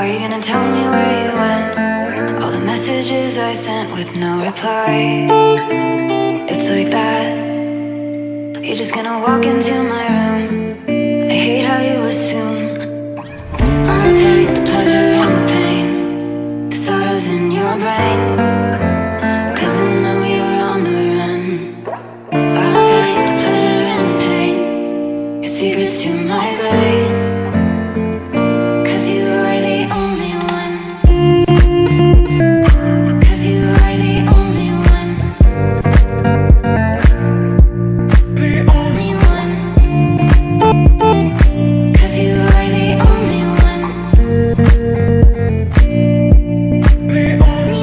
Are you gonna tell me where you went? All the messages I sent with no reply. It's like that. You're just gonna walk into my room. I hate how you assume I'll take the pleasure and the pain, the sorrows in your brain, 'cause I know you're on the run. I'll take the pleasure and the pain, your secrets to my grave, 'cause you are the only one. 'Cause you are the only one. The only one. 'Cause you are the only one. The only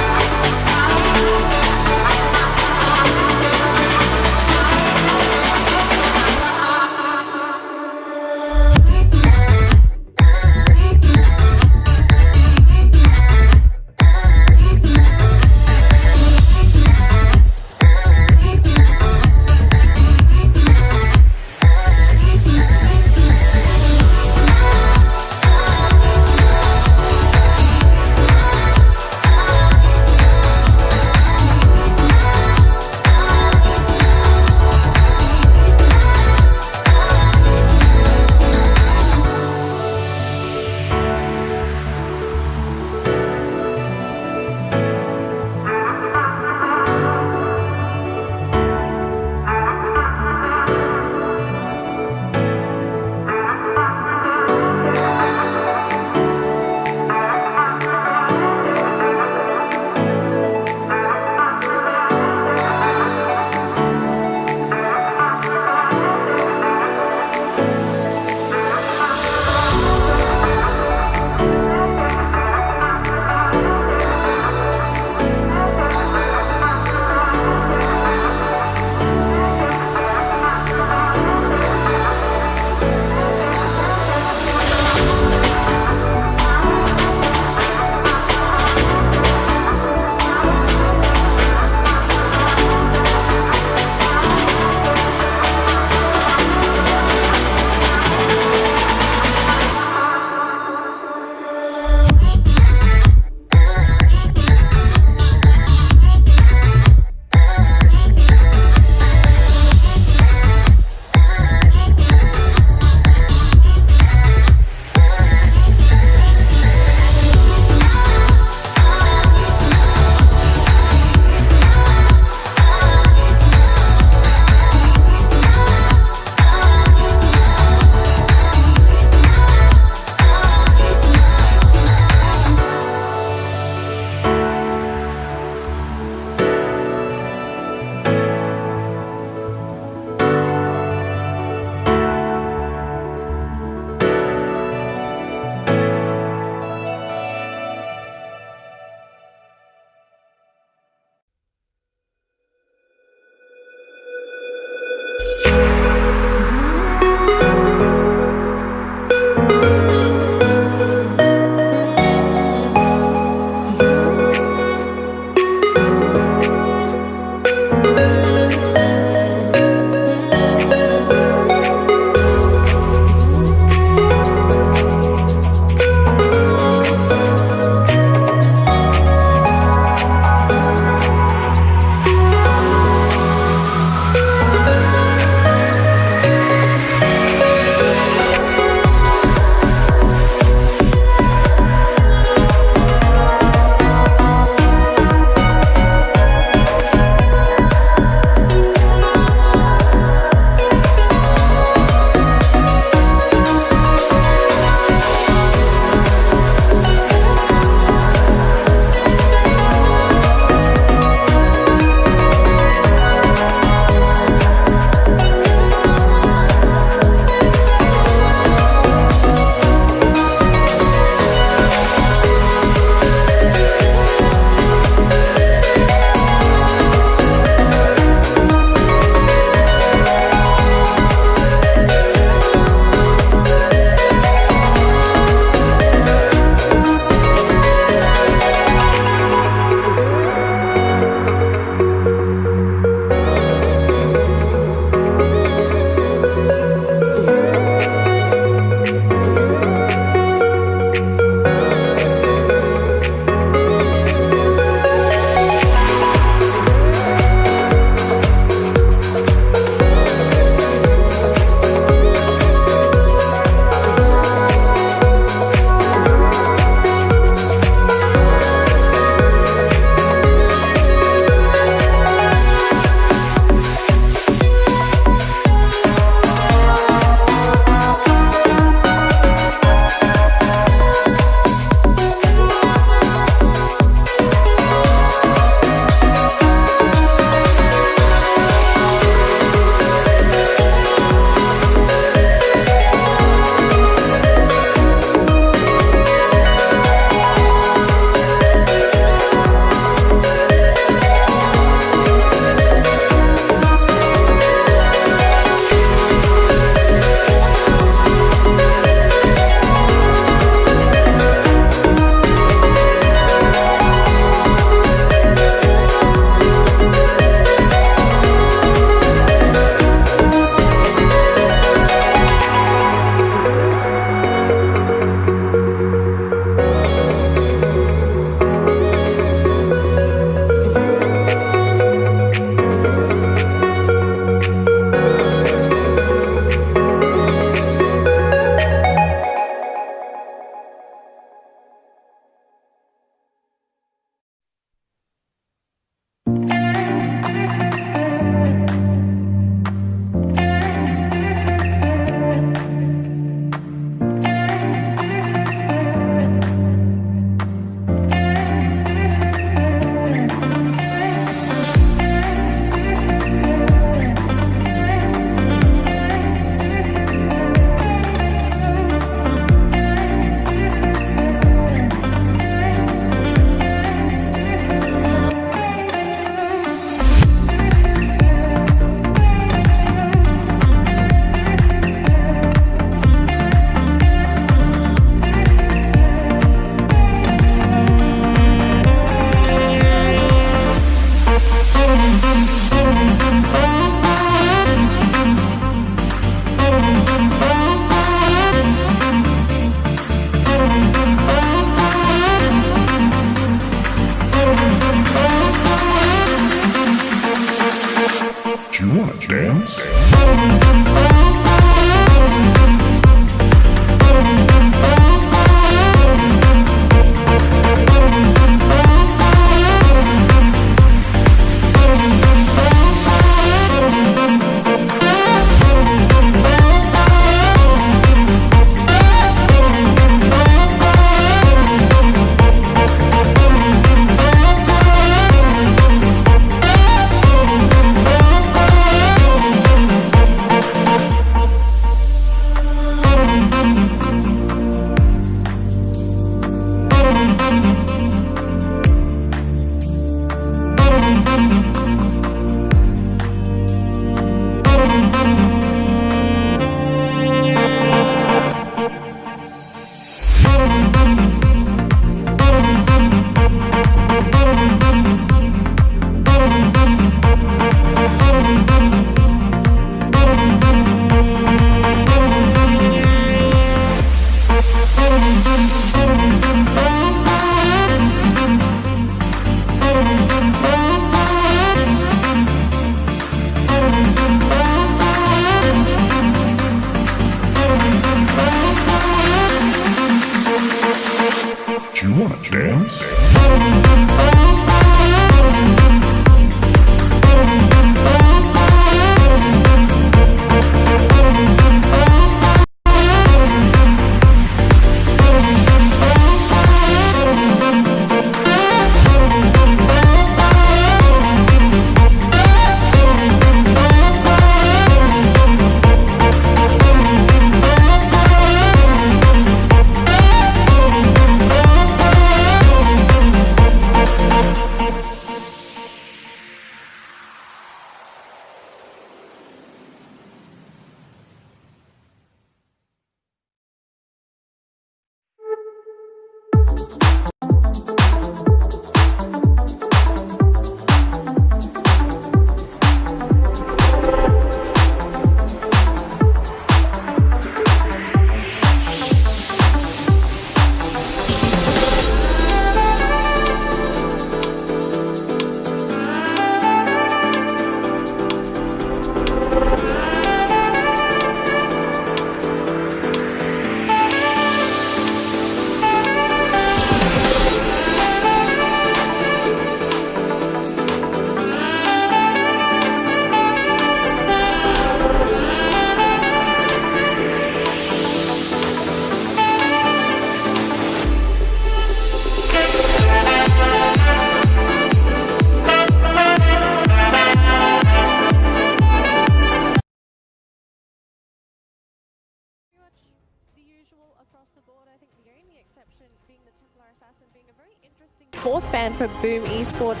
Fourth ban for Boom Esports.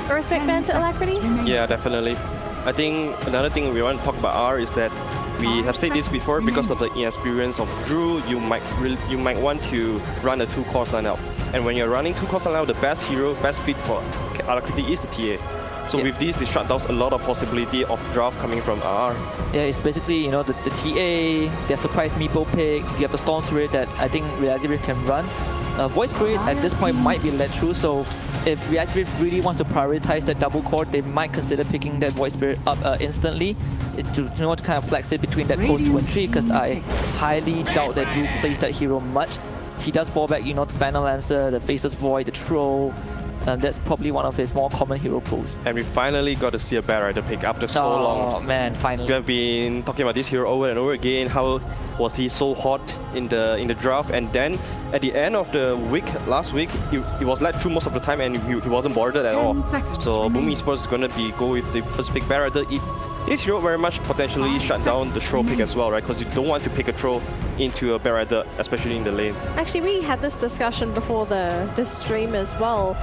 A respect ban to Alacrity? Yeah, definitely. I think another thing we want to talk about R is that we have said this before, because of the inexperience of Drew, you might want to run a 2-course lineup. And when you're running 2-course lineup, the best hero, best fit for Alacrity is the TA. So with this, it shut down a lot of possibility of draft coming from RR. Yeah, it's basically, you know, the TA, their surprise meeple pick, you have the Storm Spirit that I think Reactivate can run. Void Spirit at this point might be let through, so if Reactivate really wants to prioritize that double core, they might consider picking that Void Spirit up instantly to kind of flex it between that code 2 and 3, because I highly doubt that Drew plays that hero much. He does fall back, you know, the Phantom Lancer, the Faceless Void, the Troll. That's probably one of his more common hero pools. And we finally got to see a Batrider pick after so long. Oh man, finally. We have been talking about this hero over and over again. How was he so hot in the draft? And then at the end of the week, last week, he was led through most of the time, and he wasn't bothered at all. So Boom Esports is gonna go with the first pick Batrider. This hero very much potentially shut down the Troll pick as well, right? Because you don't want to pick a Troll into a Batrider, especially in the lane. Actually, we had this discussion before the stream as well.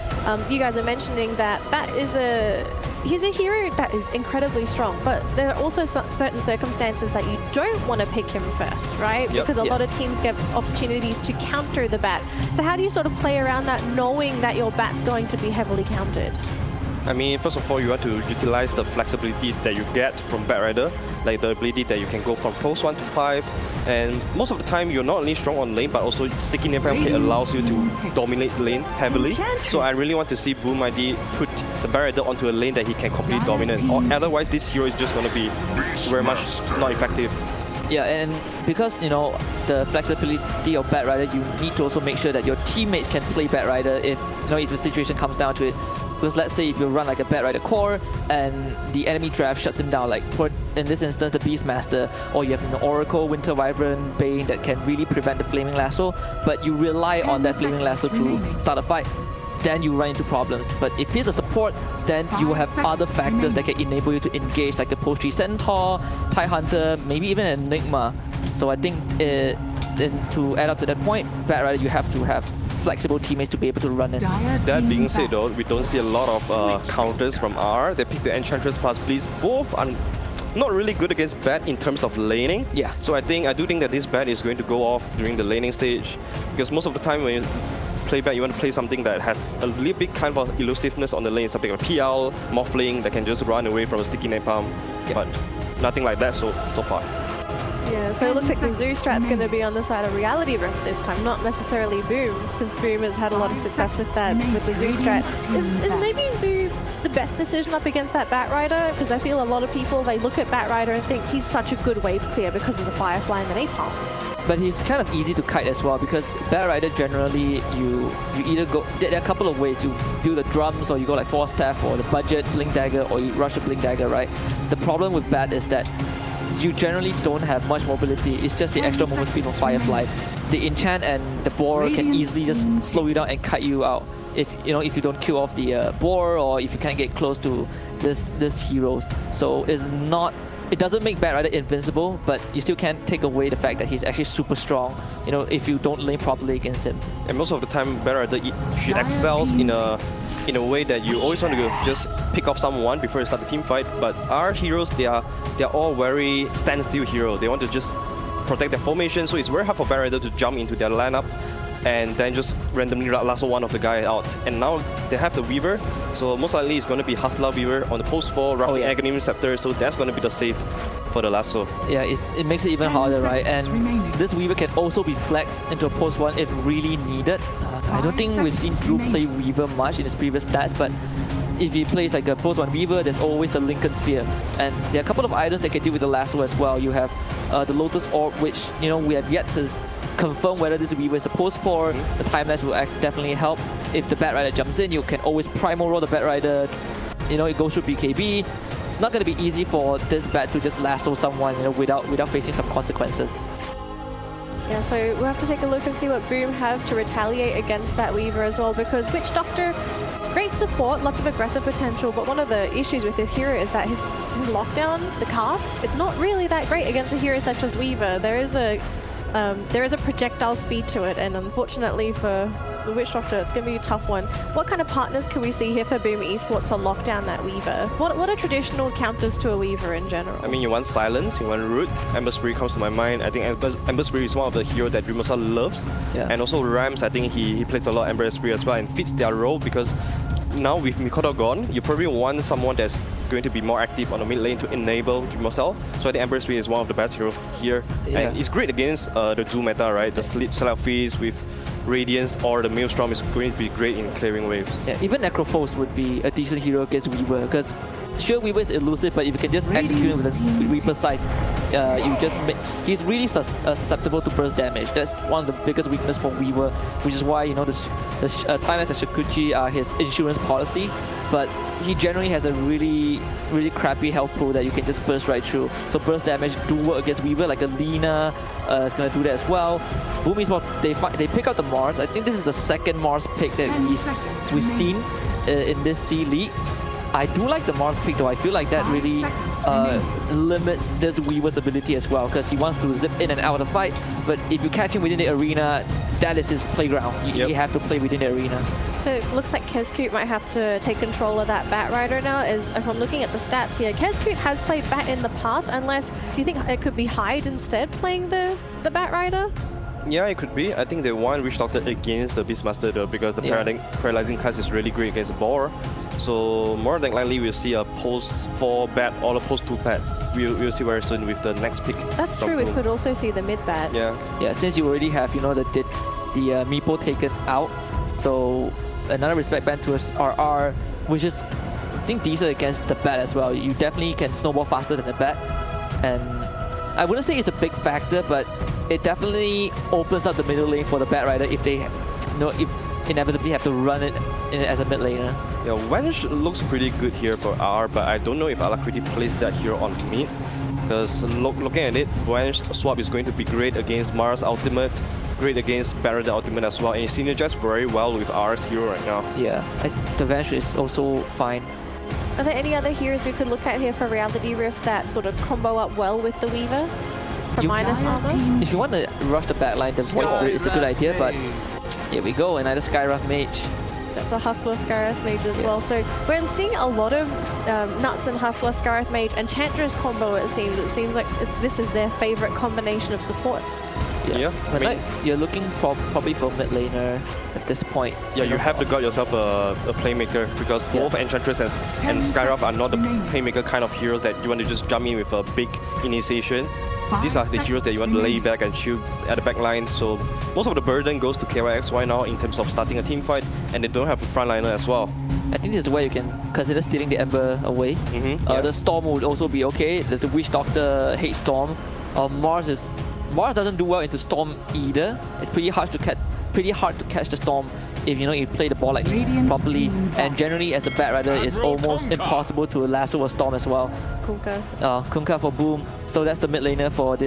You guys are mentioning that Bat is he's a hero that is incredibly strong, but there are also certain circumstances that you don't want to pick him first, right? Yep. Because a lot of teams get opportunities to counter the Bat. So how do you sort of play around that, knowing that your Bat's going to be heavily countered? I mean, first of all, you want to utilize the flexibility that you get from Batrider, like the ability that you can go from post 1 to 5, and most of the time you're not only strong on lane, but also sticky napalm play allows you to dominate the lane heavily. So I really want to see Boom ID put the Batrider onto a lane that he can completely dominate, or otherwise this hero is just going to be very much not effective. Yeah, and because, you know, the flexibility of Batrider, you need to also make sure that your teammates can play Batrider if, you know, if the situation comes down to it. Because let's say if you run like a Batrider core and the enemy draft shuts him down, like for in this instance the Beastmaster, or you have an Oracle, Winter Wyvern, Bane that can really prevent the Flaming Lasso, but you rely on that Flaming Lasso to start a fight, then you run into problems. But if he's a support, then you will have other factors that can enable you to engage, like the post 3 Centaur, TIE Hunter, maybe even an Enigma. So I think to add up to that point, Batrider, you have to have flexible teammates to be able to run it. That being said though, we don't see a lot of counters from R. They pick the Enchantress plus Blitz. Both are not really good against Bat in terms of laning. Yeah. So I do think that this Bat is going to go off during the laning stage, because most of the time when you play Bat, you want to play something that has a little bit kind of elusiveness on the lane, something like PL, Morphling that can just run away from a sticky napalm. Yeah. But nothing like that so far. Yeah, so it looks like the Zoo strat's going to be on the side of Reality Rift this time, not necessarily Boom, since Boom has had a lot of success with that, with the Zoo strat. Is maybe Zoo the best decision up against that Batrider? Because I feel a lot of people, they look at Batrider and think he's such a good wave clear because of the Firefly and the Napalms. But he's kind of easy to kite as well, because Batrider generally, you either go, there are a couple of ways. You do the drums, or you go like Force Staff, or the budget Blink Dagger, or you rush a Blink Dagger, right? The problem with Bat is that you generally don't have much mobility. It's just the extra movement speed from Firefly. The enchant and the boar can easily just slow you down and cut you out if you don't kill off the boar, or if you can't get close to this hero. So it doesn't make Batrider invincible, but you still can't take away the fact that he's actually super strong, if you don't lane properly against him. And most of the time, Batrider, she excels in a way that you always want to just pick off someone before you start the team fight. But our heroes, they are all very standstill hero. They want to just protect their formation, so it's very hard for Batrider to jump into their lineup and then just randomly lasso one of the guy out. And now they have the Weaver, so most likely it's going to be Hustler Weaver on the post 4, roughly Aghanim Scepter, so that's going to be the save for the lasso. Yeah, it makes it even harder, right? And this Weaver can also be flexed into a post 1 if really needed. I don't think we've seen Drew play Weaver much in his previous stats, but if he plays like a post 1 Weaver, there's always the Lincoln Sphere. And there are a couple of items that can deal with the lasso as well. You have the Lotus Orb, which we have yet to confirm whether this Weaver is a post 4. The time lapse will definitely help. If the Batrider jumps in, you can always primal roll the Batrider. It goes through BKB. It's not going to be easy for this Bat to just lasso someone without facing some consequences. Yeah, so we'll have to take a look and see what Boom have to retaliate against that Weaver as well, because Witch Doctor, great support, lots of aggressive potential, but one of the issues with this hero is that his lockdown, the cast, it's not really that great against a hero such as Weaver. There is a projectile speed to it, and unfortunately for the Witch Doctor, it's going to be a tough one. What kind of partners can we see here for Boom Esports to lock down that Weaver? What are traditional counters to a Weaver in general? I mean, you want Silence, you want Root. Ember Spirit comes to my mind. I think Ember Spirit is one of the heroes that Dreamersa loves. Yeah. And also Rams, I think he plays a lot of Ember Spirit as well and fits their role, because now with Mikoto gone, you probably want someone that's going to be more active on the mid lane to enable Dreamersa. So I think Ember Spirit is one of the best heroes here. Yeah. And it's great against the Zoo meta, right? The Self-Feast with Radiance or the Maelstrom is going to be great in clearing waves. Yeah, even Necrophos would be a decent hero against Weaver, because sure, Weaver is elusive, but if you can just execute him with the Reaper side, he's really susceptible to burst damage. That's one of the biggest weakness for Weaver, which is why the Timeless and Shikuchi are his insurance policy. But he generally has a really crappy health pool that you can just burst right through. So burst damage do work against Weaver, like a Lina is going to do that as well. Boom Esports, they pick out the Mars. I think this is the second Mars pick that we've seen in this C League. I do like the Mars pick though. I feel like that really limits this Weaver's ability as well, because he wants to zip in and out of the fight. But if you catch him within the arena, that is his playground. You have to play within the arena. So it looks like Kezkoot might have to take control of that Batrider now, as if I'm looking at the stats here. Kezkoot has played Bat in the past, unless, do you think it could be Hyde instead playing the Batrider? Yeah, it could be. I think they want Witch Doctor against the Beastmaster though, because the paralyzing cast is really great against Boar. So more than likely we'll see a post 4 Bat or a post 2 Bat. We'll see very soon with the next pick. That's true. We could also see the mid Bat. Yeah. Since you already have the Meepo taken out, so another respect ban to RR, which is I think decent against the Bat as well. You definitely can snowball faster than the Bat, and I wouldn't say it's a big factor, but it definitely opens up the middle lane for the Batrider if they, if inevitably have to run it in as a mid laner. Yeah, Wench looks pretty good here for R, but I don't know if Alacrity plays that hero on mid, because looking at it, Wench swap is going to be great against Mars Ultimate, great against Batrider Ultimate as well, and it synergizes very well with R's hero right now. Yeah, the Wench is also fine. Are there any other heroes we could look at here for Reality Rift that sort of combo up well with the Weaver? For minus armor? If you want to rush the backline, the Voice Spirit is a good idea, but here we go, another Skywrath Mage. That's a Hustler Skywrath Mage as well. So we're seeing a lot of Nuts and Hustler Skywrath Mage, Enchantress combo, it seems. It seems like this is their favorite combination of supports. Yeah. But you're looking probably for mid laner at this point. Yeah, you have to got yourself a playmaker, because both Enchantress and Skywrath are not the playmaker kind of heroes that you want to just jump in with a big initiation. these are the heroes that you want to lay back and shield at the back line. So most of the burden goes to KYXY now in terms of starting a team fight, and they don't have a frontliner as well. I think this is where you can consider stealing the Ember away. The Storm would also be okay. The Witch Doctor hates Storm. Mars doesn't do well into Storm either. It's pretty hard to catch the Storm if you play the ball like properly. And generally, as a Batrider, it's almost impossible to lasso a Storm as well. Kunkka for Boom. So that's the mid laner for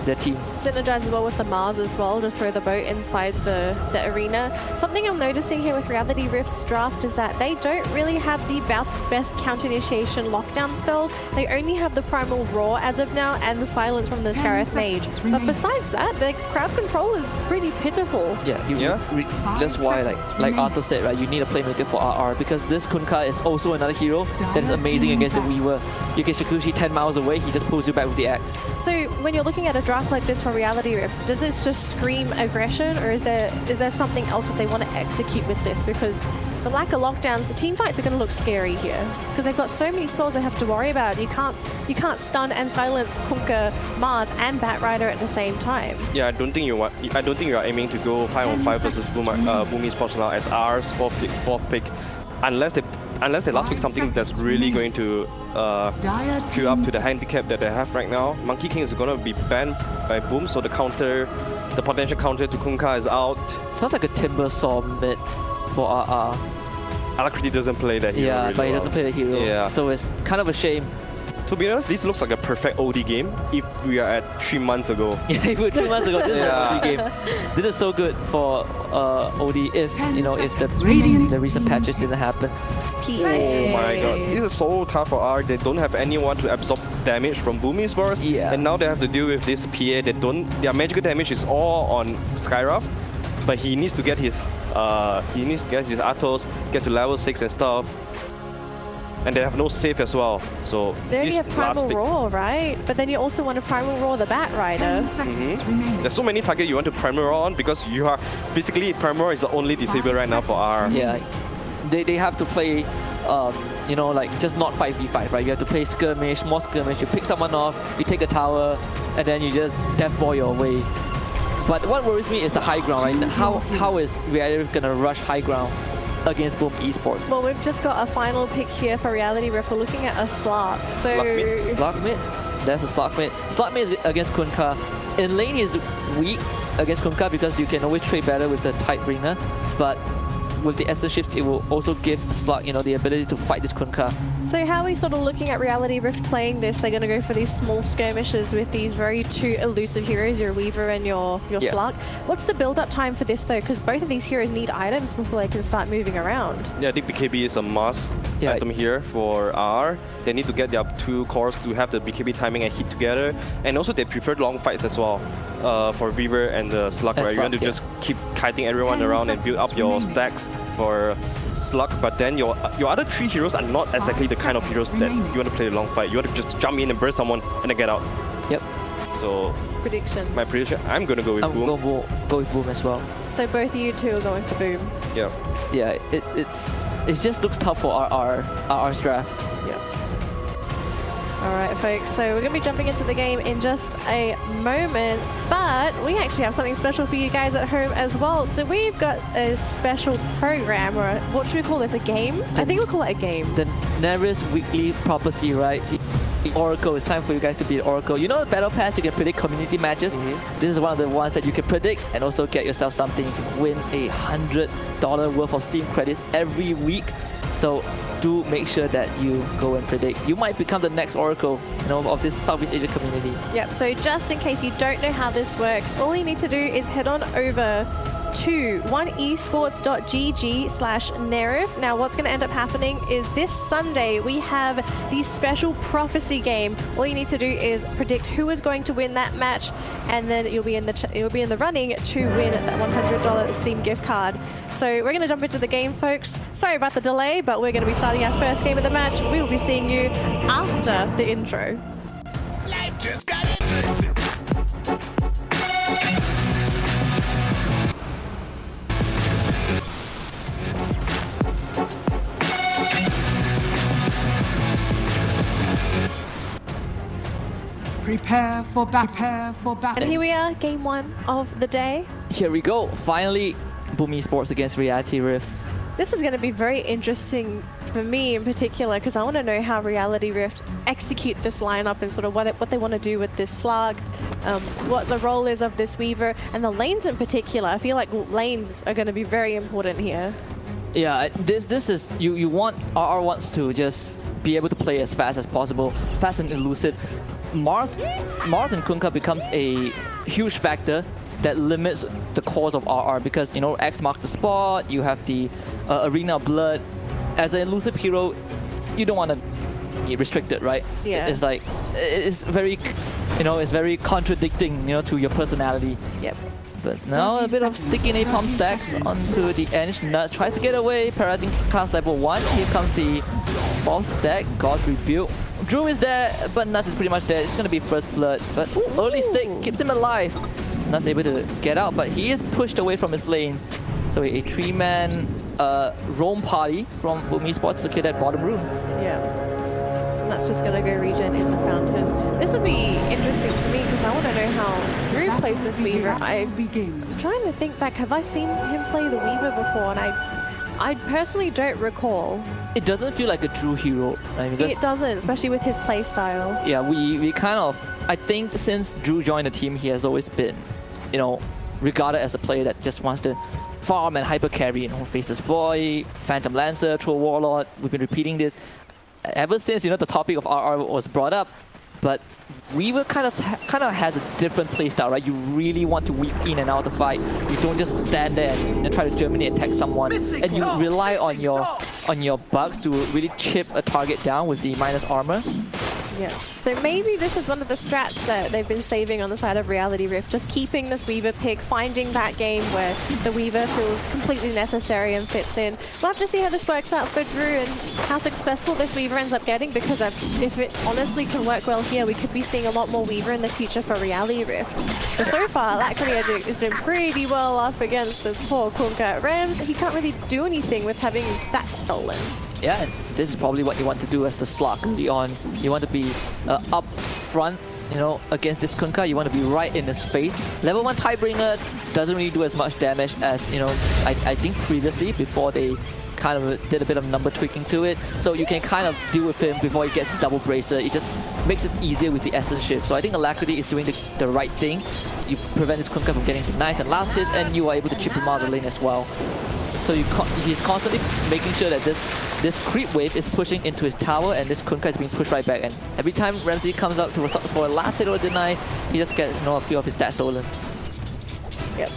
their team. Synergize as well with the Mars as well, just throw the boat inside the arena. Something I'm noticing here with Reality Rift's draft is that they don't really have the best counter-initiation lockdown spells. They only have the Primal Roar as of now and the Silence from the Scarif Mage. But besides that, the crowd control is pretty pitiful. That's why, like Arthur said, right, you need a playmaker for RR, because this Kunkka is also another hero that is amazing against the Weaver. You can Shakushi 10 miles away, he just pulls you back with the axe. So when you're looking at a draft like this for Reality Rift, does this just scream aggression, or is there something else that they want to execute with this? Because the lack of lockdowns, the team fights are going to look scary here because they've got so many spells they have to worry about. You can't stun and silence Kunkka, Mars, and Batrider at the same time. Yeah, I don't think you are aiming to go 5-on-5 versus Boomy Sports now as R's fourth pick, unless they last pick something that's really going to queue up to the handicap that they have right now. Monkey King is going to be banned by Boom, so the potential counter to Kunkka is out. Sounds like a Timber Saw mid for RR. Alacrity doesn't play that hero. Yeah, really but he doesn't play the hero. Yeah. So it's kind of a shame. To be honest, this looks like a perfect OD game if we are at 3 months ago. Yeah, if we were 3 months ago, this is an OD game. This is so good for OD if the recent patches didn't happen. Oh my god, this is so tough for R. They don't have anyone to absorb damage from Boomy's burst, and now they have to deal with this PA. Their magical damage is all on Skyruff, but he needs to get his Atos, get to level 6 and stuff. And they have no save as well, so they only have Primal Roar, right? But then you also want to Primal Roar the Batrider. There's so many targets you want to Primal Roar on because you are basically Primal Roar is the only disable right now for R. Yeah, they have to play, like just not 5v5, right? You have to play skirmish, more skirmish. You pick someone off, you take a tower, and then you just death ball your way. But what worries me is the high ground, right? How is Reality gonna rush high ground against Boom Esports? Well, we've just got a final pick here for Reality Rift. We're looking at a Slark. Slark mid? There's a Slark mid. Slark mid is against Kunkka. In lane he's weak against Kunkka because you can always trade better with the Tidebringer, but with the Essence Shifts, it will also give Slark, the ability to fight this Kunkka. So how are we sort of looking at Reality Rift playing this? They're going to go for these small skirmishes with these very two elusive heroes, your Weaver and your Slark. What's the build-up time for this though? Because both of these heroes need items before they can start moving around. Yeah, I think BKB is a must item here for R. They need to get their 2 cores to have the BKB timing and hit together. And also they prefer long fights as well for Weaver and the Slug, right? You want to just keep kiting everyone around and build up your stacks for Slug, but then your other 3 heroes are not exactly the kind of heroes that you want to play a long fight. You want to just jump in and burst someone and then get out. Yep. So predictions. My prediction, I'm gonna go with Boom. I'm gonna go with Boom as well. So both of you two are going for Boom. Yeah. Yeah, it just looks tough for RR's draft. Yeah. All right, folks, so we're going to be jumping into the game in just a moment, but we actually have something special for you guys at home as well. So we've got a special program, or what should we call this, a game? I think we'll call it a game. The Neris Weekly Prophecy, right? The Oracle. It's time for you guys to be the Oracle. You know the Battle Pass, you can predict community matches. This is one of the ones that you can predict and also get yourself something. You can win $100 worth of Steam credits every week. So do make sure that you go and predict. You might become the next Oracle, of this Southeast Asia community. Yep, so just in case you don't know how this works, all you need to do is head on over to oneesports.gg/Nerif. Now what's going to end up happening is this Sunday we have the special prophecy game. All you need to do is predict who is going to win that match, and then you'll be in the running to win that $100 Steam gift card. So we're going to jump into the game, folks. Sorry about the delay, but we're going to be starting our first game of the match. We will be seeing you after the intro. Life just got interesting. Prepare for battle. Prepare for battle. And here we are, game 1 of the day. Here we go. Finally, Boom Esports against Reality Rift. This is going to be very interesting for me in particular because I want to know how Reality Rift execute this lineup and sort of what they want to do with this slug, what the role is of this Weaver, and the lanes in particular. I feel like lanes are going to be very important here. Yeah, this is you want RR wants to just be able to play as fast as possible, fast and elusive. Mars and Kunkka becomes a huge factor that limits the cause of RR because, you know, X marks the spot, you have the Arena of Blood. As an elusive hero, you don't want to be restricted, right? Yeah. It's like, it's very, you know, it's very contradicting, you know, to your personality. Yep. But now a bit of sticky napalm stacks onto the edge. Nuts tries to get away, paralyzing class level 1. Here comes the false stack, God's Rebuke. Drew is there, but Nuts is pretty much there. It's going to be first blood, but early stick keeps him alive. Nuts able to get out, but he is pushed away from his lane. So a 3-man roam party from Boom Esports to kill that bottom room. Yeah. So that's just going to go regen in the fountain. This will be interesting for me because I want to know how Drew plays this Weaver. I'm trying to think back. Have I seen him play the Weaver before? And I personally don't recall. It doesn't feel like a Drew hero. Right? Because It doesn't, especially with his play style. yeah, we kind of, I think since Drew joined the team, he has always been, you know, regarded as a player that just wants to farm and hyper carry, you know, Faceless Void, Phantom Lancer, Troll Warlord. We've been repeating this ever since, you know, the topic of RR was brought up. But Weaver kind of has a different playstyle, right? You really want to weave in and out of the fight. You don't just stand there and try to germinate attack someone, and you rely on your bugs to really chip a target down with the minus armor. Yeah. So maybe this is one of the strats that they've been saving on the side of Reality Rift, just keeping this Weaver pick, finding that game where the Weaver feels completely necessary and fits in. We'll have to see how this works out for Drew and how successful this Weaver ends up getting, because if it honestly can work well here, we could be seeing a lot more Weaver in the future for Reality Rift. But so far, Lacrity is doing pretty well up against this poor Kunkka. Rams, he can't really do anything with having his stats stolen. Yeah, and this is probably what you want to do as the slug early on. You want to be up front, you know, against this Kunkka. You want to be right in his face. Level 1 Tidebringer doesn't really do as much damage as, you know, I think previously, before they kind of did a bit of number tweaking to it. So you can kind of deal with him before he gets his double bracer. It just makes it easier with the Essence Shift. So I think Alacrity is doing the right thing. You prevent this Kunkka from getting nice and last hits, and you are able to chip him out of the lane as well. So he's constantly making sure that this creep wave is pushing into his tower, and this Kunkka is being pushed right back. And every time Ramsey comes out for a last hit or deny, he just gets, you know, a few of his stats stolen. Yep.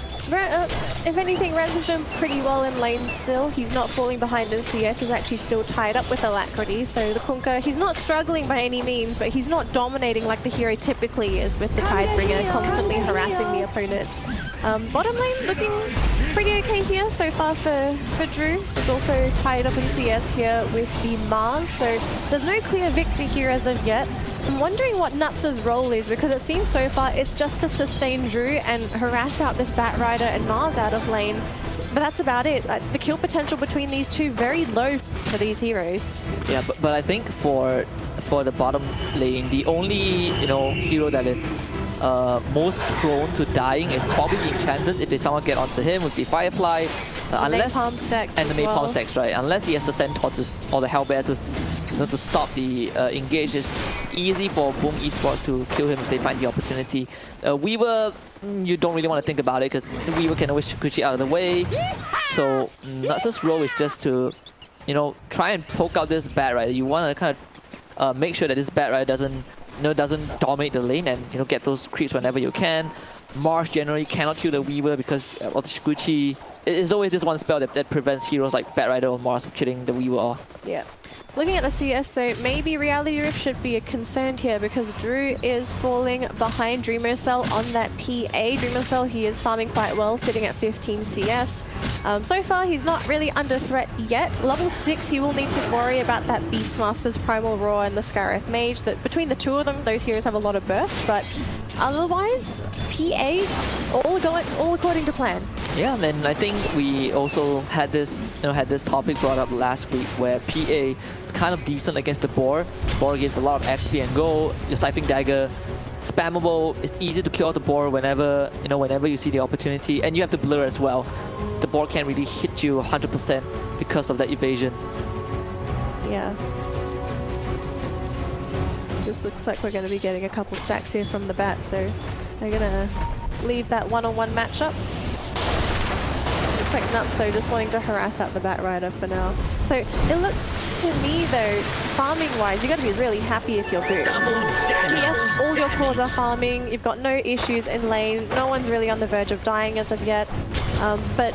If anything, Ramsey's doing pretty well in lane still. He's not falling behind in CS. He's actually still tied up with Alacrity. So the Kunkka, he's not struggling by any means, but he's not dominating like the hero typically is with the Tidebringer, constantly harassing the opponent. Bottom lane looking pretty okay here so far for Drew. He's also tied up in CS here with the Mars, so there's no clear victor here as of yet. I'm wondering what Nuts' role is, because it seems so far it's just to sustain Drew and harass out this Batrider and Mars out of lane. But that's about it. The kill potential between these two very low for these heroes. Yeah, but I think for the bottom lane, the only, you know, hero that is most prone to dying is probably the Enchantress if they somehow get onto him with the Firefly. Unless napalm stacks and the napalm stacks, right? Unless he has the Centaur or the Hellbear to stop the engage. It's easy for Boom Esports to kill him if they find the opportunity. Weaver, you don't really want to think about it because Weaver can always push it out of the way. So Nuts' role is just to, you know, try and poke out this Batrider. You want to kind of make sure that this Batrider doesn't dominate the lane, and, you know, get those creeps whenever you can. Marsh generally cannot kill the Weaver because of the Shikuchi. It's always this one spell that prevents heroes like Batrider or Mars from killing the Weaver off. Yeah. Looking at the CS though, maybe Reality Rift should be a concern here because Drew is falling behind Dreamer Cell on that PA. Dreamer Cell, he is farming quite well, sitting at 15 CS. So far, he's not really under threat yet. Level 6, he will need to worry about that Beastmaster's Primal Roar and the Scarif Mage. That between the two of them, those heroes have a lot of burst, but otherwise, PA, all according to plan. Yeah, and I think we also had this topic brought up last week where PA is kind of decent against the board. Board gets a lot of XP and gold. Your Stifling Dagger spammable. It's easy to kill out the board whenever you see the opportunity, and you have the blur as well. The board can't really hit you 100% because of that evasion. Yeah. Just looks like we're going to be getting a couple stacks here from the bat, so they're going to leave that one-on-one matchup. Looks like Nuts though just wanting to harass out the Batrider for now. So it looks to me though, farming-wise, you got to be really happy if you're Boom. Yes, all your cores are farming. You've got no issues in lane. No one's really on the verge of dying as of yet. But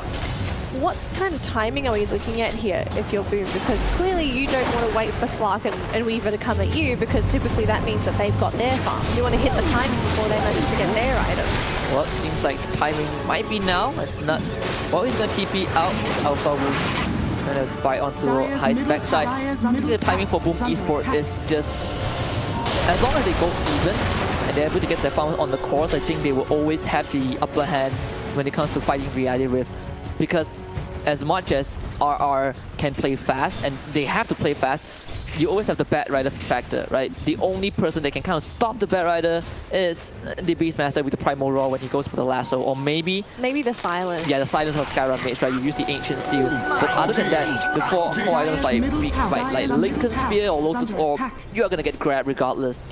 what kind of timing are we looking at here if you're Boom? Because clearly you don't want to wait for Slark and Weaver to come at you, because typically that means that they've got their farm. You want to hit the timing before they manage to get their items. Well, it seems like the timing might be now. It's Nuts. Well, he's going to TP out. Alpha will going to bite onto High's backside. The timing for Boom Esports is just, as long as they go even and they're able to get their farm on the course, I think they will always have the upper hand when it comes to fighting Reality Rift. Because as much as RR can play fast, and they have to play fast, you always have the Batrider factor, right? The only person that can kind of stop the Batrider is the Beastmaster with the Primal Roar when he goes for the lasso, or maybe the Silence. Yeah, the Silence of Skyrun Mage, right? You use the Ancient Seals. But other than that, the four items like Lincoln Sphere or Lotus Orb, you are gonna get grabbed regardless.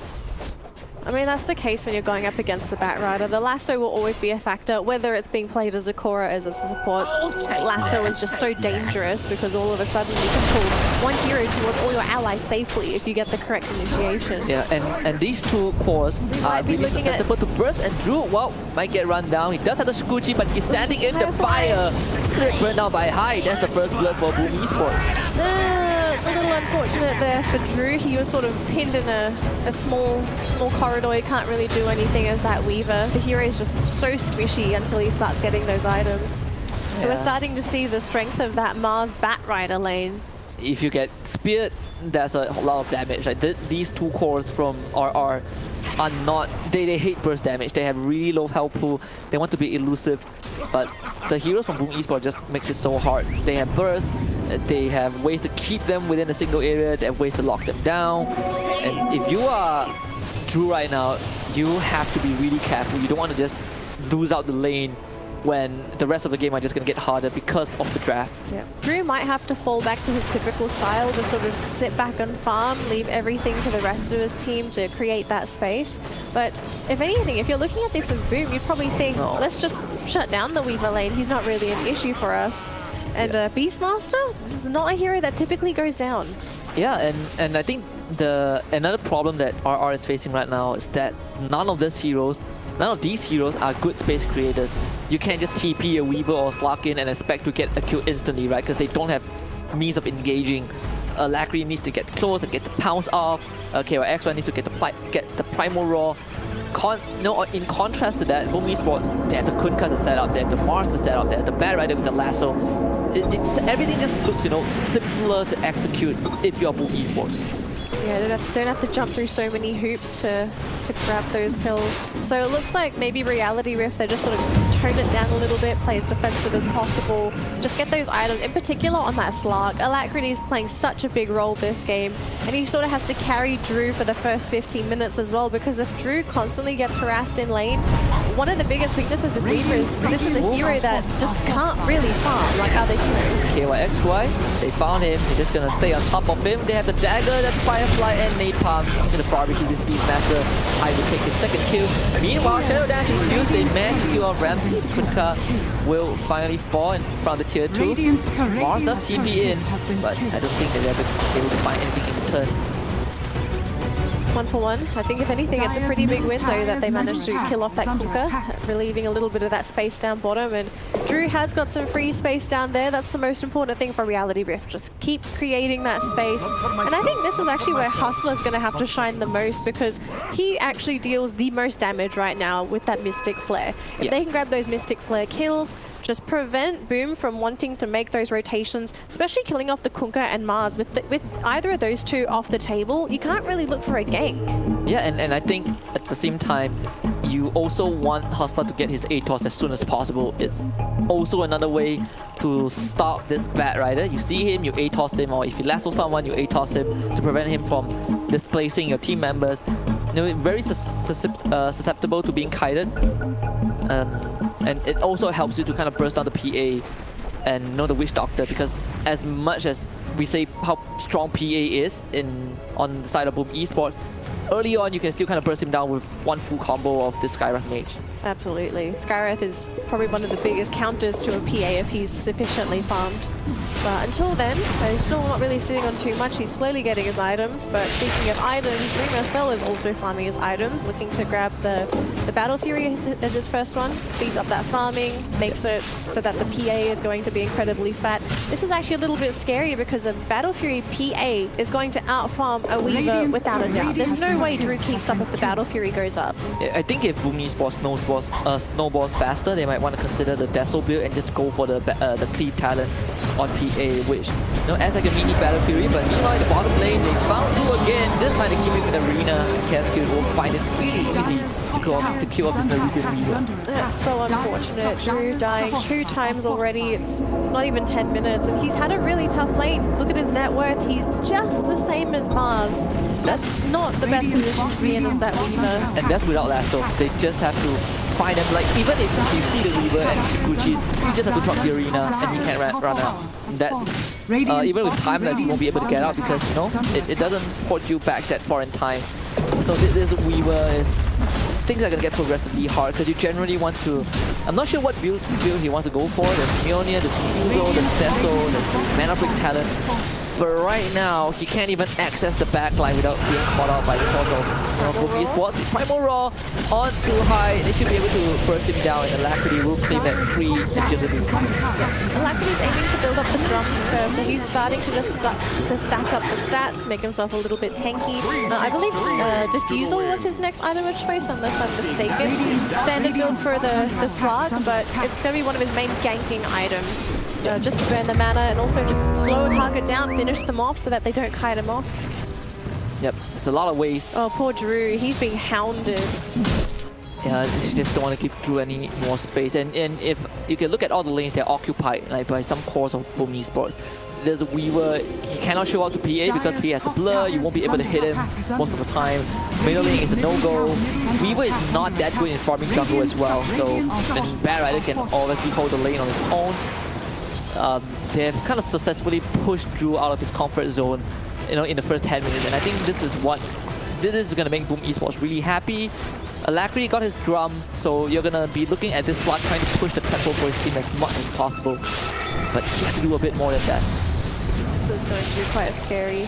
I mean, that's the case when you're going up against the Batrider. The lasso will always be a factor, whether it's being played as a core or as a support. Lasso is just so dangerous because all of a sudden you can pull one hero towards all your allies safely if you get the correct initiation. Yeah, and these two cores are really susceptible to burst, and Drew, well, might get run down. He does have the Scoochie, but he's standing in the fire. It's gonna get burned down by High. That's the first blood for Boom Esports. A little unfortunate there for Drew. He was sort of pinned in a small corridor. He can't really do anything as that Weaver. The hero is just so squishy until he starts getting those items. Yeah. So we're starting to see the strength of that Mars Batrider lane. If you get speared, that's a lot of damage. Like these two cores from RR are not, they hate burst damage. They have really low health pool. They want to be elusive, but the heroes from Boom Esports just makes it so hard. They have burst, they have ways to keep them within a single area, they have ways to lock them down. And if you are Drew right now, you have to be really careful. You don't want to just lose out the lane when the rest of the game are just going to get harder because of the draft. Yeah. Drew might have to fall back to his typical style to sort of sit back and farm, leave everything to the rest of his team to create that space. But if anything, if you're looking at this as Boom, you'd probably think, let's just shut down the Weaver lane. He's not really an issue for us. And Beastmaster, this is not a hero that typically goes down. Yeah, and I think another problem that RR is facing right now is that none of these heroes are good space creators. You can't just TP a Weaver or Slark in and expect to get a kill instantly, right? Because they don't have means of engaging. Alacrity needs to get close and get the pounce off. Okay, well, X1 needs to get the Primal Roar. In contrast to that, Boom Esports, they have the Kunkka to set up, they have the Mars to set up, they have the Batrider with the lasso. Everything just looks, simpler to execute if you're Boom Esports. Yeah, don't have to jump through so many hoops to grab those kills. So it looks like maybe Reality Rift, they just sort of tone it down a little bit, play as defensive as possible, just get those items, in particular on that Slark. Alacrity is playing such a big role this game, and he sort of has to carry Drew for the first 15 minutes as well, because if Drew constantly gets harassed in lane, one of the biggest weaknesses with Weaver is this is a hero that just can't really farm like other heroes. KYXY, they found him, they're just gonna stay on top of him. They have the dagger, that's Firefly, and Napalm. He's gonna barbecue this Beastmaster. I will take his second kill. Meanwhile, Shadow Dance is used. They managed to kill off Ramsey. Kunkka will finally fall in front of the tier 2. Mars does TP in, but I don't think they're able to find anything in return. 1 for 1. I think if anything, it's a pretty big win though that they managed to kill off that Kunkka, relieving a little bit of that space down bottom. And Drew has got some free space down there. That's the most important thing for Reality Rift. Just keep creating that space. And I think this is actually where Hustler's going to have to shine the most, because he actually deals the most damage right now with that Mystic Flare. If they can grab those Mystic Flare kills, just prevent Boom from wanting to make those rotations, especially killing off the Kunkka and Mars. With either of those two off the table, you can't really look for a gank. Yeah, and I think at the same time, you also want Hustler to get his ATOS as soon as possible. It's also another way to stop this Batrider. You see him, you ATOS him, or if you lasso someone, you ATOS him to prevent him from displacing your team members. very susceptible to being kited. And it also helps you to kind of burst down the PA and know the Witch Doctor, because as much as we say how strong PA is on the side of Boom Esports, early on you can still kind of burst him down with one full combo of this Skywrath Mage. Absolutely. Skywrath is probably one of the biggest counters to a PA if he's sufficiently farmed. But until then, he's still not really sitting on too much. He's slowly getting his items. But speaking of items, Dreamer Cell is also farming his items, looking to grab the Battle Fury as his first one. Speeds up that farming, makes it so that the PA is going to be incredibly fat. This is actually a little bit scary because a Battle Fury PA is going to outfarm a Weaver without a doubt. There's no way Drew keeps up if the Battle Fury goes up. I think if Boom Esports snowballs faster, they might want to consider the Dazzle build and just go for the Cleave Talent on PA, which as like a mini Battle Fury. But meanwhile, the bottom lane, they found Drew again. This time they keep him in the arena. Cascade will find it really easy to kill off this Nerubian Weaver. That's so unfortunate. Drew dying 2 times already. It's not even 10 minutes, and he's had a really tough lane. Look at his net worth. He's just the same as Mars. That's not the best position to be in as that Weaver. And that's without lasso. They just have to find him. Like, even if you see the Weaver and Shiguchi's, you just have to drop the arena and he can't run out. And that's even with time lapse, you won't be able to get out because it doesn't port you back that far in time. So this Weaver is, things are gonna get progressively hard because you generally want to. I'm not sure what build he wants to go for. There's Mjolnir, there's Fusel, there's Testo, there's Mana Break Talent. But right now, he can't even access the backline without being caught out by the force of Boom Esports. Primal Raw on too high. They should be able to burst him down, and Alacrity will claim that free agility. Alacrity's aiming to build up the drums first, so he's starting to just stack up the stats, make himself a little bit tanky. I believe Diffusal was his next item of choice, unless I'm mistaken. Standard build for the Slug, but it's going to be one of his main ganking items. Just to burn the mana and also just slow a target down, finish them off so that they don't kite him off. Yep, there's a lot of ways. Oh, poor Drew, he's being hounded. Yeah, they just don't want to give Drew any more space. And if you can look at all the lanes, they're occupied like by some cores of Boom Esports. There's a Weaver, he cannot show up to PA because he has a blur, you won't be able to hit him most of the time. Middle lane is a no-go. Weaver is not that good in farming jungle as well, so Batrider can obviously hold the lane on his own. They've kind of successfully pushed Drew out of his comfort zone, in the first 10 minutes, and I think this is going to make Boom Esports really happy. Alacrity got his drums, so you're going to be looking at this slot trying to push the tempo for his team as much as possible, but he has to do a bit more than that. This is going to be quite scary.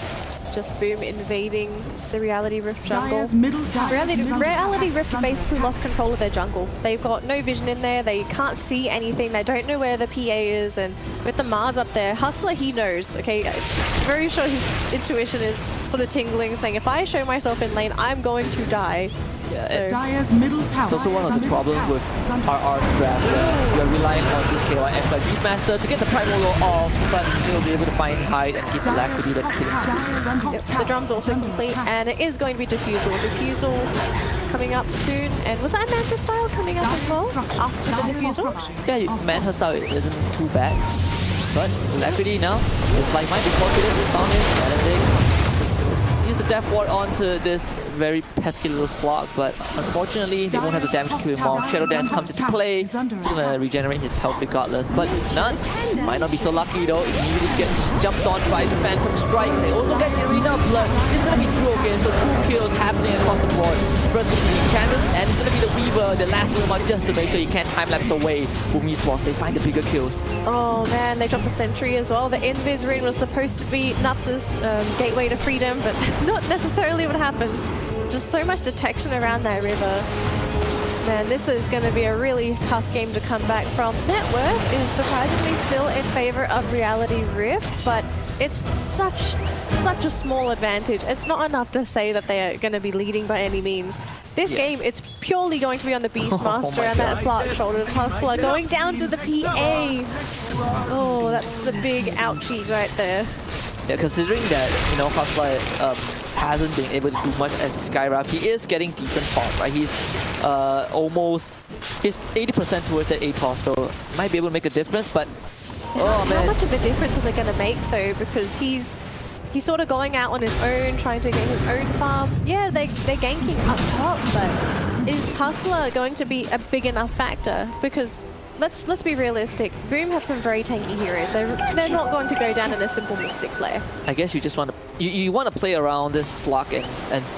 Just Boom invading the Reality Rift jungle. Reality Rift basically lost control of their jungle. They've got no vision in there, they can't see anything, they don't know where the PA is, and with the Mars up there, Hustler, he knows, okay? I'm very sure his intuition is sort of tingling, saying if I show myself in lane, I'm going to die. Yeah, Dire's middle tower. It's also one of the problems with RR's draft. We are relying on this KYF by Beastmaster to get the Primal Roll off, but he'll be able to find hide and keep Alacrity the killing spree. Yep, the drum's also complete, and it is going to be Diffusal. Diffusal coming up soon, and was that Manta style coming up as well after the Diffusal? Yeah, Manta style isn't too bad, but Alacrity now is like mine before Kiddus found him. Use the Death Ward onto this very pesky little slog, but unfortunately they won't have the damage to kill him off. Shadow Dance comes into play. It's gonna regenerate his health regardless, but none might not be so lucky though. Immediately gets jumped on by the Phantom Strike. They also get the Arena Blood. It's gonna be Drew again, so 2 kills happening across the board. First is the Enchantress, and it's gonna be the Weaver, the last one just to make sure you can't time-lapse away. Boom Esports, they find the bigger kills. Oh man, they dropped the Sentry as well. The Invis Rune was supposed to be Nuts' gateway to freedom, but that's not necessarily what happened. Just so much detection around that river. Man, this is going to be a really tough game to come back from. Net worth is surprisingly still in favor of Reality Rift, but it's such a small advantage. It's not enough to say that they are going to be leading by any means. This game, it's purely going to be on the Beastmaster and that Slark Shoulders Hustler going down to the PA. Oh, that's a big ouchie right there. Yeah, considering that, Hustler hasn't been able to do much as Skywrath, he is getting decent farm, right? He's he's 80% towards that ATOS, so might be able to make a difference, but oh man. How much of a difference is it going to make though? Because he's He's sort of going out on his own, trying to get his own farm. Yeah, they're ganking up top, but is Hustler going to be a big enough factor? Because let's be realistic. Boom have some very tanky heroes. They're not going to go down in a simple Mystic play. I guess you just want to you want to play around this Slug and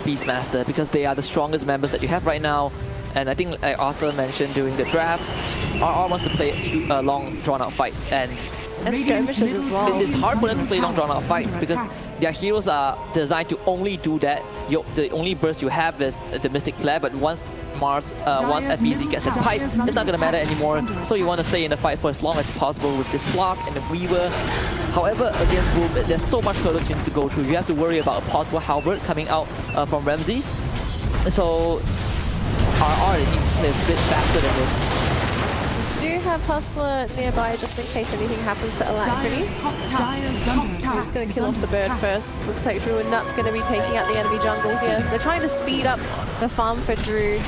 Beastmaster because they are the strongest members that you have right now. And I think like Arthur mentioned during the draft, RR wants to play long drawn-out fights and skirmishes as well. It's hard for them to play long drawn-out fights because their heroes are designed to only do that. The only burst you have is the Mystic Flare, but once once FBZ gets the pipe, it's not going to matter anymore. So you want to stay in the fight for as long as possible with the Slug and the Weaver. However, against Boom, there's so much hurdles you need to go through. You have to worry about a possible Halberd coming out from Ramsey. So RR need to play a bit faster than this. Do you have Hustler nearby just in case anything happens to Alacrity? I'm just going to kill off the bird first. Looks like Drew and Nut's going to be taking out the enemy jungle here. They're trying to speed up the farm for Drew.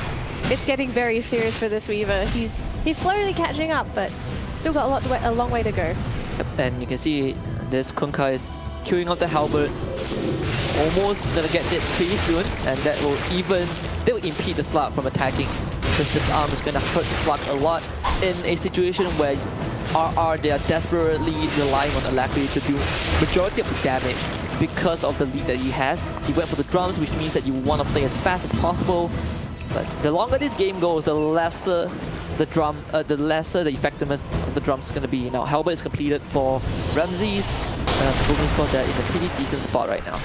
It's getting very serious for this Weaver. He's slowly catching up, but still got a long way to go. Yep, and you can see this Kunkka is queuing up the Halberd. Almost going to get it pretty soon, and that will impede the Slug from attacking. Because this arm is going to hurt the Slug a lot in a situation where they are desperately relying on Alacrity to do majority of the damage because of the lead that he has. He went for the drums, which means that you want to play as fast as possible. But the longer this game goes, the lesser the effectiveness of the drums is going to be. Now Halberd is completed for Ramses. Boom Esports are in a pretty decent spot right now.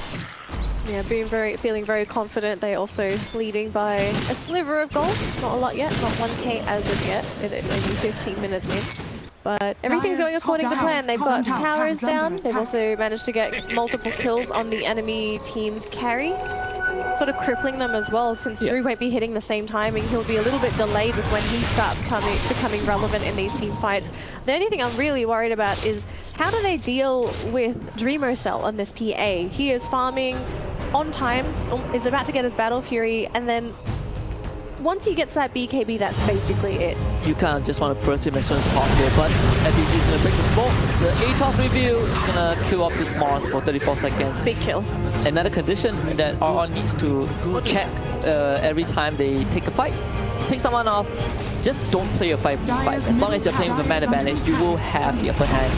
Yeah, feeling very confident. They also leading by a sliver of gold. Not a lot yet, not 1k as of yet. It's only 15 minutes in. But everything's going according to plan. They've got towers down. They've also managed to get multiple kills on the enemy team's carry. Sort of crippling them as well, since Drew won't be hitting the same timing. He'll be a little bit delayed with when he starts becoming relevant in these team fights. The only thing I'm really worried about is how do they deal with Dreamocell on this PA? He is farming on time, is about to get his Battle Fury, and then once he gets that BKB, that's basically it. You can't just want to burst him as soon as possible, but FBG is going to break the smoke. The ATOS review is going to kill off this Mars for 34 seconds. Big kill. Another condition that RR needs to check every time they take a fight. Pick someone off, just don't play a fight. As long as you're playing with a man advantage, you will have the upper hand.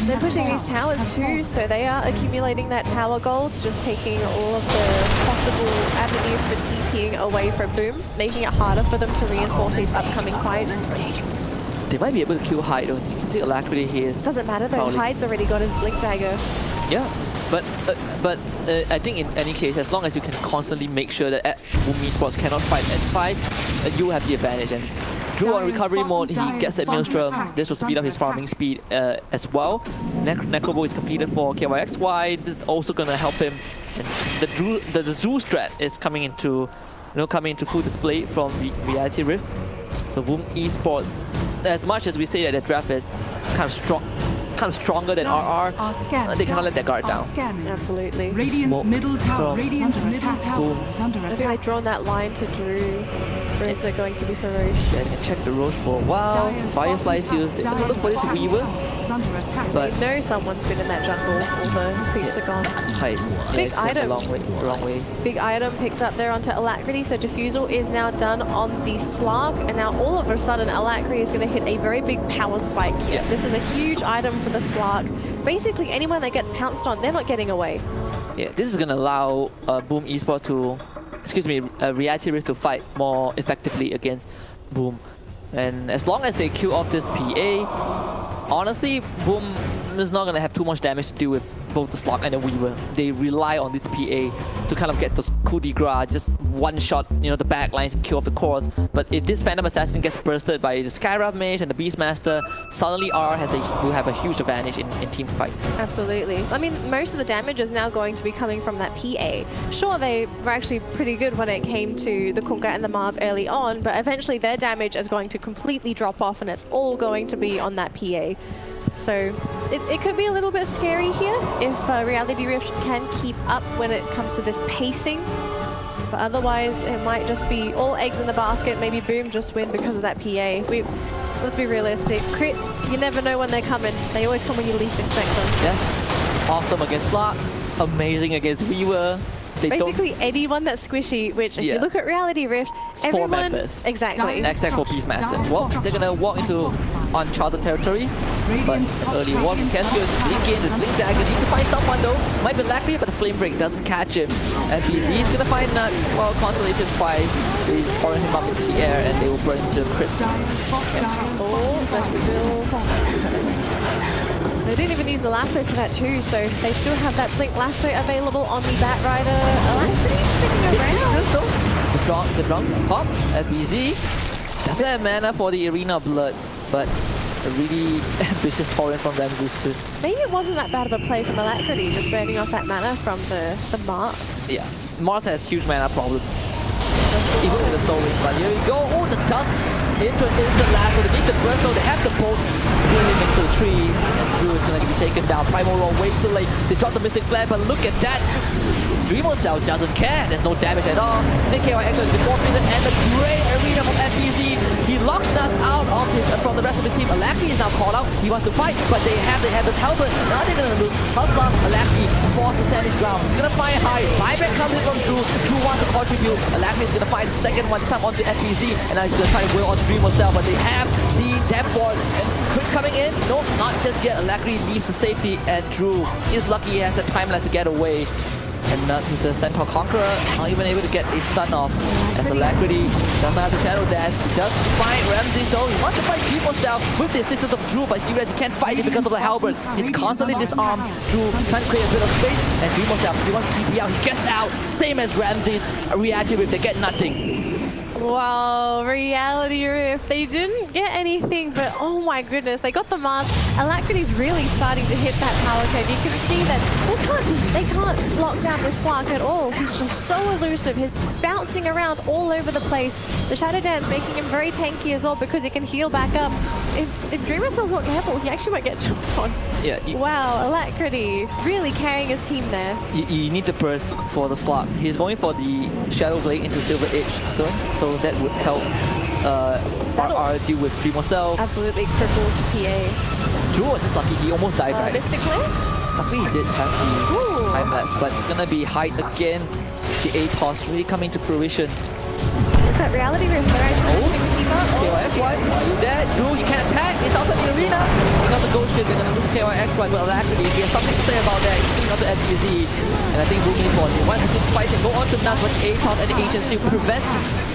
They're pushing these towers too, so they are accumulating that tower gold, just taking all of the possible avenues for TPing away from Boom, making it harder for them to reinforce these upcoming fights. They might be able to kill Hyde though. You can see Alacrity here is doesn't matter though, probably. Hyde's already got his Blink Dagger. Yeah, but I think in any case, as long as you can constantly make sure that Boom Esports cannot fight at 5, you have the advantage. And Drew on recovery mode, he gets that Maelstrom. This will speed up his farming speed as well. Necrobo is completed for KYXY. This is also going to help him. And the Zoo strat is coming into full display from Reality Rift. So Boom Esports, as much as we say that the draft is kind of stronger than RR, they cannot let their guard down. Absolutely. Radiant's middle tower. Radiant's middle tower is under They've attack. drawn that line to Drew. Or is it going to be for Roche? Yeah, you can check the Roche for a while. Firefly's used. It doesn't look for it to Weaver, but You know someone's been in that jungle. All the creeps are gone. Hyde. Big it's item. the wrong way. Big item picked up there onto Alacrity. So Diffusal is now done on the Slug. And now all of a sudden Alacrity is going to hit a very big power spike here. Yeah. This is a huge item for the Slug. Basically anyone that gets pounced on, they're not getting away. Yeah, this is going to allow Boom Esports to, Reality Rift to fight more effectively against Boom. And as long as they kill off this PA, honestly, Boom is not going to have too much damage to do with both the Slug and the Weaver. They rely on this PA to kind of get those coup de grace, just one shot, the back lines and kill off the cores. But if this Phantom Assassin gets bursted by the Skywrath Mage and the Beastmaster, suddenly RR will have a huge advantage in team fights. Absolutely. I mean, most of the damage is now going to be coming from that PA. Sure, they were actually pretty good when it came to the Kunkka and the Mars early on, but eventually their damage is going to completely drop off and it's all going to be on that PA. So it could be a little bit scary here if Reality Rift can keep up when it comes to this pacing. But otherwise, it might just be all eggs in the basket. Maybe Boom just win because of that PA. Let's be realistic. Crits, you never know when they're coming. They always come when you least expect them. Yeah. Awesome against Slark, amazing against Weaver. They Basically anyone that's squishy, which if you look at Reality Rift, four everyone... members. Exactly. Except for Beastmaster. Well, they're gonna walk into uncharted territory, but early warning Casio is blinking, the blink dagger, need to find someone though. Might be Lackery, but the flame break doesn't catch him. And BZ is gonna find Nut, well, Constellation twice, they pouring him up into the air and they will burn into Crypt. Oh, but still... They didn't even use the lasso for that too, so they still have that blink lasso available on the Batrider. Alacrity sticking around. The drums pop at BZ. Doesn't have mana for the Arena Blood, but a really ambitious torrent from Ramses too. Maybe it wasn't that bad of a play from Alacrity, just burning off that mana from the Mars. Yeah, Mars has huge mana problem. Even with the Soul Ring, but here we go. Oh, the dust into an instant lasso. They need the burst though. They have the bolt spilling into the tree. And Drew is going to be taken down. Primal Roll way too late. They drop the Mystic Flare, but look at that. Dreamo Cell doesn't care. There's no damage at all. Nick KY actually before prison and the great arena from FPZ. He locks us out of this from the rest of the team. Alacrity is now called out. He wants to fight, but they have this helmet. Now they're gonna lose. Hustler, Alacrity forced to stand his ground. He's gonna find high. Buyback comes in from Drew. Drew wants to contribute. Alacrity is gonna find the second one, this time onto FPZ, and now he's gonna try to wheel on Dreamo Cell, but they have the Death Ward. And Twitch coming in. Nope, not just yet. Alacrity leaves to safety, and Drew is lucky he has the time left to get away. And Nuts with the Centaur Conqueror, not even able to get a stun off. As Alacrity doesn't have the Shadow Dance. He does find Ramses though. He wants to fight Dreamo Cell with the assistance of Drew, but he realizes he can't fight it because of the halberd. He's constantly disarmed. Drew trying to create a bit of space, and Dreamo Cell, he wants to TP out. He gets out, same as Ramses. A reactive if they get nothing. Wow, Reality Rift. They didn't get anything, but oh my goodness, they got the Mars. Alacrity's really starting to hit that power curve. You can see that they can't lock down this Slark at all. He's just so elusive. He's bouncing around all over the place. The Shadow Dance making him very tanky as well because he can heal back up. If Dreamo Cell's not careful, he actually might get jumped on. Yeah. Wow, Alacrity really carrying his team there. You need the burst for the Slark. He's going for the Shadow Blade into Silver Edge soon, so that would help RR deal with Dreamo Cell. Absolutely cripples PA. Drew was just lucky, he almost died, right? Mystic Flare? Luckily he did have the time lapse, but it's gonna be Hyde again. The A-Toss really coming to fruition. Looks like Reality Rift, they're actually keep up. KYXY, are you there? Drew, you can't attack. It's outside the arena. They got the Ghost Shield, they're gonna lose KYXY, but Alacrity, he has something to say about that. He's speaking out to FPZ, and I think Booming for it. Once he fight and go on to Nuts, but A-Toss and the Ancient Steel prevent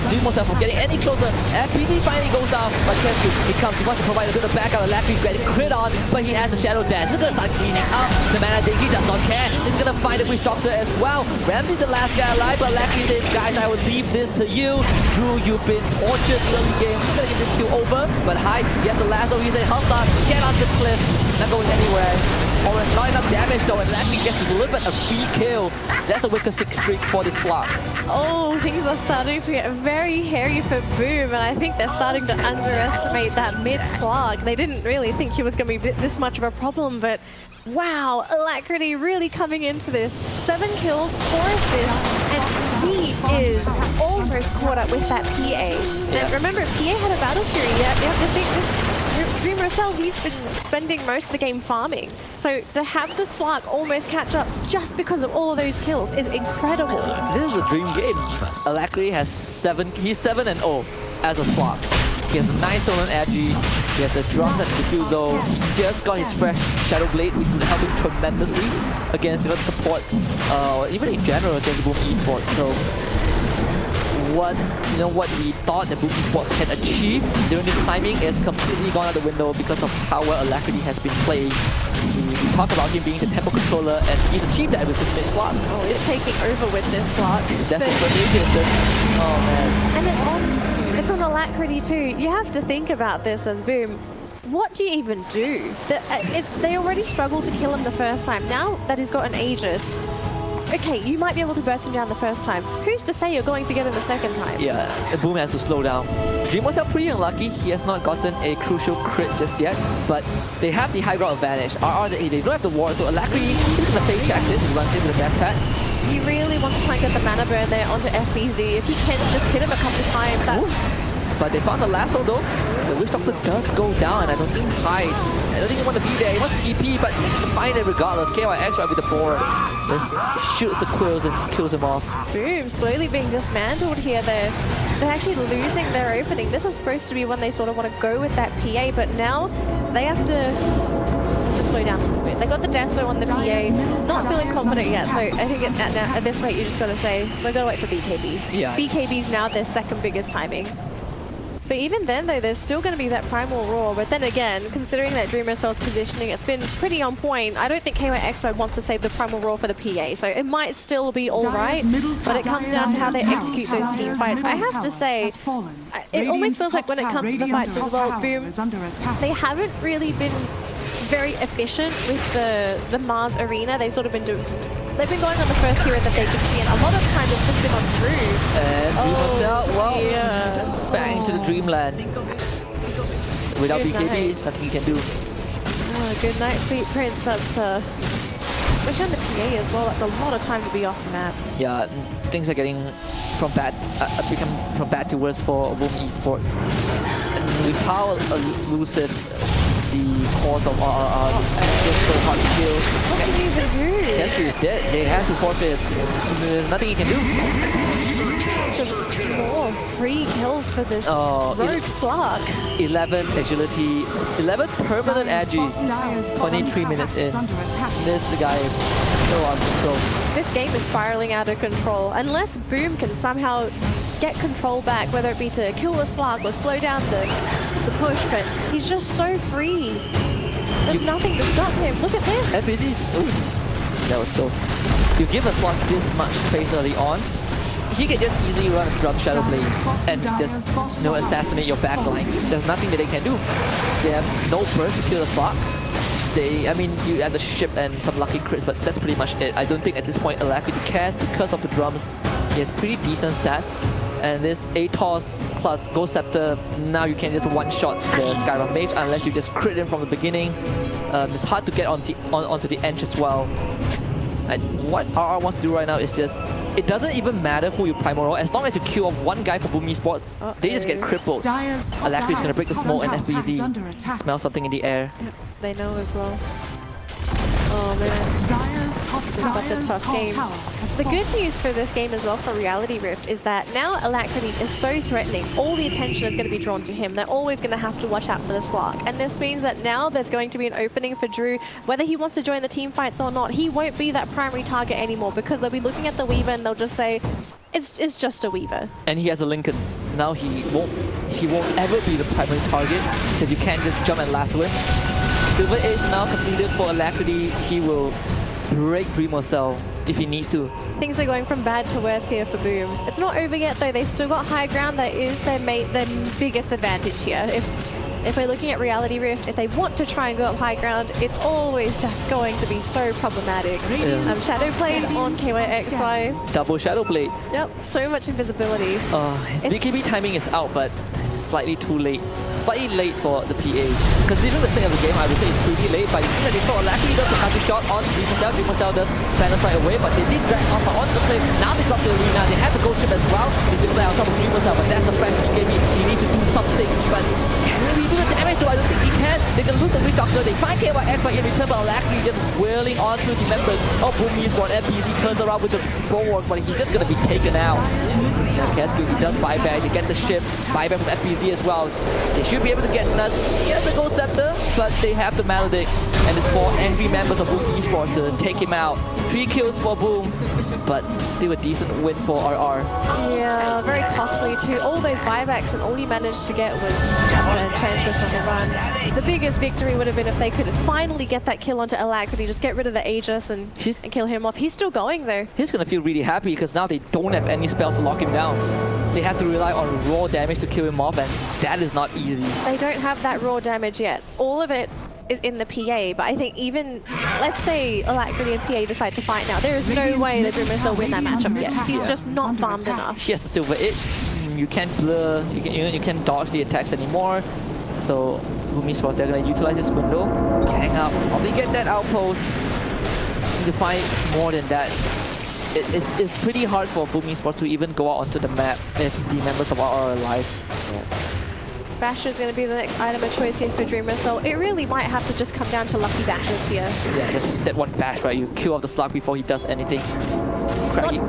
Dreamo Cell from getting any closer. FPZ finally goes down, but Kesku, he comes, he wants to provide a bit of backup. Alacrity getting crit on, but he has the Shadow Dance. He's gonna start cleaning up. The mana thing, he does not care. He's gonna find the Witch Doctor as well. Ramsey's the last guy alive, but Alacrity says, guys, I will leave this to you. Drew, you've been tortured early game. He's gonna get this kill over, but Hyde, he has the lasso. He's a Hustler, get on the cliff, not going anywhere. Or not enough damage though, and Alacrity gets to deliver a free kill. That's a wicked 6 streak for this Slark. Oh, things are starting to get very hairy for Boom, and I think they're starting to underestimate that mid Slark. They didn't really think he was going to be this much of a problem, but wow, Alacrity really coming into this. 7 kills, 4 assists, and he is almost caught up with that PA. And remember, PA had a Battle Fury. You have to think this. Dreamo Cell, he's been spending most of the game farming. So to have the Slark almost catch up just because of all of those kills is incredible. This is a dream game. Alacrity has 7, he's 7-0 as a Slark. He has a 9 stolen Agi, he has a drum and Diffusal, he just got his fresh Shadow Blade, which will help him tremendously against support, even in general against Boom Esports. So what we thought that Boom Esports can achieve during this timing is completely gone out the window because of how well Alacrity has been playing. We talk about him being the tempo controller, and he's achieved that with this Slark. Oh, he's taking over with this Slark. That's what it is. Oh man. And it's on Alacrity too. You have to think about this as Boom. What do you even do? They already struggled to kill him the first time. Now that he's got an Aegis, okay, you might be able to burst him down the first time. Who's to say you're going to get him the second time? Yeah, Boom has to slow down. Dreamo Cell pretty unlucky. He has not gotten a crucial crit just yet, but they have the high ground advantage. They don't have the ward, so Alacrity, he's gonna face check this. He runs into the backpack. He really wants to try and get the mana burn there onto FBZ. If he can just hit him a couple of times, But they found the lasso though. The Witch Doctor does go down, and I don't think hides. I don't think he wants to be there. He wants TP, but he can find it regardless. KYX right with the board. Just shoots the quills and kills him off. Boom, slowly being dismantled here. They're actually losing their opening. This is supposed to be when they sort of want to go with that PA, but now they have to slow down a little bit. They got the Deso on the PA, not feeling confident yet, so I think at this rate you just got to say, we're going to wait for BKB. Yeah. BKB's now their second biggest timing. But even then though, there's still going to be that Primal Roar, but then again, considering that Dreamer Cell's positioning, it's been pretty on point. I don't think KYX wants to save the Primal Roar for the PA, so it might still be alright, but it comes down to how they execute those team fights. I have to say, it almost feels like when it comes to the fights as well, Boom, they haven't really been very efficient with the Mars Arena. They've sort of been they've been going on the first hero that they can see, and a lot of times it's just been on Drew. And well, yeah. bang to the Dreamland. Without Good BKB, night. nothing he can do. Oh, good night, Sweet Prince. That's especially on the PA as well. That's a lot of time to be off the map. Yeah, things are getting become from bad to worse for Boom Esports. And with how elusive the cores of RRR is just so hard to kill. What can you even do? Casper is dead. They have to forfeit. There's nothing he can do. It's just more free kills for this rogue slug. 11 agility, 11 permanent agi, 23 minutes in. This guy is so out of control. This game is spiraling out of control. Unless Boom can somehow get control back, whether it be to kill the slug or slow down the push, but he's just so free. There's nothing to stop him. Look at this. That was close. You give a slot this much space early on, he can just easily run a drum Shadow Blade and just assassinate your backline. There's nothing that they can do. They have no burst to kill the slot. I mean, you add the ship and some lucky crits, but that's pretty much it. I don't think at this point Alacrity cares because of the drums. He has pretty decent stats. And this ATOS plus Ghost Scepter, now you can just one-shot the Skyrim Mage unless you just crit him from the beginning. It's hard to get onto the edge as well. And what RR wants to do right now is just, it doesn't even matter who you Primal Roar, as long as you kill off one guy for Boom Esports, they just get crippled. Alacrity is going to break the smoke and FBZ smell something in the air. Yep, they know as well. Oh man, this is such a tough game. The good news for this game as well for Reality Rift is that now Alacrity is so threatening. All the attention is going to be drawn to him. They're always going to have to watch out for the Slark. And this means that now there's going to be an opening for Drew. Whether he wants to join the team fights or not, he won't be that primary target anymore because they'll be looking at the Weaver and they'll just say, it's just a Weaver. And he has a Lincoln's. Now he won't ever be the primary target because you can't just jump and lasso him. Silver Age now completed for Alacrity. He will break Dreamer Cell if he needs to. Things are going from bad to worse here for Boom. It's not over yet though. They've still got high ground. That is their biggest advantage here. If we're looking at Reality Rift, if they want to try and go up high ground, it's always just going to be so problematic. Shadow Blade on KYXY. Double Shadow Blade. Yep, so much invisibility. His BKB timing is out, but slightly too late. Slightly late for the PA. Considering the state of the game, I would say it's pretty late, but you see that they saw Alacrity does a counter shot on Dreamer Cell. Dreamer Cell does balance right away, but they did drag Alpha onto the play. Now they drop the arena. They have the gold chip as well. They did play on top of Dreamer Cell, but that's the fact BKB. He needs to do something, but can he do the damage though? I don't think he can. They can lose the Witch Doctor. They find KYX, but in return, but Alacrity just whirling on through the members of Boom Esports. FBZ turns around with the bulwark, but he's just gonna be taken out. Casper, he does buyback. They get the ship. Buyback from FBZ as well. They should be able to get Nuts. He has the Ghost Scepter, but they have the Maledict. And it's 4 angry members of Boom Esports to take him out. 3 kills for Boom, but still a decent win for RR. Yeah, very costly too. All those buybacks and all you managed to get was Enchantress on the run. The biggest victory would have been if they could finally get that kill onto Alacrity, just get rid of the Aegis and kill him off. He's still going though. He's gonna feel really happy because now they don't have any spells to lock him down. They have to rely on raw damage to kill him off, and that is not easy. They don't have that raw damage yet. All of it is in the PA, but I think even, let's say Alacrity and PA decide to fight now, there is no way that Dreamer will win that matchup yet. He's just not farmed enough. He has the Silver Edge. You can't blur, you can't dodge the attacks anymore. So Boom Esports, they're gonna utilize this window, gang up, probably get that outpost. Need to find more than that. it's pretty hard for Boom Esports to even go out onto the map if the members of our are alive. Basher is going to be the next item of choice here for Dreamer, so it really might have to just come down to lucky bashes here. Yeah, just that one bash, right? You kill off the slug before he does anything.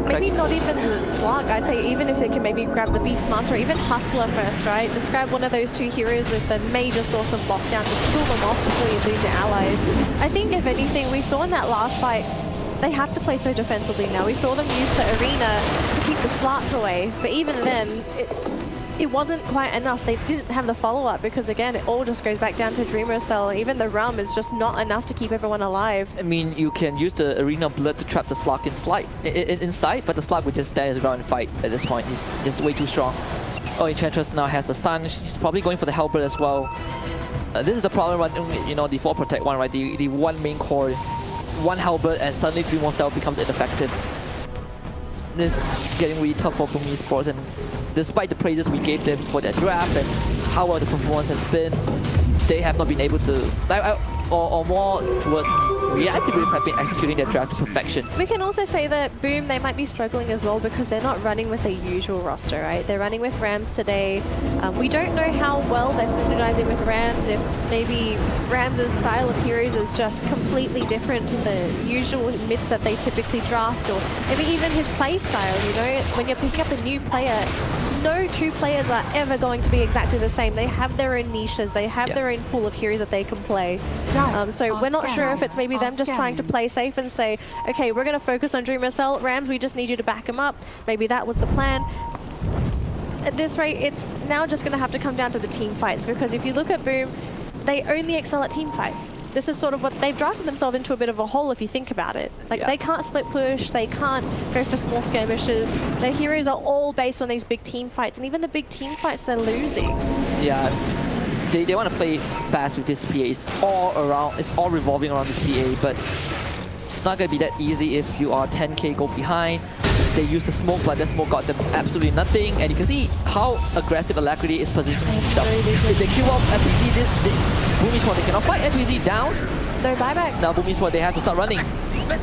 Maybe not even the slug. I'd say even if they can maybe grab the Beastmaster or even Hustler first, right? Just grab one of those two heroes with the major source of lockdown. Just kill them off before you lose your allies. I think if anything, we saw in that last fight, they have to play so defensively now. We saw them use the arena to keep the Slark away, but even then, it wasn't quite enough. They didn't have the follow-up because, again, it all just goes back down to Dreamer Cell. Even the Rum is just not enough to keep everyone alive. I mean, you can use the Arena Blood to trap the Slug inside, but the Slug would just stand his ground and fight at this point. He's just way too strong. Oh, Enchantress now has the Sun. She's probably going for the Halberd as well. This is the problem running, you know, the 4 Protect one, right? The one main core, one Halberd, and suddenly Dreamer Cell becomes ineffective. This is getting really tough for Boom Esports, and despite the praises we gave them for their draft and how well the performance has been, they have not been able to, or more towards reactively have been executing their draft to perfection. We can also say that Boom, they might be struggling as well because they're not running with their usual roster, right? They're running with Rams today. We don't know how well they're synergizing with Rams, if maybe Rams' style of heroes is just completely different to the usual mids that they typically draft, or maybe even his play style, you know? When you're picking up a new player, no two players are ever going to be exactly the same. They have their own niches, they have their own pool of heroes that they can play. So we're not sure if it's maybe them just trying to play safe and say, okay, we're going to focus on Dreamer Cell. Rams, we just need you to back him up. Maybe that was the plan. At this rate, it's now just going to have to come down to the team fights, because if you look at Boom, they only excel at team fights. This is sort of what they've drafted themselves into, a bit of a hole if you think about it. Like, they can't split push, they can't go for small skirmishes. Their heroes are all based on these big team fights, and even the big team fights, they're losing. Yeah, they want to play fast with this PA. It's all revolving around this PA, but it's not going to be that easy if you are 10k go behind. They use the smoke, but the smoke got them absolutely nothing, and you can see how aggressive Alacrity is positioning himself. If they kill off FBZ, Boom Esports, they cannot fight FBZ down. No buyback. Now Boom Esports, they have to start running.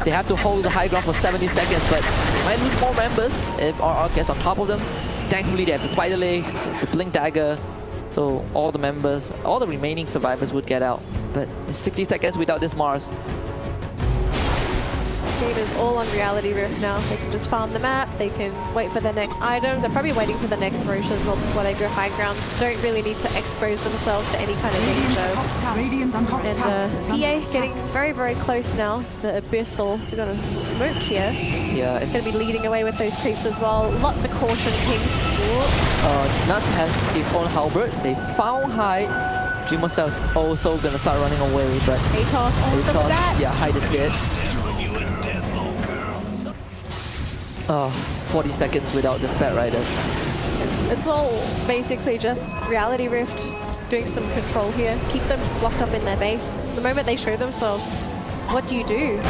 They have to hold the high ground for 70 seconds, but they might lose more members if RR gets on top of them. Thankfully, they have the Spider Legs, the Blink Dagger, so all the members, all the remaining survivors would get out. But 60 seconds without this Mars. Game is all on Reality Rift now. They can just farm the map, they can wait for their next items. They're probably waiting for the next Roche as well before they go high ground. Don't really need to expose themselves to any kind of danger. And PA getting very, very close now. The Abyssal, they've got a smoke here. Yeah, Going to be leading away with those creeps as well. Lots of caution, Kings. Nuts has his own Halberd. They found High. Dreamer Cell's also gonna start running away, but Atos on top of that. yeah, Hyde is dead. 40 seconds without this Batrider. It's all basically just Reality Rift doing some control here. Keep them just locked up in their base. The moment they show themselves, what do you do?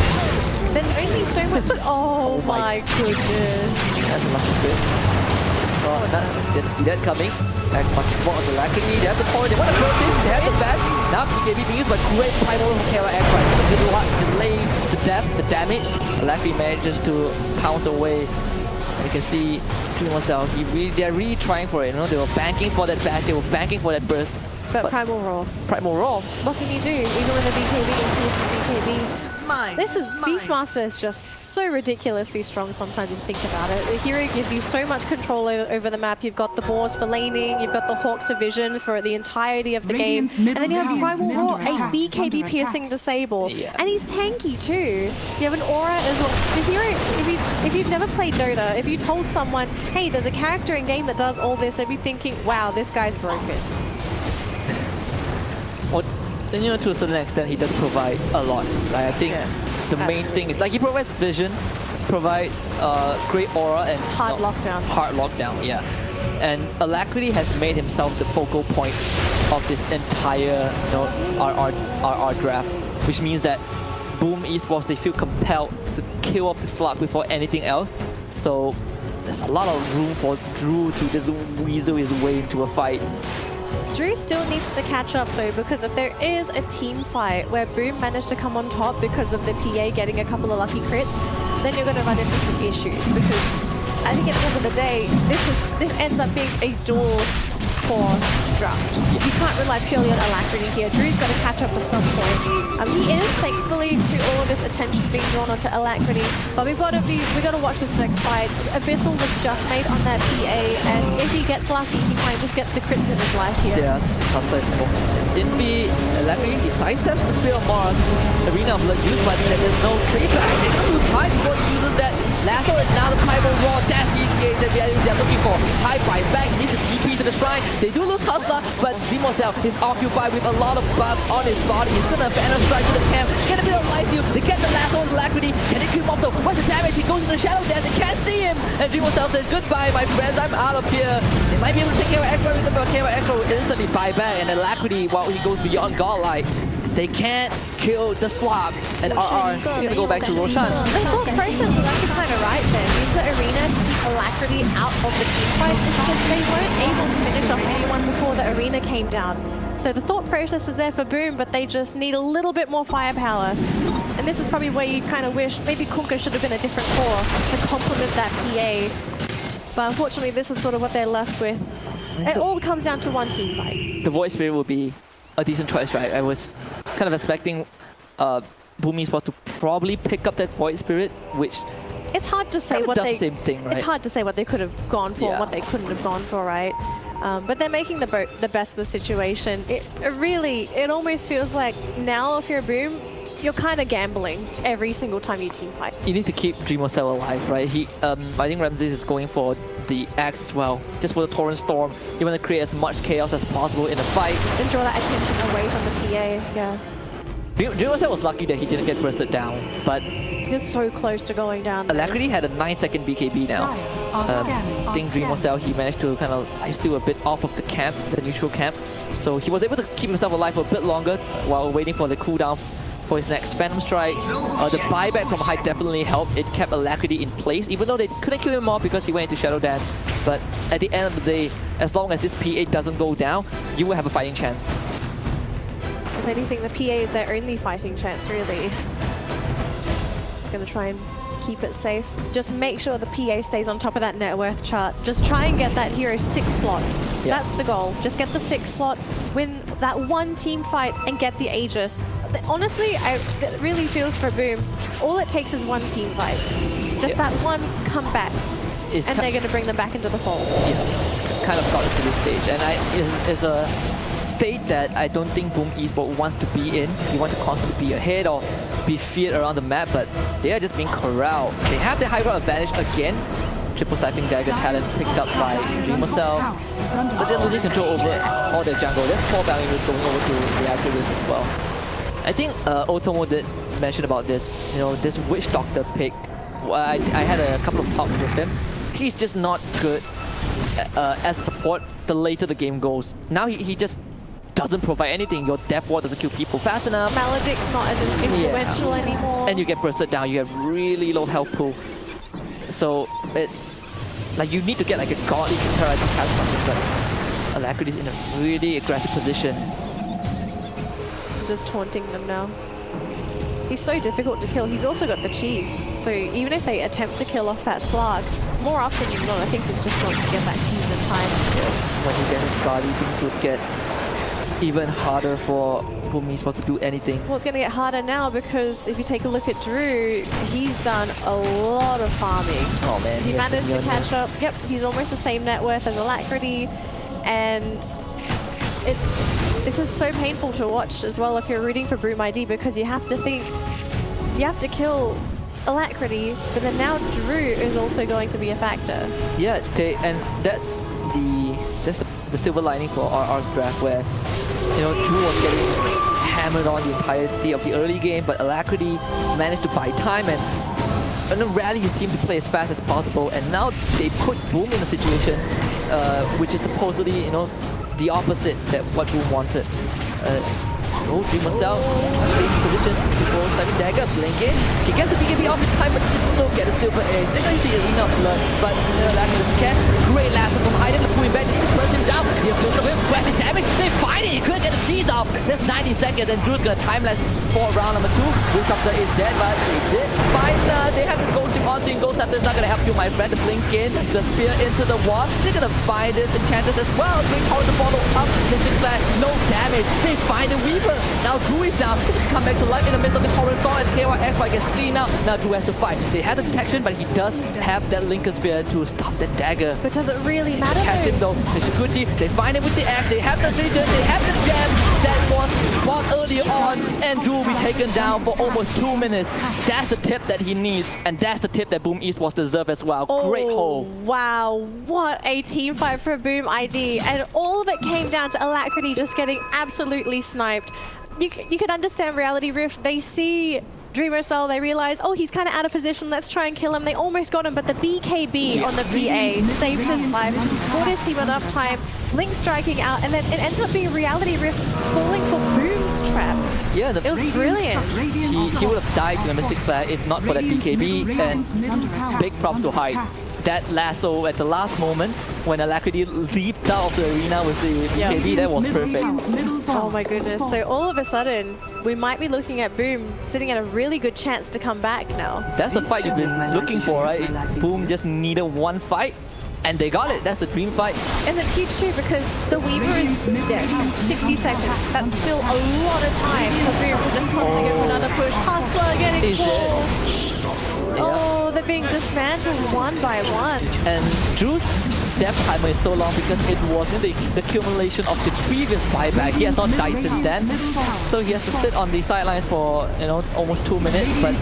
There's only so much. Oh my goodness. That's a lucky bit. Oh, Nuts didn't see that coming. And much more on the Alacrity. They have the point. They want to throw things. They have the bash. Now BKB being used, but great primal from Kara Aircraft. Delay the death, the damage. Alacrity manages to pounce away. And you can see Dreamer Cell, they're really trying for it. You know, they were banking for that bash. They were banking for that burst. But Primal Roar. Primal Roar. What can you do? Even with a BKB, BKB. This is Beastmaster is just so ridiculously strong sometimes if you think about it. The hero gives you so much control over the map. You've got the Boars for laning, you've got the Hawks for vision for the entirety of the game. And then you have Primal Roar, a BKB piercing disable. And he's tanky too. You have an aura as well. The hero, if you've never played Dota, if you told someone, hey, there's a character in game that does all this, they'd be thinking, wow, this guy's broken. Well, you know, to a certain extent, he does provide a lot. Like, I think the main thing is, like, he provides vision, provides great aura and hard lockdown. Hard lockdown, yeah. And Alacrity has made himself the focal point of this entire, you know, RR draft, which means that Boom Esports, they feel compelled to kill off the slot before anything else. So there's a lot of room for Drew to just weasel his way into a fight. Drew still needs to catch up though, because if there is a team fight where Boom managed to come on top because of the PA getting a couple of lucky crits, then you're going to run into some issues because I think at the end of the day, this ends up being a duel for draft. You can't rely purely on alacrity here. Drew's got to catch up at some point. He is thankfully to all of this attention being drawn onto alacrity, but we got to watch this next fight. Abyssal was just made on that PA, and if he gets lucky, he might just get the crits in his life here. Yeah, Hustler is more. In B, alacrity, he sidesteps the Spear of Mars, Arena of Blood used, but there's no trade back. They don't lose time before he uses that lasso, and now the Primal Roar, that's the engage that they're looking for. High buy back, needs the TP to the shrine. They do lose Hustler, but Zimosel is occupied with a lot of bugs on his body. He's gonna Banner Strike to the camp, get a bit of life steal. They get the lasso with alacrity. Can they keep him off though? What's the damage? He goes in the shadow dance. They can't see him. And Zimosel says, goodbye, my friends. I'm out of here. They might be able to take care of Extra with them, but care of Extra will instantly buy back. And alacrity, while he goes beyond Godlike, they can't kill the slot. And RR, we're gonna go back to Roshan. The thought process was actually kind of right there. Use the arena to keep alacrity out of the team fight. It's just they weren't able to finish off anyone before the arena came down. So the thought process is there for Boom, but they just need a little bit more firepower. And this is probably where you kind of wish maybe Kunkka should have been a different core to complement that PA. But unfortunately, this is sort of what they're left with. It all comes down to one team fight. The Void Spirit will be a decent choice, right? I was kind of expecting Boom Esports to probably pick up that Void Spirit, which it's hard to say what does they. the same thing, right? It's hard to say what they could have gone for, and what they couldn't have gone for, right? But they're making the best of the situation. It almost feels like now if you're Boom, you're kind of gambling every single time you team fight. You need to keep Dreamercell alive, right? I think Ramses is going for the axe as well, just for the Torrent Storm. You want to create as much chaos as possible in a fight. And draw that attention away from the PA, yeah. Dreamercell was lucky that he didn't get bursted down, but he's so close to going down. Alacrity had a 9-second BKB now. I think Dreamercell, he managed to kind of steal a bit off of the camp, the neutral camp. So he was able to keep himself alive for a bit longer while waiting for the cooldown for his next Phantom Strike. The buyback from height definitely helped. It kept Alacrity in place, even though they couldn't kill him off because he went into Shadow Dance. But at the end of the day, as long as this PA doesn't go down, you will have a fighting chance. If anything, the PA is their only fighting chance, really. It's going to try and keep it safe. Just make sure the PA stays on top of that net worth chart. Just try and get that hero 6 slot. Yeah. That's the goal. Just get the 6 slot, win that one team fight, and get the Aegis. Honestly, it really feels for Boom. All it takes is one team fight. Just that one comeback, and they're going to bring them back into the fold. Yeah, it's kind of gotten to this stage, and it's a state that I don't think Boom Esports wants to be in. You want to constantly be ahead or be feared around the map, but they are just being corralled. They have the high ground advantage again. Triple Stifling Dagger talents picked up by Dreamercell, but they're losing control over all their jungle. There's 4 Valiant going over to Reactor Rift as well. I think Otomo did mention about this, this Witch Doctor pick. I had a couple of talks with him. He's just not good as support the later the game goes. Now he just doesn't provide anything. Your Death Ward doesn't kill people fast enough. Maledict's not as influential anymore. And you get bursted down, you have really low health pool. So it's like you need to get like a godly character to catch something, but Alacrity's in a really aggressive position. Just taunting them now. He's so difficult to kill. He's also got the cheese. So even if they attempt to kill off that slug, more often than not, I think he's just going to get that cheese in time. When he gets Scarly, things would get even harder for Boom Esports to do anything. Well, it's going to get harder now because if you take a look at Drew, he's done a lot of farming. Oh man, he managed to catch up. Yep, he's almost the same net worth as Alacrity, and this is so painful to watch as well if you're rooting for Boom ID, because you have to think, you have to kill Alacrity, but then now Drew is also going to be a factor. Yeah, and that's the silver lining for RR's draft, where Drew was getting hammered on the entirety of the early game, but Alacrity managed to buy time and rally his team to play as fast as possible, and now they put Boom in a situation which is supposedly the opposite that what Boom wanted. Oh, Dream herself. In position to go Slammy Dagger, blink in. He gets the BKB off in time, but just look at the Silver Edge. They're going to see Arena Blood, but Lackless can. Great last from hiding, pulling back, even burst him down. He has of him, grabs damage. They fight it. He couldn't get the cheese off. There's 90 seconds, and Drew's going to time lapse for round number 2. Wishopter is dead, but they did find. They have the Ghost Chip onto you. Ghost Scepter's not going to help you, my friend. The blink in, the spear into the wall. They're going to find this Enchantress as well. They told to follow up. Mystic Flare, no damage. They find the Weaver. Now Drew is down. He can come back to life in the midst of the Torrent Storm as KYX gets clean out. Now Drew has to fight. They have the detection, but he does have that Linker Sphere to stop the dagger. But does it really matter? Catch him though. The Shikuchi, they find him with the axe. They have the vision. They have the gem that was bought earlier on. And Drew will be taken down for almost 2 minutes. That's the tip that he needs. And that's the tip that Boom Esports deserve as well. Great hold. Wow, what a team fight for Boom ID. And all of it came down to Alacrity just getting absolutely sniped. You can understand Reality Rift. They see Dreamer Cell, they realize, oh, he's kind of out of position, let's try and kill him. They almost got him, but the BKB on the PA saved his life, bought his team enough time, Blink striking out, and then it ends up being Reality Rift falling for Boom's trap. Yeah, it was brilliant. He would have died to a Mystic Flare if not for that BKB, and big props to Hyde. That lasso at the last moment when Alacrity leaped out of the arena with the BKB, that was perfect. Oh my goodness. So all of a sudden, we might be looking at Boom sitting at a really good chance to come back now. That's the fight you've been looking for, right? Boom just needed one fight, and they got it. That's the dream fight. And it's huge too because the Weaver is dead. 60 seconds. That's still a lot of time for Boom to just constantly go for another push. Hustler getting pulled. Oh, they're being dismantled one by one. And Drew's death timer is so long because it wasn't the accumulation of the previous buyback. He has not died since then, so he has to sit on the sidelines for almost 2 minutes. But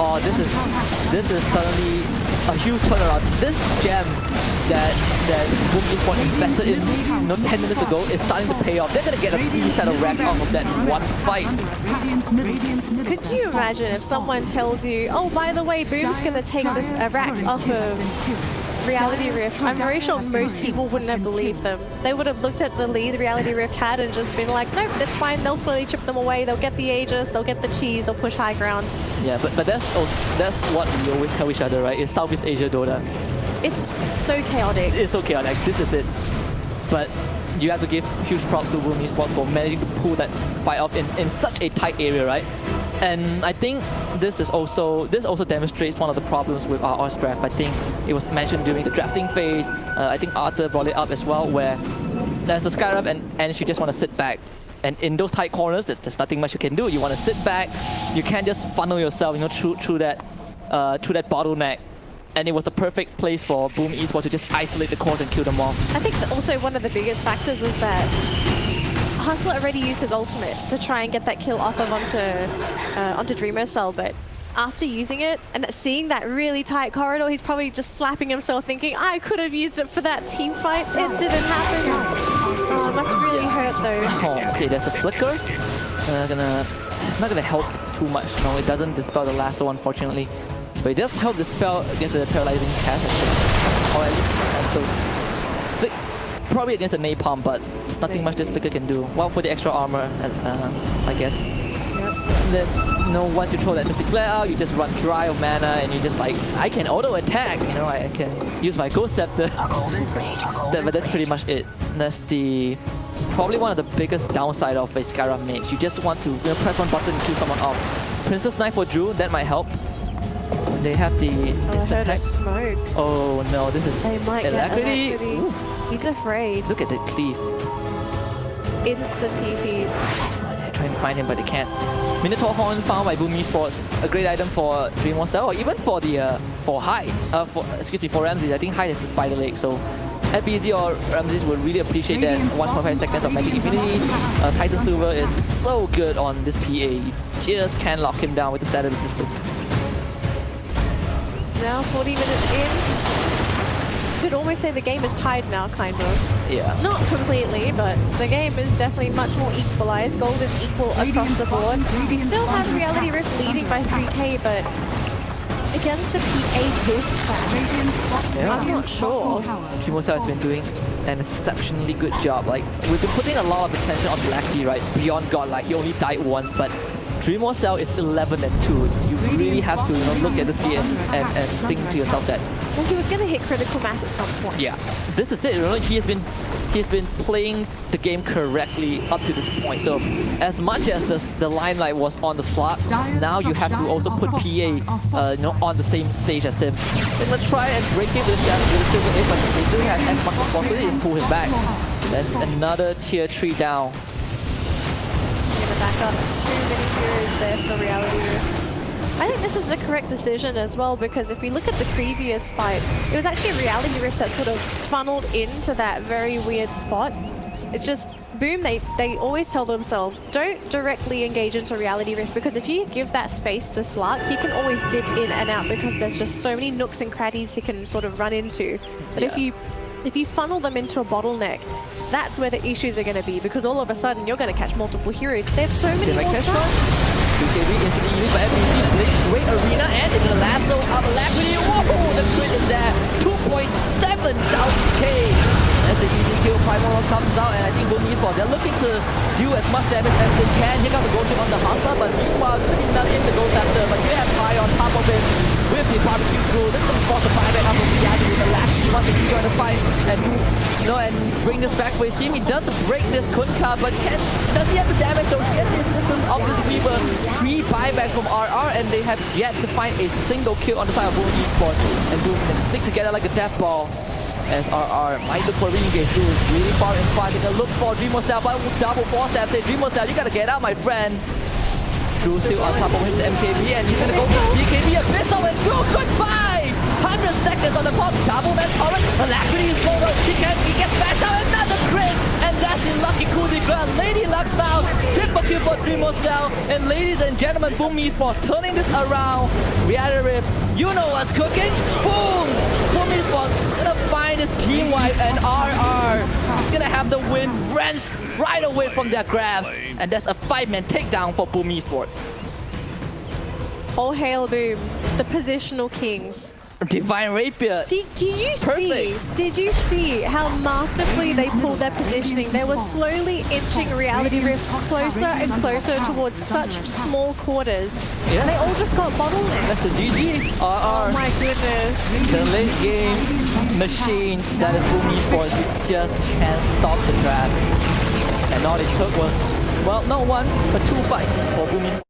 oh, this is suddenly a huge turnaround. This gem that Boom Esports invested in 10 minutes ago is starting to pay off. They're gonna get a free set of racks off of that one fight. Could you imagine if someone tells you, oh, by the way, Boom's gonna take this racks off of Reality Rift? I'm very sure most people wouldn't have believed them. They would have looked at the lead Reality Rift had and just been like, nope, it's fine. They'll slowly chip them away. They'll get the Aegis. They'll get the cheese. They'll push high ground. Yeah, but that's what we always tell each other, right? It's Southeast Asia Dota. It's so chaotic. It's so chaotic. This is it. But you have to give huge props to Boom Esports for managing to pull that fight off in such a tight area, right? And I think this also demonstrates one of the problems with our Oz draft. I think it was mentioned during the drafting phase. I think Arthur brought it up as well, where there's the Skyrap and you just want to sit back. And in those tight corners, there's nothing much you can do. You want to sit back. You can't just funnel yourself, through that bottleneck. And it was the perfect place for Boom Esports to just isolate the cores and kill them all. I think also one of the biggest factors was that Hustler already used his ultimate to try and get that kill off of onto Dreamer Cell, but after using it and seeing that really tight corridor, he's probably just slapping himself thinking, I could have used it for that team fight. It didn't happen. Oh, it must really hurt though. Oh, okay, there's a flicker. It's not gonna help too much. No, it doesn't dispel the lasso, unfortunately. But it does help dispel against the paralyzing cast, or at least probably against the napalm, but it's nothing much this flicker can do. Well, for the extra armor, I guess. Yep. Then, once you throw that Mystic Flare out, you just run dry of mana, and you just like, I can auto attack. I can use my Ghost Scepter. But that's pretty much it. That's probably one of the biggest downside of a Skyrim mage. You just want to press one button and kill someone off. Princess Knife for Drew, that might help. They have the instant hack. Smoke. Oh no, this is Alacrity. He's afraid. Look at the cleave. Insta TPs. They're trying to find him, but they can't. Minotaur Horn found by Boom Esports. A great item for Dream Cell, or even for the for Hyde. For Ramses. I think Hyde has the spider leg, so FBZ or Ramses would really appreciate that 1.5 seconds of magic immunity. Titan Silver is so good on this PA. You just can't lock him down with the status resistance. Now 40 minutes in. Could almost say the game is tied now, kind of. Yeah. Not completely, but the game is definitely much more equalized. Gold is equal across the board. We still have Reality Rift leading by 3k, but against a PA this bad? Radiant's bottom I'm not sure. tower. Has been doing an exceptionally good job. Like, we've been putting a lot of attention on Blackie, right? Beyond God, like, he only died once, but Dreamcell is 11 and 2. You really have to, you know, look at this game and think to yourself that, Well, he was going to hit critical mass at some point. yeah, this is it. You know, he's been playing the game correctly up to this point. So as much as the limelight was on the slot, now you have to also put PA, you know, on the same stage as him. They're gonna try and break it with the Silver 8, but they do have as much responsibility as pull him back. That's another tier 3 down. Going to back up. Too many heroes there for Reality Rift. I think this is the correct decision as well, because if we look at the previous fight, it was actually Reality Rift that sort of funneled into that very weird spot. It's just, Boom, they always tell themselves, don't directly engage into Reality Rift, because if you give that space to Slark, he can always dip in and out because there's just so many nooks and crannies he can sort of run into. But if you funnel them into a bottleneck, that's where the issues are going to be, because all of a sudden you're going to catch multiple heroes. They have so many more shots. BKB instantly used by MVP to play straight arena and into the last zone of Alacrity. Whoa, the crit is there. 2.7 down K. As the easy kill Primal comes out, and I think Boom Esports, they're looking to do as much damage as they can. Here comes the gold chip on the Hustler, but meanwhile, pretty not in the gold center. But you have Pi on top of it with the barbecue crew. This is force the buyback up from Yagi with the last one to keep going to fight and do, you know, and bring this back for his team. He does break this Kunka, but does he have the damage? Don't get the assistance of this Reaper. 3 buybacks from RR, and they have yet to find a single kill on the side of Boom Esports. And Boom can stick together like a death ball. As RR might look for re-engage. Drew is really far in front. They're gonna look for Dreamcell, but double force step. Say, Dreamcell, you gotta get out, my friend. Drew still on top of his MKB, and he's gonna go for BKB Abyssal, and Drew, goodbye! 100 seconds on the pop, double man torrent, Alacrity is over, he gets back down, another crit, and that's the lucky coup de grace. Lady Luck's down, triple kill for Dreamcell, and ladies and gentlemen, Boom Esports turning this around. Reality Rift, you know what's cooking? Boom! Boom Esports gonna find his team wipe, and RR is gonna have the win wrenched right away from their grasp, and that's a 5-man takedown for Boom Esports. All hail Boom, the positional kings. Divine Rapier. Did you see how masterfully they pulled their positioning? They were slowly inching Reality Rift closer and closer towards such small quarters. Yeah. And they all just got bottlenecked. That's the GG. Oh my goodness. The late game machine that is Boom Esports. You just can't stop the draft. And all it took was, well, not 1, but 2 fights for Boom Esports.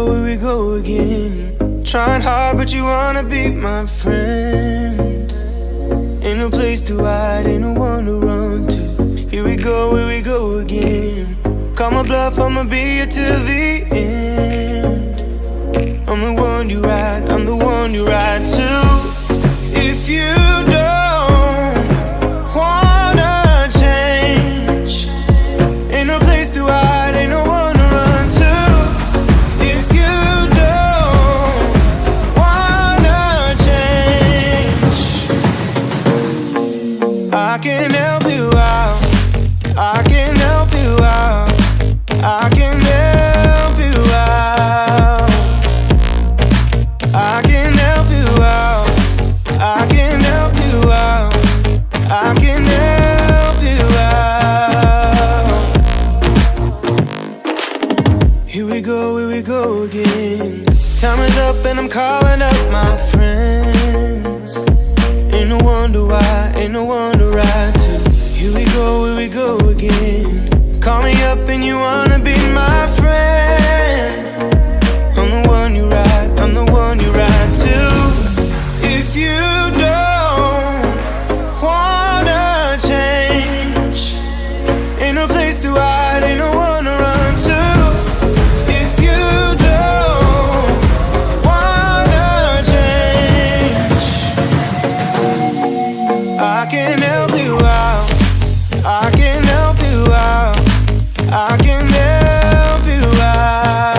here we go again. Trying hard, but you wanna be my friend. Ain't no place to hide, ain't no one to run to. Here we go again. Call my bluff, I'ma be here till the end. I'm the one you ride, I'm the one you ride to. If you don't wanna change, ain't no place to hide, ain't no one to run to. If you don't wanna change, I can help you out, I can help you out, I can help you out, I can help you out, I can help you out, I can help you out. Here we go again. Time is up and I'm calling up my friends. Ain't no wonder why, ain't no one to ride to. Here we go again. Call me up and you wanna be my friend. I'm the one you ride, I'm the one you ride to. If you don't wanna change, ain't no place to hide, ain't no one to run to. If you don't wanna change, I can help you out, I can help you out, I can help you out.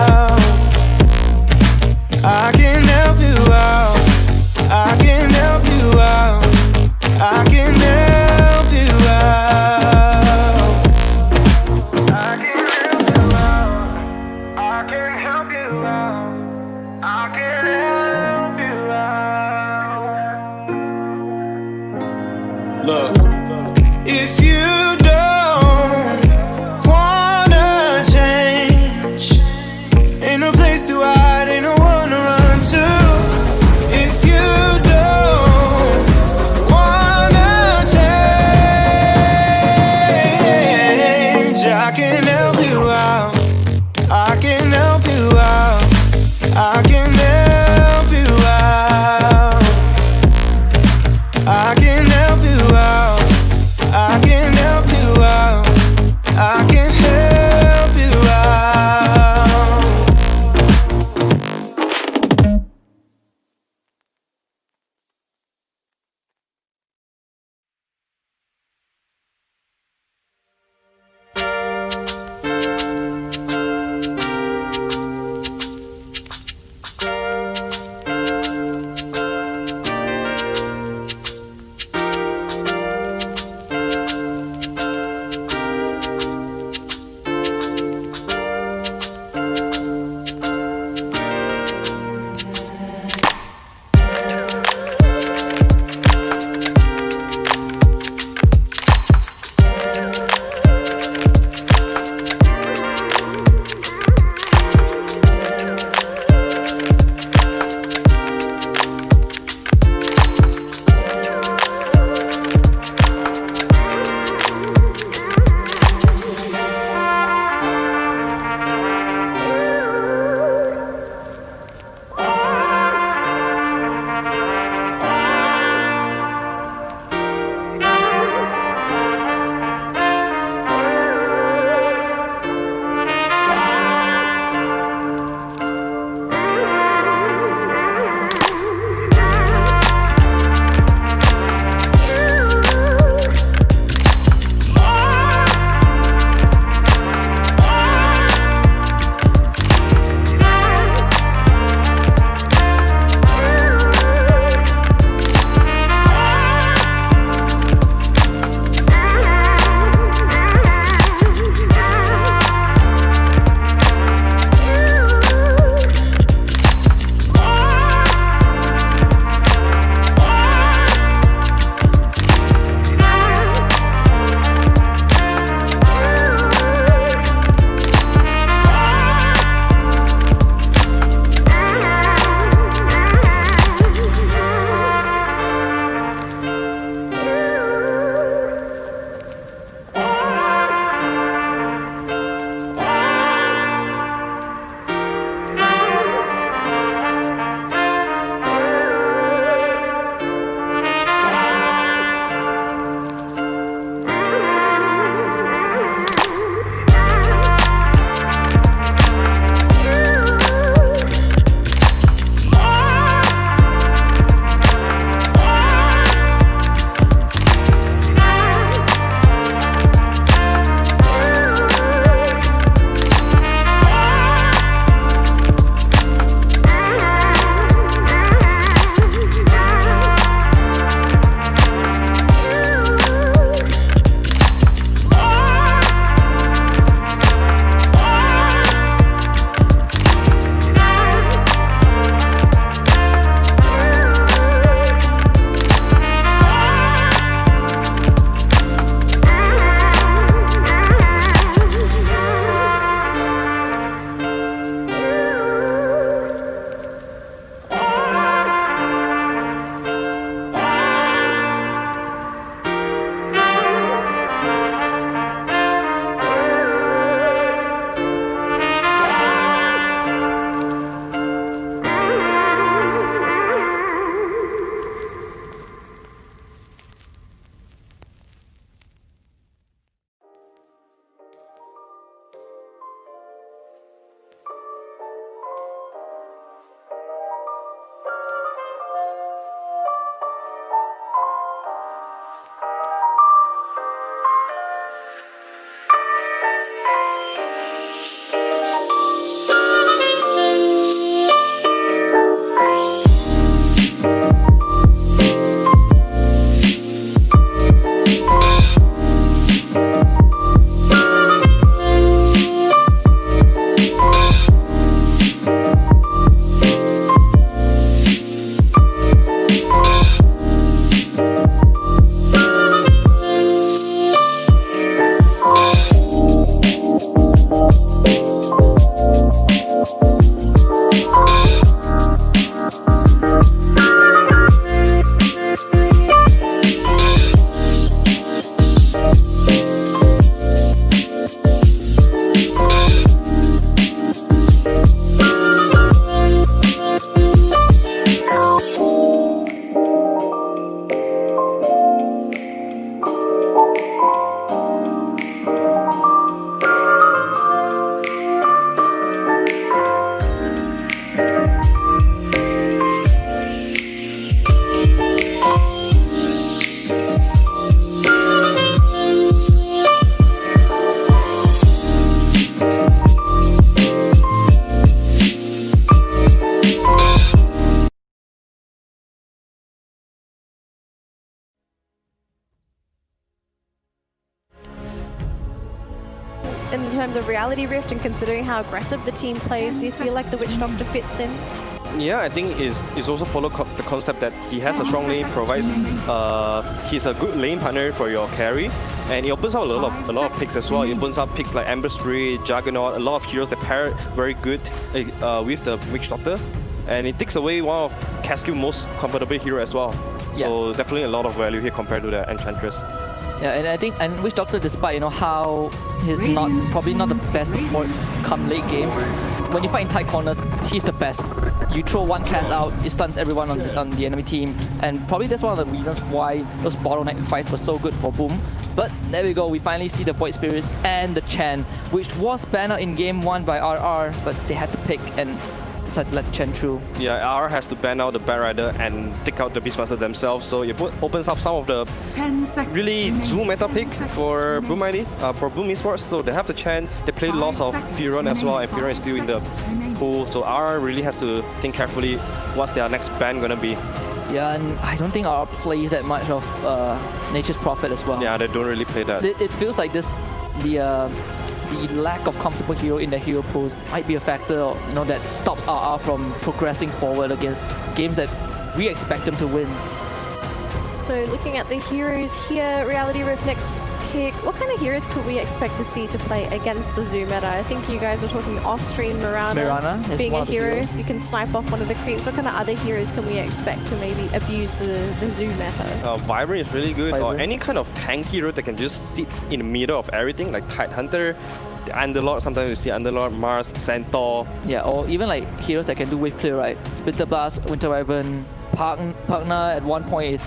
terms of Reality Rift and considering how aggressive the team plays, do you feel like the Witch Doctor fits in? Yeah, I think it's also follow the concept that he has a strong lane, provides he's a good lane partner for your carry, and it opens up a lot of picks as well. It opens up picks like Ember Spirit, Juggernaut, a lot of heroes that pair very good with the Witch Doctor, and it takes away one of Cascale's most comfortable hero as well. So definitely a lot of value here compared to the Enchantress. Yeah, and I think Witch Doctor, despite how he's probably not the best support come late game, when you fight in tight corners, he's the best. You throw one cast out, it stuns everyone on the enemy team, and probably that's one of the reasons why those bottleneck fights were so good for Boom. But there we go, we finally see the Void Spirits and the Chen, which was banned out in game 1 by RR, but they had to pick and decided to let the Chen through. Yeah, RR has to ban out the Batrider and take out the Beastmaster themselves, so it opens up some of the really Zoo meta pick for Boom ID, for Boom Esports. So they have the Chen, they play lots of Firon as well, and Firon is still in the pool, so RR really has to think carefully what's their next ban gonna be. Yeah, and I don't think RR plays that much of Nature's Prophet as well. Yeah, they don't really play that. It feels like the lack of comfortable hero in the hero pools might be a factor, that stops RR from progressing forward against games that we expect them to win. So looking at the heroes here, Reality Rift next pick, what kind of heroes could we expect to see to play against the Zoo meta? I think you guys were talking off-stream Mirana being a hero. You can snipe off one of the creeps. What kind of other heroes can we expect to maybe abuse the Zoo meta? Vibrant is really good, or any kind of tank hero that can just sit in the middle of everything, like Tide Hunter, the Underlord. Sometimes you see Underlord, Mars, Centaur. Yeah, or even like heroes that can do wave clear, right? Splitter Blast, Winter Wyvern, Pagna at one point is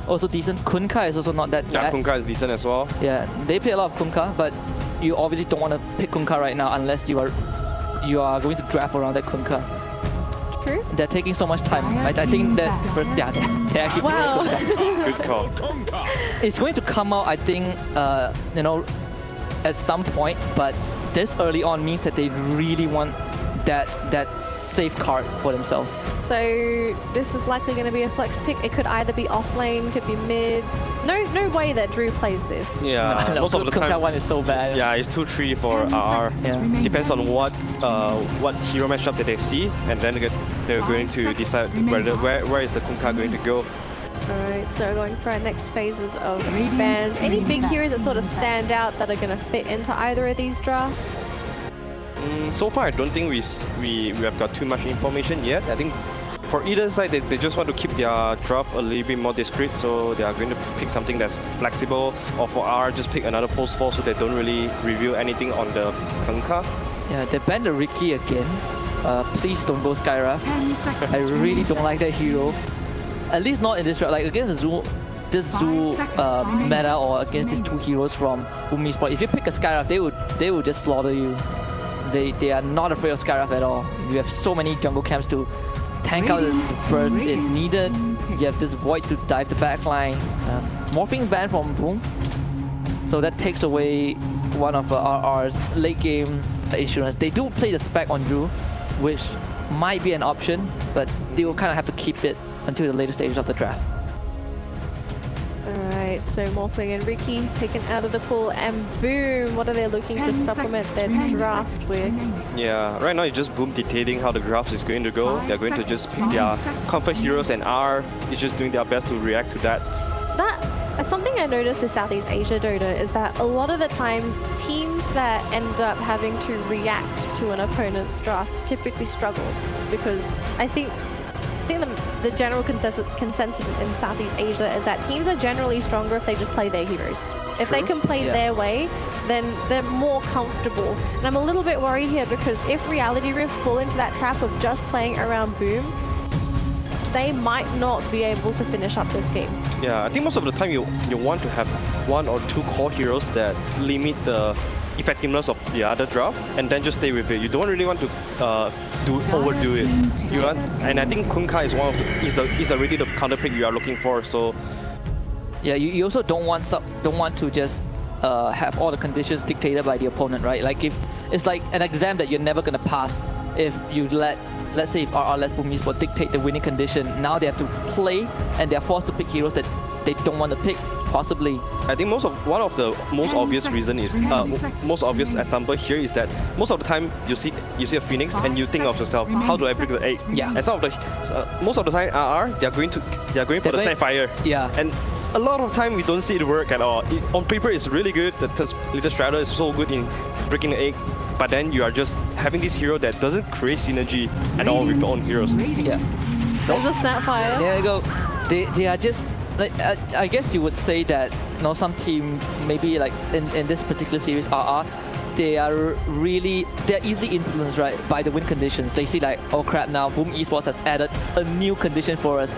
also decent. Kunkka is also not that bad. Yeah, Kunkka is decent as well. Yeah, they play a lot of Kunkka, but you obviously don't want to pick Kunkka right now unless you are going to draft around that Kunkka. True. They're taking so much time. I think that first, they actually wow. Good call. It's going to come out, I think, at some point, but this early on means that they really want that safe card for themselves. So this is likely going to be a flex pick. It could either be off lane, could be mid. No way that Drew plays this. Yeah, most of the time. That one is so bad. Yeah, it's 2-3 for RR. Yeah. Depends on what hero matchup that they see, and then they're going to decide where is the Kunkka going to go. Alright, so we're going for our next phases of bans. Any big heroes that sort of stand out that are going to fit into either of these drafts? So far, I don't think we have got too much information yet. I think for either side, they just want to keep their draft a little bit more discreet, so they are going to pick something that's flexible, or for R, just pick another post 4 so they don't really reveal anything on the Kunkka. Yeah, they banned the Ricky again. Please don't go Skyra. I really don't like that hero. At least not in this draft. Like against this Zoo meta, or against these two heroes from Boom Esports, if you pick a Skyra, they would just slaughter you. They are not afraid of Skyra at all. You have so many jungle camps to tank out the burst if needed. You have this Void to dive the backline. Morphing ban from Boom, so that takes away one of RR's late game insurance. They do play the spec on Drew, which might be an option, but they will kind of have to keep it until the later stages of the draft. Alright, so Morphling and Ricky taken out of the pool, and Boom, what are they looking to supplement their draft with? Yeah, right now it's just Boom dictating how the draft is going to go. They're going to just pick their comfort heroes, and R is just doing their best to react to that. Something I noticed with Southeast Asia Dota is that a lot of the times teams that end up having to react to an opponent's draft typically struggle, because I think the general consensus in Southeast Asia is that teams are generally stronger if they just play their heroes. If they can play their way, then they're more comfortable. And I'm a little bit worried here, because if Reality Rift fall into that trap of just playing around Boom, they might not be able to finish up this game. Yeah, I think most of the time you want to have 1 or 2 core heroes that limit the effectiveness of the other draft, and then just stay with it. You don't really want to overdo it. And I think Kunkka is already the counter pick you are looking for. So yeah, you also don't want to just have all the conditions dictated by the opponent, right? Like if it's like an exam that you're never gonna pass if you let's say if RR lets Boom Esports dictate the winning condition. Now they have to play, and they're forced to pick heroes that they don't want to pick, possibly. I think one of the most obvious reason is most obvious example here is that most of the time you see a phoenix and you think of yourself, how do I break the egg? Yeah. And some of the most of the time they're going for the Snapfire. Yeah. And a lot of time we don't see it work at all. On paper it's really good. The Little Strider is so good in breaking the egg, but then you are just having this hero that doesn't create synergy at all with your own heroes. Yeah. There's a Snapfire. There you go. They are just like I guess you would say that some team maybe like in this particular series RR, they're easily influenced, right, by the win conditions. They see like, oh crap, now Boom Esports has added a new condition for us.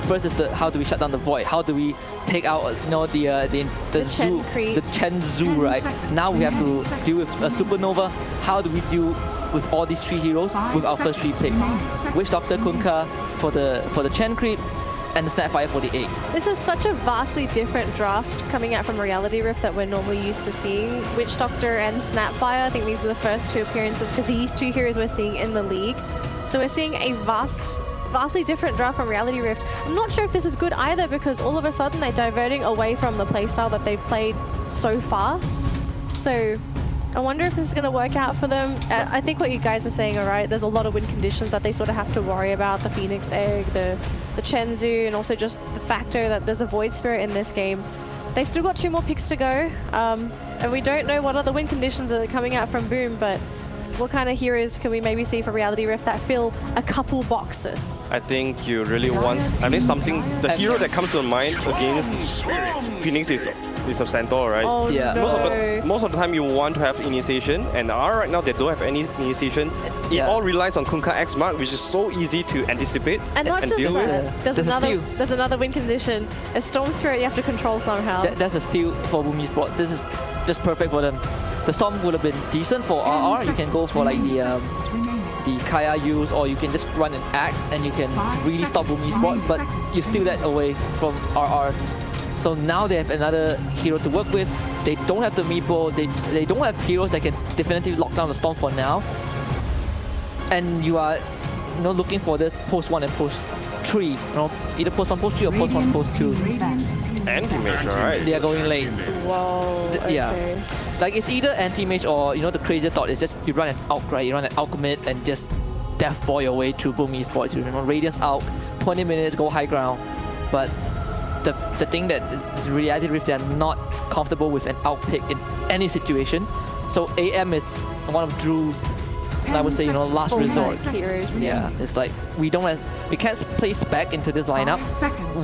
First is how do we shut down the void? How do we take out the zoo, the Chen Zoo, right? Now we have to deal with a supernova. How do we deal with all these 3 heroes with our first 3 picks? Witch Doctor Kunkka for the Chen creep, and the Snapfire for the egg. This is such a vastly different draft coming out from Reality Rift that we're normally used to seeing. Witch Doctor and Snapfire, I think these are the first 2 appearances for these 2 heroes we're seeing in the league. So we're seeing a vastly different draft from Reality Rift. I'm not sure if this is good either, because all of a sudden they're diverting away from the playstyle that they've played so far. So I wonder if this is going to work out for them. I think what you guys are saying are right. There's a lot of win conditions that they sort of have to worry about. The Phoenix Egg, the Chen Zhu, and also just the factor that there's a Void Spirit in this game. They've still got 2 more picks to go. And we don't know what other win conditions are coming out from Boom, but what kind of heroes can we maybe see for Reality Rift that fill a couple boxes? I think you really want. I mean, the hero that comes to mind against Phoenix is a Centaur, right? Oh, Yeah. no. Most of the time you want to have initiation, and right now they don't have any initiation. It Yeah. all relies on Kunkka X Mark, which is so easy to anticipate And not just deal with. that, There's a there's another win condition. A Storm Spirit you have to control somehow. That's a steal for Boom Esports. This is just perfect for them. The Storm would have been decent for RR. You can go for like the Kaya use, or you can just run an Axe and you can really stop Boom Esports, but you steal that away from RR. So now they have another hero to work with. They don't have the Meepo. They don't have heroes that can definitively lock down the Storm for now. And you are looking for this post 1 and post 3. Either post 1, post 3 or post 1, post 2. Anti-mage, right? They are going late. Whoa, okay. Yeah. Like it's either anti-mage or the crazier thought is just you run an Alk, right? You run an Alk mid and just death boy your way through Boom Esports. You Radiance Alk, 20 minutes, go high ground. But the thing that is Reality Rift, they're not comfortable with an Alk pick in any situation. So AM is one of Drew's, I would say, last resort. Heroes, Yeah, it's like we can't play spec into this lineup.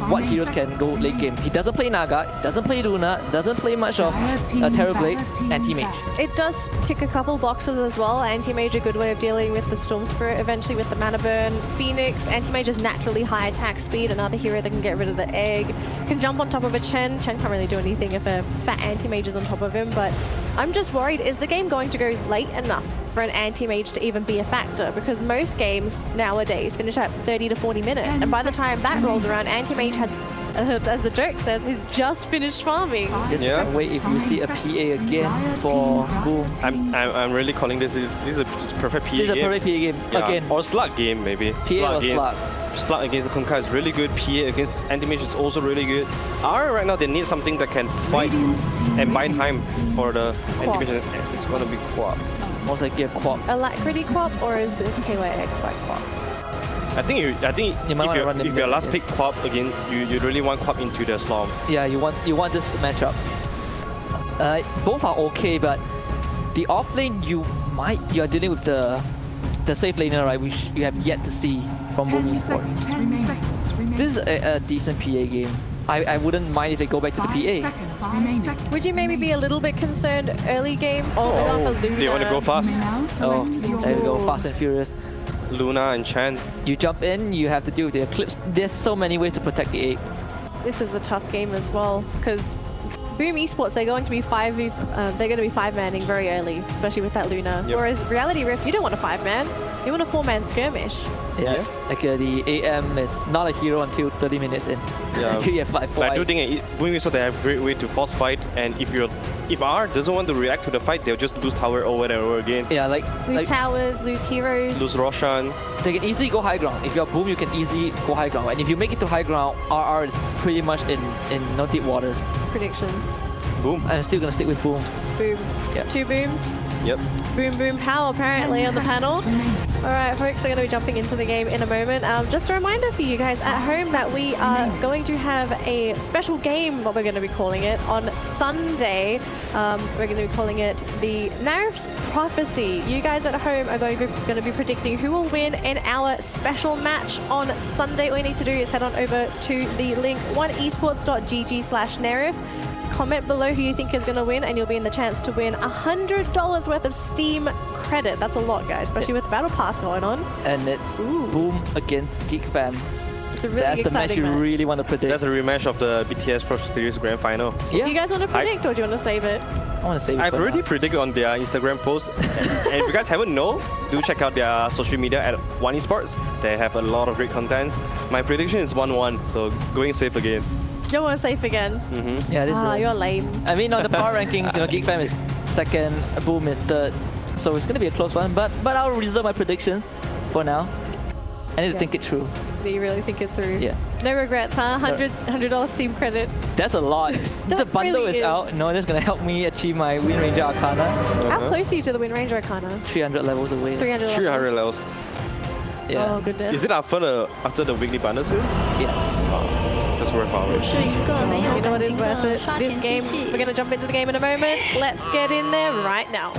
What heroes can go late game? He doesn't play Naga, he doesn't play Luna, doesn't play much of Terrorblade, Anti-Mage. It does tick a couple boxes as well. Anti-Mage, a good way of dealing with the Storm Spirit, eventually with the Mana Burn. Phoenix, Anti-Mage is naturally high attack speed, another hero that can get rid of the egg. Can jump on top of a Chen. Chen can't really do anything if a fat Anti-Mage is on top of him, but I'm just worried, is the game going to go late enough for an Anti-Mage to even be a factor? Because most games nowadays finish at 30 to 40 minutes, and by the time that rolls around, Anti-Mage has, as the joke says, he's just finished farming. Just Yeah. wait if you see a PA again for Boom. I'm really calling this is a perfect PA game. This is a perfect PA game again. Or slug game maybe. PA or slug. Slug against the Kunkka is really good. PA against Anti-Mage is also really good. Right now they need something that can fight and buy time for the Anti-Mage. It's gonna be Quap. Most likely a Quap. Alacrity Quap, or is this KYX by Quap? I think You might wanna run them if your back, last yes. pick Quap again, you really want Quap into the Storm. Yeah, you want this matchup. Both are okay, but the off lane you are dealing with the safe laner, right, which you have yet to see from Boom Esports. This is a decent PA game. I wouldn't mind if they go back to the PA. Would you maybe be a little bit concerned early game? Oh, they want to go fast. Oh, there we go, fast and furious. Luna and Chan. You jump in, you have to deal with the Eclipse. There's so many ways to protect the egg. This is a tough game as well, because Boom Esports, they're going to be 5-manning very early, especially with that Luna. Yep. Whereas Reality Rift, you don't want a 5-man, you want a 4-man skirmish. Yeah. Like the AM is not a hero until 30 minutes in. Yeah. Until you have 5 But I do think Boom Esports they have a great way to force fight, and if you're if R doesn't want to react to the fight, they'll just lose tower over and over again. Yeah, Lose towers, lose heroes. Lose Roshan. they can easily go high ground. If you're Boom, you can easily go high ground. And if you make it to high ground, RR is pretty much in no deep waters. Predictions. Boom. I'm still gonna stick with Boom. Boom. Yeah. 2 booms. Yep. Boom, boom, pow apparently on the panel. All right, folks, we're going to be jumping into the game in a moment. Just a reminder for you guys at home that we are going to have a special game, what we're going to be calling it, on Sunday. We're going to be calling it the Narif's Prophecy. You guys at home are going to be predicting who will win in our special match on Sunday. All you need to do is head on over to the link oneesports.gg/Narif. Comment below who you think is going to win, and you'll be in the chance to win $100 worth of Steam credit. That's a lot, guys, especially with the Battle Pass going on. And it's Boom against Geek Fam. It's a really That's the match exciting you match. really want to predict. That's a rematch of the BTS Pro Series Grand Final. Yeah, Do you guys want to predict, or do you want to save it? I want to save it I've for already now. predicted on their Instagram post. And if you guys haven't known, do check out their social media at One Esports. They have a lot of great contents. My prediction is 1-1, so going safe again. You want to save again? Yeah, this is You're lame. I mean, on the power rankings, Geek Fam is second, Boom is third. So it's going to be a close one, but I'll reserve my predictions for now. I need to think it through. Do you really think it through? Yeah. No regrets, huh? $100 Steam credit. That's a lot. The bundle really is is. out. No, that's going to help me achieve my Wind Ranger Arcana. How close are you to the Wind Ranger Arcana? 300 levels away. 300 300 levels. Yeah. Oh, goodness. Is it after the weekly bundle soon? Yeah. That's worth our risk. 是一个没有 You know what 感 is 情 worth 的 it? 刷 This 钱 game, 机器 we're。going to jump into the game in a moment. Let's get in there right now.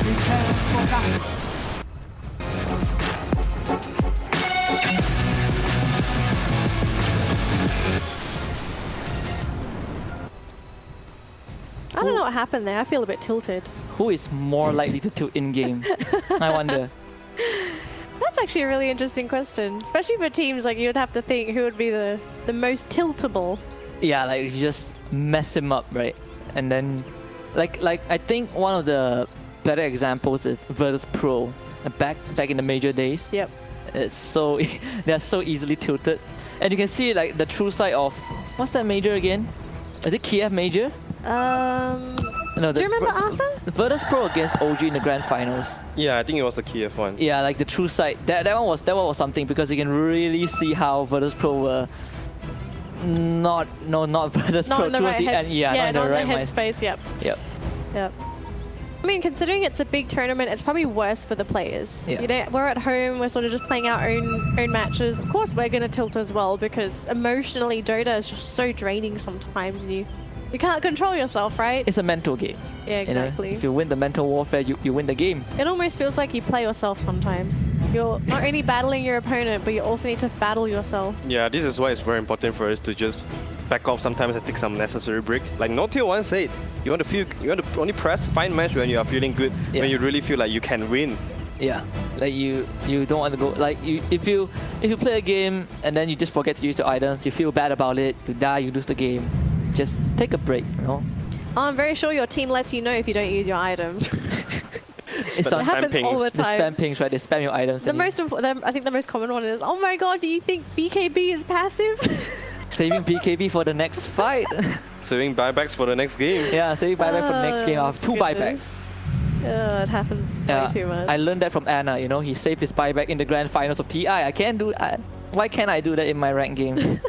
Prepare for battle. I don't know what happened there. I feel a bit tilted. Who is more likely to tilt in-game? I wonder. That's actually a really interesting question. Especially for teams, like you'd have to think who would be the most tiltable. Yeah, like you just mess him up, right? And then, like I think one of the better examples is VIRTUS Pro. Back in the major days. Yep. It's so they're so easily tilted, and you can see like the true side of what's that major again? Is it Kiev major? No, do you remember Arthur? VIRTUS Pro against OG in the grand finals. Yeah, I think it was the Kiev one. Yeah, like the true side. That one was something, because you can really see how VIRTUS Pro were not VIRTUS Not Pro in the towards right the head. end. Yeah, not in the right mind. headspace. Yep. Yep. Yep. I mean, considering it's a big tournament, it's probably worse for the players. Yeah. You know, we're at home, we're sort of just playing our own matches. Of course, we're going to tilt as well, because emotionally, Dota is just so draining sometimes, and you can't control yourself, right? It's a mental game. Yeah, You know? exactly. If you win the mental warfare, you win the game. It almost feels like you play yourself sometimes. You're not only battling your opponent, but you also need to battle yourself. Yeah, this is why it's very important for us to just back off sometimes and take some necessary break. Like No Tier 1 said, you want to only press, find match when you are feeling good, Yeah. when you really feel like you can win. Yeah, like you don't want to go like if you play a game and then you just forget to use your items, you feel bad about it, you die, you lose the game. Just take a break, you know. I'm very sure your team lets you know if you don't use your items. It's It on happens pings. all the the time. spam pings, right? They spam your items. The and you- most I think the most common one is, oh my god, do you think BKB is passive? saving BKB for the next fight. Saving buybacks for the next game. Yeah, saving buyback for the next game. I have 2 buybacks. It happens way too much. I learned that from Anna. You know, he saved his buyback in the grand finals of TI. I can't do. Why can't I do that in my ranked game?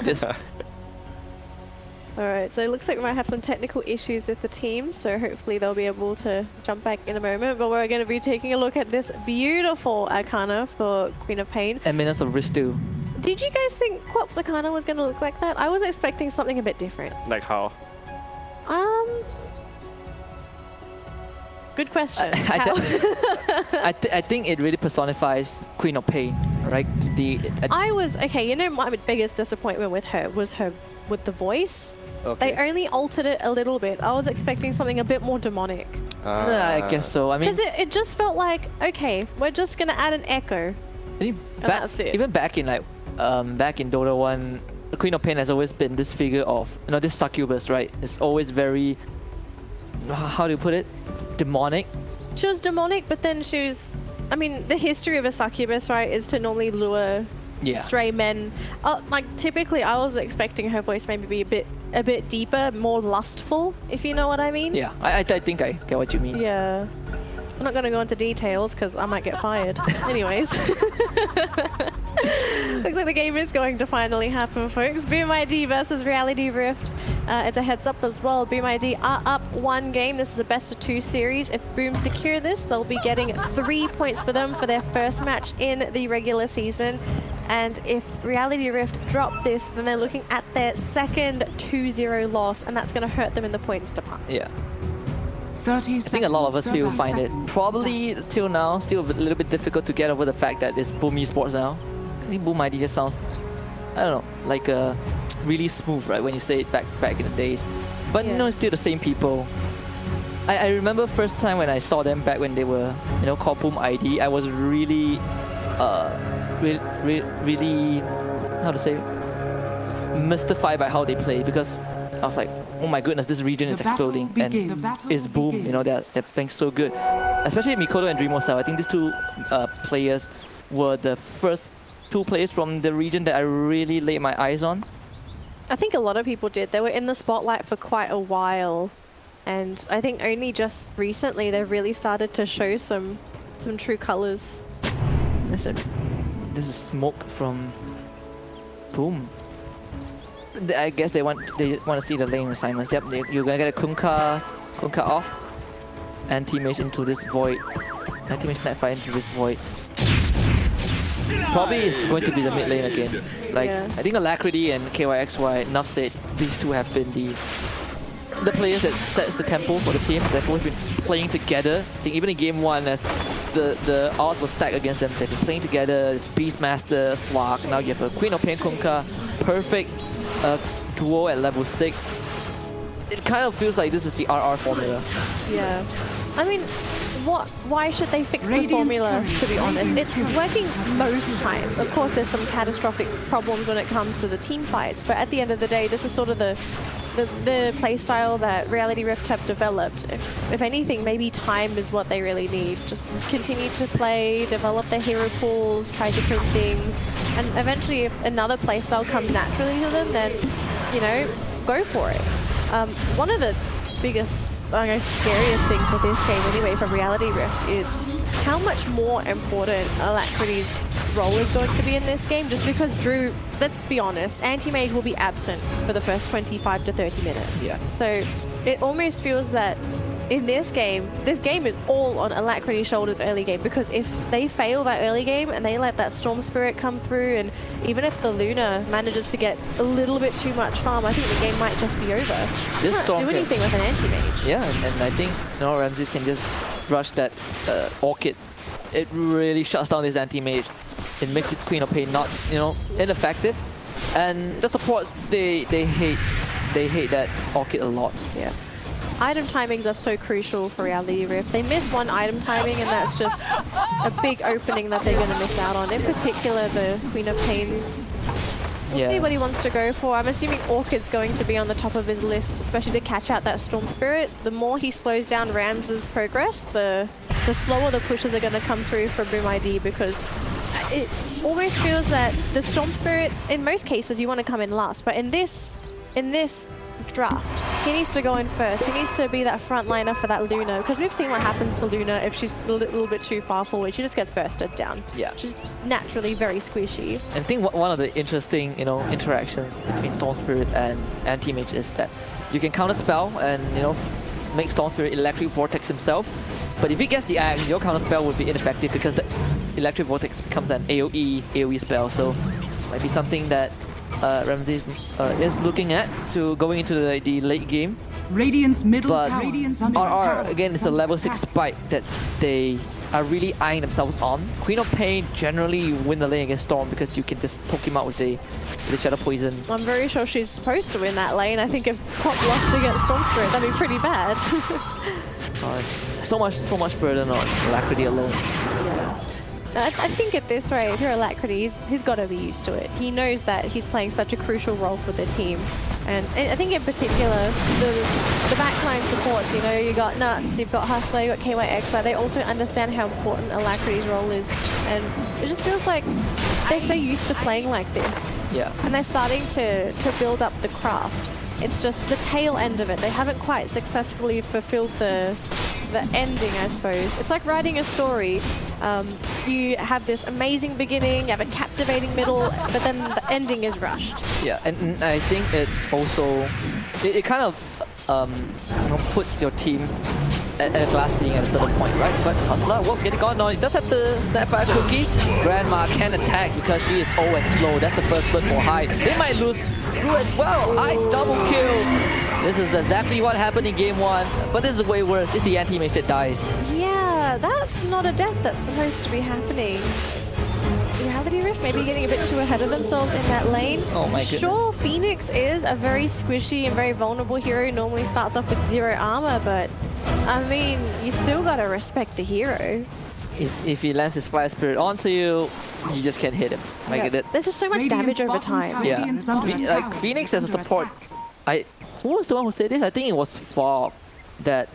Just, Alright, so it looks like we might have some technical issues with the team, so hopefully they'll be able to jump back in a moment. But we're going to be taking a look at this beautiful Arcana for Queen of Pain. and minutes of risk too. Did you guys think Quop's Arcana was going to look like that? I was expecting something a bit different. Like how? Good question. I think it really personifies Queen of Pain, right? I was, okay, you know, my biggest disappointment with her was with the voice. Okay. They only altered it a little bit. I was expecting something a bit more demonic. I guess so. I mean, Because it just felt like, okay, we're just going to add an echo. I think that's it. even back in back in Dota 1, the Queen of Pain has always been this figure of, this succubus, right? It's always very, how do you put it? Demonic, She was demonic, but then she was... I mean, the history of a succubus, right, is to normally lure stray men. Like, typically, I was expecting her voice maybe be a bit deeper, more lustful, if you know what I mean. Yeah, I think I get what you mean. Yeah. I'm not going to go into details because I might get fired. Anyways. Looks like the game is going to finally happen, folks. BOOMID versus Reality Rift. It's a heads up as well. BOOMID are up 1 game. This is a best of 2 series. If Boom secure this, they'll be getting 3 points for them for their first match in the regular season. And if Reality Rift drop this, then they're looking at their second 2-0 loss, and that's going to hurt them in the points department. Yeah. 30 I think a lot of us still find it, probably till now, still a little bit difficult to get over the fact that it's Boom Esports now. I think BOOMID just sounds, I don't know, like really smooth, right, when you say it back in the days. But you know, it's still the same people. I remember first time when I saw them back when they were, you know, called BOOMID, I was really, really, how to say, mystified by how they play, because I was like, oh my goodness, this region is exploding, and it's Boom, you know, they're playing so good. Especially Mikoto and Dreamosel, I think these 2 players were the first 2 players from the region that I really laid my eyes on. I think a lot of people did. They were in the spotlight for quite a while, and I think only just recently they've really started to show some true colors. Listen, this is smoke from Boom. I guess they want to see the lane assignments. Yep, you're gonna get a Kunkka off, anti-mage into this void, anti-mage Snapfire into this void. Probably it's going to be the mid lane again. Like I think Alacrity and KYXY, enough said, these 2 have been the players that sets the tempo for the team. They've always been playing together. I think even in game 1, as the odds were stacked against them, they've been playing together. Beastmaster, Slark. Now you have a Queen of Pain Kunkka, perfect duo at level 6. It kind of feels like this is the RR formula. Yeah. I mean, why should they fix the formula, to be honest? It's working most times. Of course, there's some catastrophic problems when it comes to the team fights, but at the end of the day, this is sort of the playstyle that Reality Rift have developed. If anything, maybe time is what they really need. Just continue to play, develop their hero pools, try different things, and eventually if another playstyle comes naturally to them, then, you know, go for it. One of the biggest, I guess, scariest thing for this game anyway from Reality Rift is how much more important Alacrity's role is going to be in this game, just because Drew, let's be honest, anti-mage will be absent for the first 25 to 30 minutes. Yeah. So it almost feels that in this game is all on Alacrity's shoulders early game, because if they fail that early game and they let that Storm Spirit come through, and even if the Luna manages to get a little bit too much farm, I think the game might just be over. You can't do anything with an anti-mage. Yeah, and I think, you know, Ramses can just rush that Orchid. It really shuts down this anti-mage. It makes his Queen of Pain not, you know, ineffective. And the supports, they hate that Orchid a lot. Yeah. Item timings are so crucial for Reality Rift. They miss one item timing, and that's just a big opening that they're going to miss out on. In particular, the Queen of Pains. We'll see what he wants to go for. I'm assuming Orchid's going to be on the top of his list, especially to catch out that Storm Spirit. The more he slows down Rams's progress, the slower the pushes are going to come through from BOOMID, because it almost feels that the Storm Spirit, in most cases, you want to come in last. But in this draft, he needs to go in first. He needs to be that frontliner for that Luna, because we've seen what happens to Luna if she's a little bit too far forward. She just gets bursted down. Yeah. She's naturally very squishy. And I think one of the interesting, you know, interactions between Storm Spirit and Anti-Mage is that you can counter spell and, you know, make Storm Spirit Electric Vortex himself. But if he gets the axe, your counter spell would be ineffective because the Electric Vortex becomes an AoE spell. So might be something that Ramses is looking at to going into the late game. Radiant's middle but tower. RR, again, it's a level 6 spike that they are really eyeing themselves on. Queen of Pain, generally you win the lane against Storm because you can just poke him out with the Shadow Poison. I'm very sure she's supposed to win that lane. I think if Pop lost against Storm Spirit, that'd be pretty bad. It's so much burden on Alacrity alone. I think at this rate, if you're Alacrity, he's got to be used to it. He knows that he's playing such a crucial role for the team. And I think in particular, the backline supports, you know, you got Nuts, you've got Hustler, you got KYX, but they also understand how important Alacrity's role is. And it just feels like they're so used to playing like this. Yeah. And they're starting to build up the craft. It's just the tail end of it. They haven't quite successfully fulfilled the ending, I suppose. It's like writing a story. You have this amazing beginning, you have a captivating middle, but then the ending is rushed. Yeah, and I think it also, it kind of you know, puts your team at a glass ceiling at a certain point, right? But Hustler, whoop, getting gone on. He does have the Snapfire cookie. Grandma can attack because she is old and slow. That's the first blood for High. They might lose through as well. High double kill. This is exactly what happened in game 1, but this is way worse. It's the anti-mage that dies. Yeah, that's not a death that's supposed to be happening. Reality Rift maybe getting a bit too ahead of themselves in that lane. Oh my goodness. Sure, Phoenix is a very squishy and very vulnerable hero. Normally starts off with 0 armor, but I mean, you still gotta respect the hero. If he lands his Fire Spirit onto you, you just can't hit him. Like Yeah. There's just so much damage over time. Yeah, like Phoenix as a support. Who was the one who said this? I think it was Fog that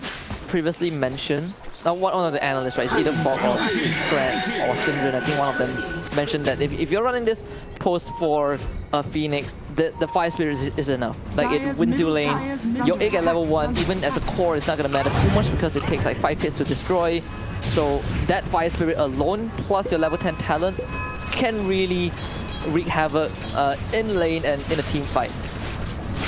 previously mentioned. One of the analysts, right? It's either Fog or Fred or Syndren. I think one of them mentioned that if you're running this post for a Phoenix, the Fire Spirit is enough. Like it wins you lanes. Your egg at level 1, even as a core, it's not gonna matter too much because it takes like 5 hits to destroy. So that Fire Spirit alone, plus your level 10 talent, can really wreak havoc in lane and in a team fight.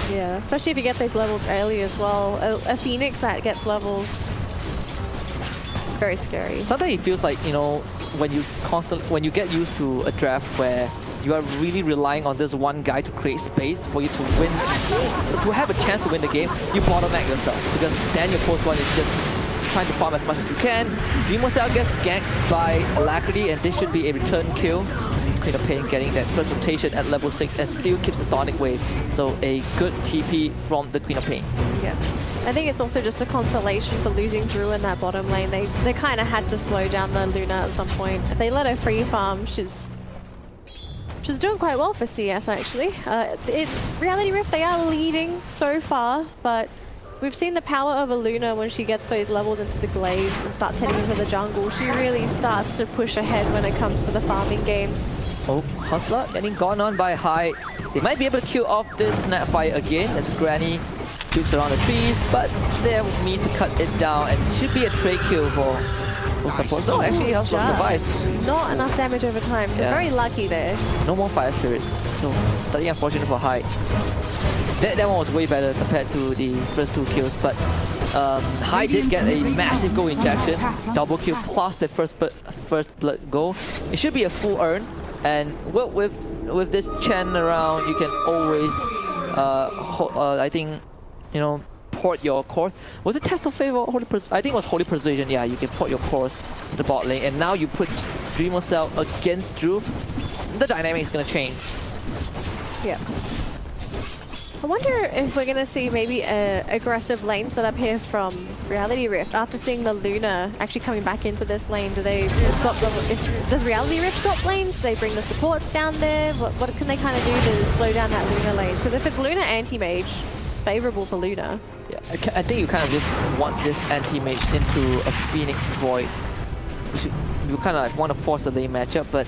Yeah, especially if you get those levels early as well. A Phoenix that gets levels, it's very scary. Sometimes it feels like, you know, when you get used to a draft where you are really relying on this one guy to create space for you to win, to have a chance to win the game, you bottleneck yourself because then your post one is just trying to farm as much as you can. Dreamercell gets ganked by Alacrity and this should be a return kill. Queen of Pain getting that first rotation at level 6 and still keeps the Sonic Wave. So a good TP from the Queen of Pain. Yeah. I think it's also just a consolation for losing Drew in that bottom lane. They kind of had to slow down the Luna at some point. If they let her free farm, she's doing quite well for CS actually. Reality Rift, they are leading so far, but we've seen the power of a Luna when she gets those levels into the glaives and starts heading into the jungle. She really starts to push ahead when it comes to the farming game. Oh, Hustler getting gone on by High. They might be able to kill off this Snapfire again as Granny jukes around the trees, but they're mean to cut it down and it should be a trade kill for support. No, actually Hustler survives. Not enough damage over time, so very lucky there. No more Fire Spirits, so slightly unfortunate for High. That one was way better compared to the first 2 kills, but High did get a massive goal injection, double kill plus the first blood goal. It should be a full earn, and with this Chen around, you can always, I think, you know, port your core. Was it Test of Favor? I think it was Holy Persuasion. Yeah, you can port your cores to the bot lane, and now you put Dreamercell against Drew. The dynamic is gonna change. Yeah. I wonder if we're going to see maybe an aggressive lane set up here from Reality Rift. After seeing the Luna actually coming back into this lane, do they swap does Reality Rift swap lanes? Do they bring the supports down there? What can they kind of do to slow down that Luna lane? Because if it's Luna anti-mage, favorable for Luna. Yeah, I think you kind of just want this anti-mage into a Phoenix Void. You kind of like want to force a lane matchup, but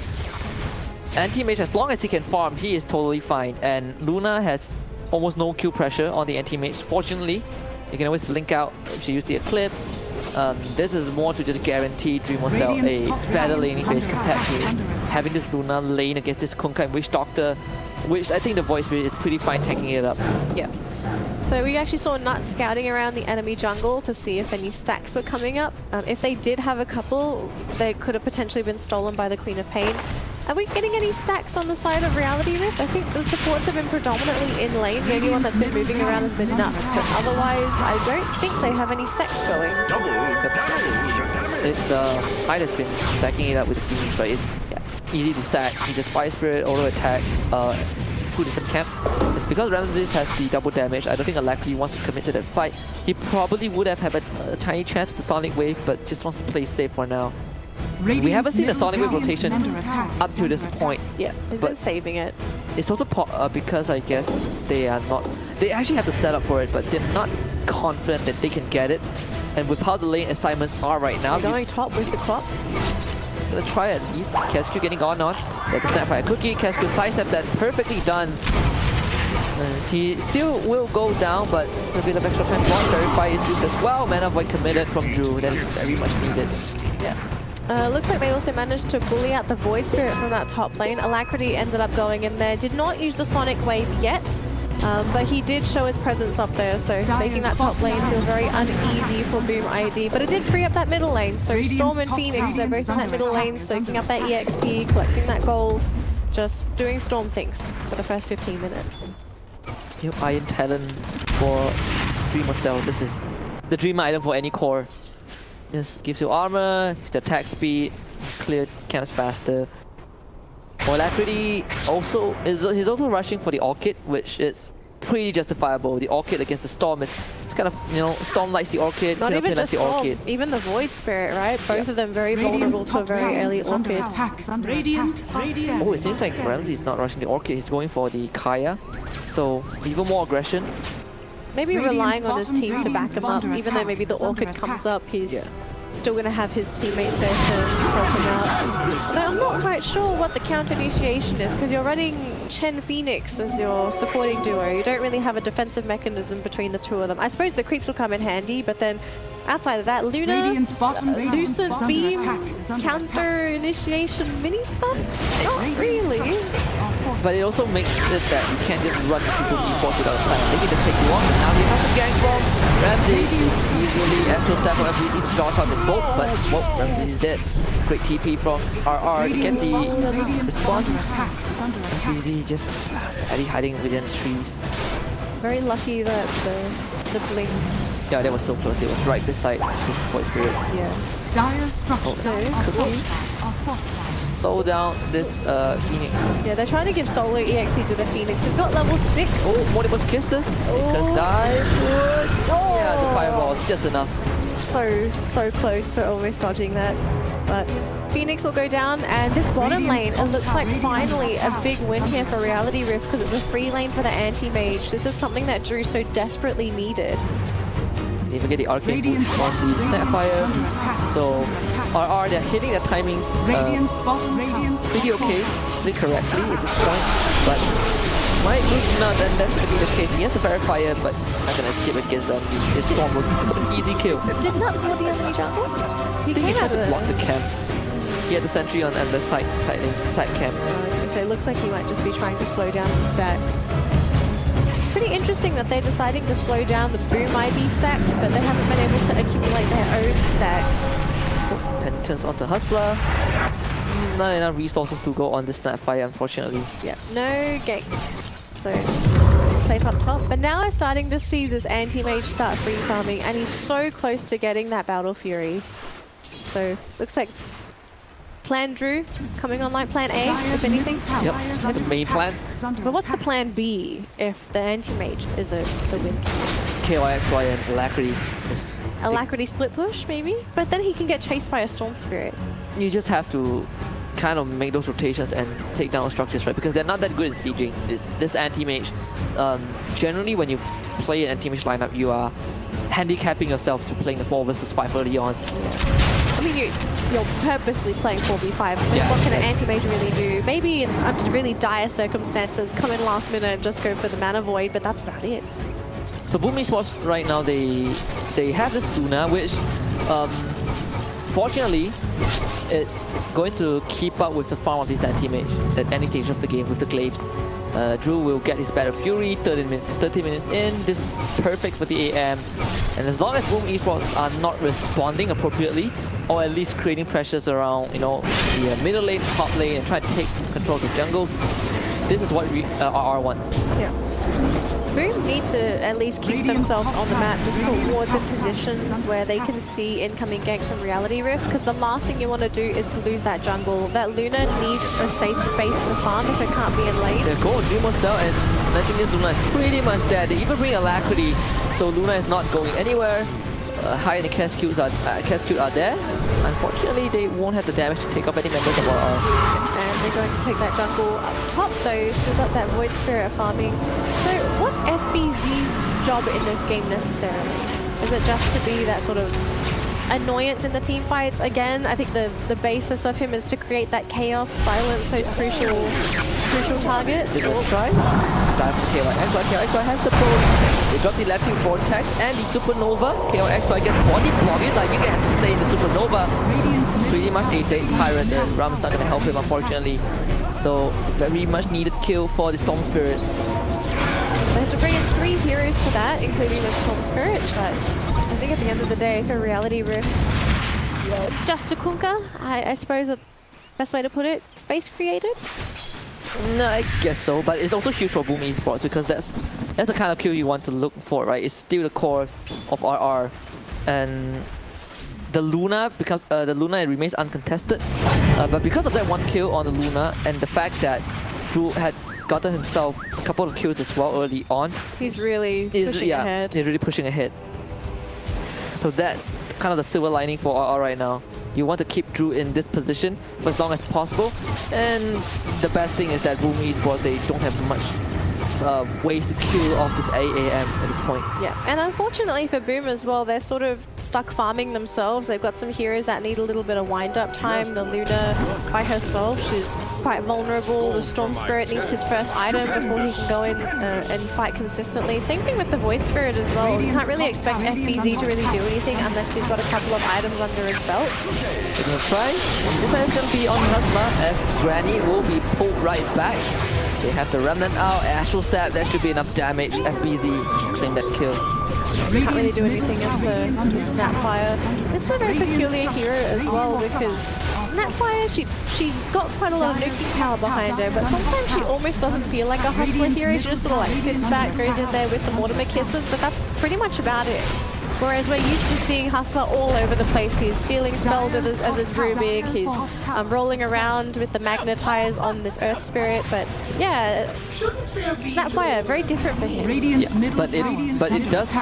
anti-mage, as long as he can farm, he is totally fine. And Luna has almost no kill pressure on the anti-mage. Fortunately, you can always blink out if you use the Eclipse. This is more to just guarantee Dreamercell a better laning base compared to having this Luna lane against this Kunkka and Witch Doctor, which I think the Void Spirit is pretty fine tanking it up. Yeah. So we actually saw Nut scouting around the enemy jungle to see if any stacks were coming up. If they did have a couple, they could have potentially been stolen by the Queen of Pain. Are we getting any stacks on the side of Reality Rift? I think the supports have been predominantly in lane. The only one that's been moving around has been Nuts, but otherwise I don't think they have any stacks going. It's Hyde has been stacking it up with the Phoenix, but it's easy to stack. He just Fire Spirit, auto attack, 2 different camps. It's because Ramses has the double damage. I don't think Alacrity wants to commit to that fight. He probably would have had a tiny chance with the Sonic Wave, but just wants to play safe for now. We haven't seen the middle Sonic Wave tower is rotation under attack. up to this point. Yeah, he's But- been saving it. It's also because I guess they are not. They actually have the setup for it, but they're not confident that they can get it. And with how the lane assignments are right now, They're you're going top with the clock. gonna try at least. Cascu getting gone on. There's a Snapfire Cookie. Cascu sidestep that perfectly done. And he still will go down, but it's a bit of extra time. One Verify is used as well. Mana Void committed from Drew. That is very much needed. Looks like they also managed to bully out the Void Spirit from that top lane. Alacrity ended up going in there. Did not use the Sonic Wave yet, but he did show his presence up there, so making that top lane feel very uneasy for Boom ID. But it did free up that middle lane, so Radiant's Storm and top Phoenix, tower they're both is in that under middle lane, attack. soaking up that EXP, collecting that gold, just doing Storm things for the first 15 minutes. New Iron Talent for Dreamer Cell. This is the dream item for any core. This gives you armor, the attack speed, clear camps faster. Alacrity also he's also rushing for the Orchid, which is pretty justifiable. The Orchid against the Storm is it's kind of, you know, Storm likes the Orchid, Not even likes just the Storm, Orchid. even the Void Spirit, right? Both of them very Radiant's vulnerable to a top very tower early is under Orchid. attack. Radiant are scanning. Oh, it seems like Ramsey's not rushing the Orchid, he's going for the Kaya. So even more aggression. Maybe Radiant's relying on his bottom team to tower back is him up, under even though attack. maybe the It's under Orchid comes attack. up, he's Yeah. still going to have his teammates there to help him out. But I'm not quite sure what the counter initiation is, because you're running Chen Phoenix as your supporting duo. You don't really have a defensive mechanism between the two of them. I suppose the creeps will come in handy, but then outside of that, Luna, Radiant's bottom tower Lucent is under Beam, attack. Is under counter attack. initiation mini stuff? Not really. But it also makes it that you can't just run people before without time. They can just take you on. Now he has a gang from Ramsey. He's easily Astral Step on ability to dodge out the bolt, but well, Ramsey's dead. Great TP from RR. Radiant's Genji bottom tower is responds. under attack. Is under attack. Easy, just hiding within the trees. Very lucky that the blink, Yeah, that was so close. It was right beside his Void Spirit. yeah. Dire structures Okay. are Cookie. fortified. Slow down this Phoenix. Yeah, they're trying to give solo EXP to the Phoenix. He's got level 6. Oh, Modibus Kisses. Because dive. Yeah, the fireball is just enough. So close to almost dodging that. But Phoenix will go down, and this bottom lane, Radiant's it looks top like tower, finally Radiant's a big win here for Reality Rift, because it's a free lane for the anti-mage. This is something that Drew so desperately needed. Didn't even get the arcane Radiant's boost on bottom the tower is Snapfire. under attack. So RR, they're hitting their timings Radiant's bottom tower. pretty okay, pretty correctly at this point. But might lose not, and that's going to be the case. He has to verify it, but he's not going to skip against them. His Storm will an easy kill. Did Nuts hold the enemy jungle? He I think he came tried out to of block the camp. He had the sentry on and the side camp. So it looks like he might just be trying to slow down the stacks. Pretty interesting that they're deciding to slow down the Boom ID stacks, but they haven't been able to accumulate their own stacks. Penitence onto Hustler. Not enough resources to go on this Snapfire, unfortunately. Yeah, no gank. So safe up top. But now I'm starting to see this anti-mage start free farming, and he's so close to getting that Battle Fury. So looks like Plan Drew coming on like Plan A, if anything. Yep, that's the main plan. But what's the Plan B if the anti-mage is the win? KYXY and Alacrity is Alacrity split push, maybe? But then he can get chased by a Storm Spirit. you just have to kind of make those rotations and take down structures, right? Because they're not that good in sieging. This anti-mage, generally when you play an anti-mage lineup, you are handicapping yourself to playing the 4 versus 5 early on. I mean, you're purposely playing 4v5. I mean, Yeah. what can an anti-mage really do? Maybe in under really dire circumstances, come in last minute and just go for the mana void, but that's about it. The Boom Esports right now, they have this Luna, which fortunately it's going to keep up with the farm of this anti-mage at any stage of the game with the glaives. Drew will get his Battle Fury 30 minutes in. This is perfect for the AM. And as long as Boom Esports are not responding appropriately, or at least creating pressures around, you know, the middle lane, top lane, and try to take control of the jungle, this is what RR wants. Yeah. Boom need to at least keep themselves on the map, just put wards in positions where they can see incoming ganks from Reality Rift, because the last thing you want to do is to lose that jungle. That Luna needs a safe space to farm if it can't be in lane. They go on Dreamer Cell, and I think this Luna is pretty much dead. They even bring Alacrity, so Luna is not going anywhere. high-end cascutes are there. Unfortunately, they won't have the damage to take off any members of RR. And they're going to take that jungle up top though, still got that Void Spirit farming. So what's FBZ's job in this game necessarily? Is it just to be that sort of annoyance in the team fights? Again, I think the basis of him is to create that chaos, silence those crucial targets. They will try. Dive to KOXY. KOXY has the pull. They drop the electric vortex and the supernova. KOXY gets body block. He's like, you can have to stay in the supernova. It's pretty much a dead tyrant. The Ram's not gonna help him, unfortunately. So very much needed kill for the Storm Spirit. They have to bring in 3 heroes for that, including the Storm Spirit, but I think at the end of the day, for Reality Rift, it's just a Kunkka, I suppose the best way to put it. Space created? No, I guess so, but it's also huge for Boom Esports because that's the kind of kill you want to look for, right? It's still the core of RR, and the Luna becomes the Luna it remains uncontested, but because of that one kill on the Luna and the fact that Drew had gotten himself a couple of kills as well early on, He's really pushing ahead. He's really pushing ahead. So that's kind of the silver lining for RR right now. You want to keep Drew in this position for as long as possible, and the best thing is that Boom Esports, they don't have much ways to kill off this AAM at this point. Yeah, and unfortunately for Boom as well, they're sort of stuck farming themselves. They've got some heroes that need a little bit of wind-up time. The Luna by herself, she's quite vulnerable. The Storm Spirit needs his first item before he can go in and fight consistently. Same thing with the Void Spirit as well. You can't really expect FBZ to really do anything unless he's got a couple of items under his belt. They're gonna try. This time it's gonna be on Husma as Granny will be pulled right back. They have the Remnant out, Astral Stab, that should be enough damage. FBZ claim that kill. Can't really do anything as the Snapfire. This is a very peculiar hero as well because Snapfire, she's got quite a lot of nuking power behind her, but sometimes she almost doesn't feel like a hustler hero. She just sort of like sits back, goes in there with the Mortimer Kisses, but that's pretty much about it. Whereas we're used to seeing Hustler all over the place. He's stealing spells as his Rubik, he's rolling around with the Magnetize on this Earth Spirit, but yeah, Snapfire, very different for him. Yeah, but it does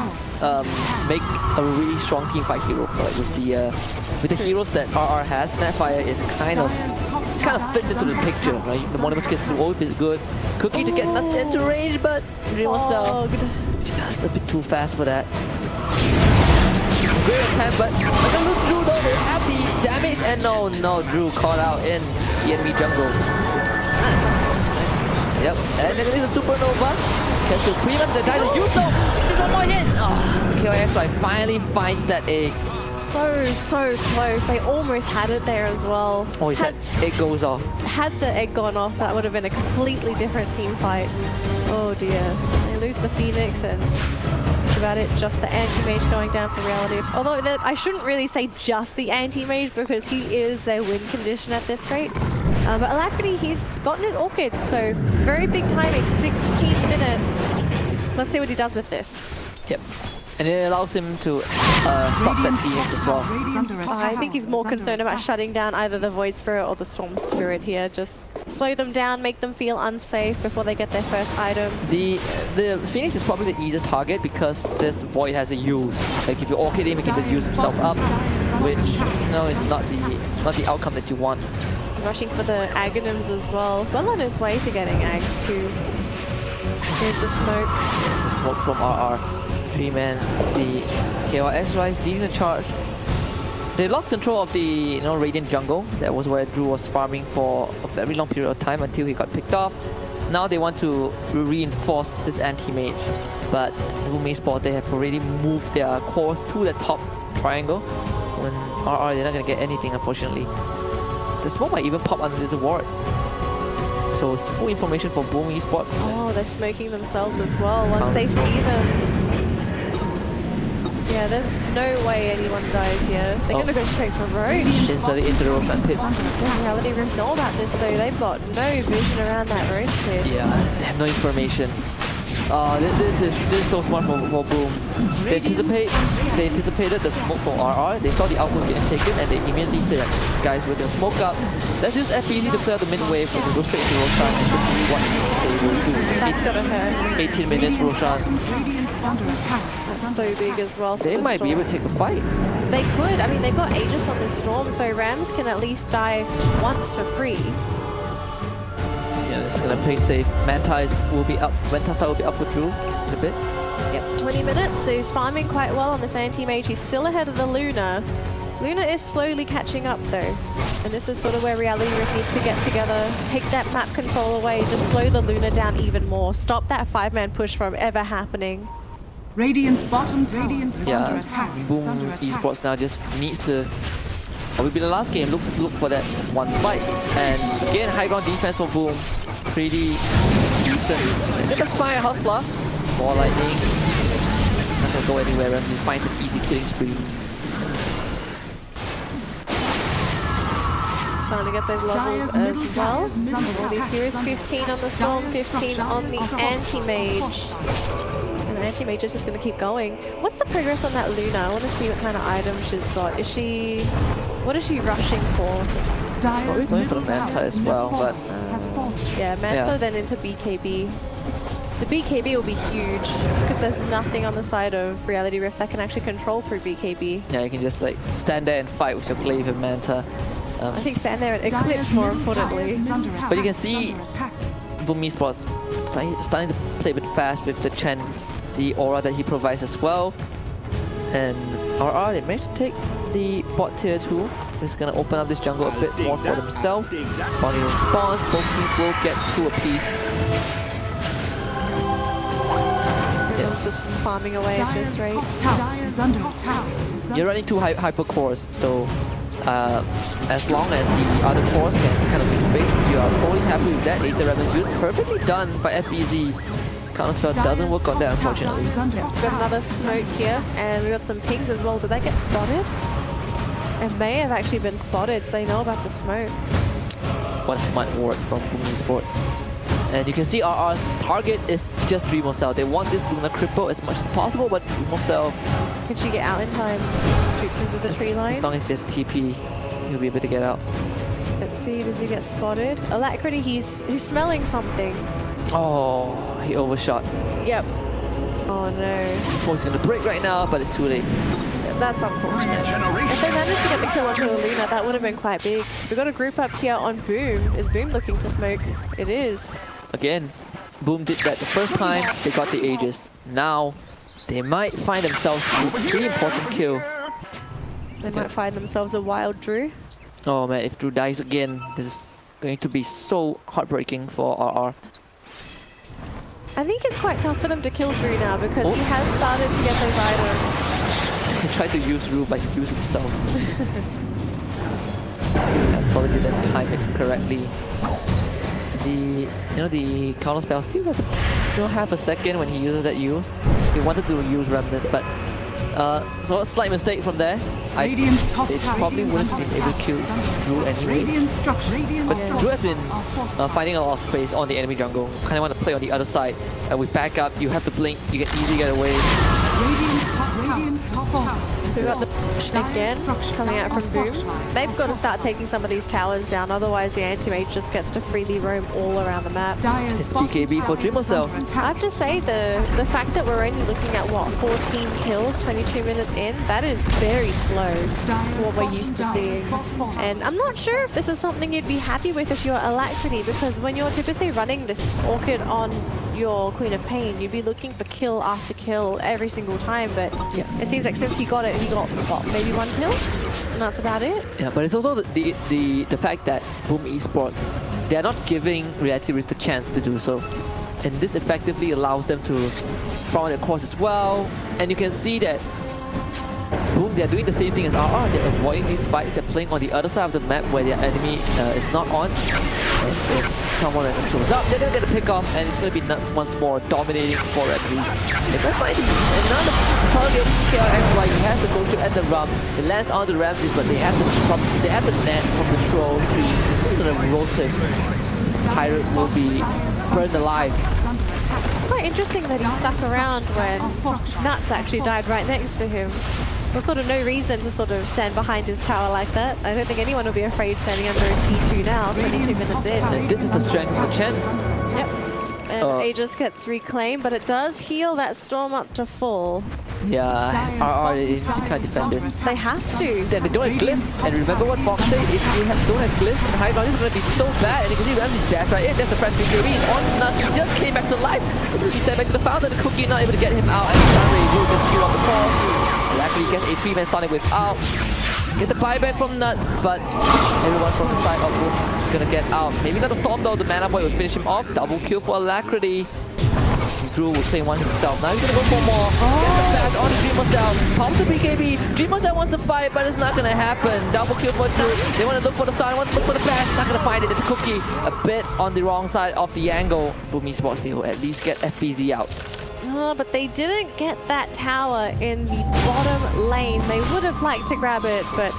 make a really strong team fight hero. Like with the heroes that RR has, Snapfire is kind of fits into the picture, right? The Mortimer Kiss will always be good. Cookie to get nuts into range, but Dream was just a bit too fast for that. Great attempt, but Drew though, they have the damage, and no, Drew caught out in the enemy jungle. Yep, and then there's a supernova. Catch the Prima, the guy that used though. There's one more hit. Oh, KOXY finally finds that egg. So close. They almost had it there as well. Oh, that egg goes off. Had the egg gone off, that would have been a completely different team fight. Oh dear. They lose the Phoenix and that's about it. Just the anti-mage going down for Reality. Although I shouldn't really say just the anti-mage because he is their win condition at this rate. But Alacrity, he's gotten his Orchid, so very big timing, 16 minutes. Let's see what he does with this. Yep. And it allows him to stop that Phoenix as well. I think he's more concerned about shutting down either the Void Spirit or the Storm Spirit here. Just slow them down, make them feel unsafe before they get their first item. The Phoenix is probably the easiest target because this Void has a use. Like if you Orchid him, he can just use himself up, which is not the outcome that you want. Rushing for the Aghanims as well. Well on his way to getting Aghs too. Here's the smoke. There's the smoke from RR. 3-man, the KOXY is leading the charge. They lost control of the Radiant jungle. That was where Drew was farming for a very long period of time until he got picked off. Now they want to reinforce this anti-mage, but the Boom Esports, they have already moved their course to the top triangle. When RR, they're not gonna get anything, unfortunately. The smoke might even pop under this ward. So it's full information for Boom Esports. Oh, they're smoking themselves as well once they see them. Yeah, there's no way anyone dies here. They're gonna go straight for Roach. Instantly into the Roshan pit. Reality Rift know about this though. They've got no vision around that Roach pit. Yeah, they have no information. This is so smart for Boom. They anticipated the smoke from RR. They saw the output getting taken, and they immediately said, "Guys, we're gonna smoke up. Let's use FBZ to clear the mid wave. We can go straight into Roshan, and this is what they will do." That's gotta hurt. 18 minutes, Roshan. Radiant is under attack. That's so big as well. for They the might be Storm. able to take a fight. They could. I mean, they've got Aegis on the Storm, so Rams can at least die once for free. Yeah, it's gonna play safe. will be up. Ventastar will be up for Drew in a bit. Yep, 20 minutes. So he's farming quite well on this anti-mage. He's still ahead of the Luna. Luna is slowly catching up though. And this is sort of where Reality Rift need to get together, take that map control away, just slow the Luna down even more. Stop that 5-man push from ever happening. Radiant's bottom tower is under Yeah, attack. Boom Esports now just needs to. Or will be the last game. Look for that one fight. And again, high ground defense for Boom. Pretty decent. And then the Fire Hustler. Ball lightning. Not gonna go anywhere. And he finds an easy killing spree. Trying to get those levels as well. All these heroes, 15 on the Storm, 15 on the Anti-Mage. And the Anti-Mage is just going to keep going. What's the progress on that Luna? I want to see what kind of items she's got. What is she rushing for? Dyer's going for the middle Manta tower as well, but has fallen. Yeah, Manta Yeah. then into BKB. The BKB will be huge because there's nothing on the side of Reality Rift that can actually control through BKB. Yeah, you can just like stand there and fight with your Glaive and Manta. I think stand there and Dyer's Eclipse more middle tower importantly. is under attack. But you can see Under attack. Boom Esports starting to play a bit fast with the Chen, the aura that he provides as well. And RR, they managed to take the bot tier 2. It's going to open up this jungle a bit more for themselves. Bounty response, both teams will get 2 apiece. Everyone's just farming away at Dyer's this rate. top tower is under attack. You're running 2 hyper cores, so as long as the other cores can kind of make space, you are totally happy with that. Aether Remnant used perfectly done by FBZ. Counterspell doesn't work on that, unfortunately. We've got another smoke here, and we got some pings as well. Did they get spotted? It may have actually been spotted, so they know about the smoke. What a smart work from Boom Esports. And you can see RR's target is just Dreamer Cell. They want this Luna cripple as much as possible, but Dreamer Cell, Can she get out in time? Shoots into the tree line. as long as there's TP, he'll be able to get out. Let's see, does he get spotted? Alacrity, he's smelling something. Oh, he overshot. Yep. Oh no. Smoke's gonna break right now, but it's too late. That's unfortunate. If they managed to get the kill onto Luna, that would have been quite big. We've got a group up here on Boom. Is Boom looking to smoke? It is. Again, Boom did that the first time, they got the Aegis. Now, they might find themselves with a pretty important kill. They might find themselves a wild Drew. Oh man, if Drew dies again, this is going to be so heartbreaking for RR. I think it's quite tough for them to kill Drew now because he has started to get those items. He tried to use Rue, but he used himself. I probably didn't time it correctly. The counter spell still has half a second when he uses that use. He wanted to use Remnant, but so a slight mistake from there. Radiant's top They tower probably is wouldn't under have been able to kill attack. Drew anyway. Radiant structure. But Drew has been finding a lot of space on the enemy jungle. Kind of want to play on the other side. And with backup, you have to blink. You can easily get away. Radiant's top tower is fallen. So we've got the push again coming out from Boom. They've got to start taking some of these towers down, otherwise the anti-mage just gets to freely roam all around the map. Dyer's It's bottom BKB for tower Dreamer is Cell. under I attack. have to say the fact that we're only looking at what 14 kills 22 minutes in, that is very slow for what we're used to seeing. And I'm not sure if this is something you'd be happy with if you're Alacrity, because when you're typically running this Orchid on your Queen of Pain, you'd be looking for kill after kill every single time, but Yeah. it seems like since he got it, he got what, maybe 1 kill? And that's about it. Yeah, but it's also the fact that Boom Esports, they're not giving Reality Rift the chance to do so. And this effectively allows them to farm their cores as well. And you can see that Boom, they're doing the same thing as RR. They're avoiding these fights. They're playing on the other side of the map where their enemy is not on. And so someone shows up, they're going to get a pick off, and it's going to be Nuts once more, dominating for Red Blue. If I find another target, KRXY, you have to go to end the ram. It lands on the Ramses, but they have the net from the troll to sort of roast him. This pirate will be burned alive. quite interesting that he stuck around when Nuts actually died right next to him. There's sort of no reason to sort of stand behind his tower like that. I don't think anyone will be afraid standing under a T2 now, 22 minutes in. And this is the strength of the Chen. Yep. And Aegis gets reclaimed, but it does heal that Storm up to full. Yeah, RR they need to kind of defend this. They have to. Then they don't have glyphs, and remember what Fox said, if you don't have glyphs in high ground, it's going to be so bad, and you can see Ramsey's dash right in, there's the French BKB, he's on Nuts, he just came back to life, it's going to be sent back to the founder, the Cookie not able to get him out, and Sunray will just shoot off the ball. Luckily gets a 3-man Sonic without. Get the buyback from Nuts, but everyone from the side of Boom is going to get out. Maybe not the Storm though, the Mana Boy will finish him off, double kill for Alacrity. Drew will claim one himself. Now he's gonna go for more. Gets the flash on Dreamercell. Pops the BKB. Dreamercell wants to fight, but it's not gonna happen. Double kill for Drew. They want to look for the stun, want to look for the flash. Not gonna find it. It's a Cookie. A bit on the wrong side of the angle. Boom Esports, they will at least get FBZ out. Oh, but they didn't get that tower in the bottom lane. They would have liked to grab it, but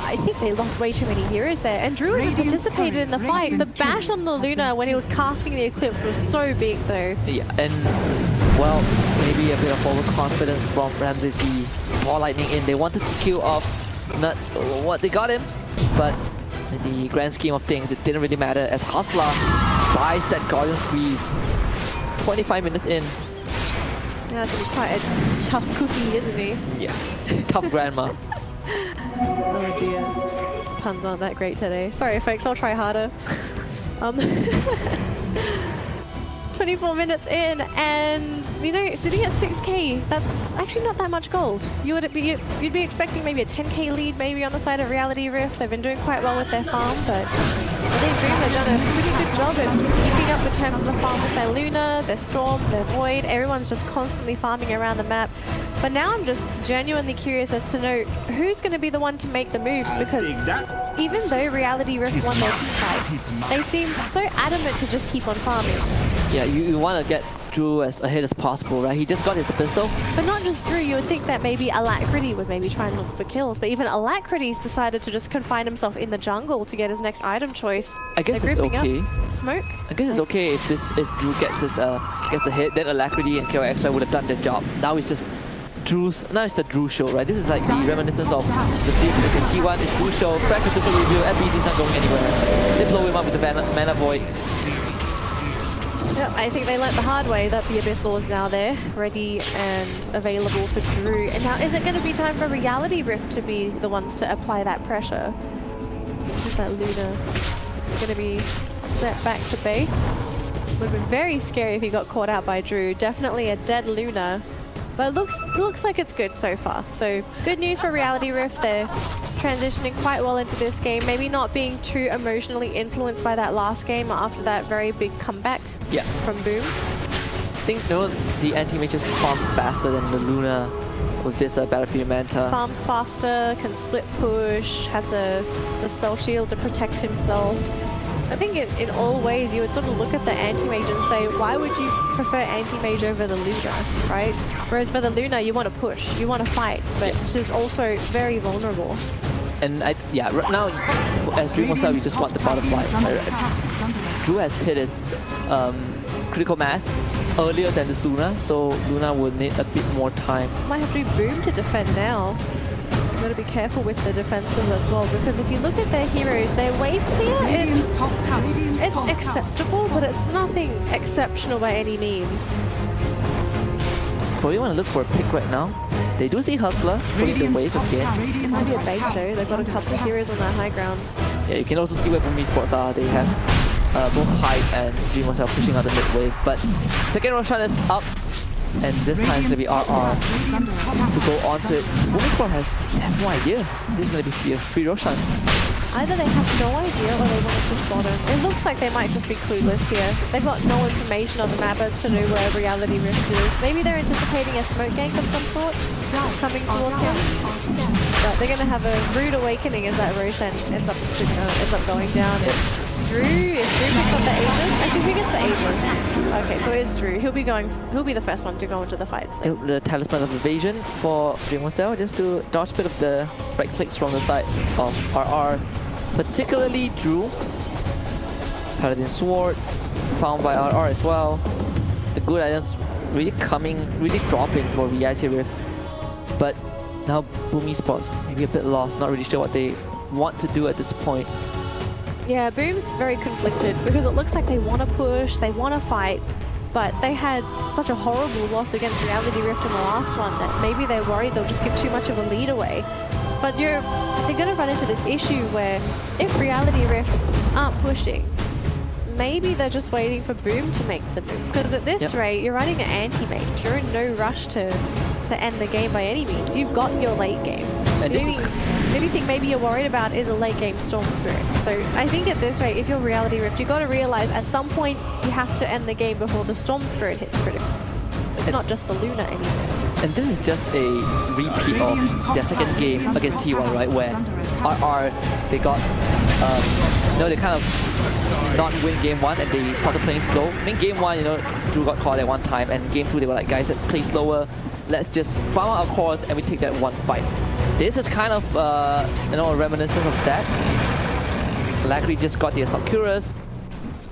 I think they lost way too many heroes there. And Drew even participated in the fight. The bash on the Luna when he was casting the Eclipse was so big though. Yeah, and well, maybe a bit of overconfidence from Ramsey. He more lightning in. They wanted to kill off Nuts. What they got him, but in the grand scheme of things, it didn't really matter as Hustler buys that Guardian Squeeze. 25 minutes in. Yeah, he's quite a tough cookie, isn't he? Yeah, tough grandma. Oh dear. Puns aren't that great today. Sorry folks, I'll try harder. 24 minutes in, and you know, sitting at 6k, that's actually not that much gold. You'd be expecting maybe a 10k lead maybe on the side of Reality Rift. They've been doing quite well with their farm, but I think Dream have done a pretty good job of keeping up in terms of the farm with their Luna, their Storm, their Void. Everyone's just constantly farming around the map. But now I'm just genuinely curious as to know who's going to be the one to make the moves, because even though Reality Rift won their team fight, they seem so adamant to just keep on farming. Yeah, you want to get Drew as ahead as possible, right? He just got his Abyssal. But not just Drew, you would think that maybe Alacrity would maybe try and look for kills, but even Alacrity's decided to just confine himself in the jungle to get his next item choice. I guess it's okay. Smoke? I guess it's okay if Drew gets a hit, then Alacrity and KOXY would have done their job. Now it's just now it's the Drew show, right? This is like the reminiscence of the series in T1. It's Drew show, fresh Abyssal review, FBZ's not going anywhere. They blow him up with the Mana Void. Yep, I think they learnt the hard way that the Abyssal is now there, ready and available for Drew. And now, is it going to be time for Reality Rift to be the ones to apply that pressure? Is that Luna going to be set back to base? Would have been very scary if he got caught out by Drew. Definitely a dead Luna. But it looks like it's good so far. So good news for Reality Rift. They're transitioning quite well into this game. Maybe not being too emotionally influenced by that last game after that very big comeback from Boom. I think the anti-mage just farms faster than the Luna with this Battlefield Manta. Farms faster, can split push, has the spell shield to protect himself. I think in all ways you would sort of look at the anti-mage and say, why would you prefer anti-mage over the Luna, right? Whereas for the Luna, you want to push, you want to fight, but she's also very vulnerable. And right now, as Drew himself, you just want the butterfly. Drew has hit his critical mass earlier than this Luna, so Luna will need a bit more time. Might have to be Boom to defend now. Got to be careful with the defenses as well, because if you look at their heroes, their wave clear, it's acceptable, but it's nothing exceptional by any means. Probably want to look for a pick right now. They do see Hustler putting the wave again. It might be a bait though. They've got a couple of heroes on that high ground. Yeah, you can also see where Boom Esports are. They have both Hype and Dream are pushing out the mid wave, but second Roshan is up. And this time it's going to be RR to go onto it. Boom Esports has no idea. This is going to be a free Roshan. Either they have no idea or they want to push bottom. It looks like they might just be clueless here. They've got no information on the map as to know where Reality Rift is. Maybe they're anticipating a smoke gank of some sort coming towards him. But they're going to have a rude awakening as that Roshan ends up going down. Drew, if Drew picks up the Aegis, actually who gets the Aegis? Okay, so it's Drew. He'll be the first one to go into the fights. The Talisman of Evasion for Dreamercell, just to dodge a bit of the right clicks from the side of RR. Particularly Drew. Paladin Sword, found by RR as well. the good items really dropping for Reality Rift. But now Boom Esports maybe a bit lost, not really sure what they want to do at this point. Yeah, Boom's very conflicted because it looks like they want to push, they want to fight, but they had such a horrible loss against Reality Rift in the last one that maybe they're worried they'll just give too much of a lead away. But they're going to run into this issue where if Reality Rift aren't pushing, maybe they're just waiting for Boom to make the move. Because at this rate, you're running an anti-mage. You're in no rush to end the game by any means. You've got your late game. The only thing maybe you're worried about is a late game Storm Spirit. So I think at this rate, if you're Reality Rift, you've got to realize at some point you have to end the game before the Storm Spirit hits critical. It's not just the Luna anymore. And this is just a repeat of their second game against T1, right? Where RR, they got, they kind of not win game 1 and they started playing slow. I mean, game 1, Drew got caught at one time, and game 2 they were like, guys, let's play slower. Let's just farm out our cores and we take that one fight. This is kind of, a reminiscence of that. Luckily just got the Assault,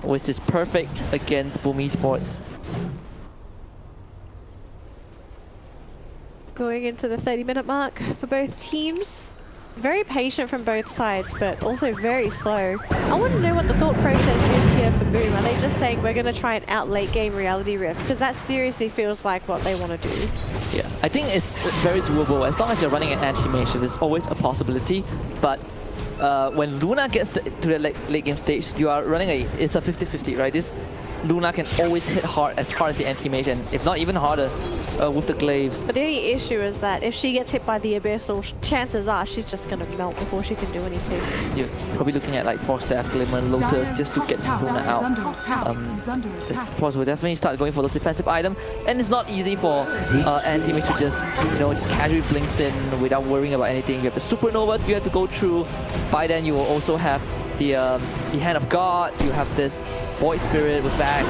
which is perfect against Boom Esports. Going into the 30-minute mark for both teams. Very patient from both sides, but also very slow. I want to know what the thought process is here for Boom. Are they just saying we're going to try and out late game Reality Rift? Because that seriously feels like what they want to do. Yeah, I think it's very doable. As long as you're running an anti-mage, there's always a possibility. But when Luna gets to the late game stage, you are running it's a 50-50, right? This Luna can always hit hard as the anti-mage, and if not even harder, with the glaives. But the only issue is that if she gets hit by the Abyssal, chances are she's just going to melt before she can do anything. You're probably looking at like Force Staff, Glimmer, Lotus just to get Luna out. This Force will definitely start going for those defensive items, and it's not easy for anti-mage to just casually blinks in without worrying about anything. You have the Supernova you have to go through. By then you will also have the Hand of God. You have this Void Spirit with Vax.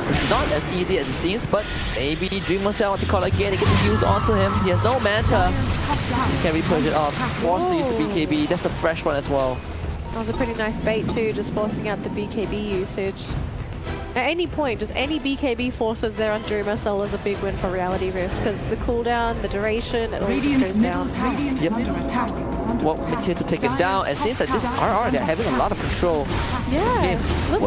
It's not as easy as it seems, but maybe Dreamer Cell want to call again. They get to use onto him. He has no Manta. He can re-push it off. Forced to use the BKB. That's the fresh one as well. That was a pretty nice bait too, just forcing out the BKB usage. At any point, just any BKB forces there on Dreamer Cell is a big win for Reality Rift because the cooldown, the duration, it all just goes down. What material to take it down, and since that this RR, they're having a lot of control. Yeah, look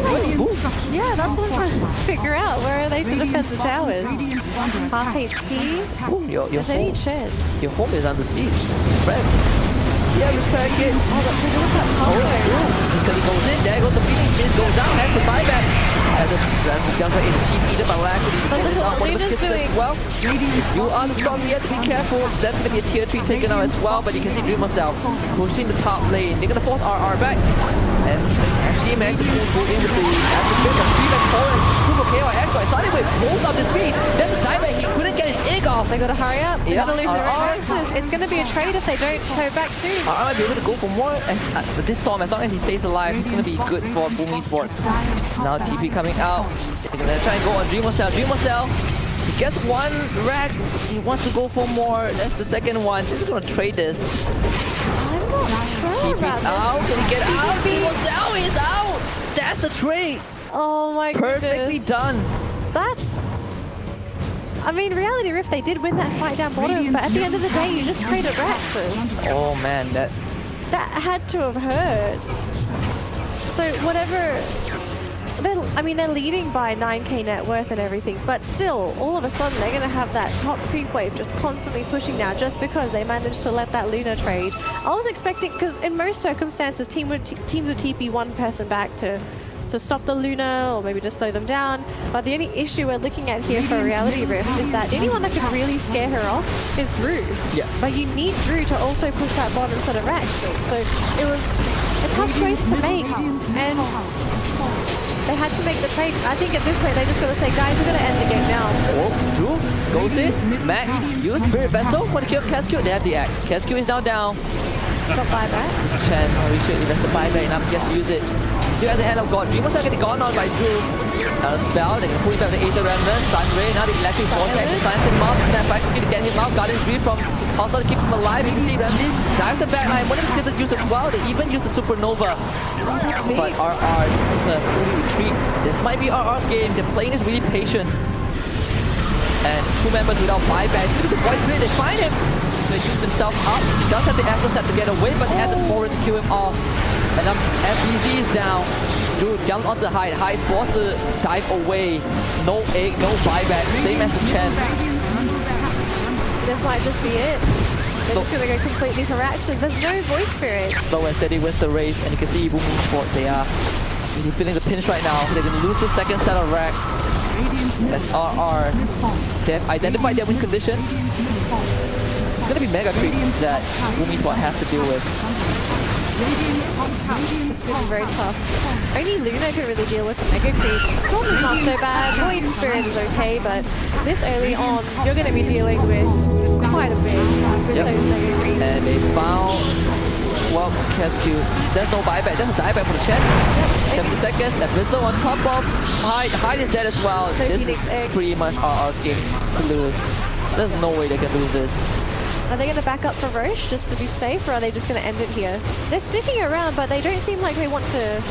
yeah, that's what I'm trying to figure out. Where are they to defend the towers? Half HP? Ooh, your home is under siege. Friends. Yeah, this package. Because he goes in, there goes the Phoenix, it goes down, has the buyback. As a jumper in cheap either by lack of one of the skits as well. You are the strong, you have to be careful. That's gonna be a tier 3 taken out as well, but you can see Dreamer Cell pushing the top lane. They're gonna force RR back. And actually managed to pull in with the African 3-back forward. Super KO actually started with both of the 3. That's a dieback, he couldn't get his egg off. They gotta hurry up. They're gonna lose their resources. It's gonna be a trade if they don't go back soon. RR might be able to go for more. This Storm, as long as he stays alive, it's gonna be good for Boom Esports. Now TP coming out. They're gonna try and go on Dreamer Cell. Dreamer Cell, he gets one Rax. He wants to go for more. That's the second one. He's gonna trade this. I'm not sure about this. Out. Can he get out? Dreamer Cell is out. That's the trade. Oh my goodness. Perfectly done. I mean, Reality Rift, they did win that fight down bottom, but at the end of the day, you just traded Raxes. Oh man, that had to have hurt. So whatever, they're leading by 9k net worth and everything, but still, all of a sudden, they're going to have that top creep wave just constantly pushing now just because they managed to let that Luna trade. I was expecting, because in most circumstances, teams would TP one person back to stop the Luna or maybe just slow them down. But the only issue we're looking at here for Reality Rift is that anyone that can really scare her off is Drew. Yeah. But you need Drew to also push that bot instead of Raxes. So it was a tough choice to make. And they had to make the trade. I think at this rate, they just got to say, guys, we're going to end the game now. Oh, Drew goes in. Mac, use Spirit Vessel. Want to kill Cascue? They have the axe. Cascue is now down. Got buyback. This Chen, we should invest the buyback enough to just use it. Still at the Hand of God. Dreamer's not getting gone on by Drew. Now the spell, they're going to pull back the Aether Remnant. Sun Ray, now the Electric Vortex. Science and Mouth snap by try quickly to get him out. Guardian's Reef from Hostile to keep him alive. You can see Remedy dive the backline. One of the skills that used as well. They even use the Supernova. But RR is just gonna fully retreat. This might be RR's game. The plane is really patient. And two members without buybacks. Look at the voice grid. They find him. He's gonna use himself up. He does have the Astro Step to get away, but he has the forward to kill him off. And FBZ is down. Dude jumped onto Hyde. Hyde forced to dive away. No egg, no buyback. Same as the Chen. This might just be it. They're just gonna go completely for Raxon. There's no voice spirit. Slow and steady wins the race, and you can see Booming Sport, they are really feeling the pinch right now. They're gonna lose the second set of racks. That's RR. They have identified their win condition. It's gonna be mega creeps that Booming Sport have to deal with. It's been very tough. Only Luna can really deal with the mega creeps. Storm is not so bad. Void Spirit is okay, but this early on, you're going to be dealing with quite a bit with those mega creeps. And they found, well, Cascue. There's no buyback. There's a dieback for the Chen. 70 seconds. And Blizzle on top of Hyde. Hyde is dead as well. So this is pretty much RR's game to lose. There's no way they can lose this. Are they going to back up for Roche just to be safe, or are they just going to end it here? They're sticking around, but they don't seem like they want to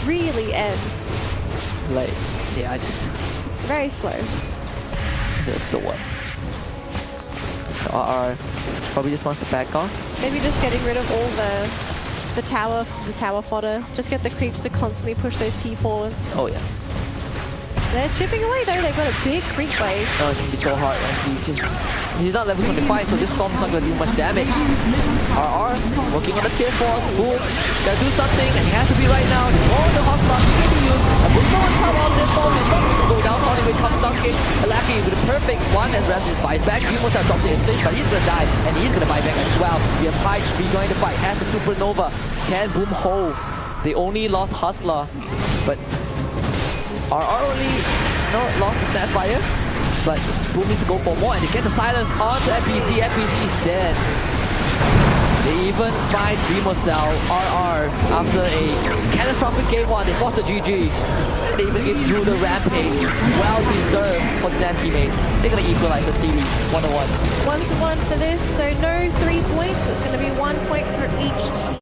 really end. Like, yeah, I just... Very slow. That's the one. RR probably just wants to back off. Maybe just getting rid of all the tower fodder. Just get the creeps to constantly push those T4s. Oh yeah. They're chipping away though, they've got a big creep wave. Oh, it's gonna be so hard, and he's not level 25, so this storm's not gonna do much damage. RR working on the tier 4s. Boom, gotta do something, and he has to be right now. Oh, the hostile continue. And we'll go on top of this storm. He's not gonna go down all the way, comes down kick. Alaki with a perfect one as Ramsey buys back. He almost has dropped the instinct, but he's gonna die, and he's gonna buy back as well. We have Hyde rejoining the fight, has the Supernova. Can Boom hold? They only lost Hustler, but RR only lost the Snapfire, but Boom needs to go for more, and they get the silence onto FBZ. FBZ is dead. They even find Dreamer Cell. RR, after a catastrophic game 1, they forced the GG. They even give Drew the Rampage. Well deserved for the damn teammate. They're gonna equalize the series 1-1. 1-1 for this, so no 3 points. It's gonna be 1 point for each team.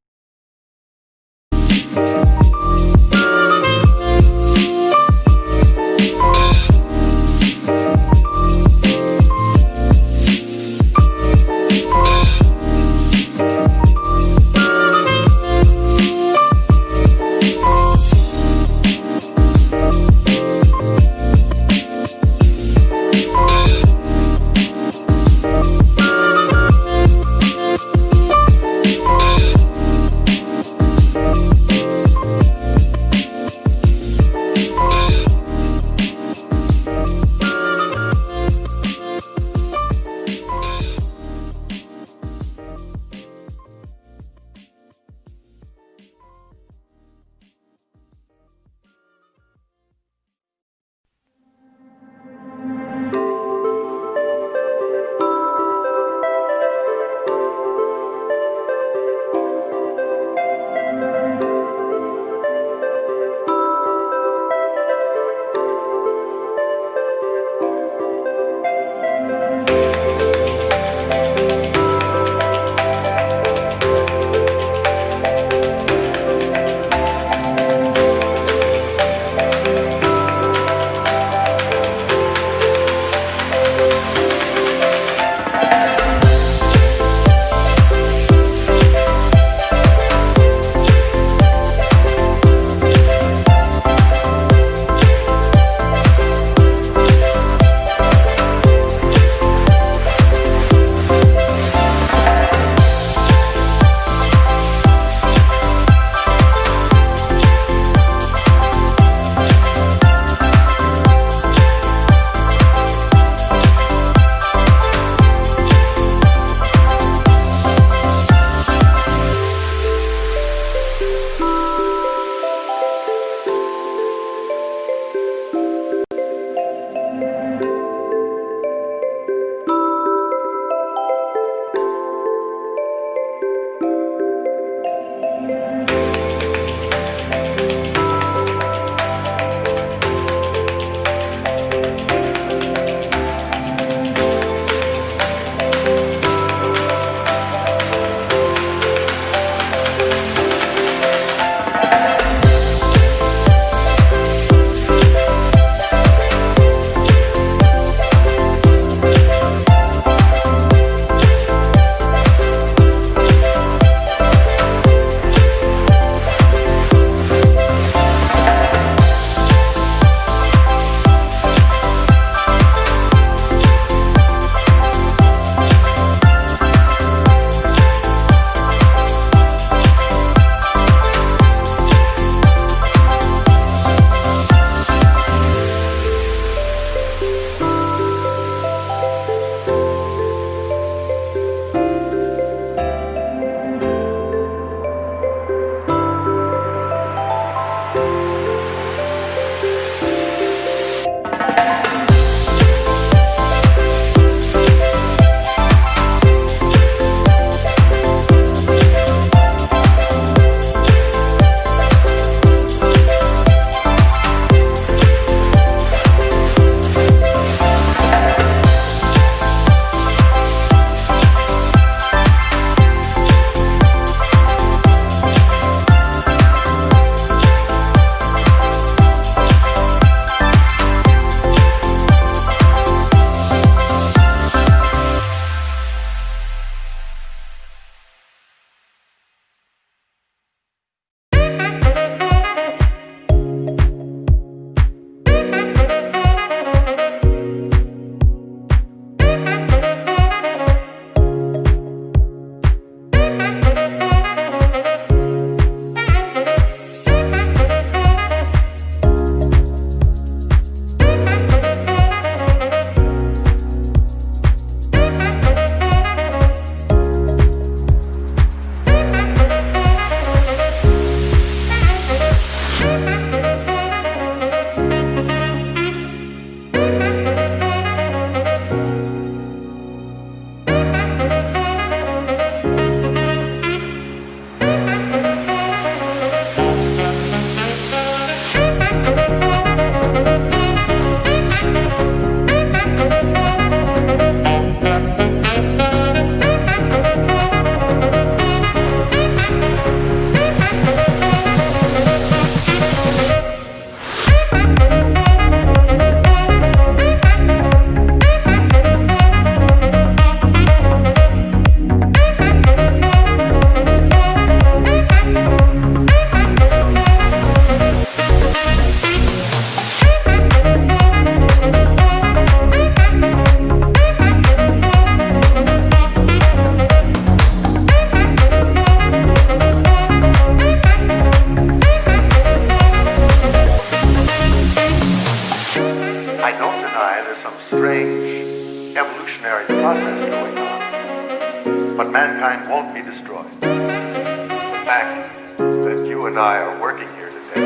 evolutionary process going on. But mankind won't be destroyed. The fact that you and I are working here today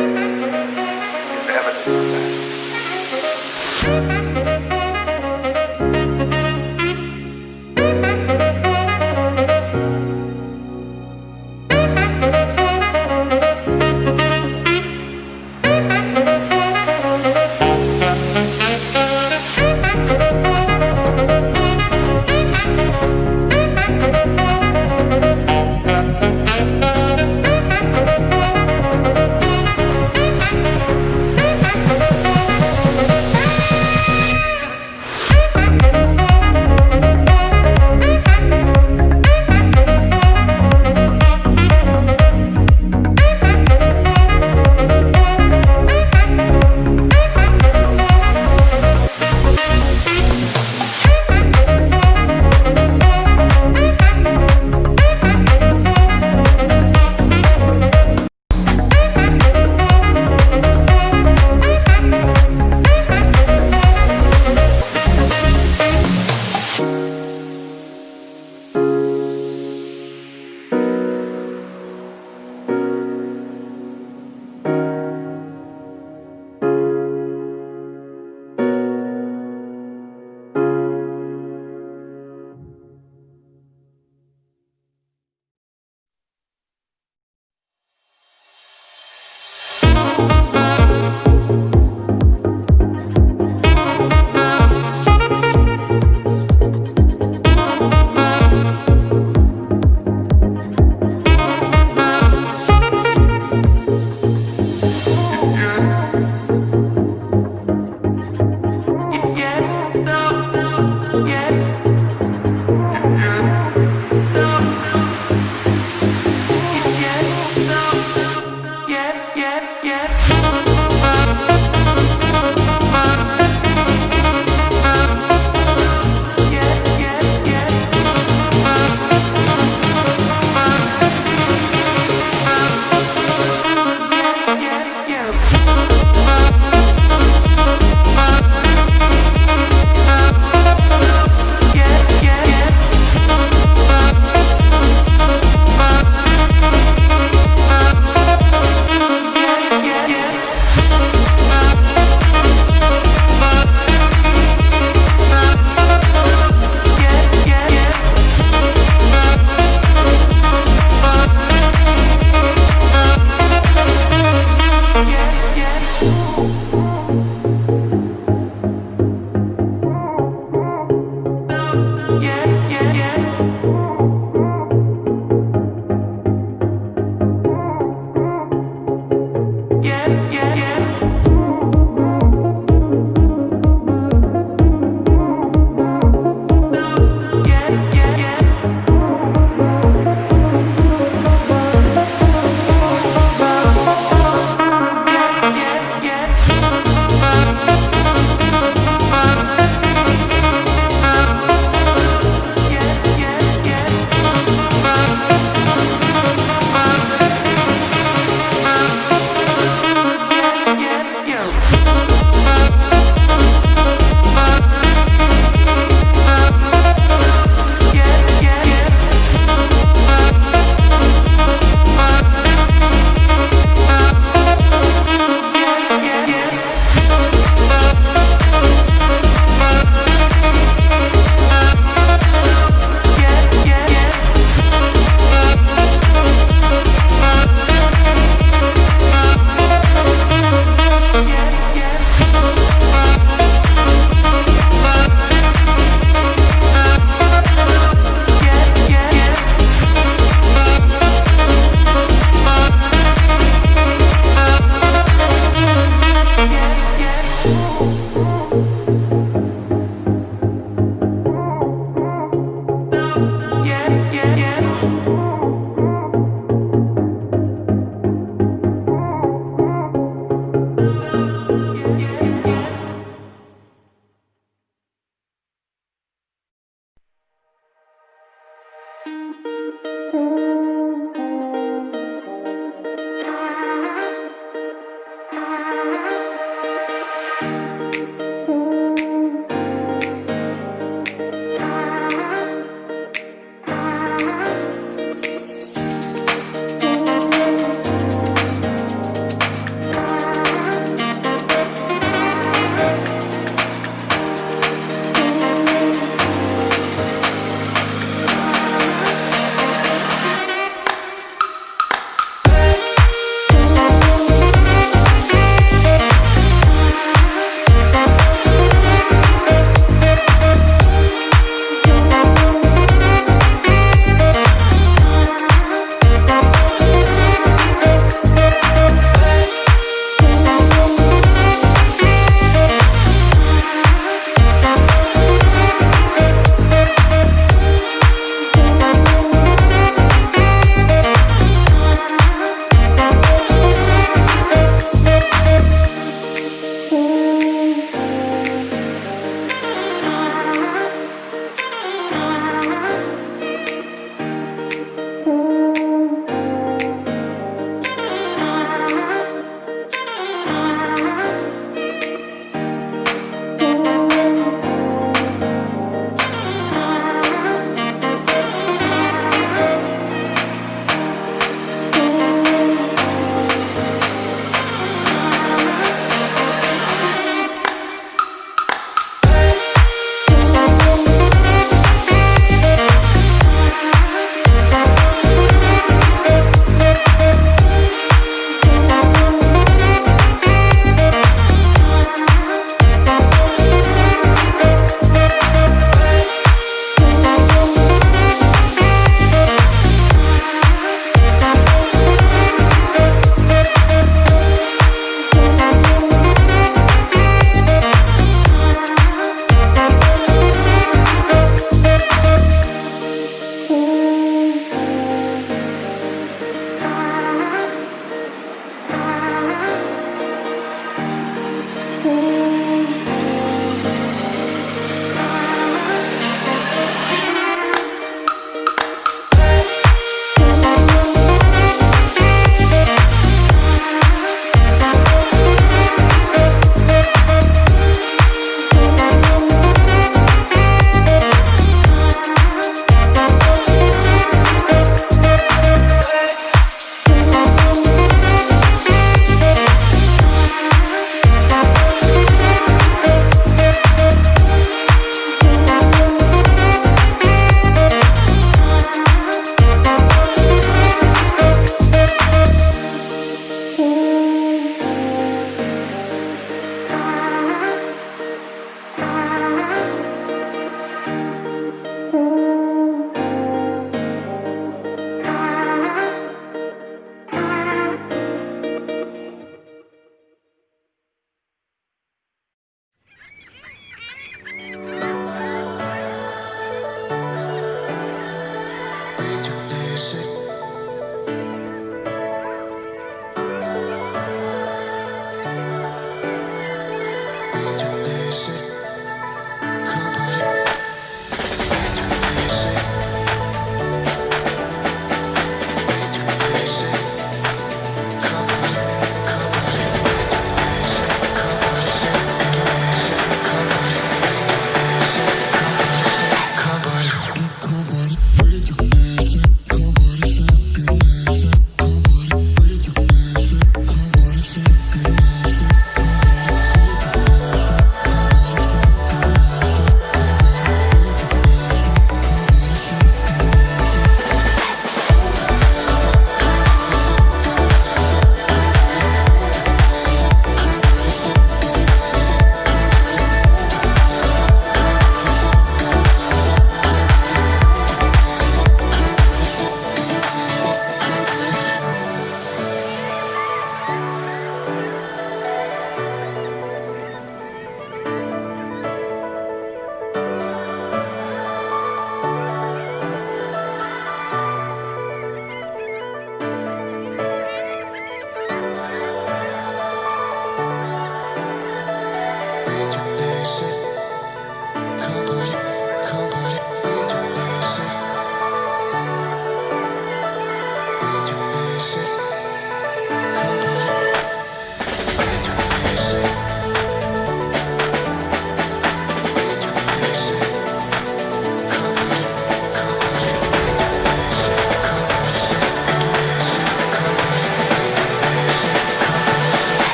is evidence of that.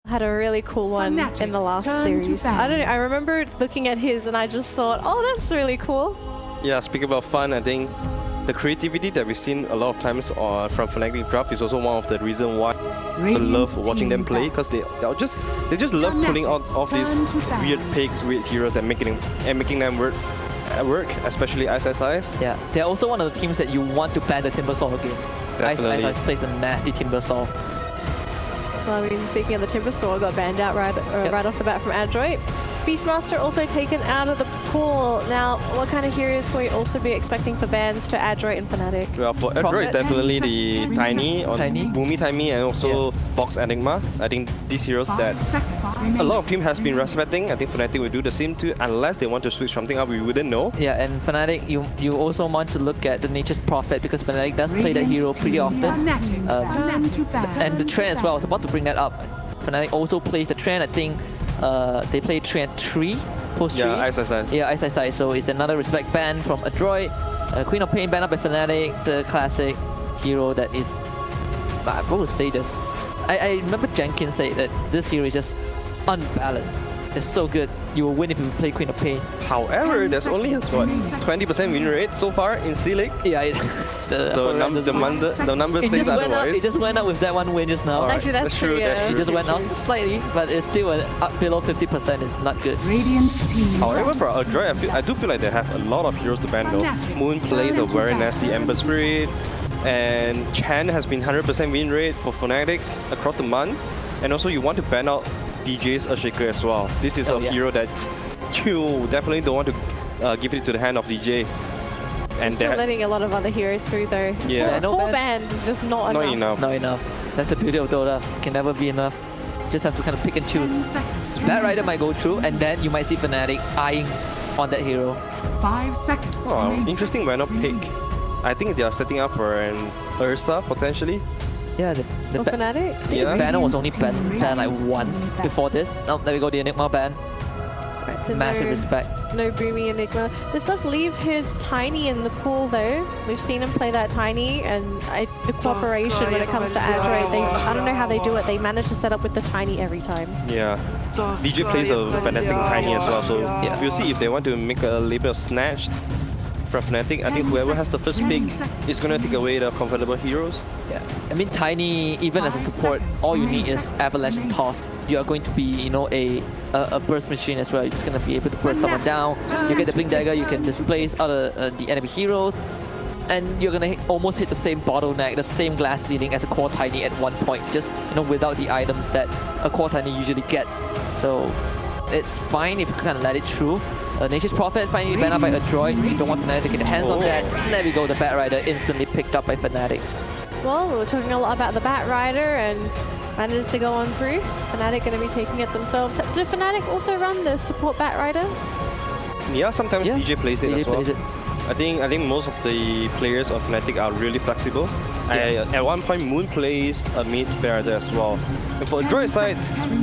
had a really cool one in the last Fanatics turn to series. I ban. don't know, I remember looking at his and I just thought, oh, that's really cool. Yeah, speaking about fun, I think the creativity that we've seen a lot of times from Fnatic Draft is also one of the reasons why I love watching them play, because they just love pulling out of these weird pigs, weird heroes, and making them work, especially ISIS. Yeah, they're also one of the teams that you want to ban the Timbersaw against. Definitely. ISIS plays a nasty Timbersaw. Well, I mean, speaking of the Timbersaw, got banned out right off the bat from Adroit. Beastmaster also taken out of the pool. Now, what kind of heroes can we also be expecting for bans for Adroit and Fnatic? Well, for Adroit, it's definitely the Tiny, Boomy Tiny, and also Box Enigma. I think these heroes that 5 seconds a remaining. lot of teams has been respecting. I think Fnatic will do the same too, unless they want to switch something up, we wouldn't know. Yeah, and Fnatic, you also want to look at the Nature's Prophet, because Fnatic does play that hero pretty often. Fanatics turn to ban. And the trend as well, I was about to bring that up. Fnatic also plays the trend, I think they play trend 3, post 3. Yeah, ISIS. Yeah, ISIS, so it's another respect ban from Adroit. Queen of Pain banned up by Fnatic, the classic hero that is... I will say this. I remember Jenkins say that this hero is just unbalanced. It's so good. You will win if you play Queen of Pain. However, there's only what 20% win rate so far in C League. Yeah, it's the number it says just went up. otherwise. It just went up with that one win just now. Alright, Actually, that's true. true, That's yeah. true. It just went up slightly, but it's still up below 50%. It's not good. Radiant team. However, for Adroit, I do feel like they have a lot of heroes to ban though. Moon plays a very nasty Ember Spirit, and Chan has been 100% win rate for Fnatic across the month. And also you want to ban out DJ's Earthshaker as well. This is a hero that you definitely don't want to give it to the hand of DJ. And Still letting a lot of other heroes through though. Yeah. Four bans is just not enough. Not enough. That's the beauty of Dota. Can never be enough. Just have to kind of pick and choose. 10 seconds Batrider remaining. might go through, and then you might see Fnatic eyeing on that hero. 5 seconds Oh, remaining. interesting lineup pick. I think they are setting up for an Ursa potentially. Yeah, the For Fnatic? Yeah. banner was only banned like once before this. Oh, there we go, the Enigma ban. Right, so Massive no, respect. No Boomy Enigma. This does leave his Tiny in the pool though. We've seen him play that Tiny, and the cooperation when it comes to Adroit, I don't know how they do it. They manage to set up with the Tiny every time. Yeah. DJ plays a Fnatic Tiny as well, so Yeah. we'll see if they want to make a little bit of snatch from Fnatic. I think whoever has the first pick is going to take away the comfortable heroes. Yeah, I mean Tiny, even as a support, all you need is Avalanche and Toss. You are going to be, you know, a burst machine as well. You're just going to be able to burst someone down. You get the Blink Dagger, you can displace the enemy heroes, and you're going to almost hit the same bottleneck, the same glass ceiling as a core Tiny at one point, just, you know, without the items that a core Tiny usually gets. So it's fine if you kind of let it through. Nature's Prophet finally banned up by Adroit. You don't want Fnatic to get their hands on that. There we go, the Batrider instantly picked up by Fnatic. Well, we were talking a lot about the Batrider and managed to go on through. Fnatic going to be taking it themselves. Did Fnatic also run the support Batrider? Yeah, sometimes Yeah, DJ plays it DJ as well. plays it. I think most of the players of Fnatic are really flexible. Yes. At one point, Moon plays a mid Batrider as well. And for Adroit side,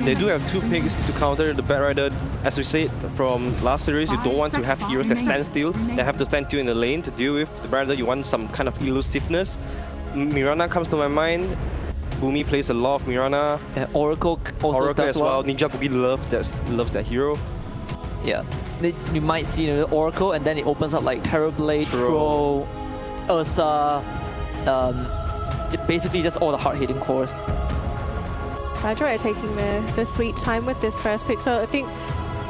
they do have 2 picks to counter the Batrider. As we said from last series, you don't want to have heroes that stand still. They have to stand still in the lane to deal with the Batrider. You want some kind of elusiveness. Mirana comes to my mind. Boomy plays a lot of Mirana. Yeah, Oracle also Oracle does as well. Ninja Boogie loves that hero. Yeah, you might see the Oracle, and then it opens up like Terrorblade, Troll, Ursa, basically just all the hard-hitting cores. Adroit are taking the sweet time with this first pick, so I think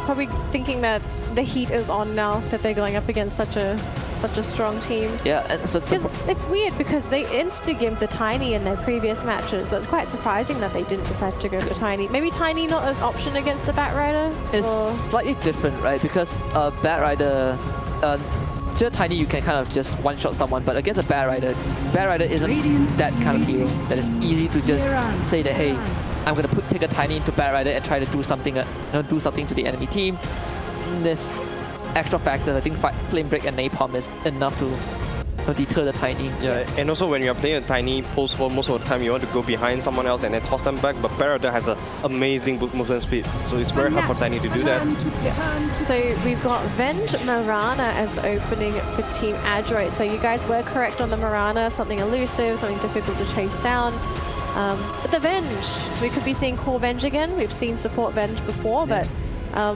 probably thinking that the heat is on now that they're going up against such a strong team. Yeah, and so Because it's weird because they insta-gimped the Tiny in their previous matches, so it's quite surprising that they didn't decide to go for Tiny. Maybe Tiny not an option against the Batrider? it's Or- slightly different, right? Because Batrider, to a Tiny you can kind of just one-shot someone, but against a Batrider isn't that kind of hero that is easy to just say that, hey, I'm gonna pick a Tiny into Batrider and try to do something to the enemy team. This extra factors, I think Flame Break and Napalm is enough to deter the Tiny. Yeah, and also when you're playing a Tiny post-4, most of the time you want to go behind someone else and then toss them back, but Batrider has an amazing book movement speed, so it's very hard for Tiny to do that. So we've got Venge Mirana as the opening for Team Adroit. So you guys were correct on the Mirana, something elusive, something difficult to chase down. But the Venge, so we could be seeing core Venge again. We've seen support Venge before, but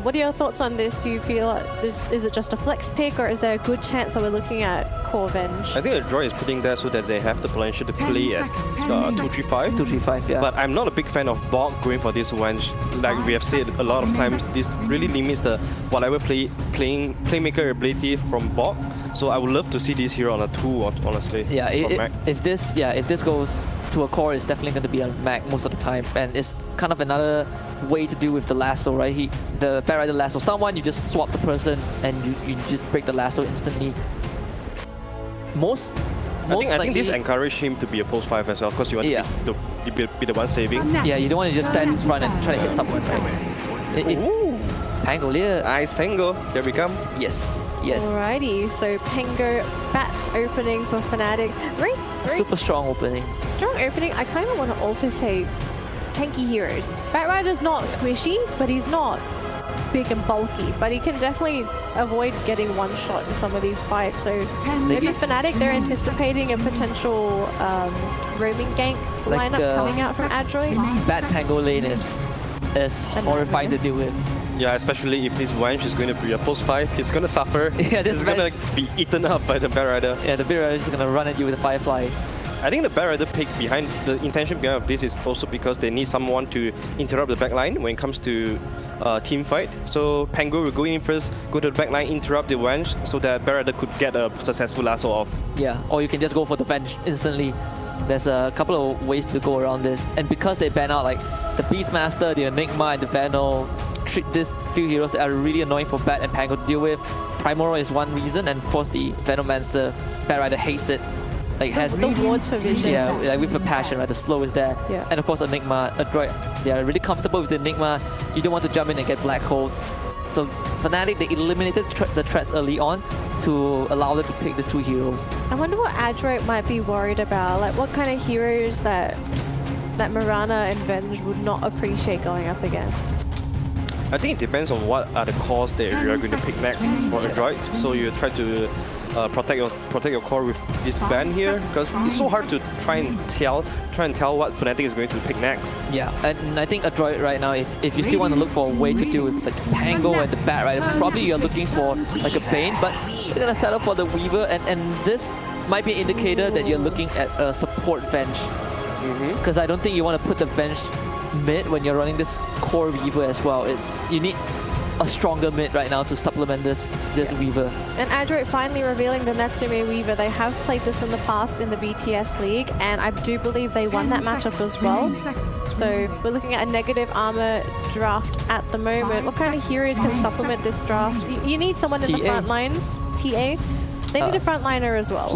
what are your thoughts on this? Do you feel like is it just a flex pick, or is there a good chance that we're looking at core Venge? I think the droid is putting there so that they have the potential to 10 play at seconds. 235. 235, yeah. But I'm not a big fan of Bog going for this Venge. Like we have said a lot of times, this really limits the whatever playmaker ability from Bog. So I would love to see this hero on a 2, honestly. Yeah, from Mac. if this goes to a core, it's definitely going to be a Mac most of the time, and it's kind of another way to deal with the lasso, right? The Batrider lasso someone, you just swap the person and you just break the lasso instantly. I think this encouraged him to be a post 5 as well, because you want to be the one saving. Yeah, you don't want to just stand in front and try to hit someone, right? Ooh, Pangolier. nice Pango. Here we come. Yes. Alrighty, so Pango Bat opening for Fnatic. Very Super strong opening. strong opening. I kind of want to also say tanky heroes. Batrider's not squishy, but he's not big and bulky, but he can definitely avoid getting one shot in some of these fights. So maybe Fnatic, they're anticipating a potential roaming gank Like lineup coming out from Adroid. Bat Tango lane is horrifying to deal with. Yeah, especially if this Venge is going to be a post 5, he's going to suffer. Yeah, this he's going to be eaten up by the Batrider. Yeah, the Batrider is going to run at you with a Firefly. I think the Batrider pick behind the intention behind of this is also because they need someone to interrupt the backline when it comes to team fight. So Pango will go in first, go to the backline, interrupt the Venge, so that Batrider could get a successful lasso off. Yeah, or you can just go for the Venge instantly. There's a couple of ways to go around this, and because they ban out like the Beastmaster, the Enigma, and the Vano, treat these few heroes that are really annoying for Bat and Pango to deal with. Primordial is one reason, and of course the Venomancer, Batrider hates it. Like has The wards for vision. yeah, like with a passion, right? The slow is there, Yeah. and of course Enigma, a droid. They are really comfortable with the Enigma. You don't want to jump in and get black hole. So Fnatic, they eliminated the threats early on to allow them to pick these two heroes. I wonder what Adroit might be worried about. Like what kind of heroes that Mirana and Venge would not appreciate going up against. I think it depends on what are the cores that you are going to pick next for a droid. So you try to protect your core with this ban here, because it's so hard to try and tell what Fnatic is going to pick next. Yeah, and I think a droid right now, if you still want to look for a way to deal with the Pango and the Batrider, probably you're looking for like a Bane, but you're gonna settle for the Weaver, and this might be an indicator that you're looking at a support Venge. Because I don't think you want to put the Venge mid when you're running this core Weaver as well. You need a stronger mid right now to supplement this Weaver. And Adroit finally revealing the Natsume Weaver. They have played this in the past in the BTS League, and I do believe they won that matchup as well. So we're looking at a negative armor draft at the moment. What kind of heroes can supplement this draft? You need someone in the front lines. TA. They need a frontliner as well.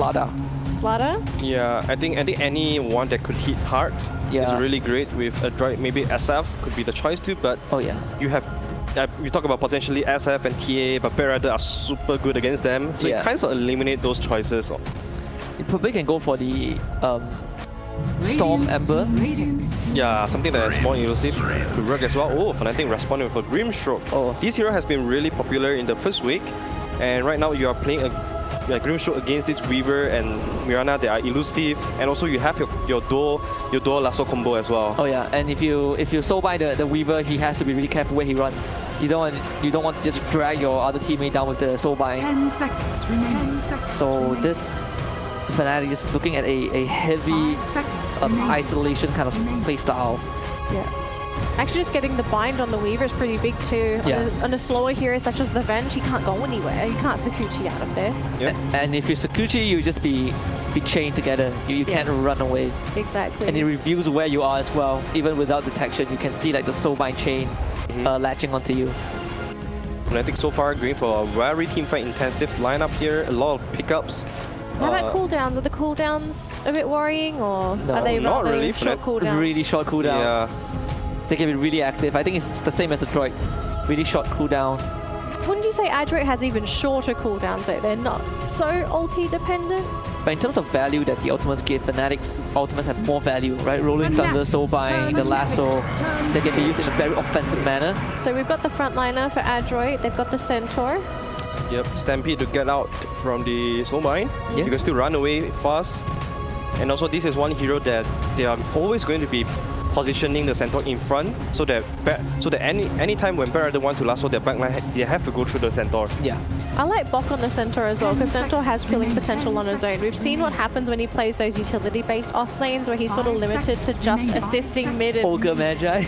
Slaughter? Yeah, I think anyone that could hit hard is really great with a droid. Maybe SF could be the choice too, but you have we talk about potentially SF and TA, but Batrider are super good against them, so you kind of eliminate those choices. You probably can go for the Storm Ember. Yeah, something that is more elusive could work as well. Oh, Fnatic responding with a Grimstroke. Oh, this hero has been really popular in the first week, and right now you are playing a Grimstroke against this Weaver and Mirana. They are elusive, and also you have your dual lasso combo as well. Oh yeah, and if you soul by the Weaver, he has to be really careful where he runs. You don't want to just drag your other teammate down with the soul bind. 10 seconds remaining. So this Fnatic is looking at a heavy isolation kind of play style. Yeah. Actually, just getting the bind on the Weaver is pretty big too. Yeah. On a slower hero such as the Venge, he can't go anywhere. You can't Sakuchi out of there. Yep. And if you Sakuchi, you just be chained together. You can't run away. Exactly. And it reveals where you are as well. Even without detection, you can see like the soulbind chain latching onto you. Fnatic so far going for a very teamfight intensive lineup here. A lot of pickups. How about cooldowns? Are the cooldowns a bit worrying, or are they not rather really. short cooldowns? Really short cooldowns. Yeah. They can be really active. I think it's the same as the droid. Really short cooldowns. Wouldn't you say Adroit has even shorter cooldowns though? They're not so ulti dependent? But in terms of value that the ultimates give, Fnatic's ultimates have more value, right? Rolling Thunder, Soulbind, the Lasso, they can be used in a very offensive manner. So we've got the frontliner for Adroit, they've got the Centaur. Yep, Stampede to get out from the Soulbind. You can still run away fast. And also this is one hero that they are always going to be positioning the centaur in front, so that any time when Batrider want to lasso their backline, they have to go through the centaur. Yeah. I like Bok on the Centaur as well, because Centaur has killing potential on his own. We've seen what happens when he plays those utility-based off lanes, where he's sort of limited to just assisting mid and... Ogre Magi.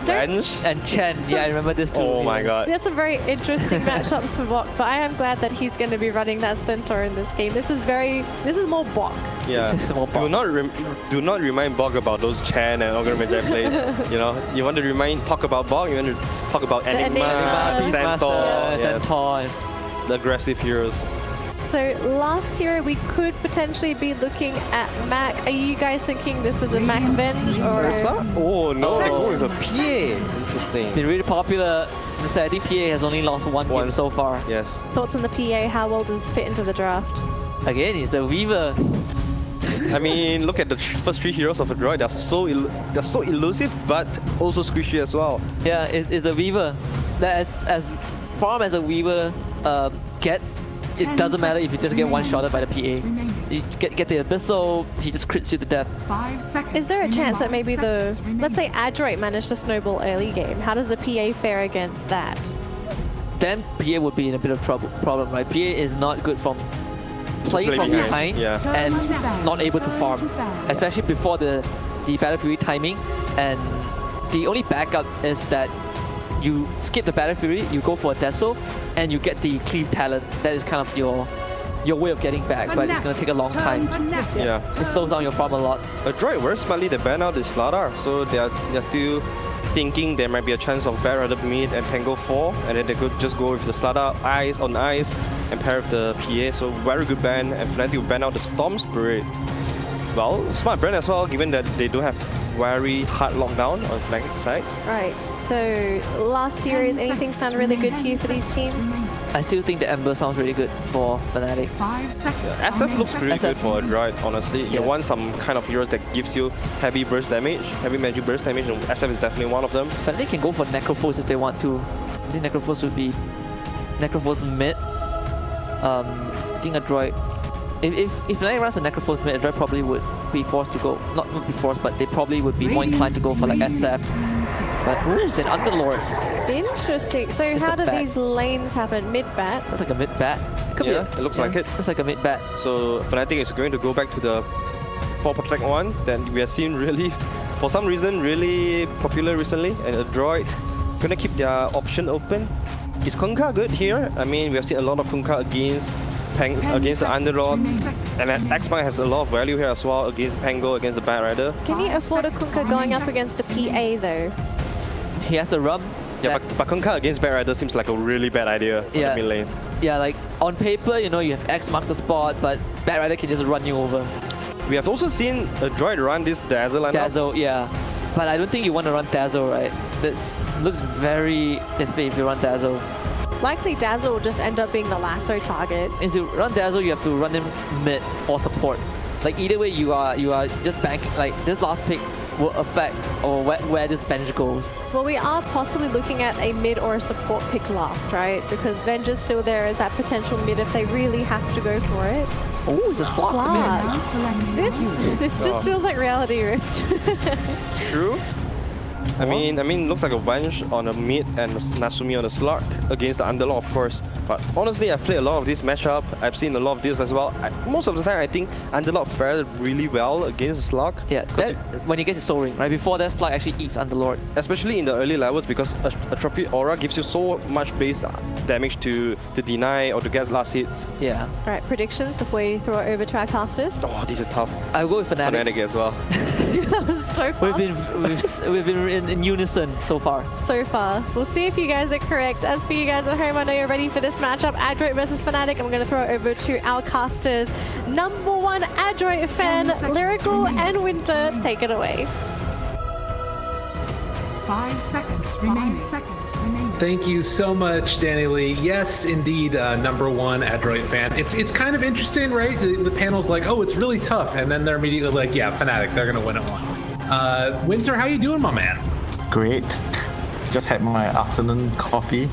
Bench. And Chen. Yeah, I remember this too. Oh my god. That's a very interesting matchups for Bok, but I am glad that he's going to be running that Centaur in this game. This is more Bok. Yeah. This is more Do not remind Bog about those Chan and Ogre Magi plays. You know, you want to talk about Bog, you want to talk about Enigma, Enigma, Centaur, Centaur. the aggressive heroes. So last hero, we could potentially be looking at Mac. Are you guys thinking this is a Mac Venge or? Oh no, they go with a PA. Interesting. It's been really popular. I think PA has only lost one game so far. Yes. Thoughts on the PA? How well does it fit into the draft? Again, it's a Weaver. I mean, look at the first three heroes of the droid. They're so elusive, but also squishy as well. Yeah, it's a Weaver. As farm as a Weaver gets, it doesn't matter if you just get one-shotted by the PA. You get the Abyssal, he just crits you to death. 5 seconds. Is there a chance that maybe seconds let's say Adroit managed to snowball early game? How does the PA fare against that? Then PA would be in a bit of problem, right? PA is not good from playing from behind and not able to farm, especially before the Battle Fury timing. And the only backup is that you skip the Battle Fury, you go for a Deso, and you get the Cleave Talent. That is kind of your way of getting back, but it's going to take a long time. Yeah. It slows down your farm a lot. A droid very smartly, they ban out the Slardar, so they're still thinking there might be a chance of Batrider mid and Tango 4, and then they could just go with the Slardar ice on ice and pair with the PA. So very good ban, and Fnatic will ban out the Storm Spirit. Well, smart brand as well, given that they do have very hard lockdown on Fnatic side. Right, so last series, anything sound really good to you for these teams? I still think the Ember sounds really good for Fnatic. 5 seconds. SF looks pretty good for a droid, honestly. You want some kind of heroes that gives you heavy burst damage, heavy magic burst damage, and SF is definitely one of them. Fnatic can go for Necrophos if they want to. I think Necrophos would be Necrophos mid. I think a droid. If Fnatic runs a Necrophos mid, a droid probably would be forced to go. Not be forced, but they probably would be more inclined to go for like SF. But then Underlord. Interesting. So how do these lanes happen? Mid-bat? That's like a mid-bat. Yeah, it looks like it. It's like a mid-bat. So Fnatic is going to go back to the 4 Protect 1 that we have seen really, for some reason, really popular recently. And a droid going to keep their option open. Is Kunkka good here? I mean, we have seen a lot of Kunkka against the Underlord, and X-Mark has a lot of value here as well against Pango, against the Batrider. Can you afford a Kunkka going up against a PA though? He has the rub. Yeah, but Kunkka against Batrider seems like a really bad idea for the mid lane. Yeah, like on paper, you know, you have X marks the spot, but Batrider can just run you over. We have also seen a droid run this Dazzle lineup. Dazzle, yeah. But I don't think you want to run Dazzle, right? This looks very iffy if you run Dazzle. Likely Dazzle will just end up being the lasso target. If you run Dazzle, you have to run him mid or support. Like either way, you are just banking. Like this last pick will affect or where this Venge goes. Well, we are possibly looking at a mid or a support pick last, right? Because Venge is still there as that potential mid if they really have to go for it. Oh, it's a slot. This just feels like Reality Rift. True. I mean, looks like a Venge on the mid and Nasumi on the Slark against the Underlord, of course. But honestly, I've played a lot of this matchup. I've seen a lot of this as well. Most of the time, I think Underlord fared really well against the Slark. Yeah, when he gets his Soul Ring, right? Before that, Slark actually eats Underlord. Especially in the early levels, because a Trophy Aura gives you so much base damage to deny or to get last hits. Yeah. All right, predictions before we throw it over to our casters. Oh, this is tough. I'll go with Fnatic. Fnatic as well. That was so fast. We've been in unison so far. So far. We'll see if you guys are correct. As for you guys at home, I know you're ready for this matchup. Adroit versus Fnatic. I'm going to throw it over to our casters. Number 1 Adroit fan, Lyrical and Winter. Take it away. 5 seconds remaining. Thank you so much, Danny Lee. Yes, indeed, number 1 Adroit fan. It's kind of interesting, right? The panel's like, oh, it's really tough, and then they're immediately like, yeah, Fnatic, they're gonna win it one. Winter, how you doing, my man? Great. Just had my afternoon coffee.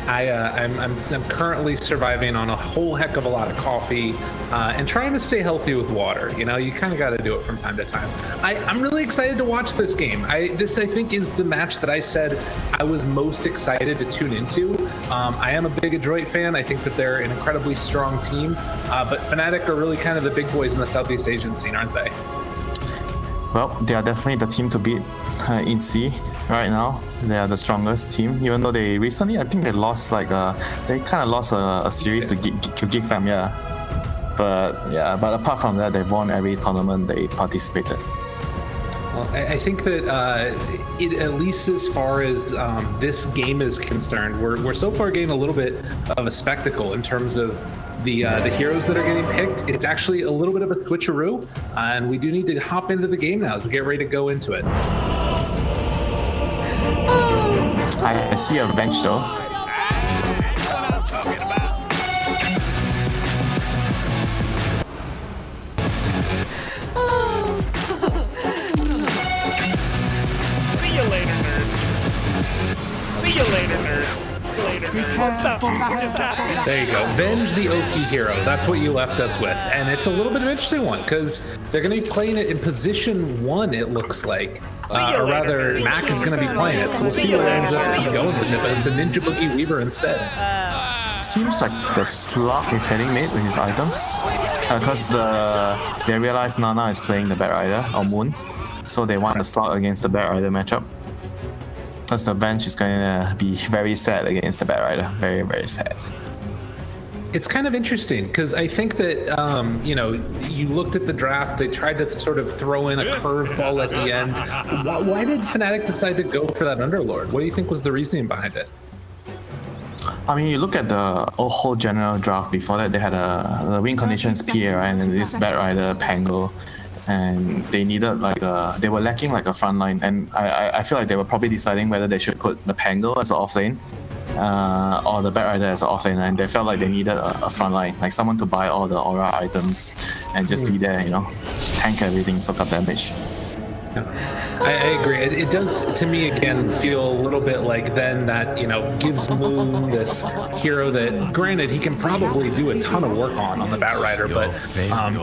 I'm currently surviving on a whole heck of a lot of coffee. and trying to stay healthy with water. You know, you kind of got to do it from time to time. I'm really excited to watch this game. This I think is the match that I said I was most excited to tune into. I am a big Adroit fan. I think that they're an incredibly strong team, but Fnatic are really kind of the big boys in the Southeast Asian scene, aren't they? Well, they are definitely the team to beat in C right now. They are the strongest team, even though they recently, I think they lost they kind of lost a series to Geek Fam, yeah. But apart from that, they've won every tournament they participated. Well, I think that at least as far as this game is concerned, we're so far getting a little bit of a spectacle in terms of the heroes that are getting picked. It's actually a little bit of a switcheroo, and we do need to hop into the game now as we get ready to go into it. I see a bench though. See you later, nerds. See you later, nerds. Later, nerds. What the just happened? There you go. Venge the OP hero. That's what you left us with. And it's a little bit of an interesting one because they're going to be playing it in position 1, it looks like. Or rather, Mac is going to be playing it. We'll see what ends up going with it, but it's a Ninja Boogie Weaver instead. Seems like the Slug is heading mid with his items. Because they realize Nana is playing the Batrider or Moon. So they want the Slug against the Batrider matchup. Because the bench is going to be very sad against the Batrider. Very, very sad. It's kind of interesting because I think that, you looked at the draft, they tried to sort of throw in a curveball at the end. Why did Fnatic decide to go for that Underlord? What do you think was the reasoning behind it? I mean, you look at the whole general draft before that, they had the win conditions PA, right? And this Batrider, Pango. And they needed they were lacking like a front line. And I feel like they were probably deciding whether they should put the Pango as an off lane. Or the Batrider as an offlane, and they felt like they needed a front line, like someone to buy all the aura items and just be there, tank everything, soak up damage. Yeah. I agree. It does, to me, again, feel a little bit like then that, gives Moon this hero that, granted, he can probably do a ton of work on the Batrider, but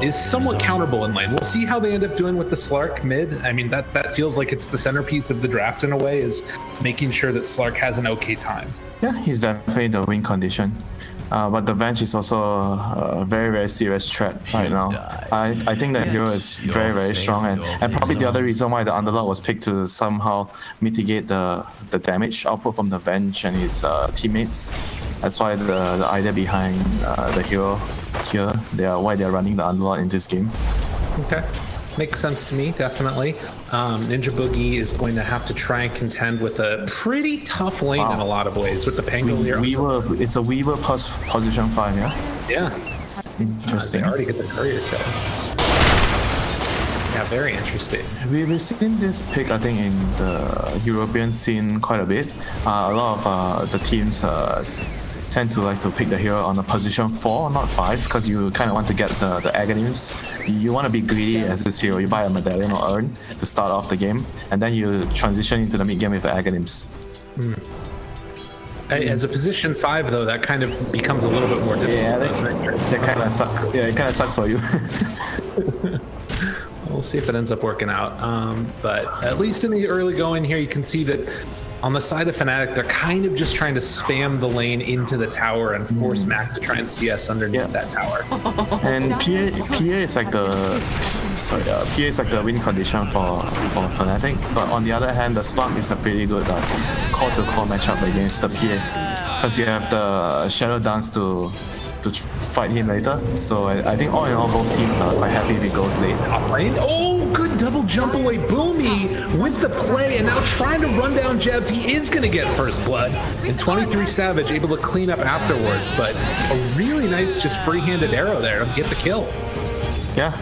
is somewhat counterable in lane. We'll see how they end up doing with the Slark mid. I mean, that feels like it's the centerpiece of the draft in a way, is making sure that Slark has an okay time. Yeah, he's definitely the win condition. But the bench is also a very, very serious threat right now. I think that hero is very, very strong, and probably the other reason why the Underlord was picked to somehow mitigate the damage output from the bench and his teammates. That's why the idea behind the hero here, why they're running the Underlord in this game. Okay. Makes sense to me, definitely. Ninja Boogie is going to have to try and contend with a pretty tough lane in a lot of ways with the Pango here. It's a Weaver plus position 5, yeah? Yeah. Interesting. They already get the courier kill. Yeah, very interesting. We've seen this pick, I think, in the European scene quite a bit. A lot of the teams tend to like to pick the hero on a position 4, not 5, because you kind of want to get the Aghanims. You want to be greedy as this hero. You buy a medallion or urn to start off the game, and then you transition into the mid game with the Aghanims. As a position 5, though, that kind of becomes a little bit more difficult. Yeah, that kind of sucks. Yeah, it kind of sucks for you. We'll see if it ends up working out. But at least in the early going here, you can see that on the side of Fnatic, they're kind of just trying to spam the lane into the tower and force Mac to try and CS underneath that tower. And PA is like the win condition for Fnatic. But on the other hand, the Slug is a pretty good call-to-call matchup against the PA, because you have the Shadow Dance to fight him later. So I think all in all, both teams are quite happy if it goes late. Oh, good double jump away. Boomy with the play, and now trying to run down Jebs. He is going to get first blood. And 23 Savage able to clean up afterwards, but a really nice just free-handed arrow there to get the kill. Yeah,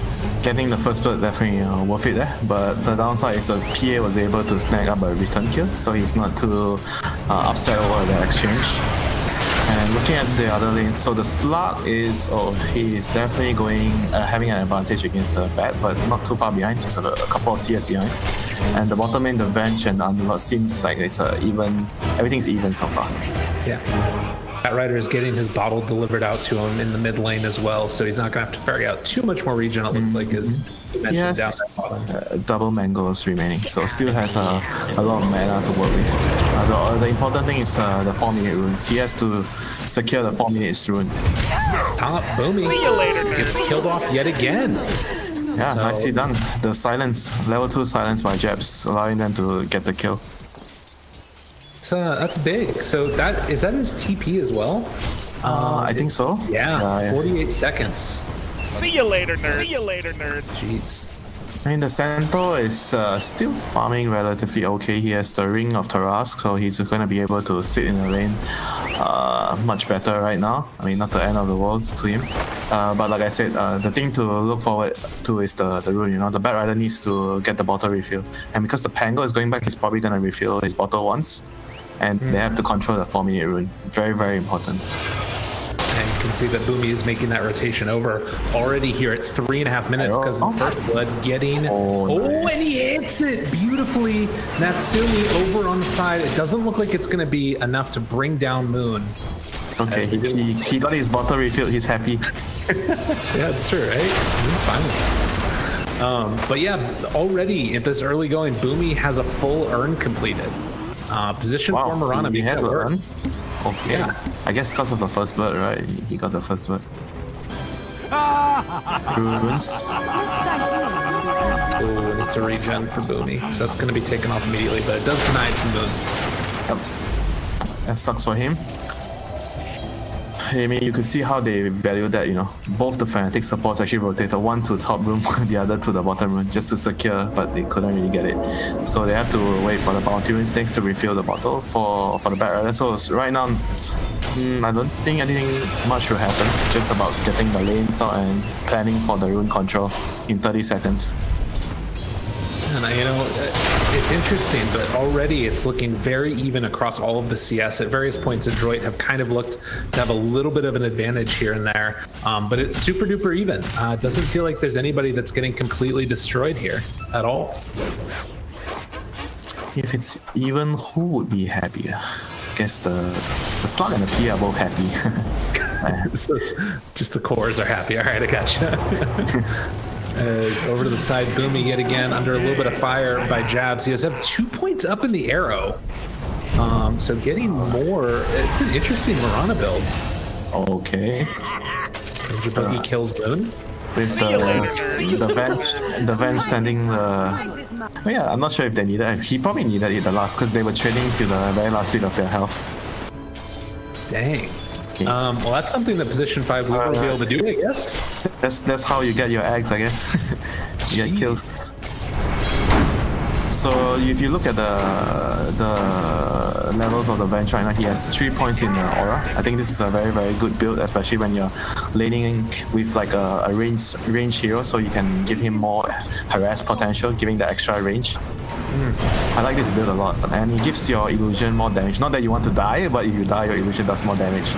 getting the first blood definitely worth it there. But the downside is the PA was able to snag up a return kill, so he's not too upset over the exchange. And looking at the other lanes, so the Slug is, he is definitely having an advantage against the Bat, but not too far behind, just a couple of CS behind. And the bottom lane, the bench and the Underlord seems like it's everything's even so far. Yeah. Batrider is getting his bottle delivered out to him in the mid lane as well, so he's not going to have to ferry out too much more region. It looks like as you mentioned Yes, down that bottom. double mangoes remaining, so still has a lot of mana to work with. The important thing is the 4-minute runes. He has to secure the 4 minutes rune. Top Boomy See you later, gets nerds. killed off yet again. Yeah, So- nicely done. The silence, level 2 silence by Jabs, allowing them to get the kill. That's big. So is that his TP as well? I think so. Yeah, 48 seconds. See you later, nerds. See you later, nerds. Jeez. I mean, the Centaur is still farming relatively okay. He has the Ring of Tarask, so he's going to be able to sit in the lane much better right now. I mean, not the end of the world to him. But like I said, the thing to look forward to is the rune. You know, the Batrider needs to get the bottle refill. And because the Pango is going back, he's probably going to refill his bottle once. And they have to control the 4-minute rune. Very, very important. And you can see that Boomy is making that rotation over already here at 3.5 minutes because of the first blood getting... Nice. And he hits it beautifully. Natsumi over on the side. It doesn't look like it's going to be enough to bring down Moon. It's okay. He got his bottle refilled. He's happy. Yeah, it's true, right? He's fine with it. But yeah, already at this early going, Boomy has a full urn completed. Position for Mirana. He had the run. Okay. Yeah. I guess because of the first blood, right? He got the first blood. Runes. Oh, and it's a regen for Boomy. So that's going to be taken off immediately, but it does deny it to Moon. That sucks for him. I mean, you could see how they value that, you know. Both the Fnatic supports actually rotated, one to top room, the other to the bottom room, just to secure, but they couldn't really get it. So they have to wait for the bounty rune stakes to refill the bottle for the Batrider. So right now, I don't think anything much will happen. Just about getting the lanes out and planning for the rune control in 30 seconds. And you know, it's interesting, but already it's looking very even across all of the CS. At various points, Adroit have kind of looked to have a little bit of an advantage here and there, but it's super duper even. It doesn't feel like there's anybody that's getting completely destroyed here at all. If it's even, who would be happier? I guess the Slug and the P are both happy. So just the cores are happy. All right, I gotcha. As over to the side, Boomy yet again under a little bit of fire by Jabs. He does have 2 points up in the arrow. So getting more. It's an interesting Mirana build. Okay. Ninja Boogie kills Boone. With the Venge sending the... Oh yeah, I'm not sure if they needed it. He probably needed it the last because they were trading to the very last bit of their health. Dang. Well, that's something that Position 5 will be able to do, I guess. That's how you get your eggs, I guess. You get kills. So if you look at the levels of the bench right now, he has 3 points in aura. I think this is a very, very good build, especially when you're laning with like a range hero, so you can give him more harass potential, giving the extra range. I like this build a lot, and it gives your illusion more damage. Not that you want to die, but if you die, your illusion does more damage.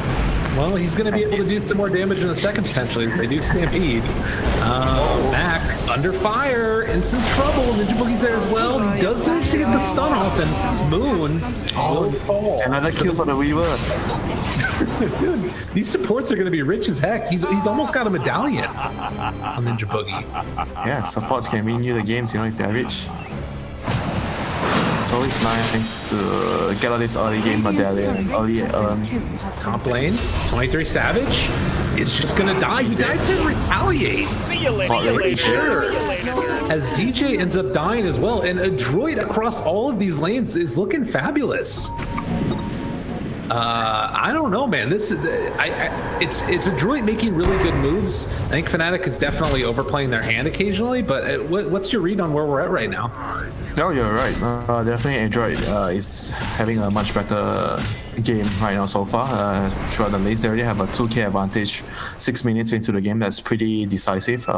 Well, he's going to be able to do some more damage in a second, potentially, if they do Stampede. Mac, under fire, in some trouble. Ninja Boogie's there as well. He does actually get the stun off, and Moon will fall. Another kill for the Weaver. Dude, these supports are going to be rich as heck. He's almost got a medallion on Ninja Boogie. Yeah, supports can win you the games, you know, if they're rich. It's always nice to get all this early game medallion, early Top lane, 23 Savage is just gonna die. He died to retaliate. See you later. Sure. As DJ ends up dying as well, and Adroit across all of these lanes is looking fabulous. I don't know, man. This is it's Adroit making really good moves. I think Fnatic is definitely overplaying their hand occasionally, but what's your read on where we're at right now? No, you're right. Definitely Android is having a much better game right now so far. Throughout the lanes, they already have a 2k advantage 6 minutes into the game. That's pretty decisive.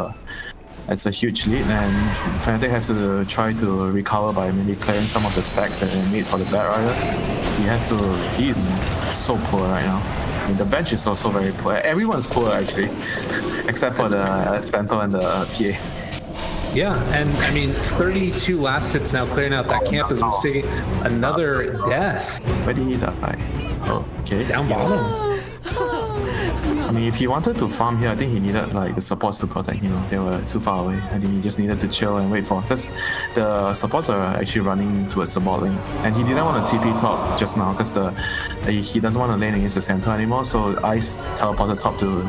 It's a huge lead, and Fnatic has to try to recover by maybe clearing some of the stacks that they need for the Batrider. He is so poor right now. I mean, the bench is also very poor. Everyone's poor actually, except for the Centaur and the PA. Yeah, and I mean, 32 last hits now clearing out that camp as we're seeing another death. Where did he die? Oh, okay. Down bottom. I mean, if he wanted to farm here, I think he needed like the supports to protect him. They were too far away. I think he just needed to chill and wait for. Because the supports are actually running towards the bot lane, and he didn't want to TP top just now because he doesn't want to lane against the centaur anymore. So Ice teleported top to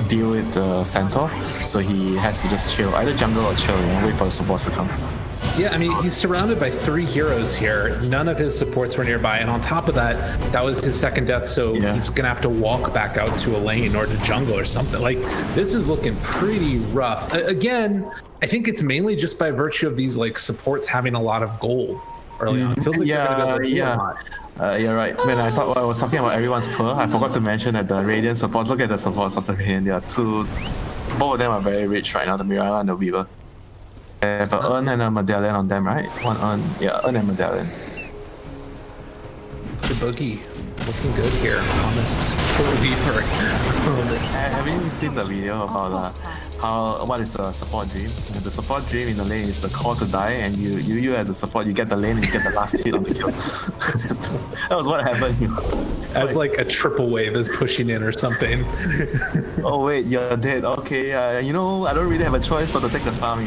deal with the centaur. So he has to just chill, either jungle or chill, wait for the supports to come. Yeah, I mean, he's surrounded by 3 heroes here. None of his supports were nearby. And on top of that, that was his second death. So he's going to have to walk back out to a lane or to jungle or something. Like, this is looking pretty rough. Again, I think it's mainly just by virtue of these, like, supports having a lot of gold early on. It feels like they're gonna go a lot. You're right. When I thought I was talking about everyone's pearl, I forgot to mention that the Radiant supports, look at the supports of the Radiant. There are 2, both of them are very rich right now, the Mirana and the Weaver. They have an urn and a medallion on them, right? One urn, yeah, urn and medallion. The boogie looking good here on this Weaver. Have you seen the video about what is a support dream? The support dream in the lane is the call to die, and you as a support, you get the lane and you get the last hit on the kill. That was what happened. As like a triple wave is pushing in or something. Oh wait, you're dead. Okay, I don't really have a choice but to take the farm,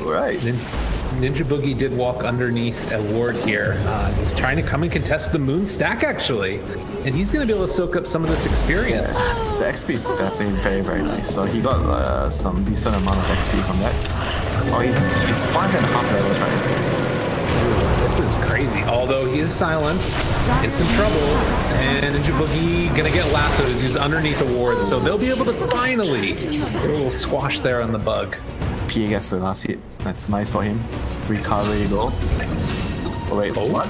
Right. Ninja Boogie did walk underneath a ward here. He's trying to come and contest the moon stack, actually. And he's going to be able to soak up some of this experience. The XP is definitely very, very nice. So he got some decent amount of XP from that. Oh, he's 5.5 levels, right? This is crazy. Although he is silenced, in some trouble, and Ninja Boogie gonna get lassoed as he's underneath the ward, so they'll be able to finally get a little squash there on the bug. PA gets the last hit. That's nice for him. Recovery goal. Oh wait, what?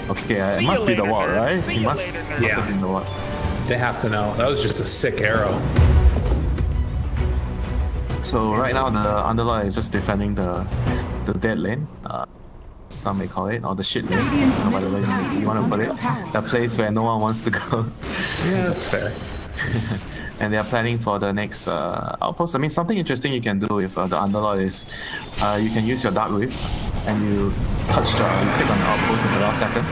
Okay, it must be the wall, right? He must have been the wall. They have to know. That was just a sick arrow. So right now the Underlord is just defending the dead lane. Some may call it, or the shit lane, whatever you want to put it. The place where no one wants to go. Yeah, that's fair. And they are planning for the next outpost. I mean, something interesting you can do with the Underlord is you can use your Dark Wave and you click on the outpost at the last second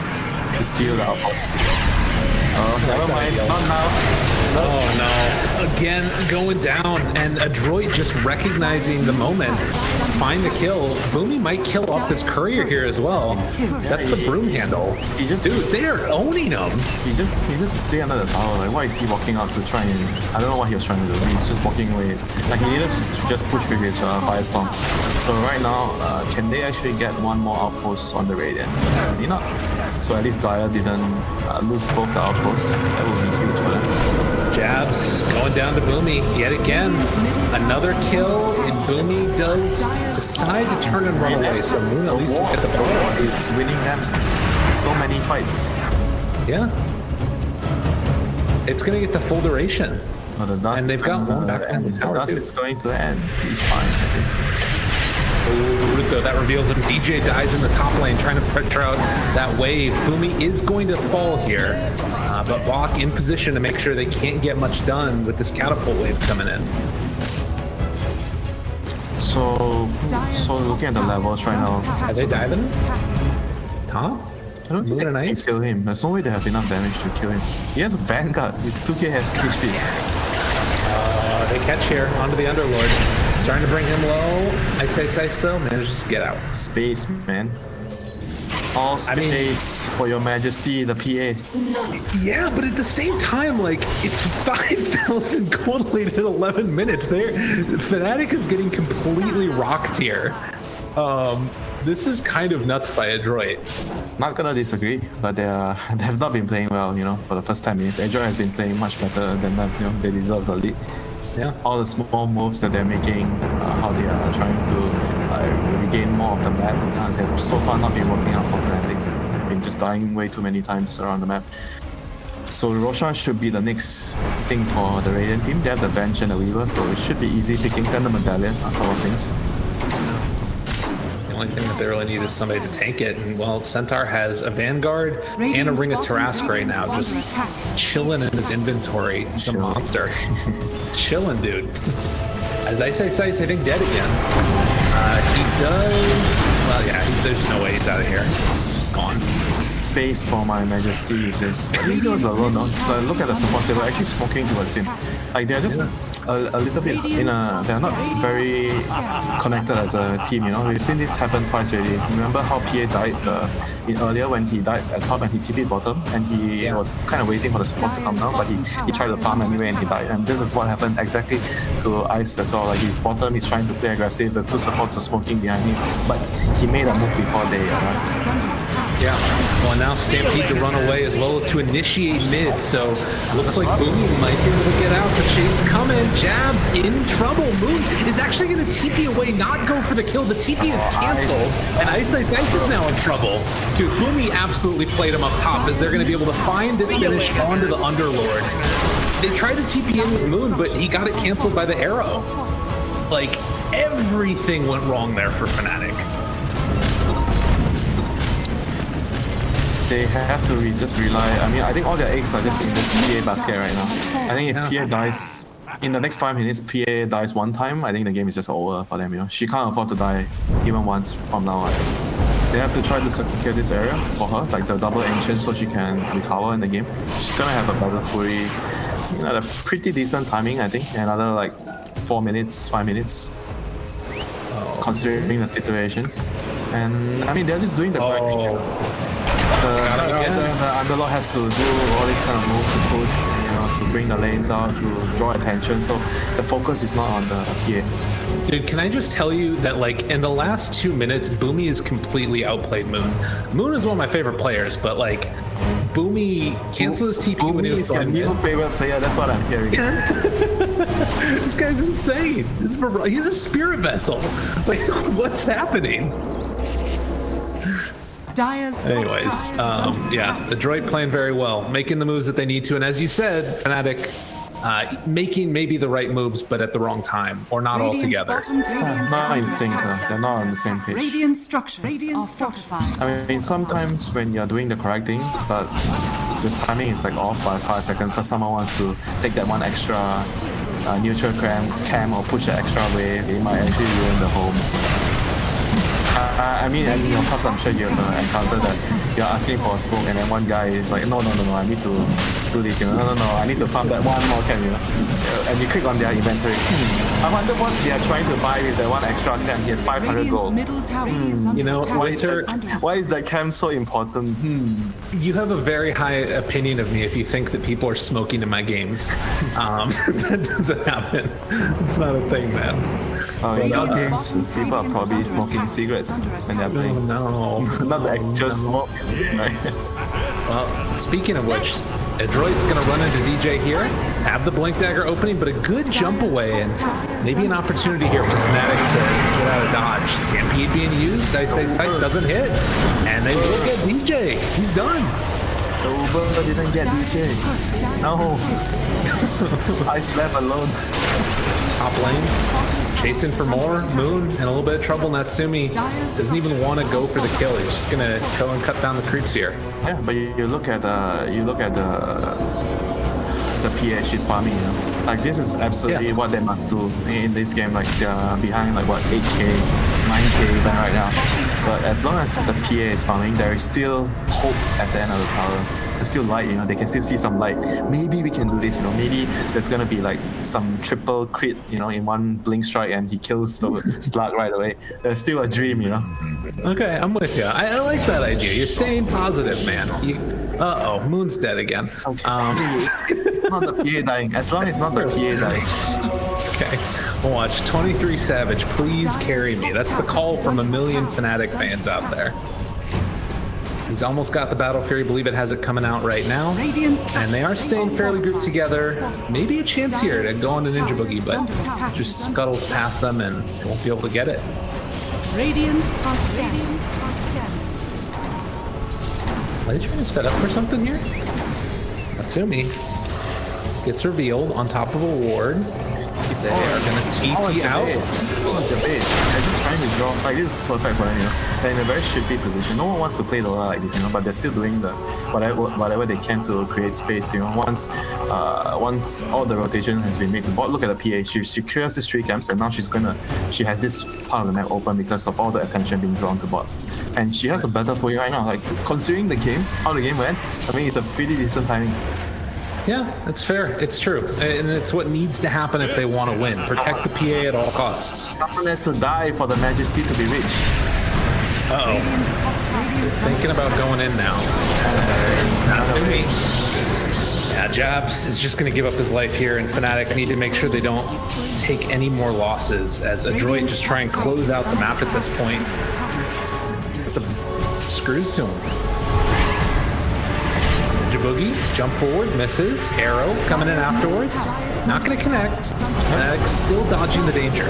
to steal the outpost. Oh, never mind, not now. Oh no, again going down, and a droid just recognizing the moment, find the kill. Boomy might kill off this courier here as well. That's the broom handle. Dude, they are owning him. He just needed to stay under the tower. Like, why is he walking out to try and... I don't know what he was trying to do. He's just walking away. Like, he needed to just push with his Firestorm. So right now, can they actually get one more outpost on the Radiant? Maybe not. So at least Dyer didn't lose both the outposts. That would be huge for them. Jabs going down to Boomy yet again. Another kill, and Boomy does decide to turn and run away. So Moon at least will get the ball. It's winning them so many fights. Yeah. It's going to get the full duration. And they've got one back on the tower too. It's going to end. He's fine, I think. Oh, Ruto, that reveals him. DJ dies in the top lane, trying to pressure out that wave. Boomy is going to fall here, but Bach in position to make sure they can't get much done with this catapult wave coming in. So looking at the levels right now. Are they diving? Top? I don't think they can kill him. There's no way they have enough damage to kill him. He has a Vanguard. It's 2k HP. They catch here onto the Underlord. Starting to bring him low. Ice though manages to get out. Space, man. All space for your majesty, the PA. Yeah, but at the same time, like, it's 5,000 gold late in 11 minutes. Fnatic is getting completely rocked here. This is kind of nuts by Adroit. Not gonna disagree, but they have not been playing well, for the first 10 minutes. Adroit has been playing much better than them, they deserve the lead. Yeah. All the small moves that they're making, how they are trying to regain more of the map, they've so far not been working out for Fnatic. They've been just dying way too many times around the map. So Roshan should be the next thing for the Radiant team. They have the bench and the Weaver, so it should be easy pickings and the Medallion on top of things. The only thing that they really need is somebody to tank it, and well, Centaur has a Vanguard and a Ring of Tarask right now, just chilling in his inventory. He's a monster. Chilling, dude. As I say, I think dead again. He does... Well, yeah, there's no way he's out of here. He's gone. space for my majesty, he says. But he was alone, no? But look at the support, they were actually smoking towards him. Like, they're just a little bit they're not very connected as a team, you know? We've seen this happen twice already. Remember how PA died earlier when he died at top and he TP'd bottom, and he was kind of waiting for the supports to come down, but he tried to farm anyway and he died. And this is what happened exactly to Ice as well. Like, his bottom, he's trying to play aggressive, the two supports are smoking behind him, but he made a move before they arrived. Yeah, well now Stampede to run away as well as to initiate mid, so looks like Boomy might be able to get out. The chase coming, Jabs in trouble. Moon is actually going to TP away, not go for the kill. The TP is canceled, and Ice is now in trouble. Dude, Boomy absolutely played him up top as they're going to be able to find this finish onto the Underlord. They tried to TP in with Moon, but he got it canceled by the arrow. Like, everything went wrong there for Fnatic. They have to just rely. I mean, I think all their eggs are just in this PA basket right now. I think if PA dies in the next 5 minutes, PA dies one time, I think the game is just over for them. You know, she can't afford to die even once from now on. They have to try to secure this area for her, like the double ancient, so she can recover in the game. She's gonna have a Battle Fury, you know, a pretty decent timing, I think. Another like 4 minutes, 5 minutes, considering the situation. And I mean, they're just doing the correct thing. The Underlord has to do all these kind of moves to push, you know, to bring the lanes out, to draw attention. So the focus is not on the PA. Dude, can I just tell you that, like, in the last 2 minutes, Boomy has completely outplayed Moon. Moon is one of my favorite players, but, like, Boomy canceled his TP when he was my new favorite player, that's what I'm hearing. This guy's insane. He's a spirit vessel. Like, what's happening? Anyways, yeah, the droid playing very well, making the moves that they need to, and as you said, Fnatic making maybe the right moves, but at the wrong time, or not all together. Not in sync, they're not on the same page. Radiant structures are fortified. I mean, sometimes when you're doing the correct thing, but the timing is like off by 5 seconds because someone wants to take that one extra neutral cam or push the extra wave, it might actually ruin the whole. I mean, of course, I'm sure you've encountered that you're asking for a smoke and then one guy is like, no, I need to do this, you know, no, I need to farm that one more cam, you know, and you click on their inventory. I wonder what they are trying to buy with that one extra cam. He has 500 gold. You know, why is that cam so important? You have a very high opinion of me if you think that people are smoking in my games. That doesn't happen. It's not a thing, man. In your games, people are probably smoking cigarettes when they're playing. No. Not the actual smoke, right? Well, speaking of which, a droid's going to run into DJ here, have the Blink Dagger opening, but a good jump away, and maybe an opportunity here for Fnatic to get out of dodge. Stampede being used, Ice doesn't hit, and they will get DJ. He's done. The Uber didn't get DJ. No. Ice left alone. Top lane. Chasing for more, Moon, and a little bit of trouble. Natsumi doesn't even want to go for the kill. He's just gonna go and cut down the creeps here. Yeah, but you look at the PA she's farming. You know, like this is absolutely what they must do in this game. Like they're behind like what 8K, 9K even right now. But as long as the PA is farming, there is still hope at the end of the tower. There's still light, you know, they can still see some light. Maybe we can do this, you know, maybe there's gonna be like some triple crit, you know, in one blink strike and he kills the slug right away. There's still a dream, you know. Okay, I'm with you. I like that idea. You're staying positive, man. Uh-oh, Moon's dead again. Okay. It's not the PA dying, as long as it's not the PA dying. Okay, watch 23 Savage, please carry me. That's the call from a million Fnatic fans out there. He's almost got the Battle Fury, believe it has it coming out right now. And they are staying fairly grouped together. Maybe a chance here to go on to Ninja Boogie, but just scuttles past them and won't be able to get it. Radiant are scanning. Are they trying to set up for something here? Natsumi gets revealed on top of a ward. They are going to TP out. They're just trying to draw. Like this is perfect for them, you know. They're in a very shitty position. No one wants to play DOTA like this, you know. But they're still doing the whatever they can to create space, you know. Once all the rotation has been made to bot, look at the PA. She clears these 3 camps, and now she has this part of the map open because of all the attention being drawn to bot. and she has a better footing right now. Like considering the game, how the game went, I mean, it's a pretty decent timing. Yeah, it's fair. It's true. And it's what needs to happen if they want to win. Protect the PA at all costs. Someone has to die for the Majesty to be reached. Uh-oh. Thinking about going in now. Natsumi. Yeah, Jabs is just going to give up his life here, and Fnatic need to make sure they don't take any more losses as Adroit just try and close out the map at this point. Put the screws to him. Boogie, jump forward, misses. Arrow coming in afterwards. Not going to connect. Fnatic still dodging the danger.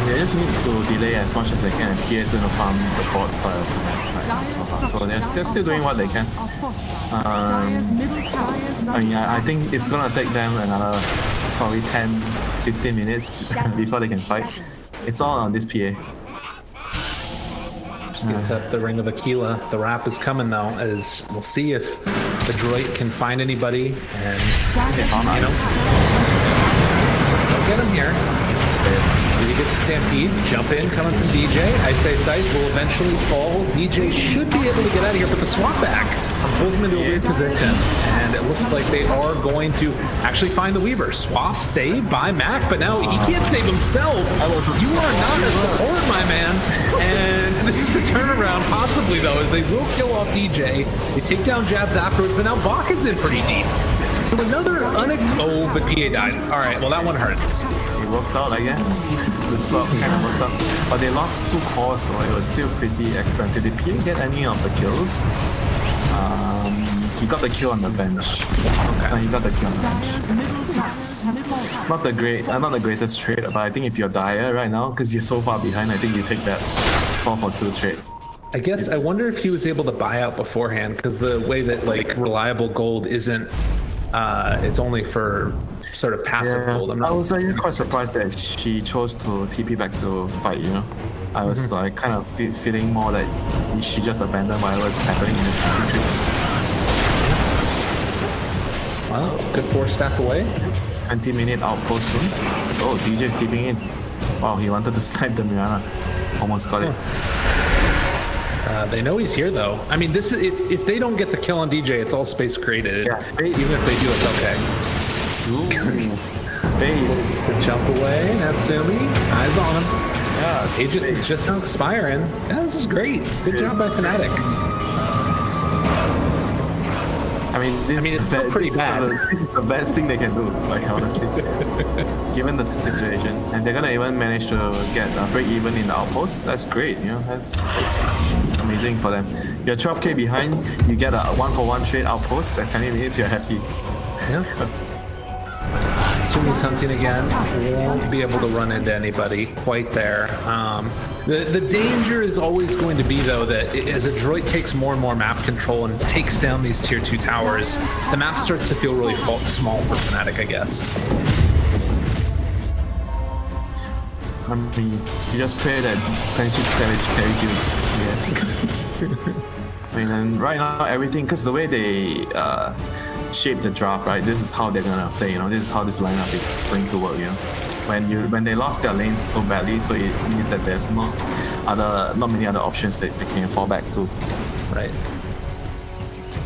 They just need to delay as much as they can. PA is going to farm the bot side of the map right now so far. So they're still doing what they can. I mean, I think it's going to take them another probably 10-15 minutes before they can fight. It's all on this PA. Gets up the Ring of Aquila. The wrap is coming though, as we'll see if Adroit can find anybody and you know, don't get him here. Did he get the Stampede? Jump in, coming from DJ. I say Sice will eventually fall. DJ should be able to get out of here, but the swap back pulls him into a weird position, and it looks like they are going to actually find the Weaver. Swap, save by Mac, but now he can't save himself. You are not a support, my man. And this is the turnaround, possibly though, as they will kill off DJ. They take down Jabs afterwards, but now Bach is in pretty deep. So another oh, but PA died. All right, well that one hurts. It worked out, I guess. The swap kind of worked out. But they lost 2 cores, so it was still pretty expensive. Did PA get any of the kills? He got the kill on the bench. Okay. He got the kill on the bench. It's not the greatest trade, but I think if you're Dire right now, because you're so far behind, I think you take that 4-for-2 trade. I guess I wonder if he was able to buy out beforehand, because the way that like reliable gold isn't, it's only for sort of passive gold. I was actually quite surprised that she chose to TP back to fight, you know? I was like kind of feeling more that she just abandoned whatever was happening in the CP trips. Well, good 4-stack away. 20-minute outpost soon. Oh, DJ's TPing in. Wow, he wanted to snipe the Mirana. Almost got it. They know he's here though. I mean, this is if they don't get the kill on DJ, it's all space created. Yeah, space. Even if they do, it's okay. Ooh, space. Good jump away, Natsumi. Eyes on him. Yeah, He's just now expiring. Yeah, this is great. Good job by Fnatic. I mean, it's not pretty bad. This is the best thing they can do, like honestly, given the situation. And they're gonna even manage to get a break even in the outpost. That's great, you know. That's amazing for them. You're 12k behind. You get a 1-for-1 trade outpost. At 20 minutes, you're happy. Yeah. Sumi's hunting again. Won't be able to run into anybody quite there. The danger is always going to be, though, that as Adroit takes more and more map control and takes down these tier 2 towers, the map starts to feel really small for Fnatic, I guess. I mean, you just pray that Friendship carries you. Yes. I mean, and right now, everything, because the way they shape the draft, right? This is how they're gonna play, you know. This is how this lineup is going to work, you know. When they lost their lanes so badly, so it means that there's not many other options that they can fall back to. Right.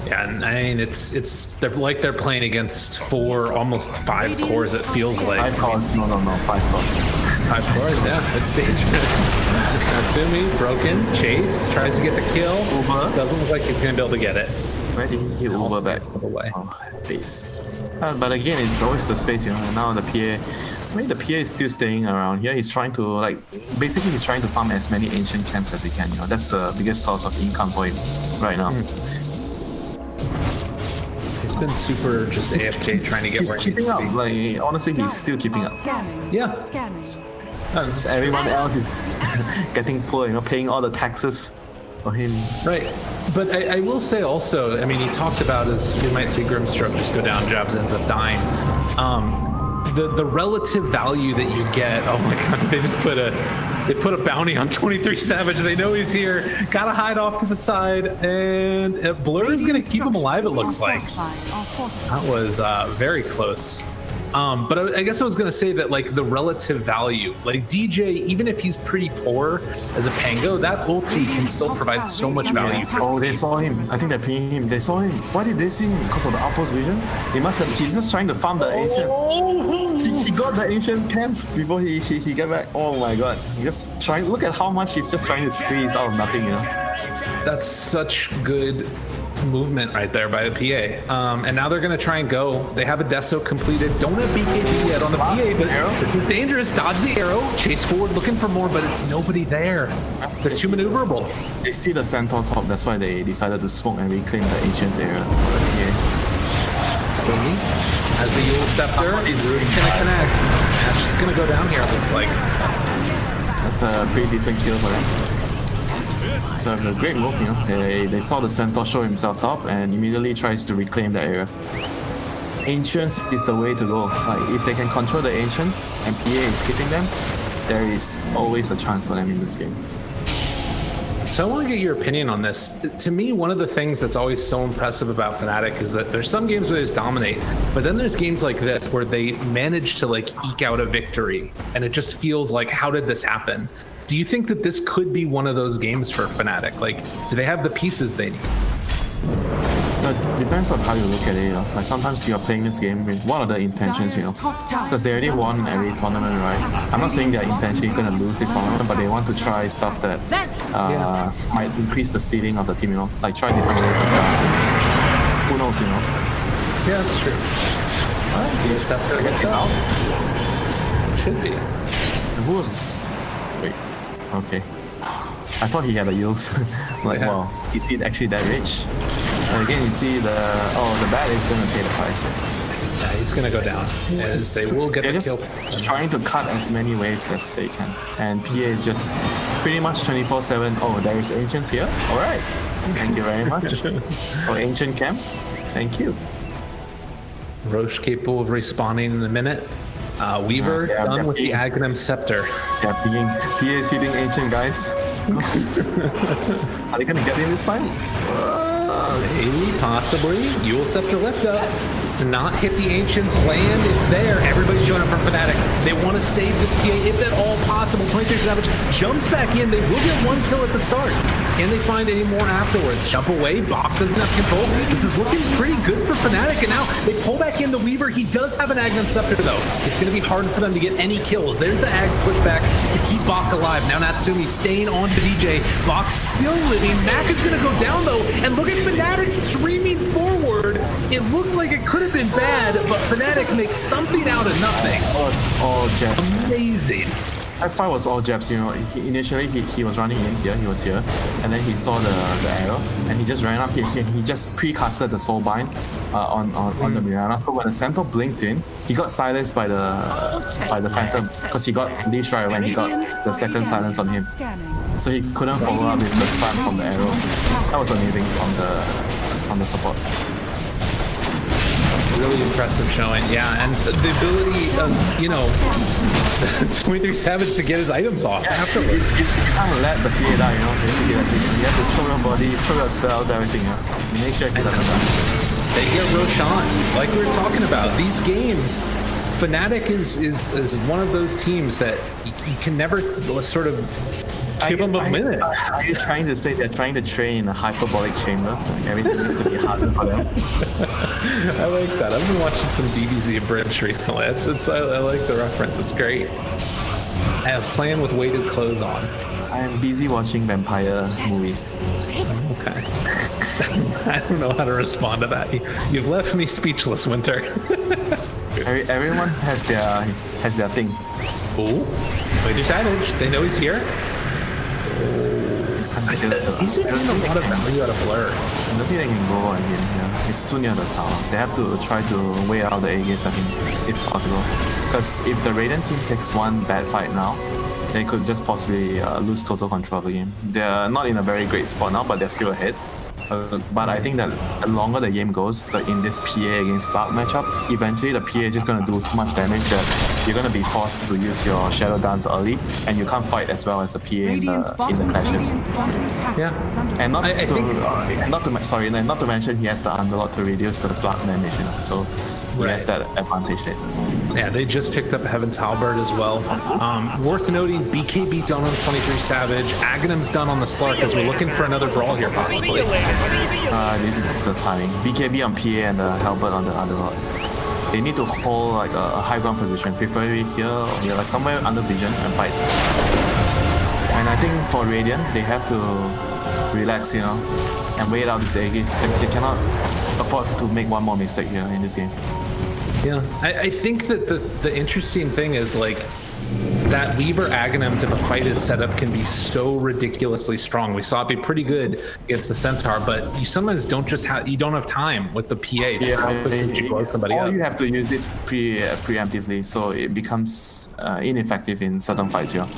Yeah, and I mean they're playing against 4, almost 5 cores. It feels like 5 cores. No, 5 cores. 5 cores. Yeah, it's dangerous. Natsumi broken. Chase tries to get the kill. Uber doesn't look like he's gonna be able to get it. Where did he hit Uber back? Away. Base. But again, it's always the space, you know. And now the PA. I mean, the PA is still staying around here. He's trying to basically he's trying to farm as many ancient camps as he can. You know, that's the biggest source of income for him right now. He's been super just AFK trying to get where he needs keeping up. to be. Like honestly, he's still keeping up. Yeah. Everyone else is getting poor. You know, paying all the taxes for him. Right. But I will say also, I mean, he talked about, as we might see Grimstroke just go down, Jabs ends up dying. The relative value that you get, oh my god, they just put a bounty on 23 Savage. They know he's here. Gotta hide off to the side, and Blur is gonna keep him alive, it looks like. That was very close. But I guess I was gonna say that like the relative value, like DJ, even if he's pretty poor as a Pango, that ulti can still provide so much value. Oh, they saw him. I think they're pinging him. They saw him. Why did they see him? Because of the outpost vision? He must have. He's just trying to farm the ancients. He got the ancient camp before he get back. Oh my god. He just trying. Look at how much he's just trying to squeeze out of nothing. You know. That's such good movement right there by the PA. And now they're going to try and go. They have a Deso completed. Don't have BKB yet on the PA, but it's dangerous. Dodge the arrow, chase forward, looking for more, but it's nobody there. They're too maneuverable. They see the centaur top, that's why they decided to smoke and reclaim the ancients area. As the Yule Scepter is going to connect. Ash is going to go down here, it looks like. That's a pretty decent kill for them. So a great move, you know. They saw the centaur show himself top and immediately tries to reclaim the area. Ancients is the way to go. Like if they can control the ancients and PA is hitting them, there is always a chance for them in this game. So I want to get your opinion on this. To me, one of the things that's always so impressive about Fnatic is that there's some games where they just dominate, but then there's games like this where they manage to like eke out a victory, and it just feels like, how did this happen? Do you think that this could be one of those games for Fnatic? Like, do they have the pieces they need? It depends on how you look at it, you know. Like sometimes you are playing this game with what are the intentions, you know. Because they already won every tournament, right? I'm not saying they're intentionally going to lose this tournament, but they want to try stuff that might increase the ceiling of the team, you know. Like try different ways of drafting. Who knows, you know? Yeah, that's true. I guess it out. Should be. And who was... Wait. Okay. I thought he had a yield. Like, wow, he did actually that rich. And again, you see the bat is going to pay the price. Yeah, he's going to go down. As they will get the kill. They're just trying to cut as many waves as they can. And PA is just pretty much 24/7. Oh, there is ancients here. All right. Thank you very much. Ancient camp. Thank you. Roche capable of respawning in a minute. Weaver done with the Aghanim Scepter. Yeah, PA is hitting ancient, guys. Are they gonna get him this time? Maybe, possibly. Yule Scepter left up. It's to not hit the Ancients. Land is there. Everybody's showing up from Fnatic. They want to save this PA if at all possible. 23 Savage jumps back in. They will get one kill at the start. Can they find any more afterwards? Jump away. Bach doesn't have control. This is looking pretty good for Fnatic. And now they pull back in the Weaver. He does have an Aghanim Scepter, though. It's going to be hard for them to get any kills. There's the Ags pushback to keep Bach alive. Now Natsumi staying on to DJ. Bach still living. Mac is going to go down, though. And look at Fnatic streaming forward. It looked like it could have been bad, but Fnatic makes something out of nothing. All jabs. Amazing. That fight was all jabs, you know. Initially, he was running in here, he was here, and then he saw the arrow, and he just ran up. He just pre-casted the Soulbind on the Mirana. So when the Centaur blinked in, he got silenced by the Phantom because he got leashed right when he got the second silence on him. So he couldn't follow up with the stun from the arrow. That was amazing from the support. Really impressive showing, yeah, and the ability of, 23 Savage to get his items off afterwards. You can't let the PA die, you know. You have to throw your body, throw your spells, everything, you know. Make sure you get that. They get Roshan, like we were talking about. These games, Fnatic is one of those teams that you can never sort of give them a minute. Are you trying to say they're trying to train in a hyperbolic chamber? Like everything needs to be harder for them? I like that. I've been watching some DBZ Abridged recently. I like the reference. It's great. I have playing with weighted clothes on. I'm busy watching vampire movies. Okay. I don't know how to respond to that. You've left me speechless, Winter. Everyone has their thing. Ooh. Wait, Savage. They know he's here. He's getting a lot of value out of Blur. I don't think they can go on him. Yeah. It's too near the tower. They have to try to weigh out the A gaze, I think, if possible. Because if the Raiden team takes one bad fight now, they could just possibly lose total control of the game. They're not in a very great spot now, but they're still ahead. But I think that the longer the game goes, in this PA against Stark matchup, eventually the PA is just going to do too much damage that you're going to be forced to use your Shadow Dance early, and you can't fight as well as the PA in the clashes. Yeah. And not I to, think- not to mention he has the underlord to reduce the slug damage, you know, so he has that advantage later. Yeah, they just picked up Heaven's Halberd as well. Worth noting, BKB done on 23 Savage, Aghanim's done on the Slark, as we're looking for another brawl here possibly. This is the timing. BKB on PA and the Halberd on the underlord. They need to hold like a high ground position, preferably here or here, like somewhere under vision and fight. And I think for Radiant, they have to relax, you know, and wait out this Aegis. They cannot afford to make one more mistake here in this game. Yeah, I think that the interesting thing is like that Weaver Aghanims, if a fight is set up, can be so ridiculously strong. We saw it be pretty good against the Centaur, but you sometimes don't have time with the PA. Or you have to use it preemptively, so it becomes ineffective in certain fights, you know.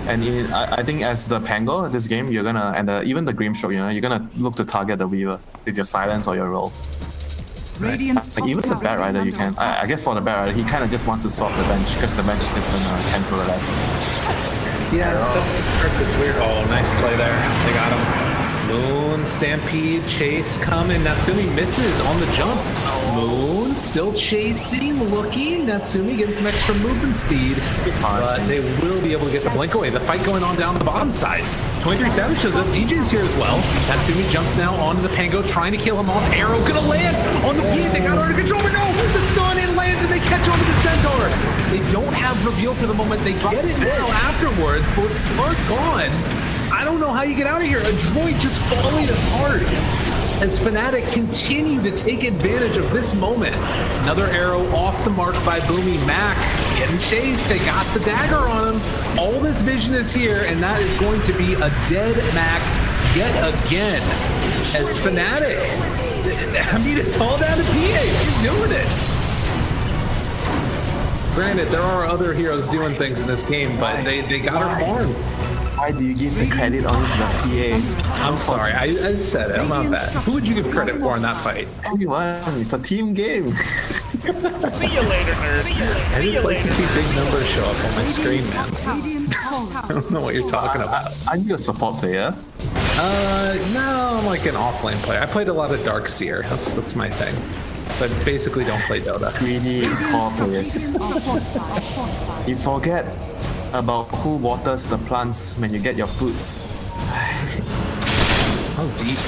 And I think as the Pango this game, you're gonna, and even the Grimstroke, you know, you're gonna look to target the Weaver with your silence or your roll. Like even the Batrider, you can. I guess for the Batrider, he kind of just wants to swap the bench because the bench is just gonna cancel the lesson. Yeah, that's the part that's weird. Oh, nice play there. They got him. Moon, Stampede, Chase coming. Natsumi misses on the jump. Moon still chasing, looking. Natsumi getting some extra movement speed, but they will be able to get the blink away. The fight going on down the bottom side. 23 Savage shows up. DJ's here as well. Natsumi jumps now onto the Pango, trying to kill him off. Arrow gonna land on the P. They got her under control, but no! The stun, it lands, and they catch onto the Centaur. They don't have reveal for the moment. They get it now afterwards, but with Slark gone, I don't know how you get out of here. A droid just falling apart as Fnatic continue to take advantage of this moment. Another arrow off the mark by Boomy. Mac getting chased. They got the dagger on him. All this vision is here, and that is going to be a dead Mac yet again. As Fnatic, I mean, it's all down to PA. He's doing it. Granted, there are other heroes doing things in this game, but they got her farmed. Why do you give the credit on the PA? I'm sorry, I said it. I'm not bad. Who would you give credit for in that fight? Everyone. It's a team game. See you later, nerd. I just like to see big numbers show up on my screen, man. I don't know what you're talking about. Aren't you a support player? No, I'm like an offlane player. I played a lot of Darkseer. That's my thing. So I basically don't play Dota. Greedy core players. You forget about who waters the plants when you get your fruits. That was deep.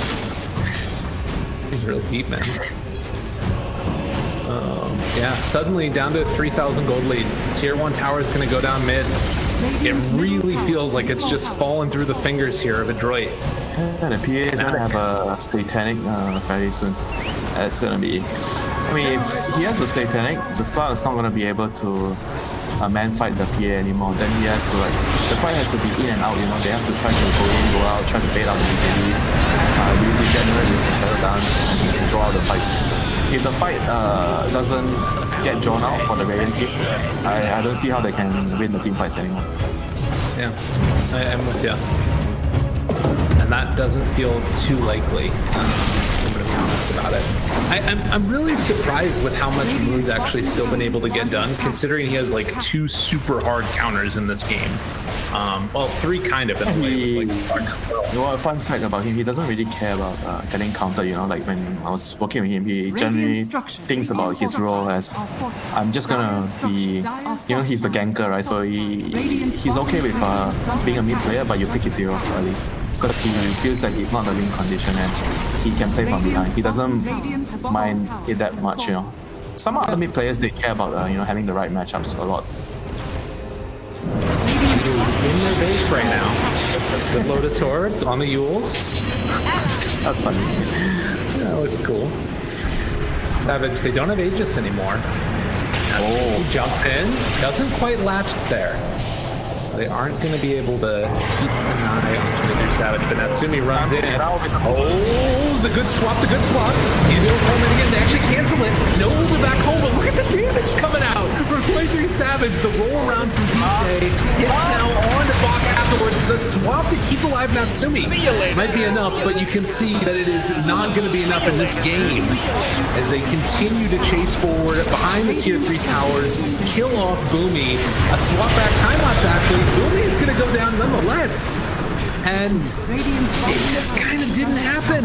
He's real deep, man. Yeah, suddenly down to 3,000 gold lead. Tier 1 tower is going to go down mid. It really feels like it's just falling through the fingers here of a droid. Yeah, the PA is going to have a Satanic fairly soon. It's going to be... I mean, if he has a Satanic, the Slark is not going to be able to man fight the PA anymore. Then he has to, like, the fight has to be in and out, you know. They have to try to go in, go out, try to bait out the BKBs, regenerate with the Shadow Dance, and draw out the fights. If the fight doesn't get drawn out for the Radiant team, I don't see how they can win the team fights anymore. Yeah, I'm with you. And that doesn't feel too likely. I'm going to be honest about it. I'm really surprised with how much Moon's actually still been able to get done, considering he has like 2 super hard counters in this game. Well, 3 kind of in a way. You know, a fun fact about him, he doesn't really care about getting countered, you know, like when I was working with him, he generally thinks about his role as, I'm just gonna be, you know, he's the ganker, right? So he's okay with being a mid player, but you pick his hero early. Because he feels that he's not in the win condition and he can play from behind. He doesn't mind it that much, you know. Some other mid players, they care about, you know, having the right matchups a lot. In their base right now. That's the loaded sword on the Yules. That's funny. That looks cool. Savage, they don't have Aegis anymore. Oh, jump in. Doesn't quite latch there. So they aren't going to be able to keep an eye on 23 Savage, but Natsumi runs in. Oh, the good swap, the good swap. Email Coleman again, they actually cancel it. No overback home, but look at the damage coming out from 23 Savage. The roll around from DJ hits now on to Bach afterwards. The swap to keep alive Natsumi might be enough, but you can see that it is not going to be enough in this game as they continue to chase forward behind the tier 3 towers, kill off Boomy. A swap back time lapse actually. Boomy is going to go down nonetheless. and it just kind of didn't happen.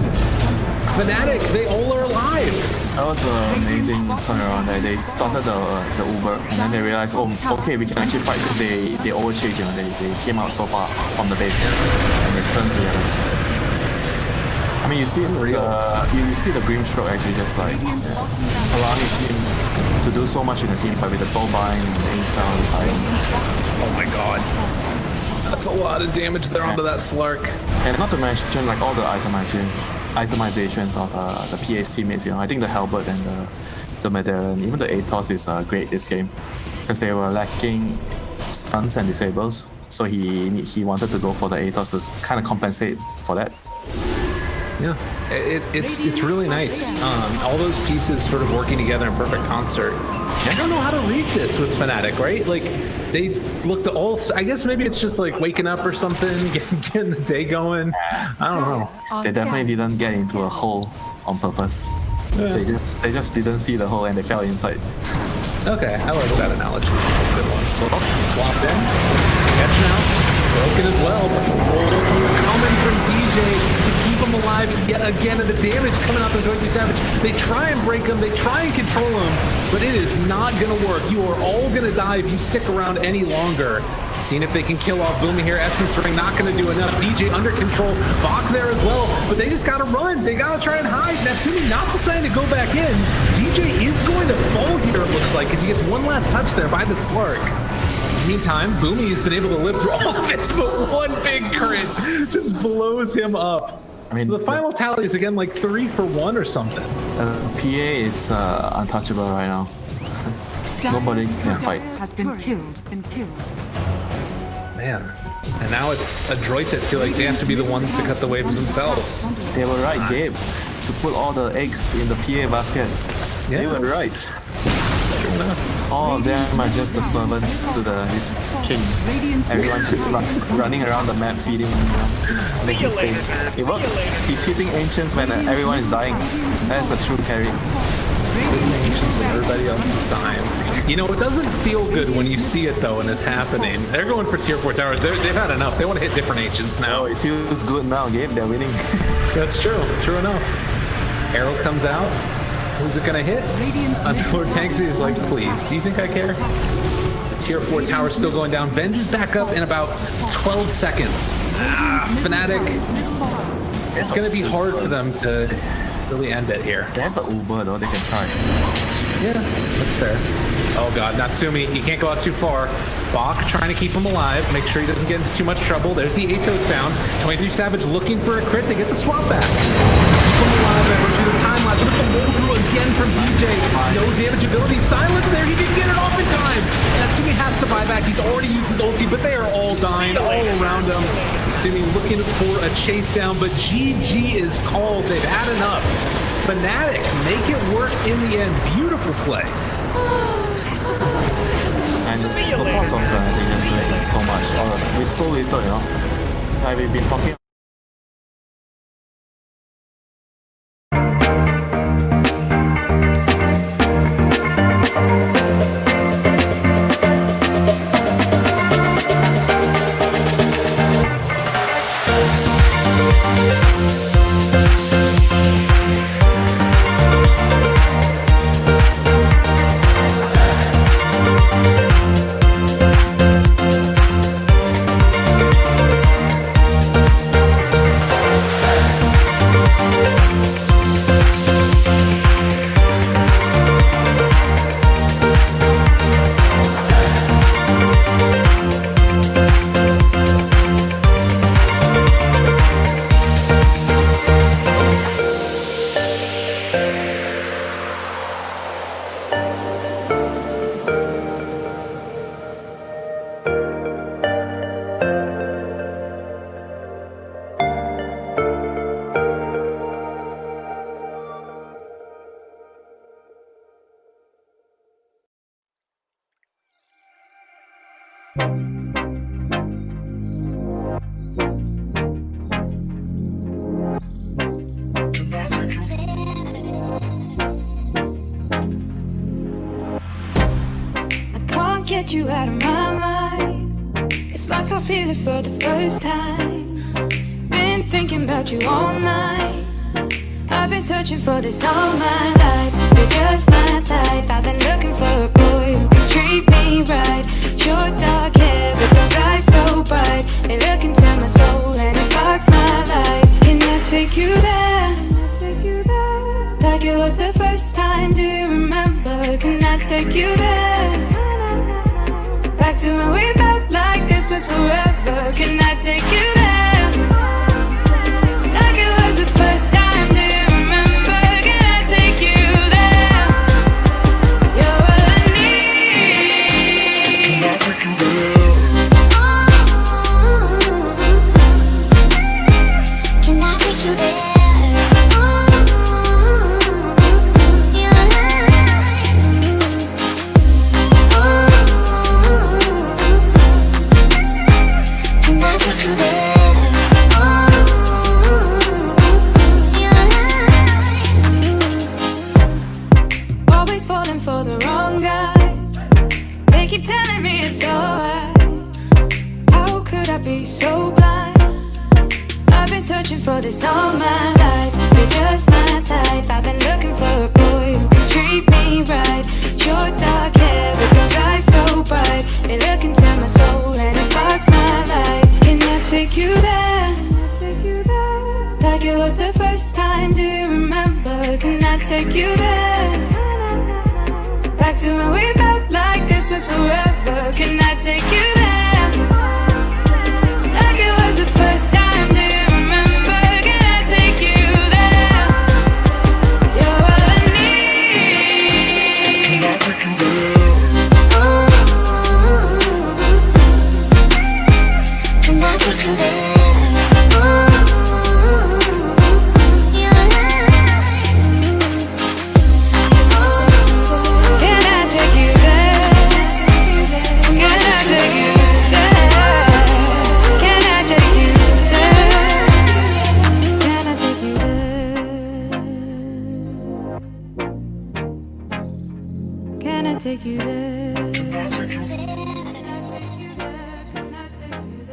Fnatic, they all are alive. That was an amazing turnaround. They started the Uber and then they realized, oh, okay, we can actually fight because they overchased, you know, they came out so far from the base and they turned together. I mean, you see you see the Grimstroke actually just like allowing his team to do so much in the team fight with the soul bind, the install, the silence. Oh my god. That's a lot of damage there onto that Slark. And not to mention like all the itemizations of the PA's teammates, you know. I think the Halberd and the Medallion, even the Atos is great this game because they were lacking stuns and disables, so he wanted to go for the Atos to kind of compensate for that. Yeah, it's really nice. All those pieces sort of working together in perfect concert. I don't know how to read this with Fnatic, right? Like, they looked all... I guess maybe it's just like waking up or something, getting the day going. I don't know. They definitely didn't get into a hole on purpose. Yeah. They just didn't see the hole and they fell inside. Okay, I like that analogy. Good one. So, swapped in. Catch now. Broken as well, but coming from DJ to keep him alive yet again, and the damage coming out from 23 Savage. They try and break him, they try and control him, but it is not going to work. You are all going to die if you stick around any longer. Seeing if they can kill off Boomy here. Essence Ring not going to do enough. DJ under control. Bach there as well, but they just got to run. They got to try and hide. Natsumi not deciding to go back in. DJ is going to fall here, it looks like, because he gets one last touch there by the Slark. Meantime, Boomy has been able to live through all of this, but one big crit just blows him up. I mean, so the final tally is again like 3 for 1 or something. PA is untouchable right now. Nobody can fight. Has been killed. Man, and now it's Adroit that feel like they have to be the ones to cut the waves themselves. They were right, Gabe, to put all the eggs in the PA basket. Yeah. They were right. All of them are just the servants to his king. Everyone running around the map, feeding, making space. It works. He's hitting ancients when everyone is dying. That's a true carry. Hitting ancients when everybody else is dying. You know, it doesn't feel good when you see it though, and it's happening. They're going for tier 4 towers. They've had enough. They want to hit different ancients now. Oh, it feels good now, Gabe. They're winning. That's true. True enough. Arrow comes out. Who's it gonna hit? Lord Tanksy is like, please, do you think I care? The tier 4 tower still going down. Venge is back up in about 12 seconds. Fnatic. It's gonna be hard for them to really end it here. They have the Uber though, they can try. Yeah, that's fair. Oh god, Natsumi, he can't go out too far. Bach trying to keep him alive, make sure he doesn't get into too much trouble. There's the Atos down. 23 Savage looking for a crit, they get the swap back. Keep him alive, through the time lapse, with the roll through again from DJ. No damage ability, silence there, he didn't get it off in time. Natsumi has to buy back, he's already used his ulti, but they are all dying all around him. Natsumi looking for a chase down, but GG is called, they've had enough. Fnatic make it work in the end, beautiful play. And the supports of Fnatic just doing so much, with so little, you know. Like we've been talking. Get you out of my mind. It's like I feel it for the first time. about you all night. I've been searching for this all my life. You're just my type. I've been looking for a boy who can treat me right. Your dark hair with those eyes so bright. They look into my soul and it sparks my life. Can I take you there? Like it was the first time, do you remember? Can I take you there? Back to when we felt like this was forever. Can I take you there? Like it was the first time, do you remember? Can I take you there? You're what I need. Can I take you there? Can I take you there? Always falling for the wrong guys. They keep telling me it's alright. How could I be so blind? I've been searching for this all my life. You're just my type. I've been looking for a boy who can treat me right. Your dark hair with those eyes so bright. They look into my soul and it sparks my life. Can I take you there? Like it was the first time, do you remember? Can I take you there? Back to when we felt like this was forever. Can I take you there? Like it was the first time, do you remember? Can I take you there? You're what I need. Can I take you there? Can I take you there? Take you there. Can I take you there? Can I take you there?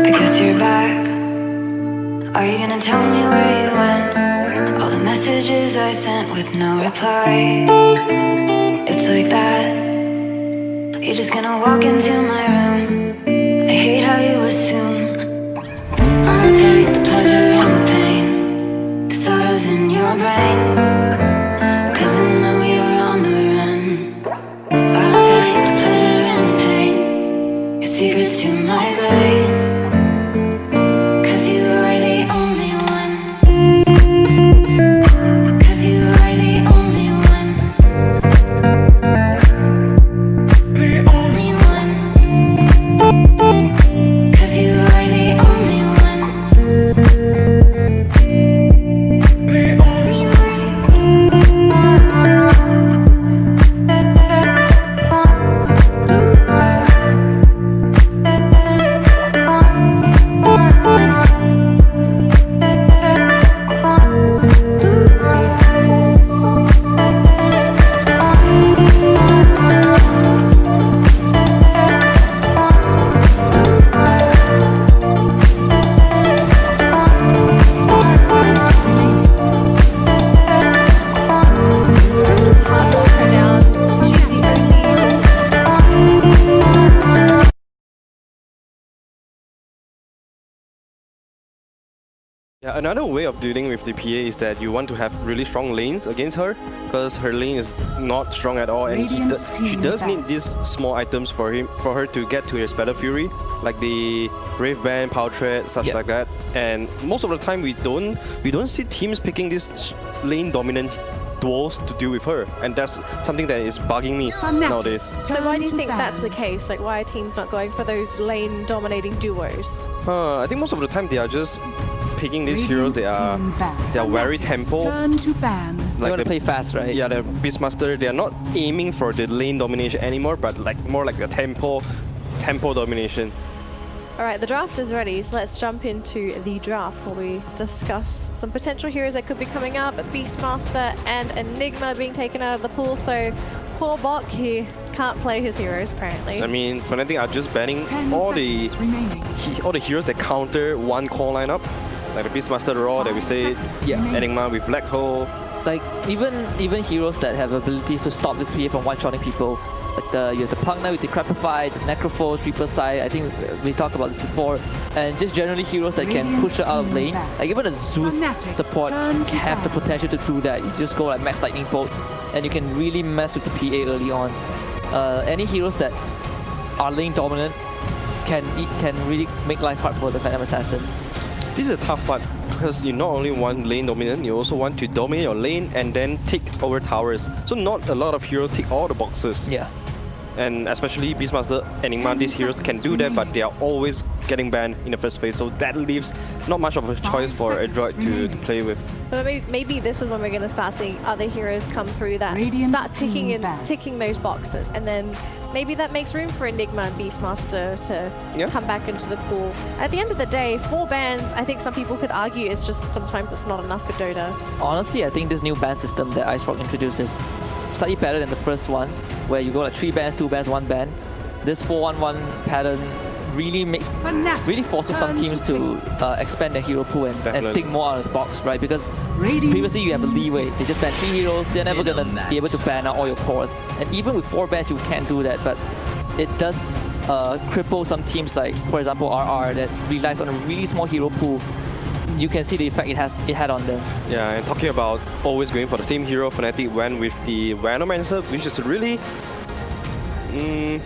I guess you're back. Are you gonna tell me where you went? All the messages I sent with no reply. It's like that. You're just gonna walk into my room. I hate how you assume I'll take the pleasure and the pain, the sorrows in your brain, 'cause I know you're on the run. I'll take the pleasure and the pain, your secrets to my grave, 'cause you are the only one. 'Cause you are the only one. The only one. 'Cause you are the only one. The only Yeah, another way of dealing with the PA is that you want to have really strong lanes against her, because her lane is not strong at all, and Radiant she team does back. need these small items for her to get to his Battle Fury, like the Rave Band, Power Tread, such Yep. like that. And most of the time we don't see teams picking these lane dominant duels to deal with her, and that's something that is bugging me nowadays. So why do you think that's the case? Like, why are teams not going for those lane dominating duos? I think most of the time they are just picking these heroes. They are very tempo. Turn to ban. They want to play fast, right? Yeah, the Beastmaster, they are not aiming for the lane domination anymore, but like more like the tempo domination. All right, the draft is ready, so let's jump into the draft where we discuss some potential heroes that could be coming up. Beastmaster and Enigma being taken out of the pool, so poor Bok, he can't play his heroes apparently. I mean, Fnatic are just banning 10 all the seconds remaining. heroes that counter one core lineup, like the Beastmaster Raw that we 5 say, seconds Yeah. remaining. Enigma with Black Hole. Like even heroes that have abilities to stop this PA from one-shotting people. Like you have the Punk Knight with the Decrepify, the Necrophos, Reaper Sight, I think we talked about this before. And just generally heroes that can Radiant push her out of team lane. back. Like even a Zeus Fanatics support turn to have the ban. potential to do that. You just go like Max Lightning Bolt and you can really mess with the PA early on. Any heroes that are lane dominant can really make life hard for the Phantom Assassin. This is a tough part, because you not only want lane dominant, you also want to dominate your lane and then take over towers. So not a lot of heroes tick all the boxes. Yeah. And especially Beastmaster, Enigma, 10 these heroes can seconds do that, but remaining. they are always getting banned in the first phase. So that leaves not much of a choice 5 for a seconds droid to remaining. play with. But maybe this is when we're going to start seeing other heroes come through that Radiant start ticking team back. ticking those boxes, and then maybe that makes room for Enigma and Beastmaster to Yeah. come back into the pool. At the end of the day, 4 bans, I think some people could argue is just sometimes it's not enough for Dota. Honestly, I think this new ban system that Ice Rock introduced is slightly better than the first one, where you go like 3 bans, 2 bans, 1 ban. This 4-1-1 pattern really forces some teams to expand their hero pool and think more out of the box, right? Because previously you have a leeway. They just ban 3 heroes. They're never gonna be able to ban out all your cores. And even with 4 bans, you can't do that. But it does cripple some teams, like for example RR, that relies on a really small hero pool. You can see the effect it had on them. Yeah, and talking about always going for the same hero, Fnatic went with the Venomancer, which is really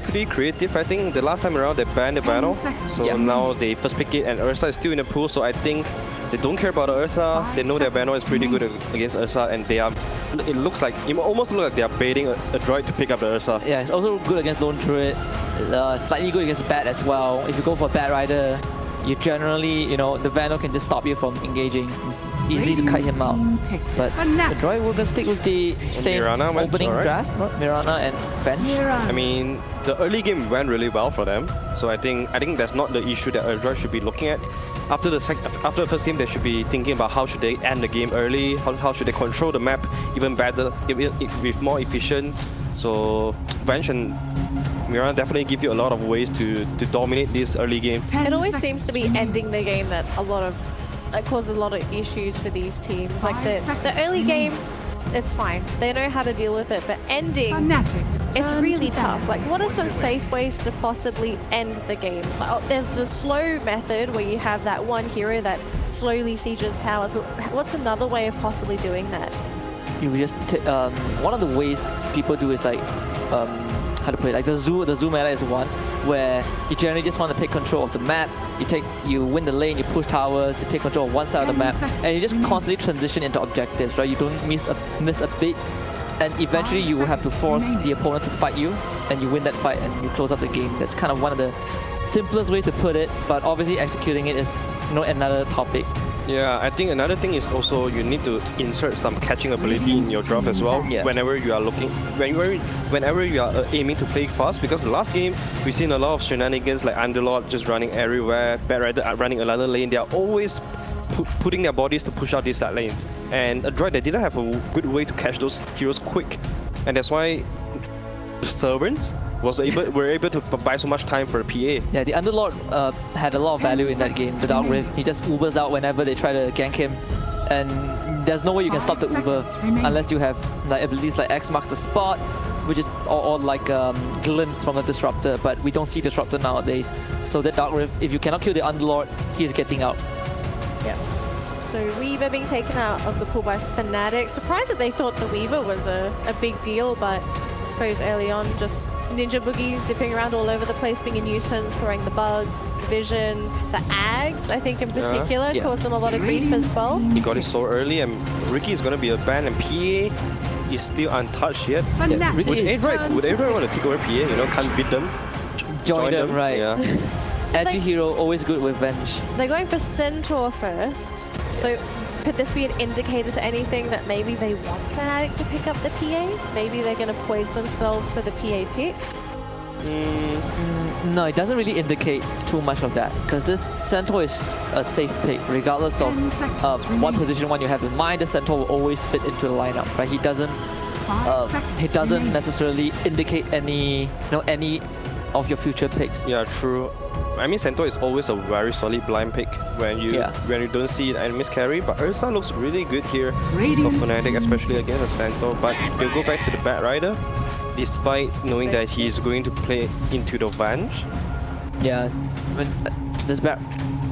pretty creative. I think the last time around they banned the Veno, so now they first pick it, and Ursa is still in the pool, so I think they don't care about the Ursa. They know their Veno is pretty good against Ursa, and they are. It almost looks like they are baiting a droid to pick up the Ursa. Yeah, it's also good against Lone Turret, slightly good against Bat as well. If you go for Batrider, you generally, the Veno can just stop you from engaging. It's easy to kite him out. But the droid will stick with the same opening draft, right? Mirana and Venge. I mean, the early game went really well for them, so I think that's not the issue that a droid should be looking at. After the first game, they should be thinking about how should they end the game early, how should they control the map even better, with more efficient. So Venge and Mirana definitely give you a lot of ways to dominate this early game. It always seems to be ending the game that causes a lot of issues for these teams. Like the early game, it's fine. They know how to deal with it, but ending, it's really tough. Like, what are some safe ways to possibly end the game? There's the slow method where you have that one hero that slowly sieges towers, but what's another way of possibly doing that? You just one of the ways people do is like how to put it, like the zoo meta is one where you generally just want to take control of the map. You win the lane, you push towers to take control of one side of the map, and you just constantly transition into objectives, right? You don't miss a beat, and eventually you will have to force the opponent to fight you, and you win that fight and you close up the game. That's kind of one of the simplest way to put it, but obviously executing it is another topic. Yeah, I think another thing is also you need to insert some catching ability in your draft as well. Yeah. Whenever you are aiming to play fast, because the last game we've seen a lot of shenanigans like Underlord just running everywhere, Batrider running another lane. They are always putting their bodies to push out these side lanes, and a droid, they didn't have a good way to catch those heroes quick, and that's why the servants were able to buy so much time for the PA. Yeah, the Underlord had a lot of value in that game. The Dark Rift, he just Ubers out whenever they try to gank him, and there's no way you can stop the Uber unless you have like abilities like X marks the spot, which is or like glimpse from the Disruptor. But we don't see Disruptor nowadays. So the Dark Rift, if you cannot kill the Underlord, he is getting out. Yeah. So Weaver being taken out of the pool by Fnatic. Surprised that they thought the Weaver was a big deal, but I suppose early on just Ninja Boogie zipping around all over the place, being a nuisance, throwing the bugs, Vision, the Ags, I think in particular, caused them a lot of grief as well. He got it so early, and Ricky is going to be a ban, and PA is still untouched yet. Yeah, would Adroid want to take over PA, can't beat them? Join them, right. Yeah. Edgy hero, always good with Venge. They're going for Centaur first, so could this be an indicator to anything that maybe they want Fnatic to pick up the PA? Maybe they're going to poise themselves for the PA pick? No, it doesn't really indicate too much of that, because this Centaur is a safe pick, regardless of what position one you have in mind. The Centaur will always fit into the lineup, right? He doesn't necessarily indicate any of your future picks. Yeah, true. I mean, Centaur is always a very solid blind pick when you don't see enemies carry, but Ursa looks really good here for Fnatic, especially against a Centaur. But we'll go back to the Batrider, despite knowing that he's going to play into the Venge. Yeah, this Bat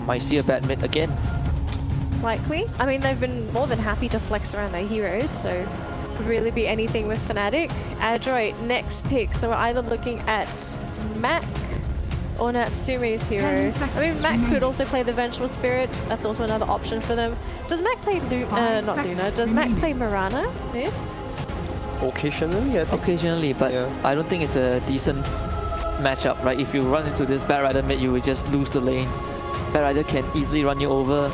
might see a bad mid again. Likely. I mean, they've been more than happy to flex around their heroes, so could really be anything with Fnatic. Adroit, next pick. So we're either looking at Mac or Natsume's hero. I mean, Mac could also play the Vengeful Spirit. That's also another option for them. Does Mac play Does Mac play Mirana mid? Occasionally, I think. Occasionally, but I don't think it's a decent matchup, right? If you run into this Batrider mid, you will just lose the lane. Batrider can easily run you over.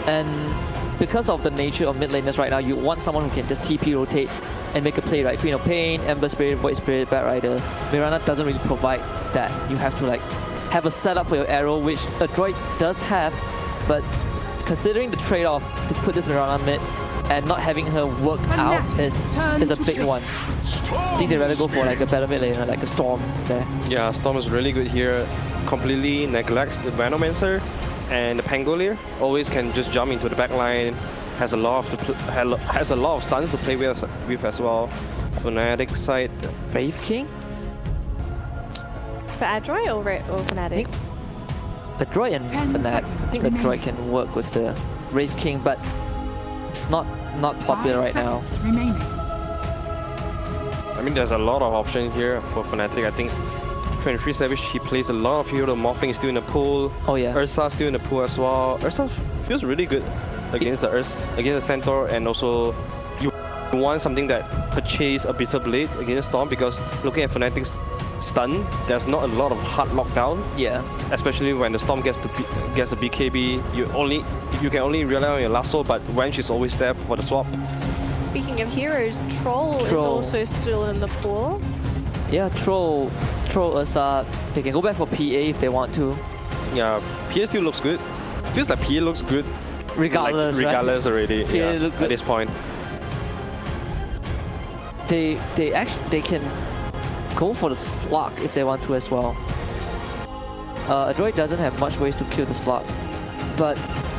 And because of the nature of mid laners right now, you want someone who can just TP rotate and make a play, right? Queen of Pain, Ember Spirit, Void Spirit, Batrider. Mirana doesn't really provide that. You have to like have a setup for your arrow, which a droid does have, but considering the trade-off to put this Mirana mid and not having her work out is a big one. I think they'd rather go for like a better mid laner, like a Storm there. Yeah, Storm is really good here. completely neglects the Venomancer and the Pangolier. Always can just jump into the back line. Has a lot of stuns to play with as well. Fnatic side. Wraith King? For Adroit or Fnatic? Adroit and 10 Fnatic. I seconds think remaining. Adroit can work with the Wraith King, but it's not popular right now. Remaining. I mean, there's a lot of options here for Fnatic. I think 23 Savage, he plays a lot of hero. Morphing is still in the pool. Oh yeah. Ursa's still in the pool as well. Ursa feels really good against the Centaur, and also you want something that could chase Abyssal Blade against Storm, because looking at Fnatic's stun, there's not a lot of hard lockdown. Yeah. Especially when the Storm gets the BKB, you can only rely on your lasso, but Wench is always there for the swap. Speaking of heroes, Troll is also still in the pool. Yeah, Troll Ursa, they can go back for PA if they want to. Yeah, PA still looks good. Feels like PA looks good. Regardless, regardless right? already. PA Yeah, look at good. this point. They can go for the Slug if they want to as well. Adroit doesn't have much ways to kill the Slug, but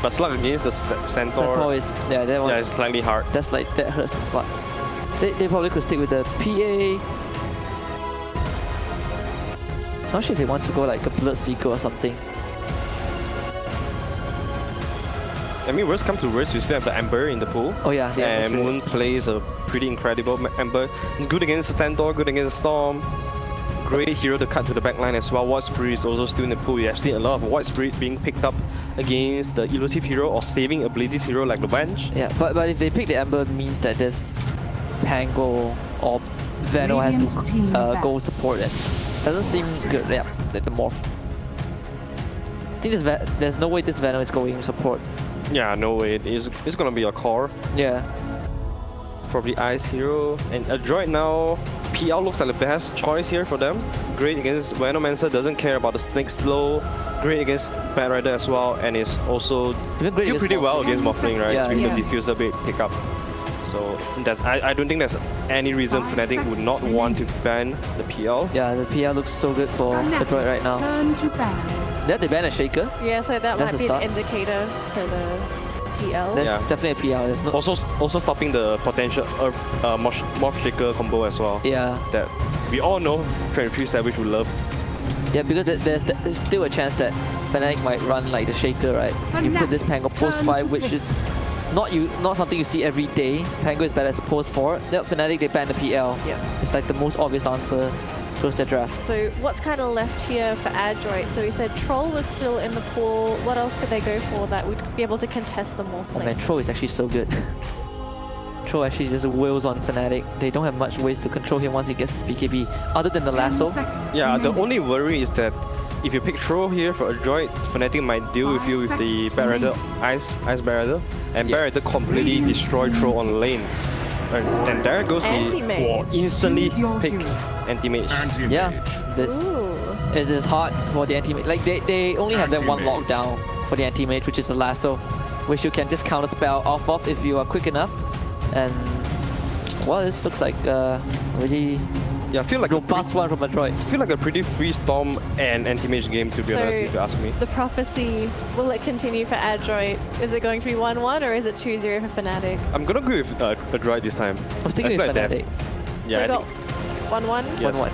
Slug against the Centaur. Centaur is that one. Yeah, it's slightly hard. That hurts the Slug. They probably could stick with the PA. Not sure if they want to go like a Bloodseeker or something. I mean, worst comes to worst, you still have the Ember in the pool. Oh yeah, and Moon plays a pretty incredible Ember. Good against the Centaur, good against the Storm. Great hero to cut to the back line as well. White Spirit is also still in the pool. You have seen a lot of White Spirit being picked up against the elusive hero or saving abilities hero like the Bench. Yeah, but if they pick the Ember, means that this Pango or Veno has to go support it. Doesn't seem good. Yeah, like the morph. I think there's no way this Veno is going support. Yeah, no way. It's gonna be a core. Yeah. Probably Ice Hero. And Adroit now, PL looks like the best choice here for them. Great against Venomancer, doesn't care about the Snake Slow. Great against Batrider as well, and is also do pretty well against Morphling, right? Yeah, With the Diffuser bait pickup. So I don't think there's any reason Fnatic would not want to ban the PL. Yeah, the PL looks so good for Adroit right now. Turn to ban. They ban a Shaker. Yeah, so that That's might be start. an indicator to the PL. That's definitely a PL. There's no Also stopping the potential Earth Morph Shaker combo as well. Yeah. That we all know 23 Savage would love. Yeah, because there's still a chance that Fnatic might run like the Shaker, right? You put this Pango post 5, which is not something you see every day. Pango is better as a post 4. Yeah, Fnatic, they ban the PL. Yeah. It's like the most obvious answer towards their draft. So what's kind of left here for Adroit? So we said Troll was still in the pool. What else could they go for that would be able to contest the Morphling? Oh man, Troll is actually so good. Troll actually just wheels on Fnatic. They don't have much ways to control him once he gets his BKB, other than the lasso. Yeah, the only worry is that if you pick Troll here for Adroit, Fnatic might deal with you with the Batrider, Ice Batrider, and Batrider completely destroy Troll on lane. And there goes the instantly pick anti-mage. Yeah, this is hard for the anti-mage. Like they only have that one lockdown for the anti-mage, which is the lasso, which you can just counter spell off of if you are quick enough. And well, this looks like really I feel like robust one from Adroit. I feel like a pretty free Storm and anti-mage game, to be honest, if you ask me. The prophecy, will it continue for Adroit? Is it going to be 1-1 or is it 2-0 for Fnatic? I'm gonna go with Adroit this time. I was thinking with Fnatic. Yeah, so I got 1-1? Yes. 1-1.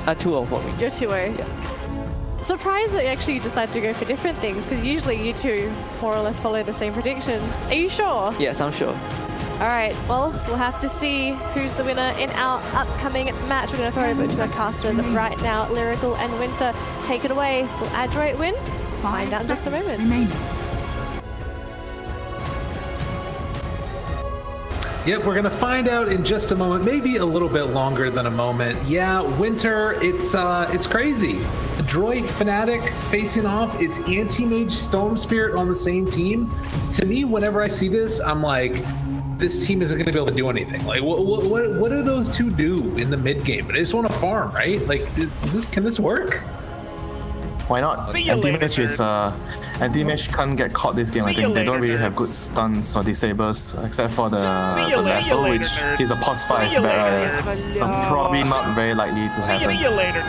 2-0 for me. You're 2-0? Yeah. Surprised that you actually decided to go for different things, because usually you two more or less follow the same predictions. Are you sure? Yes, I'm sure. Alright, well, we'll have to see who's the winner in our upcoming match. We're going to throw over to our casters right now. Lyrical and Winter, take it away. Will Adroit win? Find out in just a moment. Yep, we're gonna find out in just a moment, maybe a little bit longer than a moment. Yeah, Winter, it's crazy. Adroit, Fnatic facing off. It's Anti-Mage, Storm Spirit on the same team. To me, whenever I see this, I'm like, this team isn't gonna be able to do anything. Like, what do those two do in the mid game? They just want to farm, right? Like, can this work? Why not? See you later, Anti-mage is Anti-mage can't get caught this game. I think they don't really have good stuns or disables except for the Vessel, which is a pos 5 Batrider. So probably not very likely to happen.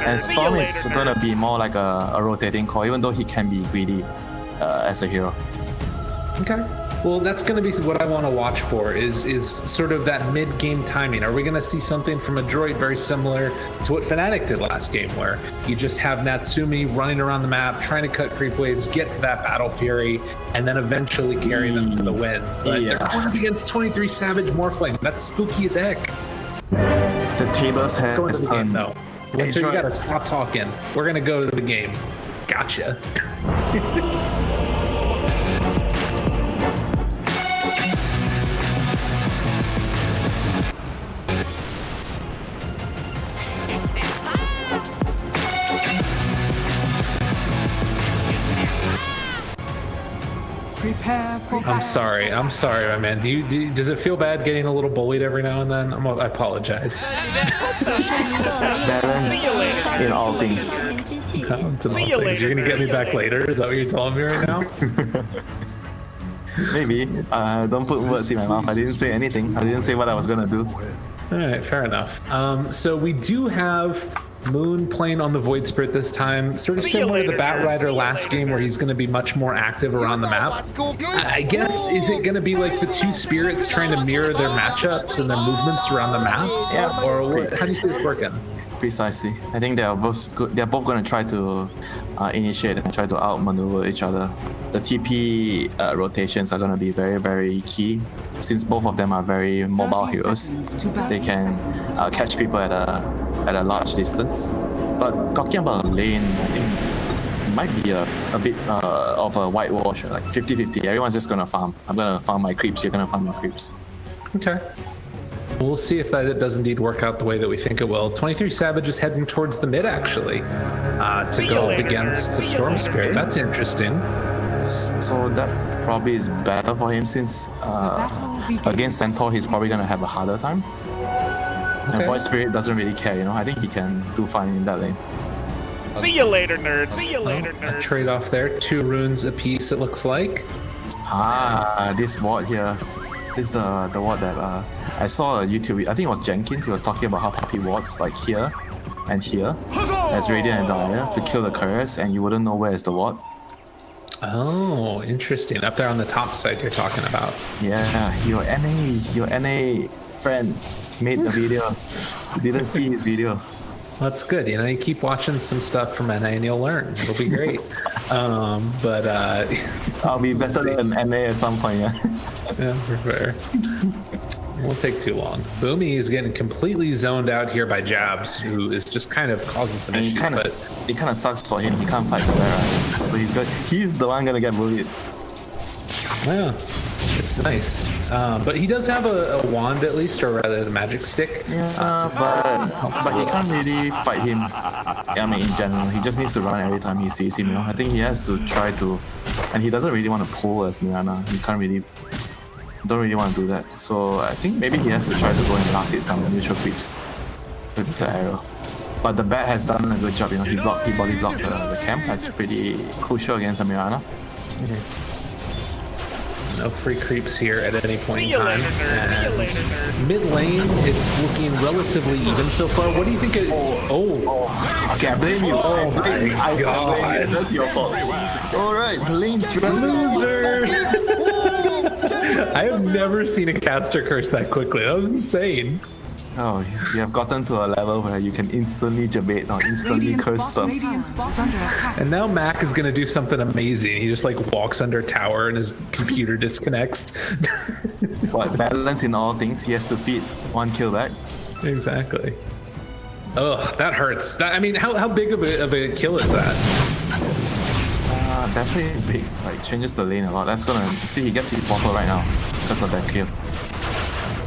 And Storm is gonna be more like a rotating core, even though he can be greedy as a hero. Okay. Well, that's going to be what I want to watch for is sort of that mid-game timing. Are we going to see something from a droid very similar to what Fnatic did last game, where you just have Natsumi running around the map, trying to cut creep waves, get to that Battle Fury, and then eventually carry them to the win? But they're going up against 23 Savage Morphling. That's spooky as heck. The tables have Going to the game, though. Winter, you got to stop talking. We're going to go to the game. Gotcha. Prepare for I'm sorry, my man. Does it feel bad getting a little bullied every now and then? I apologize. Balance in all things. You're gonna get me back later? Is that what you're telling me right now? Maybe. Don't put words in my mouth. I didn't say anything. I didn't say what I was gonna do. All right, fair enough. So we do have Moon playing on the Void Spirit this time, sort of similar to the Batrider last game, where he's going to be much more active around the map. I guess, is it going to be like the two spirits trying to mirror their matchups and their movements around the map? Yeah. Or what, how do you see this working? Precisely. I think they are both good. They're both going to try to initiate and try to outmaneuver each other. The TP rotations are going to be very, very key, since both of them are very mobile heroes. They can catch people at a large distance. But talking about lane, I think it might be a bit of a whitewash, like 50-50. Everyone's just going to farm. I'm going to farm my creeps. You're going to farm your creeps. Okay. We'll see if that does indeed work out the way that we think it will. 23 Savage is heading towards the mid, actually, to go up against the Storm Spirit. That's interesting. So that probably is better for him, since against Centaur, he's probably going to have a harder time. And Void Spirit doesn't really care, you know. I think he can do fine in that lane. See you later, nerds. See you later, nerds. A trade-off there. 2 runes apiece, it looks like. This ward here. This is the ward that I saw a YouTube. I think it was Jenkins. He was talking about how puppy wards like here and here as Radiant and Dire to kill the couriers, and you wouldn't know where is the ward. Oh, interesting. Up there on the top side you're talking about. Yeah, your NA friend made the video. You didn't see his video. That's good. You know, you keep watching some stuff from NA and you'll learn. It'll be great. But I'll be better than NA at some point, yeah. Yeah, for fair. Won't take too long. Boomy is getting completely zoned out here by Jabs, who is just kind of causing some issues. It kind of sucks for him. He can't fight the bear, so he's the one gonna get bullied. Yeah, it's nice. But he does have a wand at least, or rather the magic stick. Yeah, but he can't really fight him. I mean, in general, he just needs to run every time he sees him. You know, I think he has to try to, and he doesn't really want to pull as Mirana. He don't really want to do that. So I think maybe he has to try to go and last hit some neutral creeps with the arrow. But the bat has done a good job. You know, he body blocked the camp. That's pretty crucial against a Mirana. No free creeps here at any point in time. And mid lane, it's looking relatively even so far. What do you think? Okay, I blame you. Oh my god. That's your fault. Alright, lane's loser. I have never seen a caster curse that quickly. That was insane. Oh, you have gotten to a level where you can instantly debate or instantly curse stuff. And now Mac is going to do something amazing. He just like walks under a tower and his computer disconnects. What, balance in all things? He has to feed one kill back? Exactly. Ugh, that hurts. I mean, how big of a kill is that? Definitely big. Like, changes the lane a lot. That's gonna... See, he gets his bottle right now because of that kill.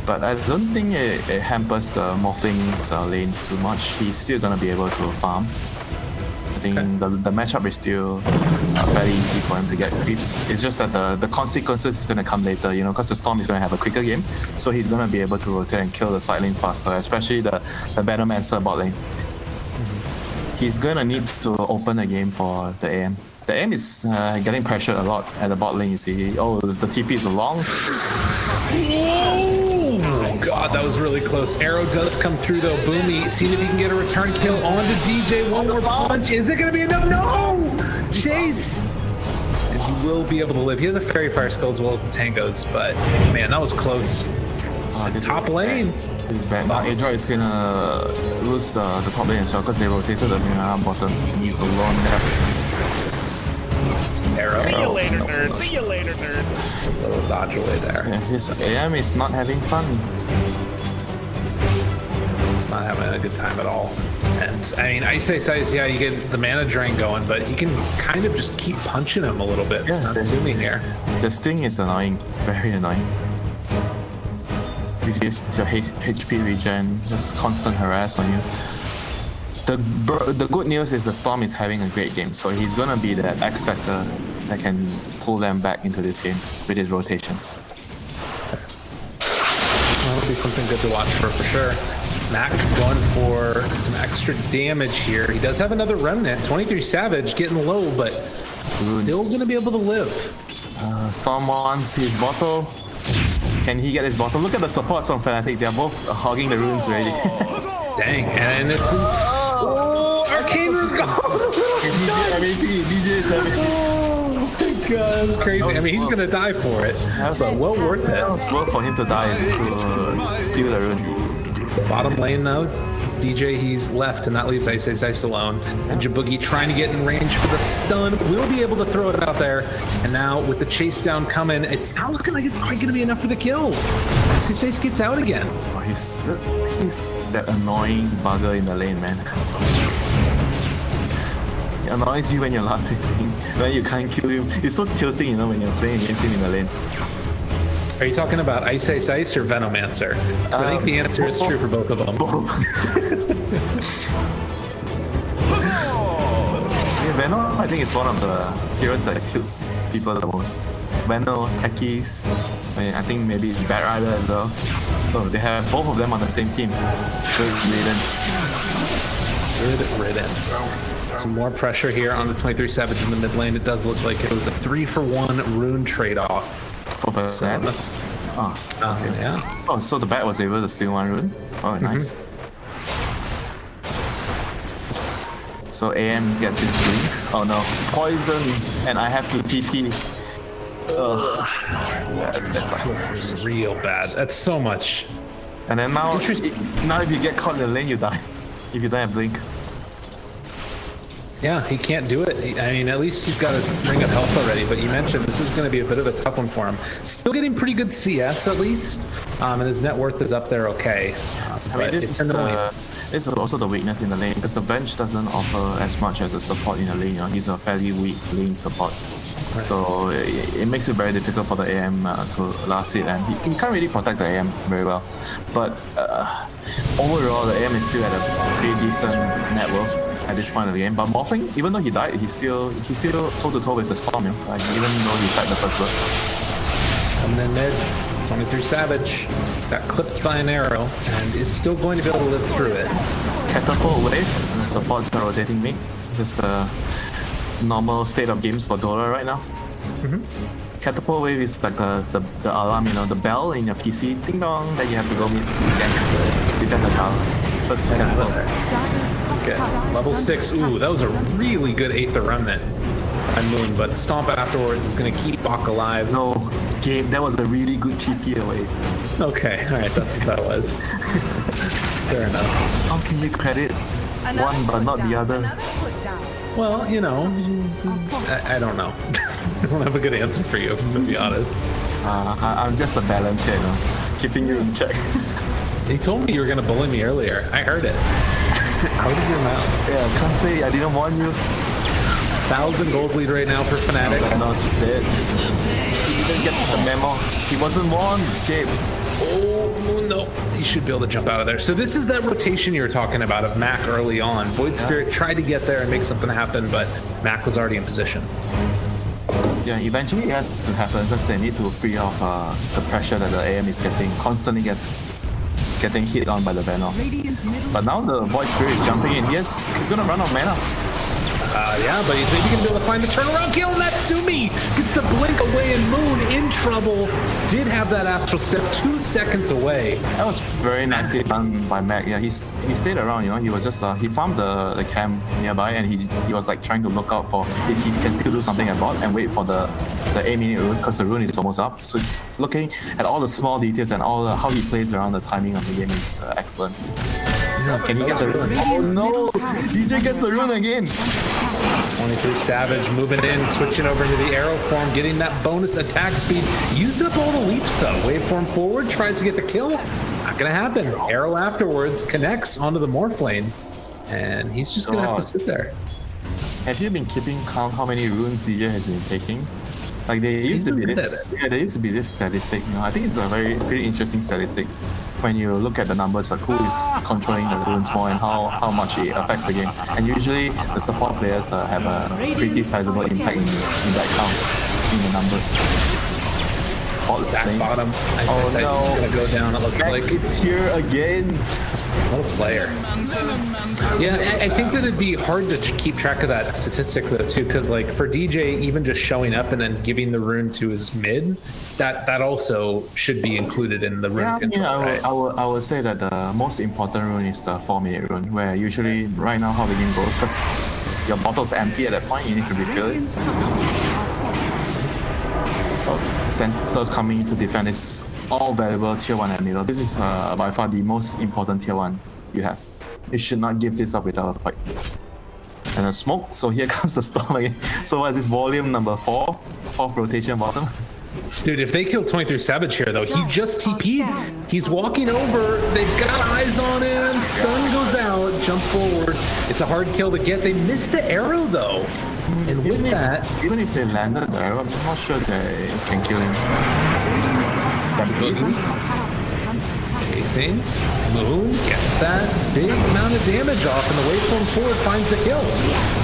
But I don't think it hampers the Morphling's lane too much. He's still gonna be able to farm. I think the matchup is still fairly easy for him to get creeps. It's just that the consequences is gonna come later, you know, because the Storm is gonna have a quicker game, so he's gonna be able to rotate and kill the side lanes faster, especially the Venomancer bot lane. he's gonna need to open a game for the AM. The AM is getting pressured a lot at the bot lane, you see. Oh, the TP is long. Oh god, that was really close. Arrow does come through though. Boomy, seeing if he can get a return kill onto DJ. One more punch. Is it gonna be enough? No! Chase! And he will be able to live. He has a Fairy Fire still as well as the Tangos, but man, that was close. Top lane. He's bad. Now Adroit is gonna lose the top lane as well because they rotated the bottom. He's alone there. Arrow. See you later, nerd. See you later, nerd. A little dodge away there. Yeah, his AM is not having fun. It's not having a good time at all. And I mean, I say size, yeah, you get the mana drain going, but he can kind of just keep punching him a little bit. Yeah, not zooming here. The sting is annoying, very annoying. Reduce your HP regen, just constant harass on you. The good news is the Storm is having a great game, so he's gonna be that X factor that can pull them back into this game with his rotations. That'll be something good to watch for sure. Mac going for some extra damage here. He does have another remnant. 23 Savage getting low, but still gonna be able to live. Storm wants his bottle. Can he get his bottle? Look at the supports from Fnatic. They're both hogging the runes already. Dang, and it's Arcane Rune gone. DJ is MVP. Oh my god, that's crazy. I mean, he's gonna die for it. So well worth it. It's worth for him to die to steal the rune. Bottom lane though, DJ, he's left, and that leaves Ice alone. And Jaboogie trying to get in range for the stun, will be able to throw it out there. And now with the chase down coming, it's not looking like it's quite going to be enough for the kill. Ice gets out again. Oh, he's that annoying bugger in the lane, man. He annoys you when you're last hitting, when you can't kill him. It's so tilting, you know, when you're playing against him in the lane. Are you talking about Ice or Venomancer? So I think the answer is true for both of them. Yeah, Veno, I think is one of the heroes that kills people the most. Veno, Techies, I think maybe Batrider as well. So they have both of them on the same team. Good riddance. Good riddance. Some more pressure here on the 23 Savage in the mid lane. It does look like it was a 3-for-1 rune trade-off. So, okay. Yeah. Oh, so the bat was able to steal one rune? Oh, nice. So AM gets his blink. Oh no, poison, and I have to TP. Ugh. That sucks. Real bad. That's so much. And then now if you get caught in the lane, you die. If you don't have blink. Yeah, he can't do it. I mean, at least he's got a ring of health already, but you mentioned this is going to be a bit of a tough one for him. Still getting pretty good CS, at least, and his net worth is up there okay. I mean, this is also the weakness in the lane, because the bench doesn't offer as much as a support in the lane. You know? He's a fairly weak lane support. Right. So it makes it very difficult for the AM to last hit, and he can't really protect the AM very well. But overall, the AM is still at a pretty decent net worth at this point of the game. But Morphling, even though he died, he's still toe-to-toe with the Storm, you know? Like, even though he fight the first blood. And then mid, 23 Savage got clipped by an arrow and is still going to be able to live through it. Catapult wave, and the support's rotating me. Just the normal state of games for DOTA right now. Catapult wave is like the alarm, you know, the bell in your PC, ding dong, that you have to go meet defend the tower. First catapult. Okay, level 6. Ooh, that was a really good Aether Remnant by Moon, but Stomp afterwards is going to keep Bach alive. No, game, that was a really good TP away. Okay, alright, that's what that was. Fair enough. How can you credit one but not the other? Well, you know, I don't know. I don't have a good answer for you, to be honest. I'm just a balance here, you know, keeping you in check. You told me you were going to bully me earlier. I heard it. Out of your mouth. Yeah, I can't say I didn't warn you. 1,000 gold lead right now for Fnatic. No, he's dead. He didn't get the memo. He wasn't warned, Gabe. Oh, no. He should be able to jump out of there. So this is that rotation you were talking about of Mac early on. Void Spirit tried to get there and make something happen, but Mac was already in position. Yeah, eventually it has to happen because they need to free off the pressure that the AM is getting, constantly getting hit on by the Venom. But now the Void Spirit is jumping in. Yes, he's gonna run out of mana. Yeah, but he's maybe gonna be able to find the turnaround kill. Natsumi gets the blink away, and Moon in trouble. Did have that Astral Step 2 seconds away. That was very nicely done by Mac. Yeah, he stayed around. You know, he was just he farmed the camp nearby, and he was like trying to look out for if he can still do something at bot and wait for the 8-minute rune, because the rune is almost up. So looking at all the small details and how he plays around the timing of the game is excellent. Can he get the rune? Oh no! DJ gets the rune again! 23 Savage moving in, switching over into the arrow form, getting that bonus attack speed. Use up all the leaps though. Waveform forward, tries to get the kill. Not gonna happen. Arrow afterwards connects onto the Morph lane. And he's just gonna have to sit there. Have you been keeping count how many runes DJ has been taking? Like they used to be this. Yeah, there used to be this statistic. You know, I think it's a pretty interesting statistic when you look at the numbers, like who is controlling the runes more and how much it affects the game. And usually the support players have a pretty sizable impact in that count, in the numbers. Back bottom. Oh no! Gonna go down. It looks like it's here again. What a player! Yeah, I think that it'd be hard to keep track of that statistic though too, because like for DJ, even just showing up and then giving the rune to his mid, that also should be included in the rune control. Right? I would say that the most important rune is the 4-minute rune, where usually right now how the game goes, because your bottle's empty at that point, you need to refill it. Centers coming to defend is all valuable tier 1 and middle. This is by far the most important tier 1 you have. You should not give this up without a fight. And a smoke, so here comes the storm again. So what is this, volume number 4? 4th rotation bottom? Dude, if they kill 23 Savage here though, he just TP'd. He's walking over, they've got eyes on him, stun goes out, jump forward. It's a hard kill to get. They missed the arrow though. And with that... Even if they landed the arrow, I'm not sure they can kill him. Chasing. Moon gets that big amount of damage off, and the waveform forward finds the kill.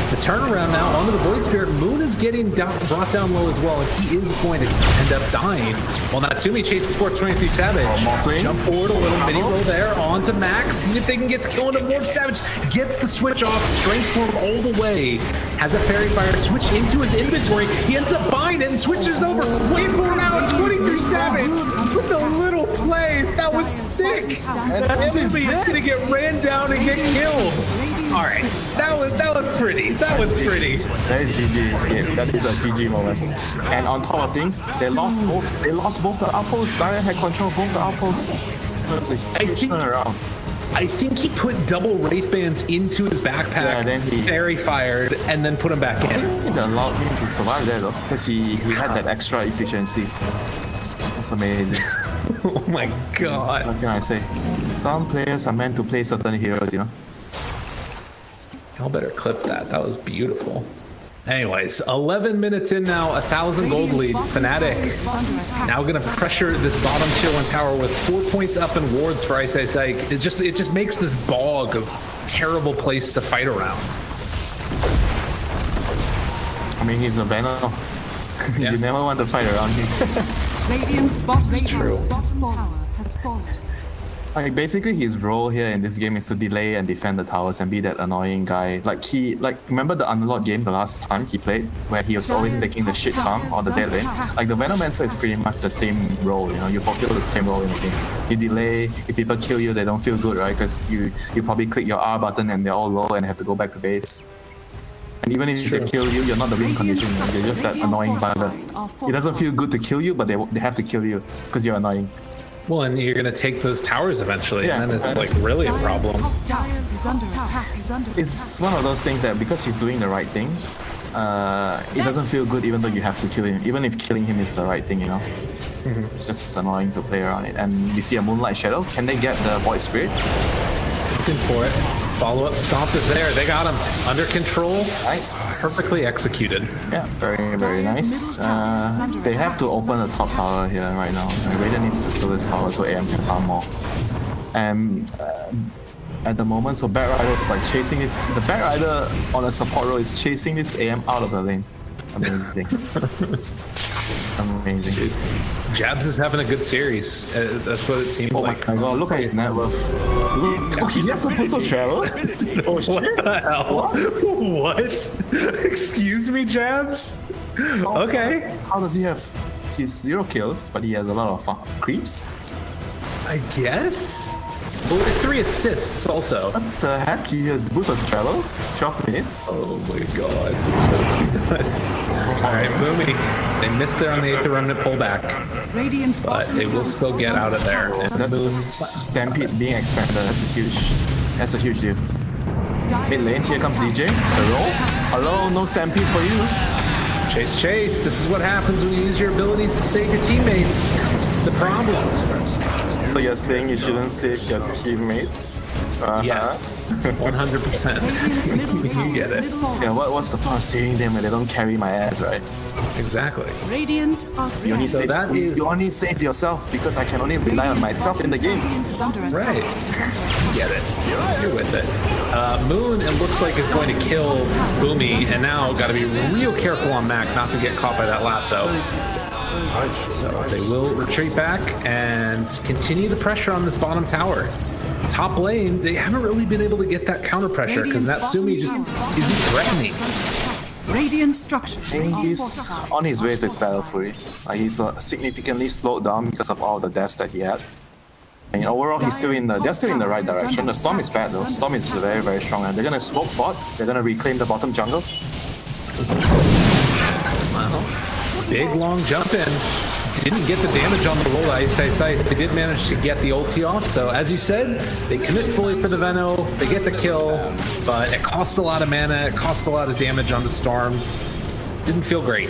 The turnaround now onto the Void Spirit. Moon is getting brought down low as well, and he is going to end up dying. While Natsumi chases for 23 Savage. Jump forward a little, mini roll there, onto Max. See if they can get the kill into Morph. Savage gets the switch off, strength form all the way. Has a Fairy Fire switched into his inventory. He ends up buying it and switches over. Waveform out, 23 Savage with the little plays. That was sick. Natsumi is gonna get ran down and get killed. All right, that was pretty. That was pretty. That is GG. Yeah, that is a GG moment. And on top of things, they lost both the outposts. Diane had control of both the outposts. It was a huge turnaround. I think he put double Wraith Bands into his backpack, yeah, then he Fairy Fired, and then put him back in. I think it allowed him to survive there though, because he had that extra efficiency. That's amazing. Oh my god. What can I say? Some players are meant to play certain heroes, you know? Y'all better clip that. That was beautiful. Anyways, 11 minutes in now, 1,000 gold lead. Fnatic now gonna pressure this bottom tier 1 tower with 4 points up in wards for Ice Ice Ike. It just makes this bog of terrible place to fight around. I mean, he's a Venom. You never want to fight around him. Radiant's bottom tower has fallen. Like basically his role here in this game is to delay and defend the towers and be that annoying guy. Like remember the Unlocked game the last time he played, where he was always taking the shit farm on the dead lane? Like the Venomancer is pretty much the same role, you know, you fulfill the same role in the game. You delay, if people kill you, they don't feel good, right? Because you probably click your R button and they're all low and have to go back to base. And even if they kill you, you're not the win condition, you know? You're just that annoying bugger. It doesn't feel good to kill you, but they have to kill you because you're annoying. Well, and you're gonna take those towers eventually, and then it's like really a problem. It's one of those things that because he's doing the right thing, it doesn't feel good even though you have to kill him, even if killing him is the right thing, you know? It's just annoying to play around it. And we see a Moonlight Shadow. Can they get the Void Spirit? Looking for it. Follow-up stomp is there. They got him under control. Nice. Perfectly executed. Yeah, very, very nice. They have to open the top tower here right now. Raider needs to kill this tower so AM can farm more. And at the moment, so Batrider is like chasing this. The Batrider on a support role is chasing this AM out of the lane. Amazing. Amazing. Jabs is having a good series. That's what it seems Oh like. my god, look at his net worth. Look, he has a boost of travel? Oh shit. What the hell? What? Excuse me, Jabs? Okay. How does he have... He's 0 kills, but he has a lot of creeps? I guess? Oh, 3 assists also. What the heck? He has boost of travel? 12 minutes? Oh my god. That's nuts. Alright, Boomy. They missed there on the 8th remnant pullback, Radiant's but bottom they will tower still get is out of under there. attack. And That's a Moon- stampede being expanded. That's a huge deal. Mid lane, here comes DJ. The roll. Hello, no stampede for you. Chase, this is what happens when you use your abilities to save your teammates. It's a problem. So you're saying you shouldn't save your teammates? Yes, 100%. You get it. Yeah, what's the point of saving them when they don't carry my ass, right? Exactly. Radiant are You only, So save, that is- you only save yourself because I can only rely on myself in the game. is under attack. Right. Get it. You're with it. Moon, it looks like, is going to kill Boomy, and now got to be real careful on Mac not to get caught by that lasso. So they will retreat back and continue the pressure on this bottom tower. Top lane, they haven't really been able to get that counter pressure because Natsumi just isn't threatening. Radiant structures And are he's fortified. on his way to his battle fury. He's significantly slowed down because of all the deaths that he had. And overall, they're still in the right direction. The Storm is bad though. Storm is very, very strong, and they're gonna smoke bot. They're gonna reclaim the bottom jungle. Well, big long jump in. Didn't get the damage on the roll. Ice. They did manage to get the ulti off. So as you said, they commit fully for the Veno. They get the kill, but it cost a lot of mana. It cost a lot of damage on the Storm. Didn't feel great.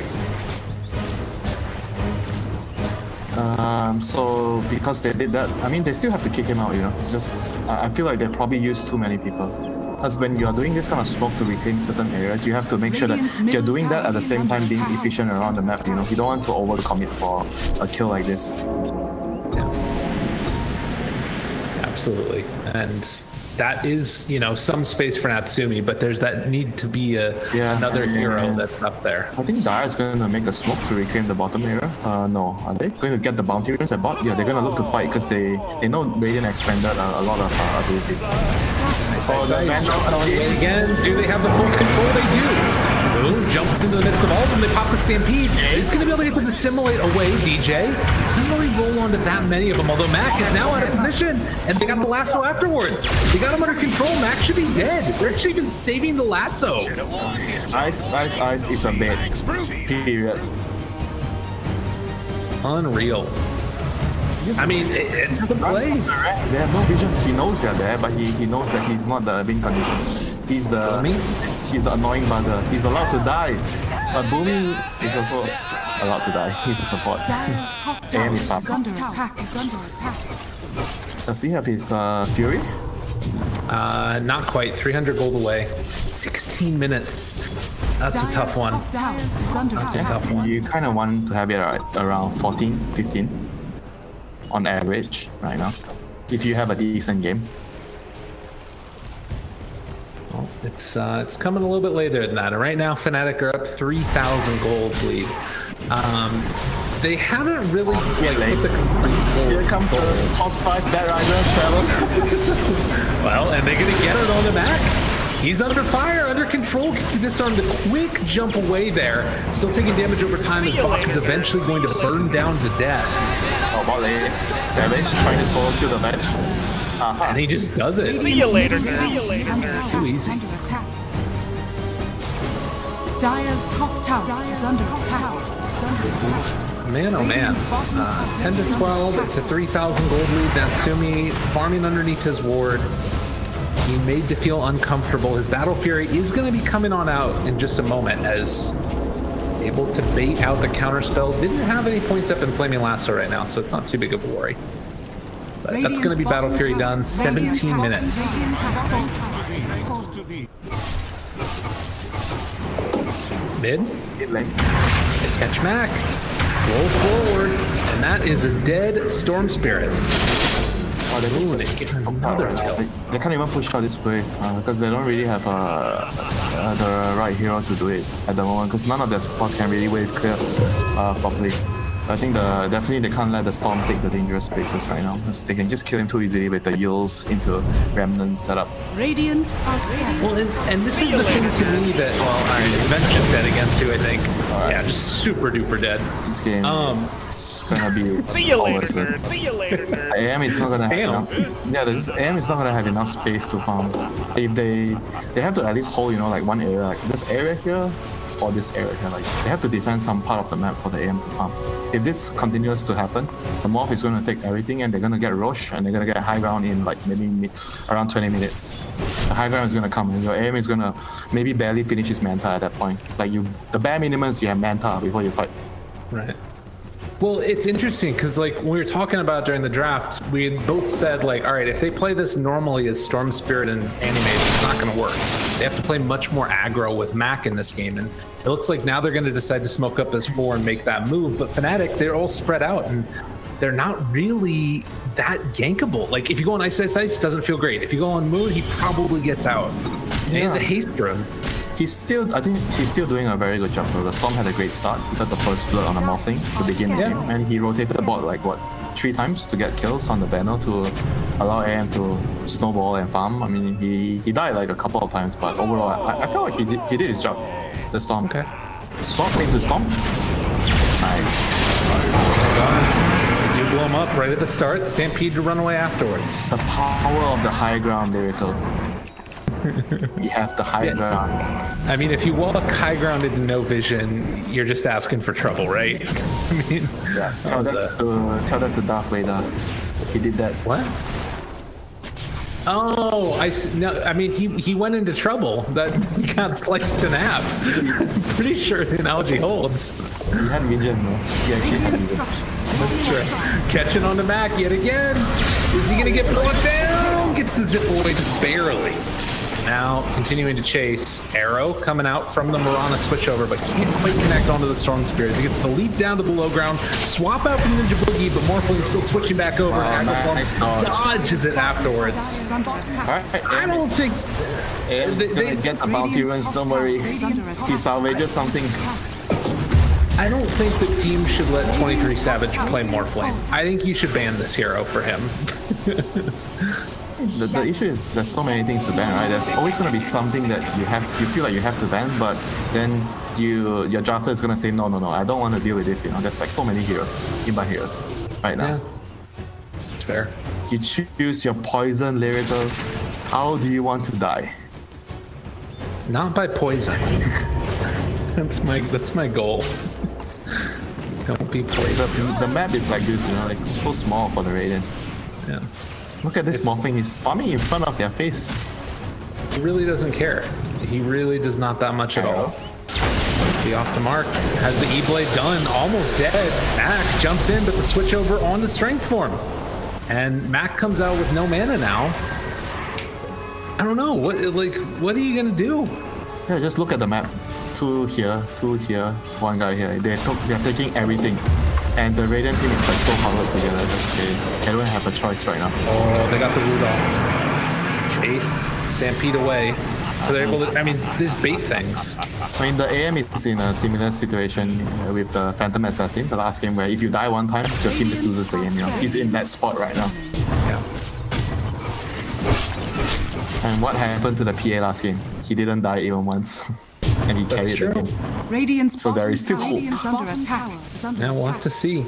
So because they did that, I mean, they still have to kick him out, you know. It's just, I feel like they probably used too many people. Because when you are doing this kind of smoke to reclaim certain areas, you have to make sure that you're doing that at the same time being efficient around the map, you know. You don't want to overcommit for a kill like this. Yeah. Absolutely. And that is, you know, some space for Natsumi, but there's that need to be another hero that's up there. I think Dire is going to make a smoke to reclaim the bottom area. No, are they going to get the bounty runes at bot? Yeah, they're going to look to fight because they know Radiant expanded a lot of abilities. Again, do they have the full control? They do. Boom, jumps into the midst of all of them. They pop the stampede. He's going to be able to get them to assimilate away, DJ. Doesn't really roll onto that many of them, although Mac is now out of position, and they got the lasso afterwards. They got him under control. Mac should be dead. They're actually even saving the lasso. Ice is a bait. Period. Unreal. I mean, it's the play. They have no vision. He knows they're there, but he knows that he's not the win condition. He's the annoying bugger. He's allowed to die, but Boomy is also allowed to die. He's a support. Dire's top tower And he's is up. under attack. Does he have his Fury? Not quite. 300 gold away. 16 minutes. That's a tough one. Top tower is under attack. You kind of want to have it around 14, 15 on average right now, if you have a decent game. Well, it's coming a little bit later than that. And right now, Fnatic are up 3,000 gold lead. They haven't really put the complete gold. Here comes the cost 5 Batrider travel. Well, and they're gonna get it on the back. He's under fire, under control. Disarm the quick jump away there. Still taking damage over time as Bach is eventually going to burn down to death. Oh, bot lane. Savage trying to solo kill the bench. And he just does it. See you later, nerd. Too easy. Dire's top tower is under attack. Man, oh man. 10 to 12, it's a 3,000 gold lead. Natsumi farming underneath his ward. He made to feel uncomfortable. His Battle Fury is going to be coming on out in just a moment as able to bait out the counterspell. Didn't have any points up in Flaming Lasso right now, so it's not too big of a worry. But that's going to be Battle Fury done. 17 minutes. Mid. Mid lane. They catch Mac. Roll forward. And that is a dead Storm Spirit. Oh, Ooh, they get another kill. They can't even push out this wave because they don't really have the right hero to do it at the moment because none of their supports can really wave clear properly. I think definitely they can't let the Storm take the dangerous spaces right now, because they can just kill him too easily with the yields into Remnant setup. Radiant are scanning. Well, and this is the thing to me that, well, alright, Vengeance dead again too, I think. Yeah, just super duper dead. This game is gonna be See you later, always nerd. See you later, nerd. AM is not gonna have Damn. enough. Yeah, this AM is not gonna have enough space to farm. If they have to at least hold, like one area, like this area here, or this area here, like they have to defend some part of the map for the AM to farm. If this continues to happen, the Morph is gonna take everything and they're gonna get Roche and they're gonna get high ground in like maybe around 20 minutes. The high ground is gonna come and your AM is gonna maybe barely finish his Manta at that point. Like the bare minimum is you have Manta before you fight. Right. Well, it's interesting because like when we were talking about during the draft, we had both said like, all right, if they play this normally as Storm Spirit and Animate, it's not going to work. They have to play much more aggro with Mac in this game, and it looks like now they're going to decide to smoke up as 4 and make that move. But Fnatic, they're all spread out and they're not really that gankable. Like if you go on Ice, it doesn't feel great. If you go on Moon, he probably gets out. And he has a haste rune. I think he's still doing a very good job though. The Storm had a great start. He got the first blood on the Morphling to begin the game, and he rotated the bot like 3 times to get kills on the Venom to allow AM to snowball and farm. I mean, he died like a couple of times, but overall, I felt like he did his job. The Storm. Okay. Swap into Storm. Nice. You do blow him up right at the start. Stampede to run away afterwards. The power of the high ground lyrical. You have the high ground. I mean, if you walk high ground into no vision, you're just asking for trouble, right? I mean, yeah. Tell that to Darth Vader. He did that. What? Oh, no. I mean, he went into trouble. That he got sliced in half. I'm pretty sure the analogy holds. He had vision, though. He actually had vision. That's true. Catching on the Mac yet again. Is he gonna get brought down? Gets the zip away just barely. Now continuing to chase. Arrow coming out from the Mirana switchover, but can't quite connect onto the Storm Spirit. He gets the leap down to the low ground, swap out from Ninja Boogie, but Morphling still switching back over. Nice dodge. Dodges it afterwards. I don't think AM's gonna get the bounty runs, don't worry. He salvages something. I don't think the team should let 23 Savage play Morphling. I think you should ban this hero for him. The issue is there's so many things to ban, right? There's always going to be something that you feel like you have to ban, but then your drafter is going to say no, I don't want to deal with this. There's like so many heroes, inbound heroes, right now. Yeah. It's fair. You choose your poison lyrical. How do you want to die? Not by poison. That's my goal. Don't be poisoned. The map is like this, like so small for the Raiden. Yeah. Look at this Morphling, he's farming in front of their face. He really doesn't care. He really does not that much at all. Be off the mark. Has the E-Blade done. Almost dead. Mac jumps in, but the switch over on the strength form. And Mac comes out with no mana now. I don't know. What are you gonna do? Yeah, just look at the map. 2 here, 1 guy here. They're taking everything. And the Raiden team is like so huddled together because they don't have a choice right now. Oh, they got the root off. Chase, stampede away. So they're able to, I mean, there's bait things. I mean, the AM is in a similar situation with the Phantom Assassin, the last game, where if you die one time, your team just loses the game. He's in that spot right now. Yeah. And what happened to the PA last game? He didn't die even once. And he carried the game. So there is still hope. Now we'll have to see.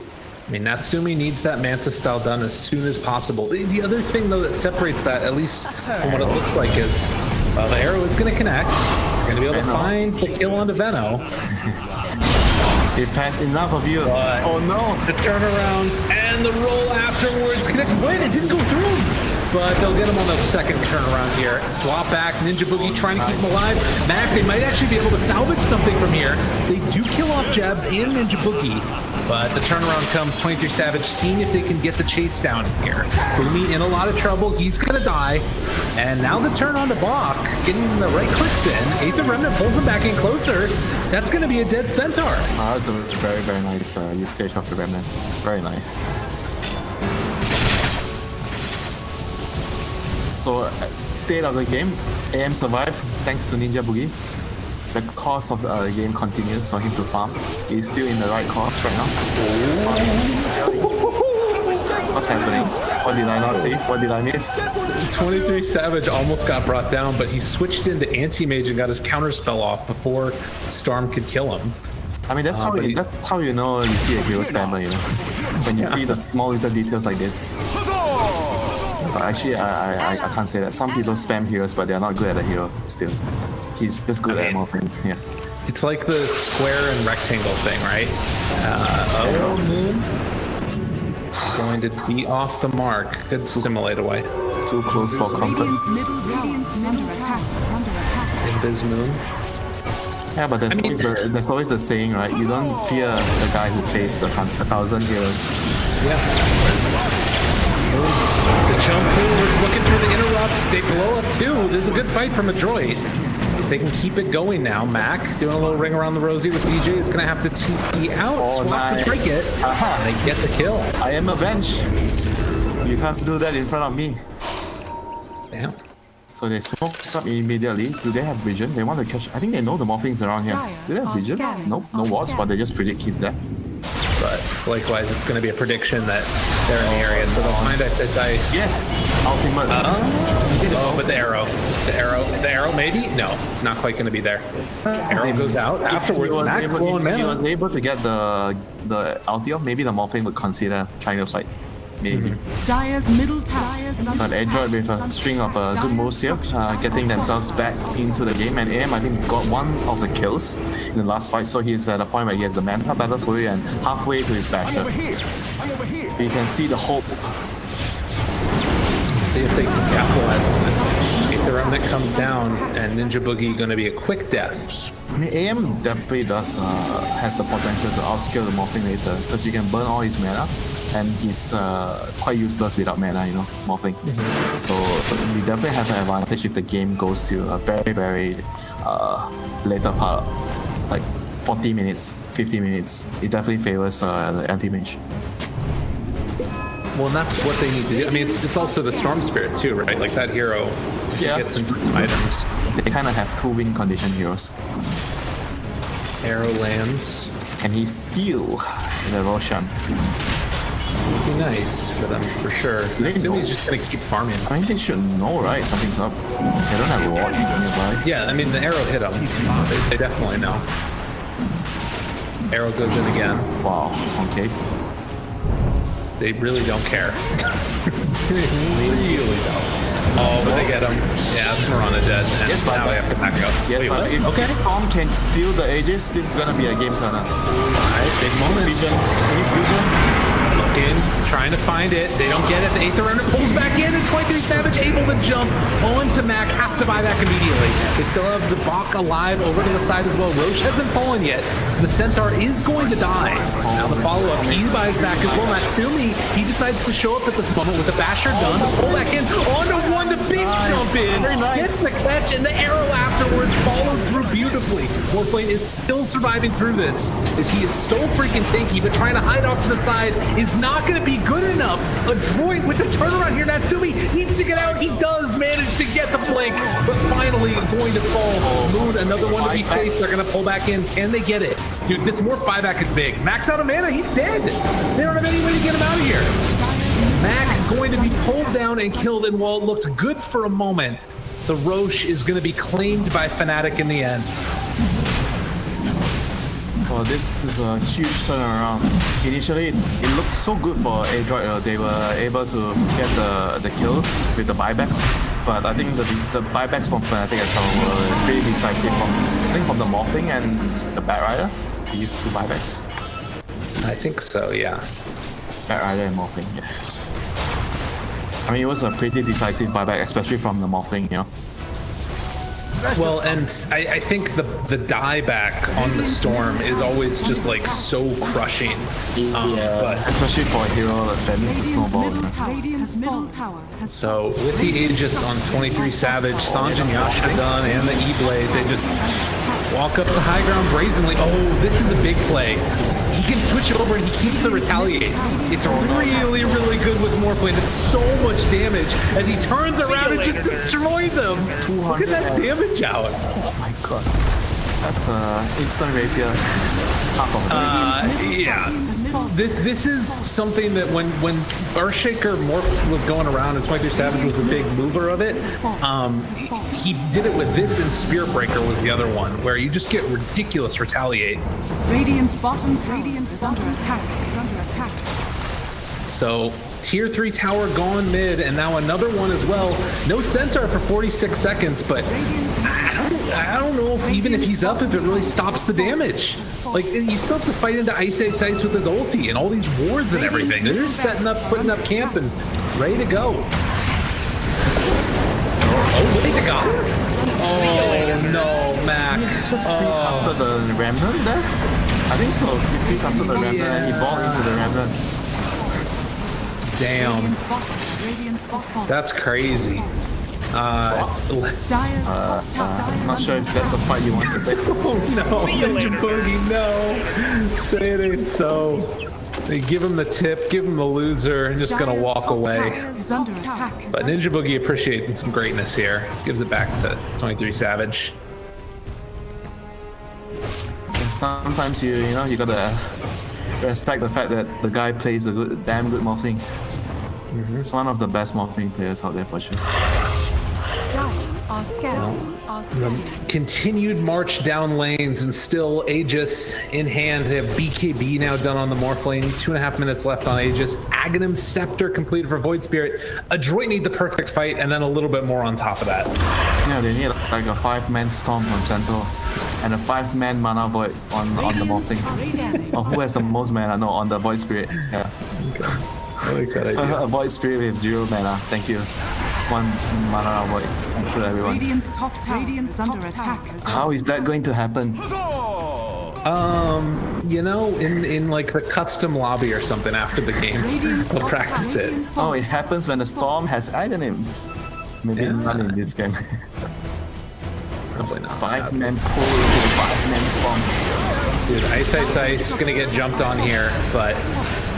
I mean, Natsumi needs that Manta style done as soon as possible. The other thing, though, that separates that, at least from what it looks like, is the arrow is going to connect. You're going to be able to find the kill onto Veno. They've had enough of you. But oh no! The turnarounds and the roll afterwards connects. Wait, it didn't go through. But they'll get him on the second turnaround here. Swap back, Ninja Boogie trying to keep him alive. Mac, they might actually be able to salvage something from here. They do kill off Jabs and Ninja Boogie. But the turnaround comes, 23 Savage seeing if they can get the chase down here. Boomy in a lot of trouble, he's gonna die. And now the turn on to Bach, getting the right clicks in. Eighth of Remnant pulls him back in closer. That's gonna be a dead Centaur. That was a very, very nice usage of the Remnant. Very nice. So, state of the game, AM survived thanks to Ninja Boogie. the course of the game continues for him to farm. He's still in the right course right now. What's happening? What did I not see? What did I miss? 23 Savage almost got brought down, but he switched into anti-mage and got his counterspell off before Storm could kill him. I mean, that's how you know you see a hero spammer, you know, when you see the small little details like this. But actually, I can't say that. Some people spam heroes, but they're not good at a hero still. He's just good at morphing, yeah. It's like the square and rectangle thing, right? Moon. Going to be off the mark. Good simulate away. Too close for comfort. Invis Moon. Yeah, but there's always the saying, right? You don't fear the guy who plays 1,000 heroes. Yeah. The jump forward, looking for the interrupt. They blow up too. There's a good fight from Adroit. They can keep it going now. Mac doing a little ring around the rosy with DJ is gonna have to TP out. Oh, Swap nice. to trinket. And they get the kill. I am avenged. You can't do that in front of me. Damn. So they smoke up immediately. Do they have vision? They want to catch. I think they know the morphing's around here. Do they have vision? Nope, no wards, but they just predict he's there. But likewise, it's going to be a prediction that they're in the area, so they'll find us at dice. Yes, ultimate. But the arrow, maybe? No, not quite going to be there. Arrow goes out afterwards. He was able to get the ulti off. Maybe the morphing would consider trying to fight. Maybe. Dire's middle tower. But Android with a string of good moves here, getting themselves back into the game. And AM, I think, got one of the kills in the last fight, so he's at a point where he has the Manta Battle Fury and halfway to his Basher. You can see the hope. See if they can capitalize on it. If the remnant comes down, and Ninja Boogie going to be a quick death. I mean, AM definitely has the potential to outskill the morphing later, because you can burn all his mana. And he's quite useless without mana, you know, morphing. So we definitely have an advantage if the game goes to a very, very later part, like 40 minutes, 50 minutes. It definitely favors the anti-mage. Well, and that's what they need to do. I mean, it's also the Storm Spirit too, right? Like that hero gets into items. They kind of have two win condition heroes. Arrow lands. Can he steal the Roshan? Would be nice for them, for sure. He's just going to keep farming. I mean, they should know, right? Something's up. They don't have a ward nearby. Yeah, I mean, the arrow hit them. They definitely know. Arrow goes in again. Wow, okay. They really don't care. Really don't. Oh, but they get him. Yeah, it's Mirana dead. And yes, now they have to back up. Yes, wait, but if Storm can steal the Aegis, this is going to be a game turner. Alright, big moment. Vision. His vision. Looking, trying to find it. They don't get it. The 8th runner pulls back in, and 23 Savage able to jump. Owen to Mac has to buy back immediately. They still have the Bach alive over to the side as well. Roche hasn't fallen yet, so the Centaur is going to die. Now the follow-up, he buys back as well. Natsumi, he decides to show up at this moment with the Basher gun. Pull back in, onto one, the big jump in. Gets the catch, and the arrow afterwards follows through beautifully. Warplane is still surviving through this, as he is so freaking tanky, but trying to hide off to the side is not going to be good enough. Adroit with the turnaround here. Natsumi needs to get out. He does manage to get the blink, but finally going to fall. Moon, another one to be faced. They're going to pull back in. Can they get it? Dude, this morph buyback is big. Max out of mana. He's dead. They don't have any way to get him out of here. Mac going to be pulled down and killed, and while it looked good for a moment, the Roche is going to be claimed by Fnatic in the end. Well, this is a huge turnaround. Initially, it looked so good for Adroit. They were able to get the kills with the buybacks, but I think the buybacks from Fnatic as well were pretty decisive. From the morphing and the Batrider, they used 2 buybacks. I think so, yeah. Batrider and morphing, yeah. I mean, it was a pretty decisive buyback, especially from the morphing, you know. Well, and I think the dieback on the Storm is always just like so crushing. But especially for a hero that needs to snowball. So with the Aegis on 23 Savage, Sanj and Yashadan and the E-Blade, they just walk up to high ground brazenly. Oh, this is a big play. He can switch over and he keeps the retaliate. It's really, really good with Morphblade. It's so much damage as he turns around and just destroys him. Look at that damage out. Oh my god. That's instant rapier. Half of it. Yeah. This is something that when Earthshaker Morph was going around and 23 Savage was the big mover of it, he did it with this, and Spirit Breaker was the other one, where you just get ridiculous retaliate. Radiant's bottom tower is under attack. So Tier 3 tower gone mid, and now another one as well. No Centaur for 46 seconds, but I don't know if even if he's up, if it really stops the damage. Like, you still have to fight into Ice with his ulti and all these wards and everything. They're just setting up, putting up camp and ready to go. Oh, ready to go. Oh, no, Mac. Let's pre-casted the Remnant there? I think so. He pre-casted the Remnant and he bought into the Remnant. Damn. That's crazy. I'm not sure if that's a fight you want to play. Oh no, Ninja Boogie, no. Say it ain't so. They give him the tip, give him the loser, and just gonna walk away. But Ninja Boogie appreciating some greatness here. Gives it back to 23 Savage. And sometimes you gotta respect the fact that the guy plays a damn good morphing. It's one of the best morphing players out there for sure. The continued march down lanes, and still Aegis in hand. They have BKB now done on the Morph lane. 2.5 minutes left on Aegis. Aghanim Scepter completed for Void Spirit. Adroit need the perfect fight, and then a little bit more on top of that. Yeah, they need like a 5-man Storm from Centaur and a 5-man Mana Void on the Morphling. Or who has the most mana? No, on the Void Spirit. Yeah. Okay. I like that idea. A Void Spirit with 0 mana. Thank you. 1 mana Void. I'm sure everyone. Radiant's top tower is under attack. How is that going to happen? You know, in like the custom lobby or something after the game, they'll practice it. Oh, it happens when the Storm has Aghanims. Maybe not in this game. Probably not. 5-man pull into the 5-man Storm. Dude, Ice gonna get jumped on here, but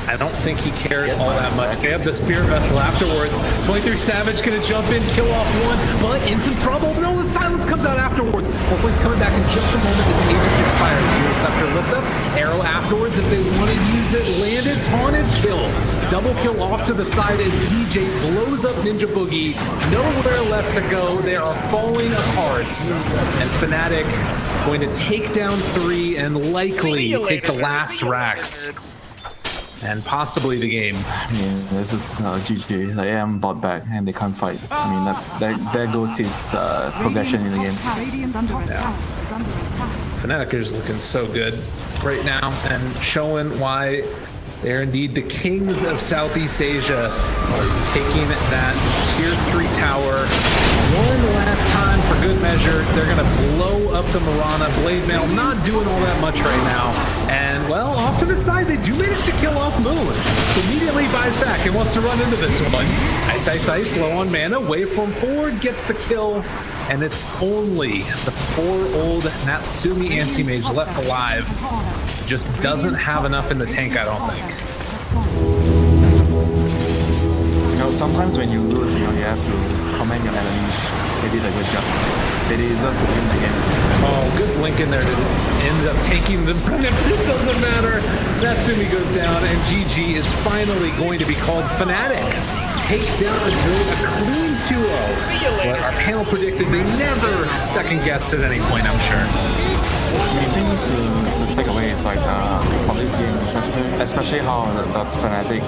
I don't think he cares all that much. They have the Spirit Vessel afterwards. 23 Savage gonna jump in, kill off one, but in some trouble. No, the silence comes out afterwards. Morphline's coming back in just a moment as Aegis expires. Use Scepter lift up, arrow afterwards if they want to use it. Landed, taunted, kill. Double kill off to the side as DJ blows up Ninja Boogie. Nowhere left to go. They are falling apart. And Fnatic going to take down 3 and likely take the last racks. And possibly the game. I mean, this is GG. The AM bought back and they can't fight. I mean, there goes his progression in the game. Yeah. Fnatic is looking so good right now and showing why they're indeed the kings of Southeast Asia, taking that tier 3 tower one last time for good measure. They're gonna blow up the Mirana. Blade Mail not doing all that much right now. And well, off to the side, they do manage to kill off Moon. Immediately buys back and wants to run into this one. Ice, low on mana. Waveform forward gets the kill. And it's only the poor old Natsumi anti-mage left alive. Just doesn't have enough in the tank, I don't think. You know, sometimes when you lose, you have to commend your enemies. They did a good job. They deserve to win the game. Oh, good blink in there to end up taking the benefit. It doesn't matter. Natsumi goes down, and GG is finally going to be called Fnatic. Take down a clean 2-0. But our panel predicted they never second-guessed at any point, I'm sure. The things to take away is like from this game, especially how does Fnatic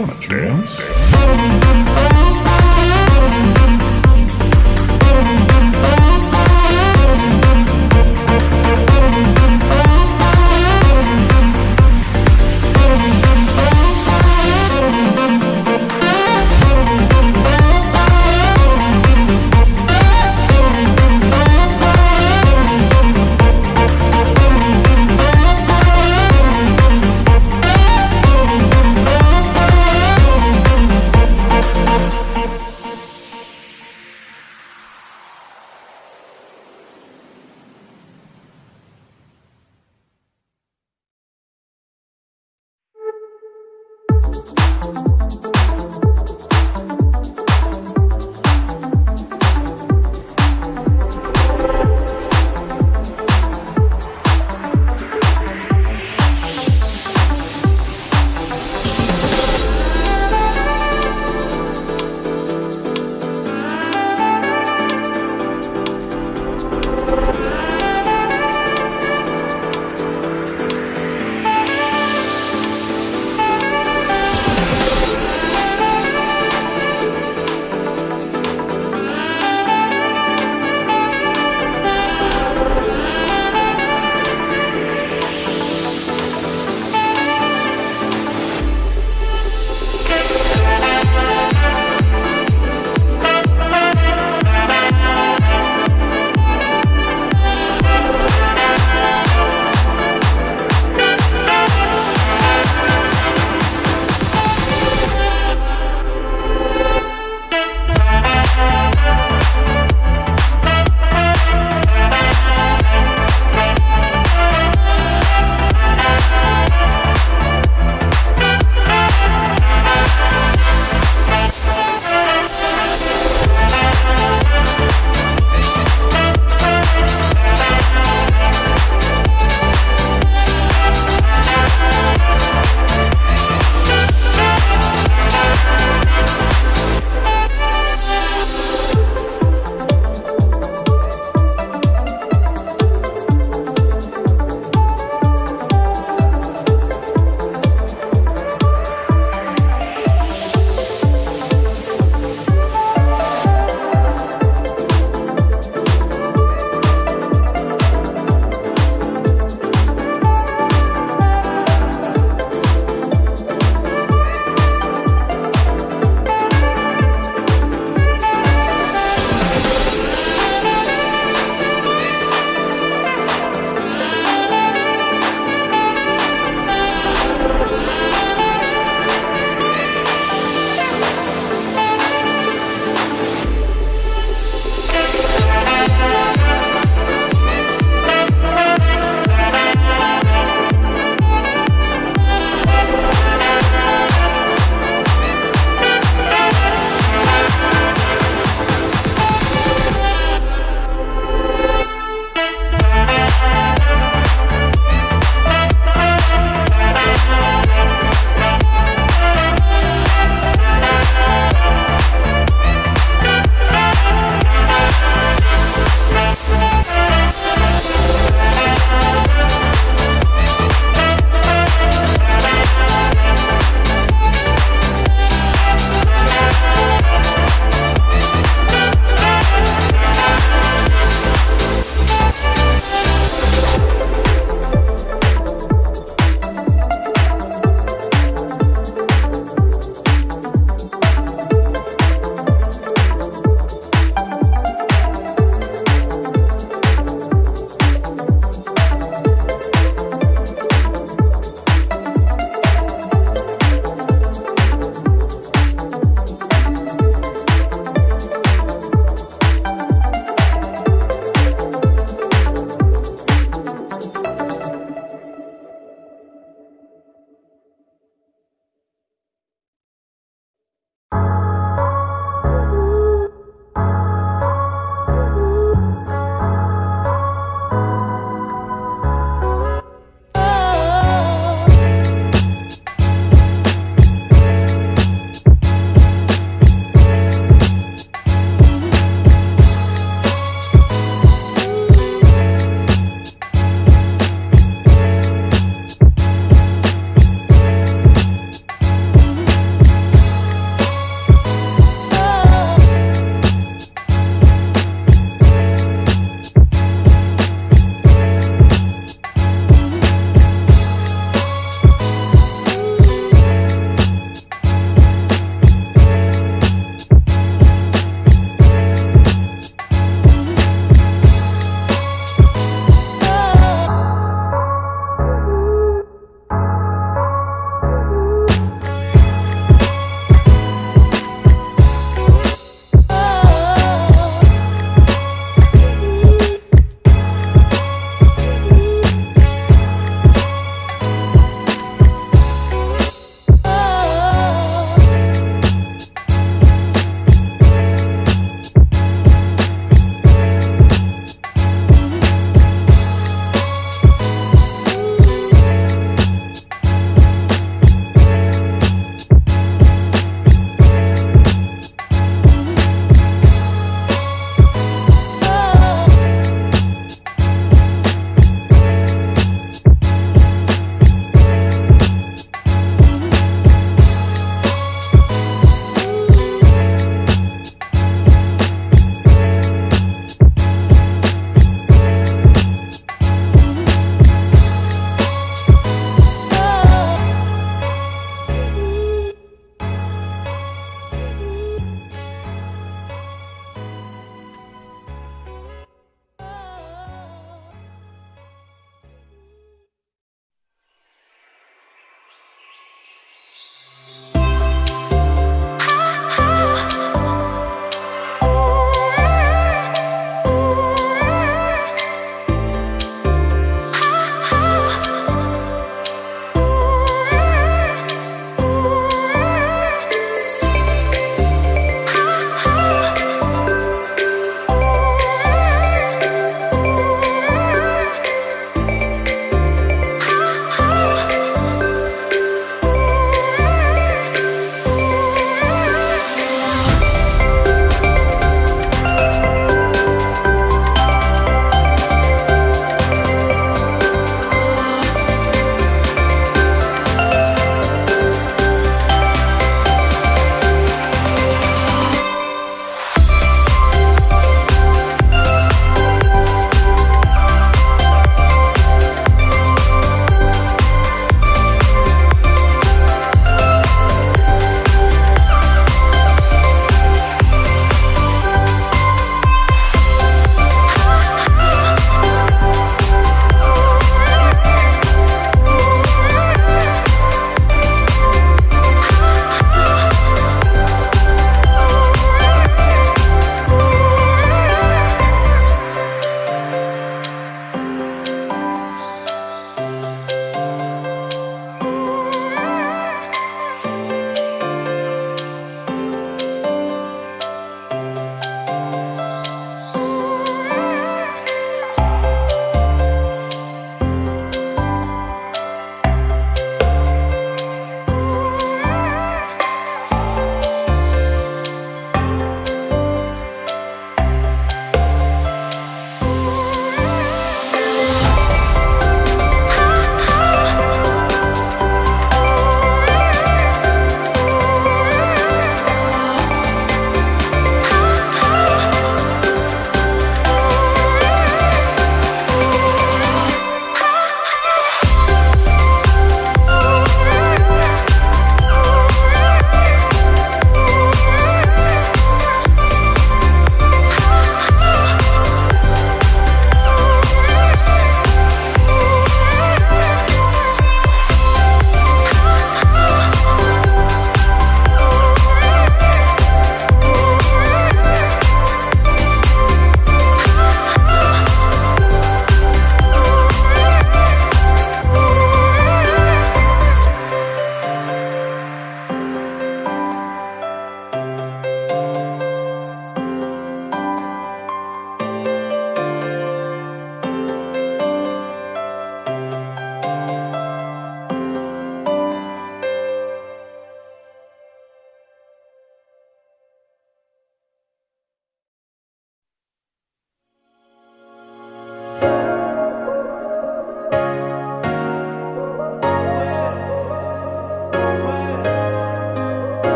Wanna dance?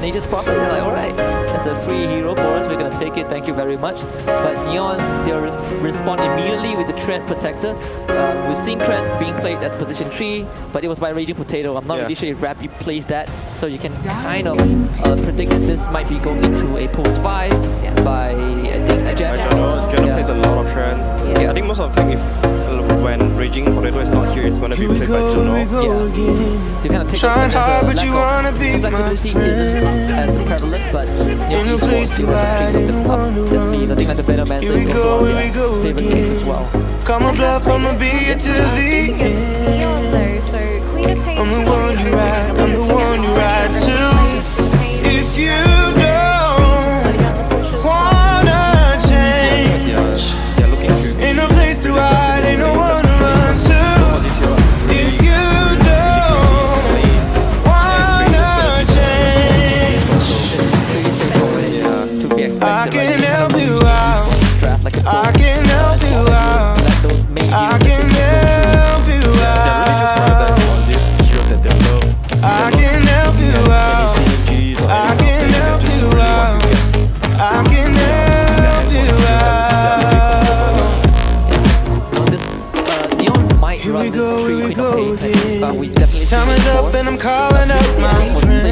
Nature's Prophet, they're like, alright, that's a free hero for us, we're gonna take it, thank you very much. But Neon, they'll respond immediately with the Trent Protector. We've seen Trent being played as position 3, but it was by Raging Potato. I'm not really sure if Rappy plays that, so you can kind of predict that this might be going into a post 5 by, I think, Jano plays a lot of Trent. I think most of the time, when Raging Potato is not here, it's going to be played by Jano. So you kind of take it as a lack of flexibility isn't as prevalent, but Yogi's force still has a piece of the up. Let's see, I think that the Better Man is also one of their favorite games as well. Come on, bluff, I'ma be here till the end. I'm the one you ride, I'm the one you ride to. If you don't wanna change, ain't no place to hide, ain't no one to run to. If you don't wanna change, I can help you out. I can help you out. I can help you out. I can help you out. I can help you out. I can help you out. Neon might run this tree Queen of Pain, but we definitely time is up and I'm calling up my friends.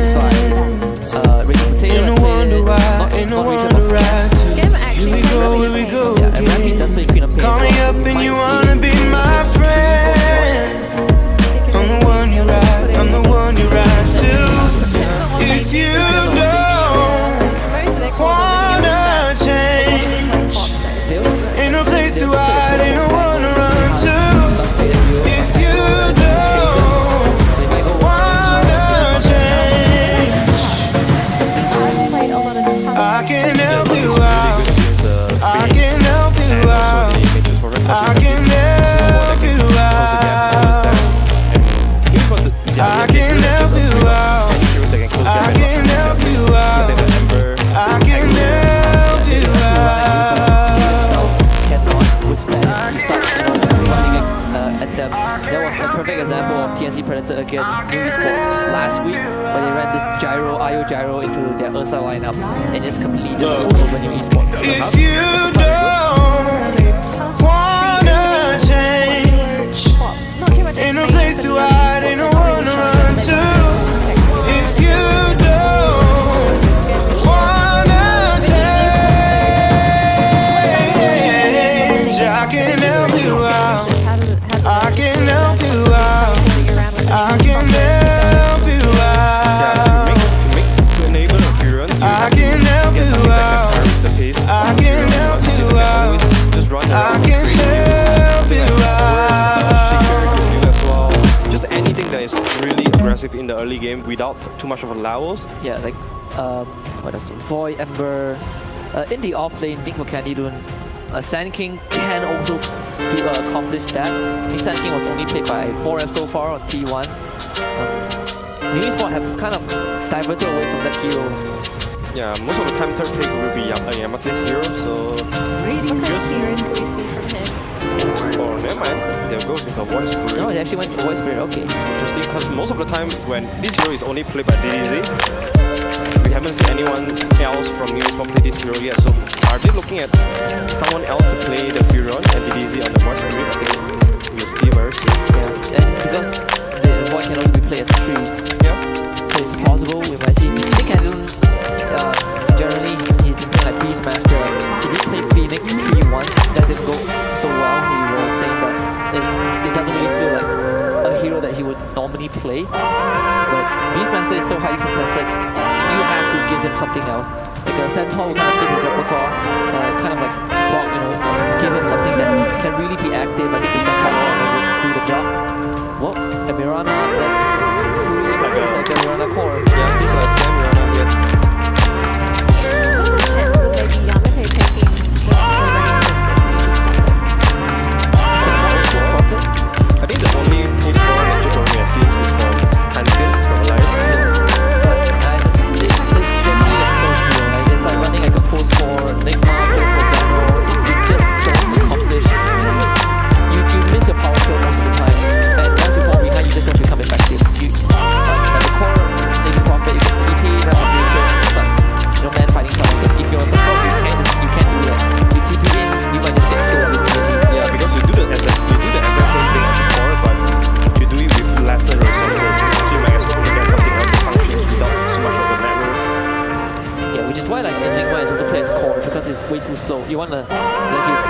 Ain't no wonder why, ain't no wonder why. Here we go, here we go again. Call me up and you wanna be my friend. I'm the one you ride, I'm the one you ride to. If you don't wanna change, place to hide, ain't no one to run to. If you don't wanna change, I can help you out. I can help you out. I can help you out. I can help you out. I can help you out. I can help you out. Cannot withstand. You start running at them. That was a perfect example of TNC Predator against New Esports last week, where they ran this gyro, IO gyro into their Ursa lineup and just completely rolled over New Esports. If you don't wanna change, ain't no place to hide, ain't no one to run to. If you don't wanna change, I can help you out. I can help you out. I can help you out. I can help you out. I can help you out. I can help you out. Just anything that is really aggressive in the early game without too much of allows. Yeah, like what else? Void, Ember. In the off lane, Nick McCandy doing Sand King can also accomplish that. I think Sand King was only played by 4F so far on T1. New Esports have kind of diverted away from that hero. Yeah, most of the time third pick will be Yamate's hero, so... What kind of heroes can we see from him? Oh, never mind. They'll go with the Voice Spirit. No, they actually went for Voice Spirit, okay. Interesting, because most of the time when this hero is only played by DDZ, we haven't seen anyone else from New Esports play this hero yet, so are they looking at someone else to play the Furion and DDZ on the Voice Spirit? I think we'll see very soon. Yeah, and because the Void can also be played as a tree, Yeah. so it's possible we might see Nick Cannon. Generally, he's been playing like Beastmaster. He did play Phoenix 3 once. That didn't go so well. He was saying that it doesn't really feel like a hero that he would normally play. But Beastmaster is so highly contested, you have to give him something else. Like a Centaur will kind of fit his repertoire, kind of like block, give him something that can really be active. I think the Centaur will do the job. Well, a Mirana, Seems like a Mirana core. Yeah, seems like a Slam Mirana here. Chances of maybe Yamate taking the reins of this I think the only push for magic we have seen is from Hanskin from Alliance. But it's generally a slow hero, right? It's like running like a post for Nigma, post for Dano. You just don't accomplish. You miss your power kill most of the time. And once you fall behind, you just don't become effective. Like the core takes profit, you can TP, run on nature, and start man fighting someone. But if you're a support, you can't do that. You TP in, you might just get killed immediately. Yeah, because you do the exact same thing as a core, but you do it with lesser resources. So you might as well get something else to function without too much of a network. Yeah, which is why like Enigma is also played as a core because it's way too slow. You wanna like he's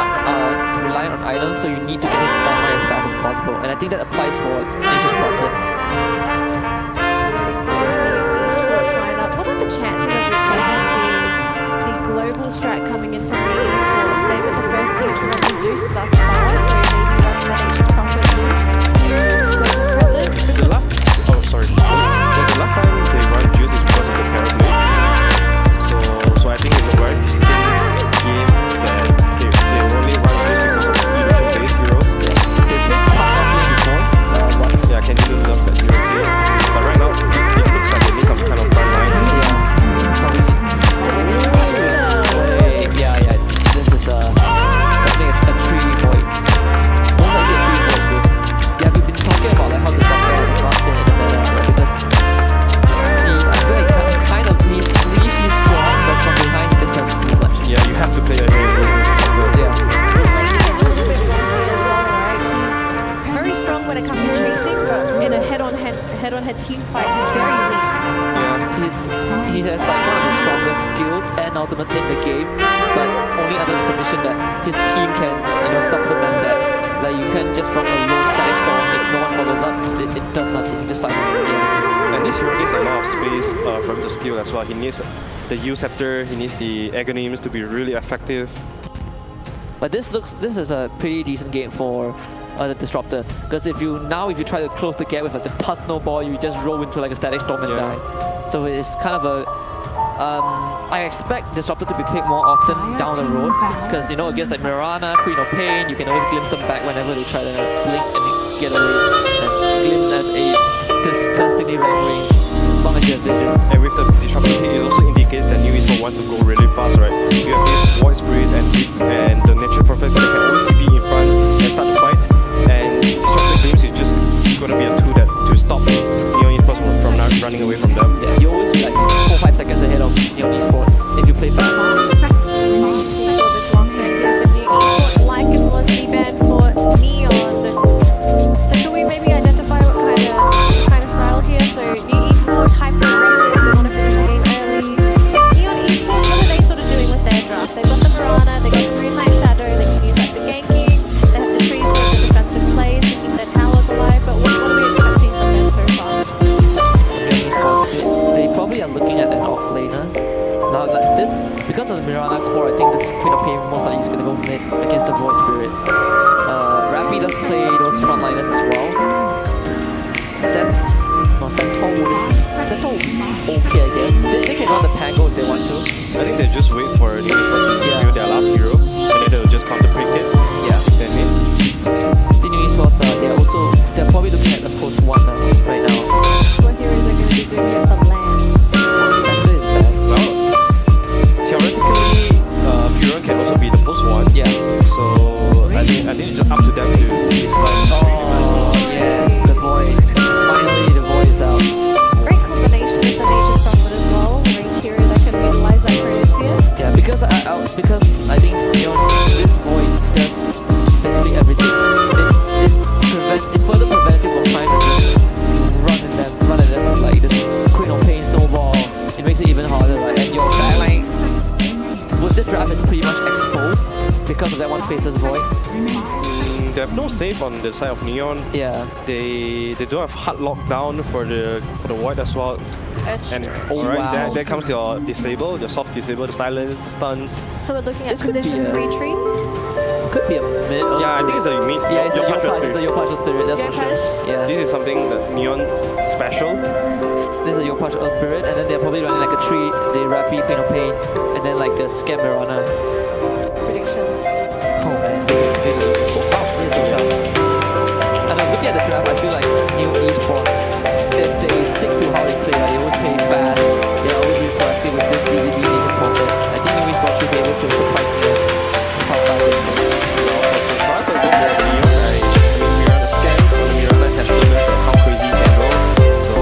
reliant on islands, so you need to get him online as fast as possible. And I think that applies for Nature's Prophet. What are the chances of maybe seeing the global strat coming in from the esports? They were the first team to run Zeus thus far, so maybe running the Nature's Prophet Zeus global presence. The last time they run Juice is because of the Parablade. So I think it's a very distinct game that they only run just because of illusion-based heroes. They played part of lane before, once. Yeah, Candy didn't love that hero too. But right now, it looks like they need some kind of front line. Yeah, this is definitely a tree void. Once I get 3 voids, bro. Yeah, we've been talking about like how the Doctor has not been in the meta, right? Because I feel like kind of he's really strong, but from behind he just doesn't do much. Yeah, you have to play a hero. Yeah. His lane is a little bit wonky as well, right? He's very strong when it comes to chasing, but in a head-on-head team fight, he's very weak. He has like one of the strongest skills and ultimates in the game, but only under the condition that his team can, supplement that. Like you can just drop a lone static storm if no one follows up, it does nothing, it just silences the enemy. And this hero needs a lot of space from the skill as well. He needs the U Scepter, he needs the Agonyms to be really effective. But this is a pretty decent game for the Disruptor, because if you try to close the gap with like the tough snowball, you just roll into like a static storm and die. So it's kind of a I expect Disruptor to be picked more often down the road, because you know, against like Mirana, Queen of Pain, you can always glimpse them back whenever they try to blink and get away. And glimpse as a disgustingly rank range, as long as you have vision. And with the Disruptor hit, it also indicates that New Esports wants to go really fast, right? You have this Void Spirit and the Nature Prophet that can always be in front and start the fight. And Disruptor Glimpse is just gonna be a tool to stop Neon Esports from not running away from them. Yeah, you always be like 4-5 seconds ahead of Neon Esports if you play fast. Like it was event for Neon. So can we maybe identify what kind of style here? So New Esports hyper aggressive, they want to finish the game early. Neon Esports, what are they sort of doing with their draft? They've got the Mirana, they got the Moonlight Shadow, they can use like the ganking, they have the trees for the defensive plays to keep their towers alive, but what are we expecting from them so far? They probably are looking at an off-laner. Now, like this, because of the Mirana core, I think this Queen of Pain most likely is going to go mid against the Void Spirit. Rappy does play those frontliners as well. Centaur will be okay, I guess. They can run the Pango if they want to. I think they just wait for New Esports to review their last hero, and then they'll just counter pick it. Yeah. Then hit. The New Esports, they're probably looking at the post 1 right now. What heroes are going to be doing here for lands? Well, theoretically, Furon can also be the post 1. Yeah. So I think it's just up to them to decide. Yes, the Void. Finally, the Void is out. Great combination with the Nature Prophet as well. Range hero that can utilize that Kratos here. Yeah, because I think, you know, this Void does basically everything. It further prevents you from trying to just run at them like this Queen of Pain snowball. It makes it even harder, right? And your backline with this draft is pretty much exposed because of that one Faceless Void. They have no save on the side of Neon. Yeah. They don't have hard lockdown for the Void as well. And alright, there comes your disable, your soft disable, the silence, the stuns. So we're looking at This could be position a- retreat. Could be a mid. Yeah, I think it's a mid. Yeah, it's your your partial partial spirit. your partial spirit, that's for sure. Yeah. This is something that Neon special. This is your partial spirit, and then they're probably running like a tree, the Rappy, Queen of Pain, and then like a Scam Mirana. Predictions. Oh man, this is so tough. This is so tough. And I'm looking at the draft, I feel like New Esports, if they stick to how they play, they always play fast, they're always really proactive with this DDD Nation Prophet. I think New Esports should be able to surprise them. How fast they play. For us, I think that Neon, we're on a scan, we're on a has proven that how crazy you can go. So,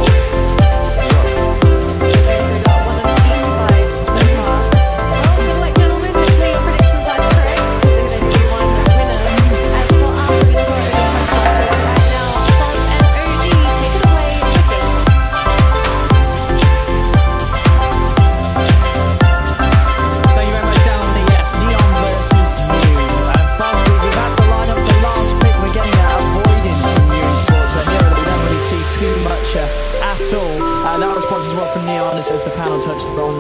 Neon. We got one on each side so far. Well, good luck, gentlemen. Hopefully your predictions are correct. They're going to be one winner. As for our winner, right now, Font and OG, take it away. Thank you very much, down the yes, Neon versus New. Firstly, we've had the lineup, the last pick we're getting at avoiding from New Esports. A hero that we don't really see too much at all. That response as well from Neon as the panel touched on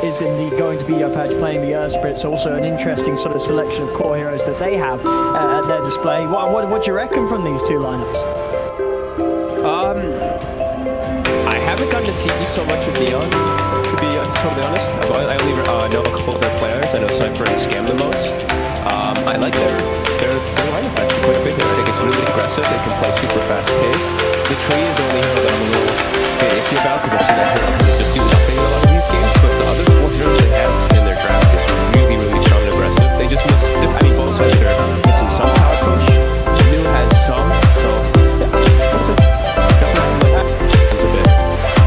is indeed going to be playing the Earth Spirits. Also an interesting sort of selection of core heroes that they have at their display. What do you reckon from these two lineups? I haven't gotten to see so much of Neon, to be totally honest. I only know a couple of their players. I know Cypher and Scam the most. I like their lineup actually quite a bit here. I think it's really aggressive. They can play super fast pace. The tree is the only hero that I'm a little bit iffy about because I've seen that hero just do nothing in a lot of these games. But the other four heroes they have in their draft is really, really strong and aggressive. They just miss, I mean, both sides are missing some power push. New has some, so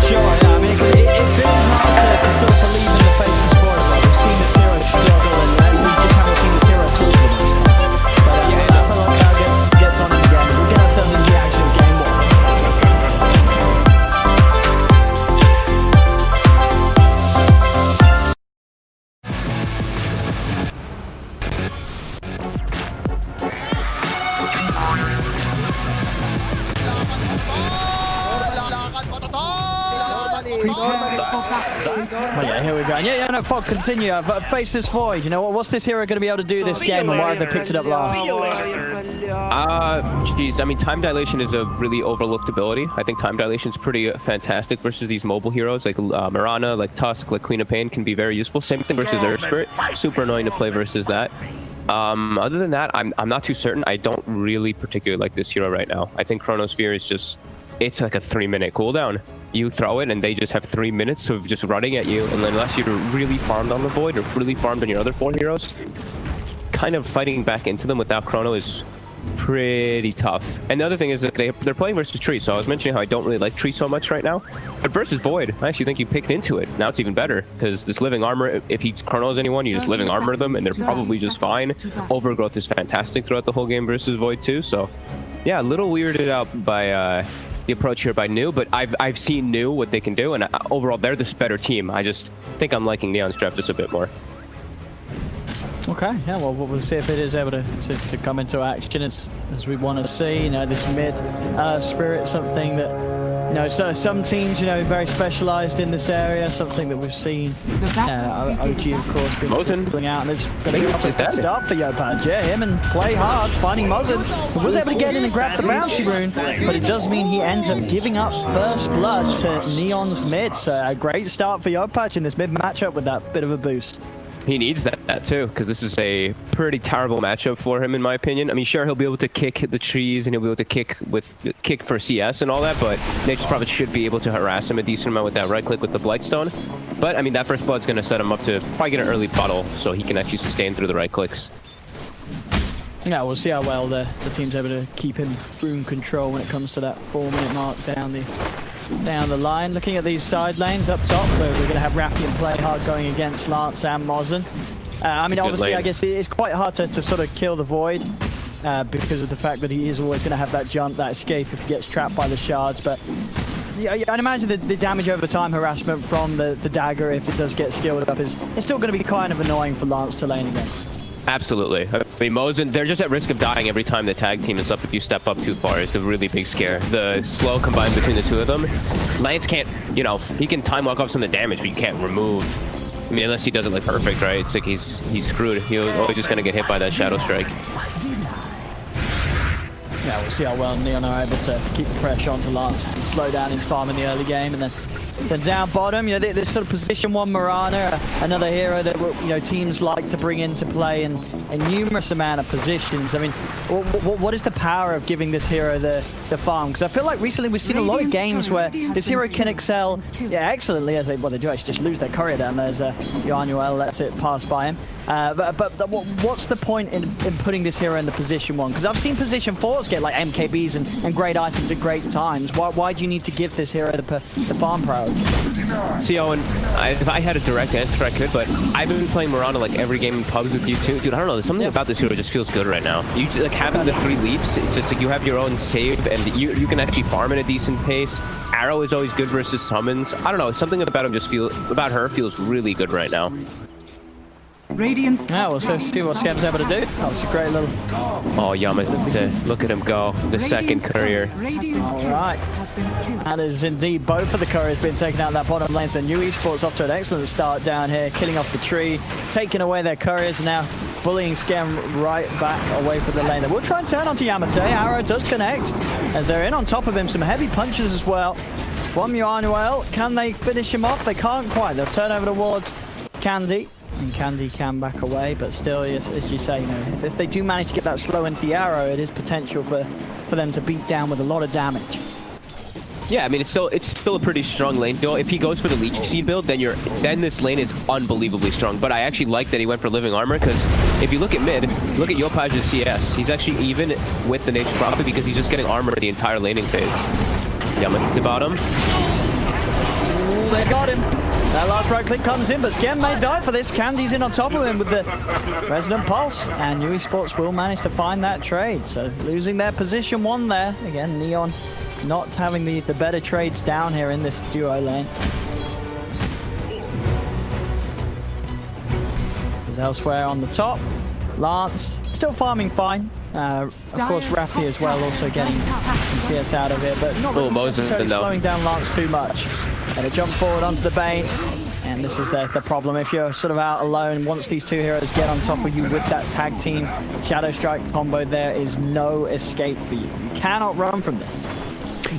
Sure, yeah, I mean, it feels hard to sort of believe in the face of sport. Like, we've seen this hero struggle and we just haven't seen this hero talk for the most part. But yeah, I feel like that gets on it again. We'll get ourselves into the actual game one. Well, yeah, here we go. And yeah, no, Fog, continue. Face this void. You know, what's this hero going to be able to do this game, and why have they picked it up last? Geez, I mean, time dilation is a really overlooked ability. I think time dilation is pretty fantastic versus these mobile heroes like Mirana, like Tusk, like Queen of Pain can be very useful. Same thing versus Earth Spirit. Super annoying to play versus that. Other than that, I'm not too certain. I don't really particularly like this hero right now. I think Chronosphere is just, it's like a 3-minute cooldown. You throw it and they just have 3 minutes of just running at you, and unless you're really farmed on the Void or really farmed on your other 4 heroes, kind of fighting back into them without Chrono is pretty tough. And the other thing is that they're playing versus Tree, so I was mentioning how I don't really like Tree so much right now. But versus Void, I actually think you picked into it. Now it's even better, because this Living Armor, if he Chronos anyone, you just Living Armor them, and they're probably just fine. Overgrowth is fantastic throughout the whole game versus Void too, so yeah, a little weirded out by the approach here by New, but I've seen New, what they can do, and overall they're this better team. I just think I'm liking Neon's draft just a bit more. Okay, yeah, well, we'll see if it is able to come into action as we want to see. You know, this mid spirit, something that, you know, so some teams, you know, very specialized in this area, something that we've seen. OG, of course, been pulling out, and it's going to be a start for Yopaj. Yeah, him and play hard, finding Mozen, who was able to get in and grab the bouncy rune, but it does mean he ends up giving up first blood to Neon's mid. So a great start for Yopaj in this mid matchup with that bit of a boost. He needs that too, because this is a pretty terrible matchup for him, in my opinion. I mean, sure, he'll be able to kick the trees and he'll be able to kick for CS and all that, but Nature's Prophet should be able to harass him a decent amount with that right click with the Blightstone. But I mean, that first blood's going to set him up to probably get an early bottle, so he can actually sustain through the right clicks. Yeah, we'll see how well the team's able to keep him room control when it comes to that 4-minute mark down the line. Looking at these side lanes up top, where we're going to have Rafi and Play Hard going against Lance and Mozen. I mean, obviously, I guess it's quite hard to sort of kill the Void because of the fact that he is always going to have that jump, that escape if he gets trapped by the shards. But yeah, I'd imagine that the damage over time harassment from the dagger, if it does get skilled up, is still going to be kind of annoying for Lance to lane against. Absolutely. I mean, Mozen, they're just at risk of dying every time the tag team is up if you step up too far. It's a really big scare. The slow combined between the two of them. Lance can't, you know, he can time walk off some of the damage, but you can't remove. I mean, unless he does it like perfect, right? It's like he's screwed. He's always just going to get hit by that Shadow Strike. Yeah, we'll see how well Neon are able to keep the pressure onto Lance and slow down his farm in the early game, and then down bottom, you know, this sort of position 1 Mirana, another hero that, you know, teams like to bring into play in a numerous amount of positions. I mean, what is the power of giving this hero the farm? Because I feel like recently we've seen a lot of games where this hero can excel, yeah, excellently as they do actually just lose their courier down. There's Yoanuel lets it pass by him. But what's the point in putting this hero in the position 1? Because I've seen position 4s get like MKBs and great items at great times. Why do you need to give this hero the farm priority? See, Owen, if I had a direct answer, I could, but I've been playing Mirana like every game in pubs with you too. Dude, I don't know, there's something about this hero that just feels good right now. You just, like, having the 3 leaps, it's just like you have your own save, and you can actually farm at a decent pace. Arrow is always good versus summons. I don't know, something about her feels really good right now. Radiant's we'll see what Scam's able to do. That was a great little... Oh, Yamete, look at him go. The second courier. All right. And is indeed both of the couriers being taken out of that bottom lane. So New Esports off to an excellent start down here, killing off the tree, taking away their couriers, now bullying Scam right back away from the lane. They will try and turn onto Yamete. Arrow does connect as they're in on top of him. Some heavy punches as well from Yoanuel. Can they finish him off? They can't quite. They'll turn over towards Candy. And Candy can back away, but still, as you say, you know, if they do manage to get that slow into the arrow, it is potential for them to beat down with a lot of damage. Yeah, I mean, it's still a pretty strong lane. Though if he goes for the Leech Seed build, then this lane is unbelievably strong. But I actually like that he went for Living Armor, because if you look at mid, look at Yopaj's CS. He's actually even with the Nature's Prophet because he's just getting armor the entire laning phase. Yamete to bottom. Ooh, they got him. That last right click comes in, but Scam may die for this. Candy's in on top of him with the Resonant Pulse, and New Esports will manage to find that trade. So losing their position 1 there. Again, Neon not having the better trades down here in this duo lane. As elsewhere on the top, Lance still farming fine. Of course, Rafi as well, also getting some CS out of it, but not necessarily slowing down Lance too much. Gonna jump forward onto the bait. And this is the problem. If you're sort of out alone, once these two heroes get on top of you with that tag team Shadow Strike combo, there is no escape for you. You cannot run from this.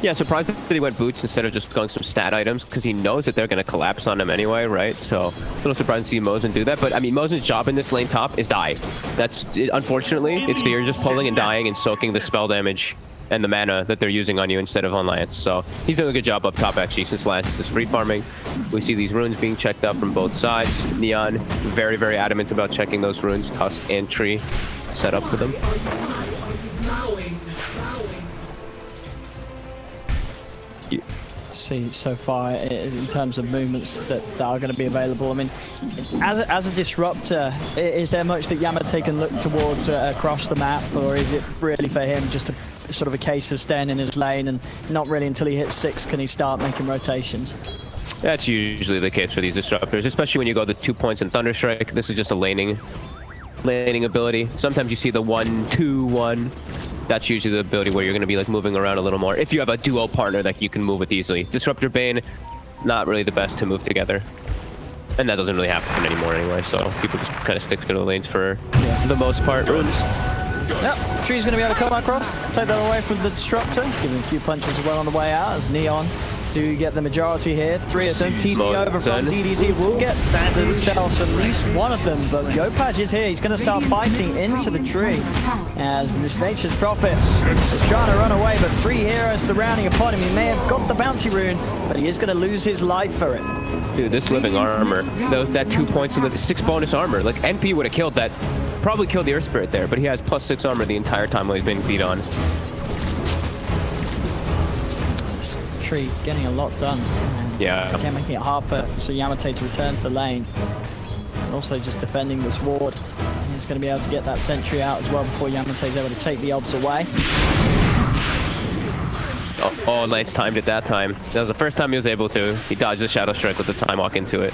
Yeah, surprised that he went boots instead of just going some stat items, because he knows that they're going to collapse on him anyway, right? So a little surprised to see Mosin do that. But I mean, Mosin's job in this lane top is die. That's unfortunately, it's you're just pulling and dying and soaking the spell damage and the mana that they're using on you instead of on Lance. So he's doing a good job up top actually, since Lance is free farming. We see these runes being checked out from both sides. Neon very, very adamant about checking those runes. Tusk and Tree set up for them. See so far in terms of movements that are going to be available. I mean, as a disruptor, is there much that Yamate can look towards across the map, or is it really for him just a sort of a case of staying in his lane and not really until he hits 6 can he start making rotations? That's usually the case for these disruptors, especially when you go the 2 points in Thunderstrike. This is just a laning ability. Sometimes you see the 1-2-1. That's usually the ability where you're going to be like moving around a little more. If you have a duo partner that you can move with easily. Disruptor Bane, not really the best to move together. And that doesn't really happen anymore anyway, so people just kind of stick to the lanes for the most part. Runes. Yep, Tree's going to be able to come across, take that away from the Disruptor, give him a few punches as well on the way out as Neon do get the majority here. 3 of them, TP over from DDZ will get themselves at least one of them, but Yopaj is here. He's going to start fighting into the tree as this Nature's Prophet is trying to run away, but 3 heroes surrounding upon him. He may have got the bounty rune, but he is going to lose his life for it. Dude, this living armor, that 2 points and the 6 bonus armor, like NP would have killed that, probably killed the Earth Spirit there, but he has +6 armor the entire time while he's being beat on. Tree getting a lot done. Yeah. Again, making it hard for Yamate to return to the lane. And also just defending this ward. He's going to be able to get that sentry out as well before Yamate's able to take the obs away. Oh, Lance timed it that time. That was the first time he was able to. He dodged the Shadow Strike with the time walk into it.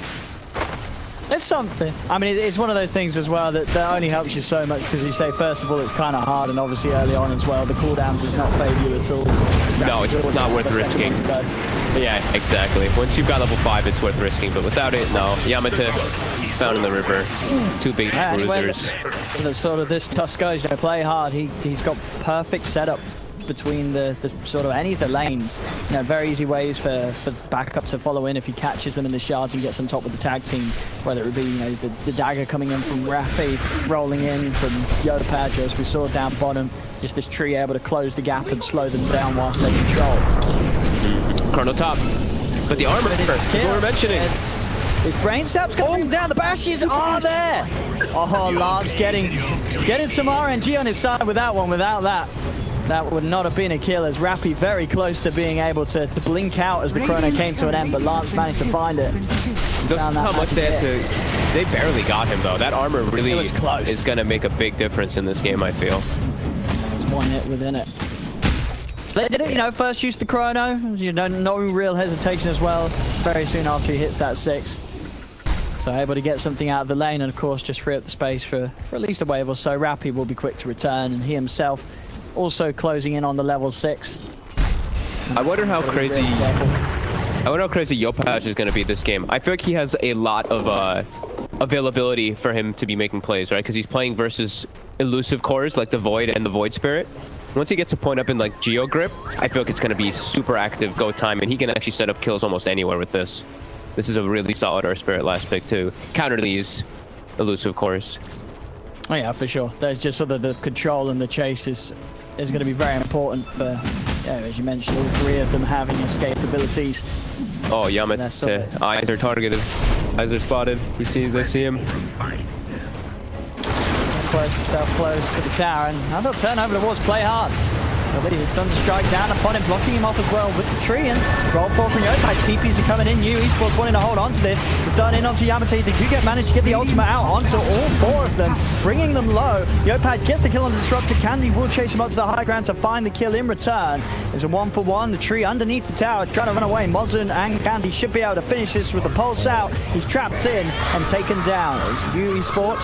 It's something. I mean, it's one of those things as well that only helps you so much, because you say, first of all, it's kind of hard, and obviously early on as well, the cooldown does not favour you at all. No, it's not worth risking. Yeah, exactly. Once you've got level 5, it's worth risking, but without it, no. Yamate found in the river. 2 big bruisers. Anyway, sort of this Tusk goes, you know, play hard. He's got perfect setup between the sort of any of the lanes. You know, very easy ways for backup to follow in if he catches them in the shards and gets on top with the tag team, whether it be, you know, the dagger coming in from Rafi, rolling in from Yopaj, as we saw down bottom, just this tree able to close the gap and slow them down whilst they control. Chrono top. But the armor first, we were mentioning. His brain sap's going down, the bashes are there! Oh, Lance getting some RNG on his side with that one. Without that, that would not have been a kill, as Rappy very close to being able to blink out as the chrono came to an end, but Lance managed to find it. Look how much they had to... They barely got him, though. That armor really is going to make a big difference in this game, I feel. There's one hit within it. They did it, you know, first use the chrono, you know, no real hesitation as well, very soon after he hits that 6. So able to get something out of the lane, and of course just free up the space for at least a wave or so. Rappy will be quick to return, and he himself also closing in on the level 6. I wonder how crazy Yopaj is going to be this game. I feel like he has a lot of availability for him to be making plays, right? Because he's playing versus elusive cores like the Void and the Void Spirit. Once he gets a point up in like Geo Grip, I feel like it's going to be super active go time, and he can actually set up kills almost anywhere with this. This is a really solid Earth Spirit last pick too. Counter these elusive cores. Oh yeah, for sure. There's just sort of the control and the chase is going to be very important for, yeah, as you mentioned, all 3 of them having escape abilities. Oh, Yamate, eyes are targeted. Eyes are spotted. They see him. Close to the tower, and I thought turnover towards play hard. Thunderstrike down upon him, blocking him off as well with the tree, and roll forward from Yopaj. TPs are coming in. New Esports wanting to hold on to this. They're starting in onto Yamate. They do manage to get the ultimate out onto all 4 of them, bringing them low. Yopaj gets the kill on the Disruptor. Candy will chase him up to the high ground to find the kill in return. There's a 1-for-1. The tree underneath the tower trying to run away. Mosun and Candy should be able to finish this with the pulse out. He's trapped in and taken down. As New Esports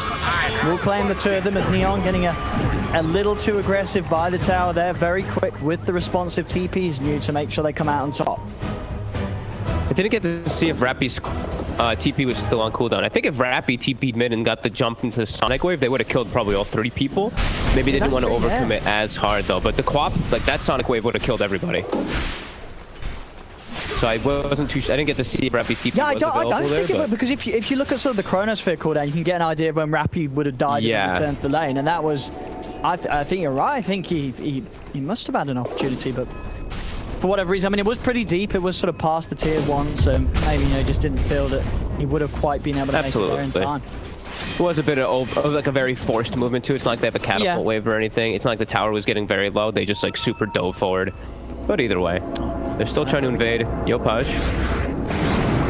will claim the 2 of them, as Neon getting a little too aggressive by the tower there. Very quick with the responsive TPs, New, to make sure they come out on top. I didn't get to see if Rappy's TP was still on cooldown. I think if Rappy TP'd mid and got the jump into the Sonic Wave, they would have killed probably all 3 people. Maybe they didn't want to overcommit as hard though. But the Quap, like that Sonic Wave would have killed everybody. So I wasn't too sure. I didn't get to see if Rappy's TP was available I don't there, think it would, because if you look at sort of the Chronosphere cooldown, you can get an idea of when Rappy would have died and returned to the lane, and that was, I think you're right. I think he must have had an opportunity, but for whatever reason, I mean, it was pretty deep. It was sort of past the tier 1, so maybe just didn't feel that he would have quite been able to make it there in time. It was a bit of like a very forced movement too. It's not like they have a catapult wave or anything. It's not like the tower was getting very low. They just like super dove forward. But either way, they're still trying to invade Yopaj.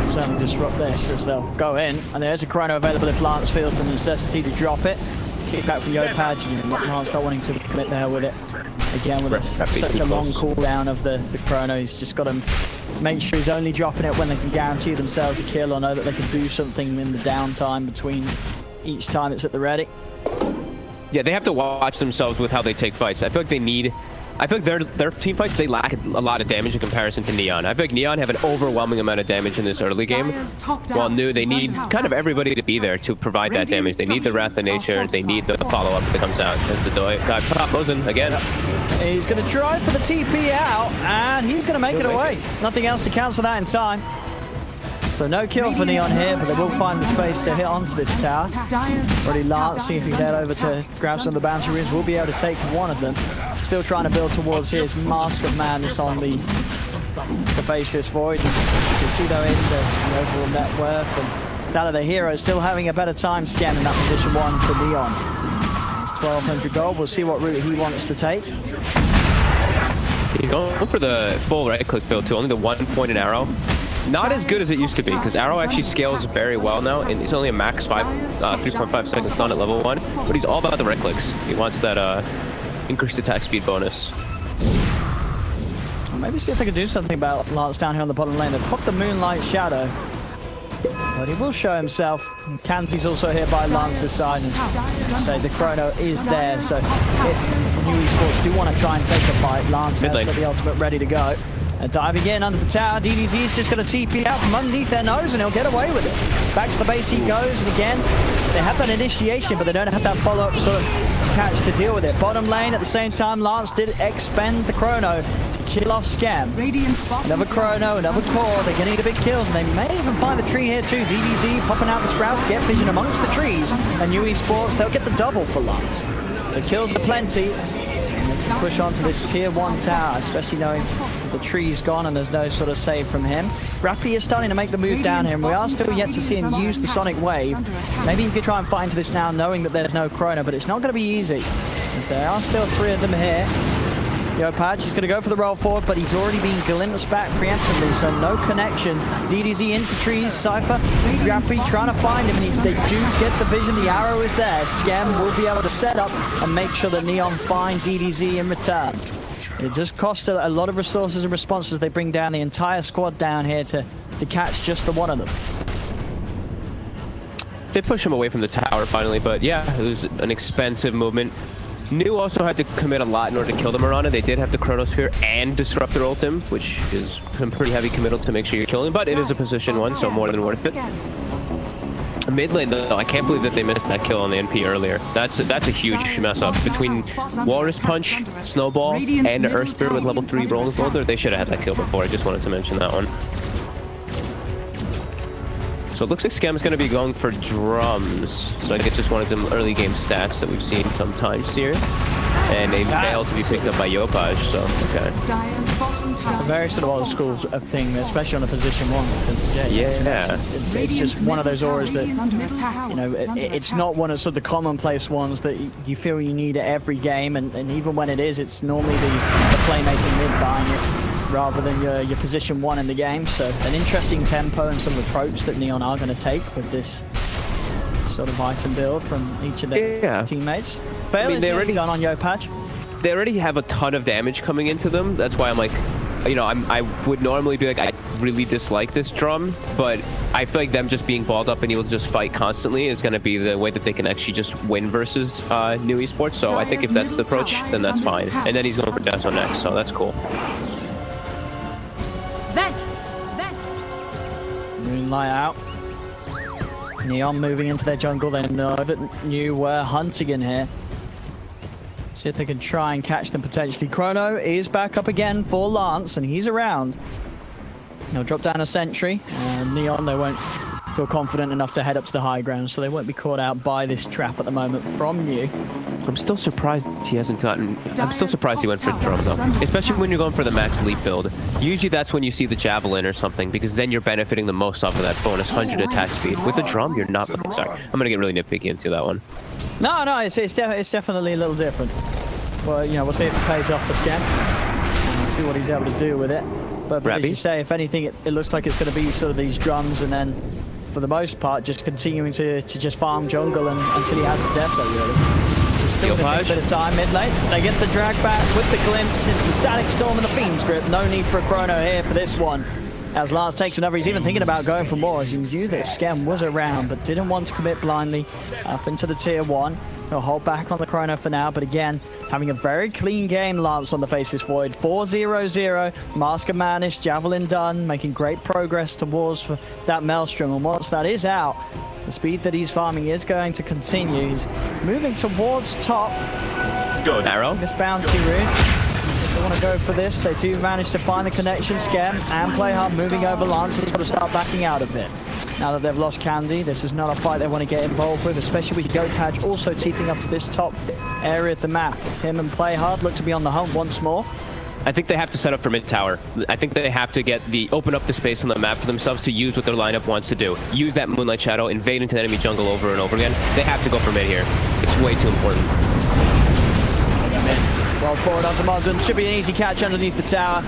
Certainly disrupt this as they'll go in, and there's a chrono available if Lance feels the necessity to drop it. Kick back from Yopaj, Lance not wanting to commit there with it. Again, with such a long cooldown of the chrono, he's just got to make sure he's only dropping it when they can guarantee themselves a kill or know that they can do something in the downtime between each time it's at the ready. Yeah, they have to watch themselves with how they take fights. I feel like their team fights, they lack a lot of damage in comparison to Neon. I feel like Neon have an overwhelming amount of damage in this early game. While New, they need kind of everybody to be there to provide that damage. They need the Wrath of Nature. They need the follow-up that comes out as the dive goes in again. He's going to try for the TP out, and he's going to make it away. Nothing else to cancel that in time. So no kill for Neon here, but they will find the space to hit onto this tower. Already Lance, see if he can head over to grab some of the bounty runes. We'll be able to take one of them. Still trying to build towards his Mask of Madness on the Capacious Void. You can see though in the overall net worth and that of the hero still having a better time scanning that position 1 for Neon. It's 1200 gold. We'll see what route he wants to take. He's going for the full right-click build too, only the 1 point in arrow. Not as good as it used to be, because arrow actually scales very well now, and it's only a max 3.5 second stun at level 1, but he's all about the right clicks. He wants that increased attack speed bonus. Maybe see if they can do something about Lance down here on the bottom lane. They've popped the Moonlight Shadow, but he will show himself. Kanzi's also here by Lance's side, and so the chrono is there, so if New Esports do want to try and take a fight, Lance has got the ultimate ready to go. Diving in under the tower, DDZ is just going to TP out from underneath their nose and he'll get away with it. Back to the base he goes, and again, they have that initiation, but they don't have that follow-up sort of catch to deal with it. Bottom lane, at the same time, Lance did expend the chrono to kill off Scam. Another chrono, another core, they're getting the big kills, and they may even find the tree here too. DDZ popping out the sprout to get vision amongst the trees, and New Esports, they'll get the double for Lance. So kills are plenty. Push on to this tier 1 tower, especially knowing the tree's gone and there's no sort of save from him. Rappy is starting to make the move down here, and we are still yet to see him use the Sonic Wave. Maybe he could try and fight into this now, knowing that there's no chrono, but it's not going to be easy, as there are still 3 of them here. Yopaj is going to go for the roll forward, but he's already been glimpsed back preemptively, so no connection. DDZ infantries, Cypher, Rappy trying to find him, and they do get the vision. The arrow is there. Scam will be able to set up and make sure that Neon find DDZ in return. It just cost a lot of resources and responses. They bring down the entire squad down here to catch just the one of them. They push him away from the tower finally, but yeah, it was an expensive movement. New also had to commit a lot in order to kill the Mirana. They did have the Chronosphere and Disruptor ultim, which is some pretty heavy committal to make sure you're killing, but it is a position 1, so more than worth it. Mid lane, though, I can't believe that they missed that kill on the NP earlier. That's a huge mess up. Between Walrus Punch, Snowball, and Earth Spirit with level 3 Rolling Boulder, they should have had that kill before. I just wanted to mention that one. So it looks like Scam's going to be going for drums. So I guess just one of them early game stats that we've seen sometimes here. And they failed to be picked up by Yopaj, so okay. A very sort of old school thing, especially on a position 1. Because, it's just one of those auras that, you know, it's not one of sort of the commonplace ones that you feel you need at every game. And even when it is, it's normally the playmaking mid behind you, rather than your position 1 in the game. So an interesting tempo and sort of approach that Neon are going to take with this sort of item build from each of their teammates. Fail is already done on Yopaj. They already have a ton of damage coming into them. That's why I'm like, you know, I would normally be like, I really dislike this drum, but I feel like them just being balled up and able to just fight constantly is going to be the way that they can actually just win versus New Esports. So I think if that's the approach, then that's fine. And then he's going for Deso next, so that's cool. Moonlight out. Neon moving into their jungle. They know that New were hunting in here. See if they can try and catch them potentially. Chrono is back up again for Lance, and he's around. He'll drop down a sentry. Neon, they won't feel confident enough to head up to the high ground, so they won't be caught out by this trap at the moment from New. I'm still surprised he hasn't gotten... I'm still surprised he went for the drum, though. Especially when you're going for the max leap build. Usually that's when you see the javelin or something, because then you're benefiting the most off of that bonus 100 attack speed. With the drum, you're not... Sorry, I'm going to get really nitpicky and see that one. No, it's definitely a little different. Well, you know, we'll see if it pays off for Scan. And see what he's able to do with it. But as you say, if anything, it looks like it's going to be sort of these drums, and then, for the most part, just continuing to just farm jungle until he has the Deso, really. He's still going to take a bit of time mid lane. They get the drag back with the glimpse into the Static Storm and the Fiend's Grip. No need for a Chrono here for this one. As Lance takes another, he's even thinking about going for more, as he knew that Skem was around, but didn't want to commit blindly up into the tier 1. He'll hold back on the Chrono for now, but again, having a very clean game, Lance on the Faceless Void. 4-0-0, Mask of Madness, Javelin done, making great progress towards that Maelstrom, and once that is out, the speed that he's farming is going to continue. He's moving towards top. Good arrow. This bouncy route. So if they want to go for this, they do manage to find the connection. Skem and Playhard moving over. Lance has got to start backing out of it. Now that they've lost Candy, this is not a fight they want to get involved with, especially with Yopaj also teeping up to this top area of the map. It's him and Playhard look to be on the hunt once more. I think they have to set up for mid tower. I think they have to open up the space on the map for themselves to use what their lineup wants to do. Use that Moonlight Shadow, invade into the enemy jungle over and over again. They have to go for mid here. It's way too important. Well forward onto Mazen. Should be an easy catch underneath the tower.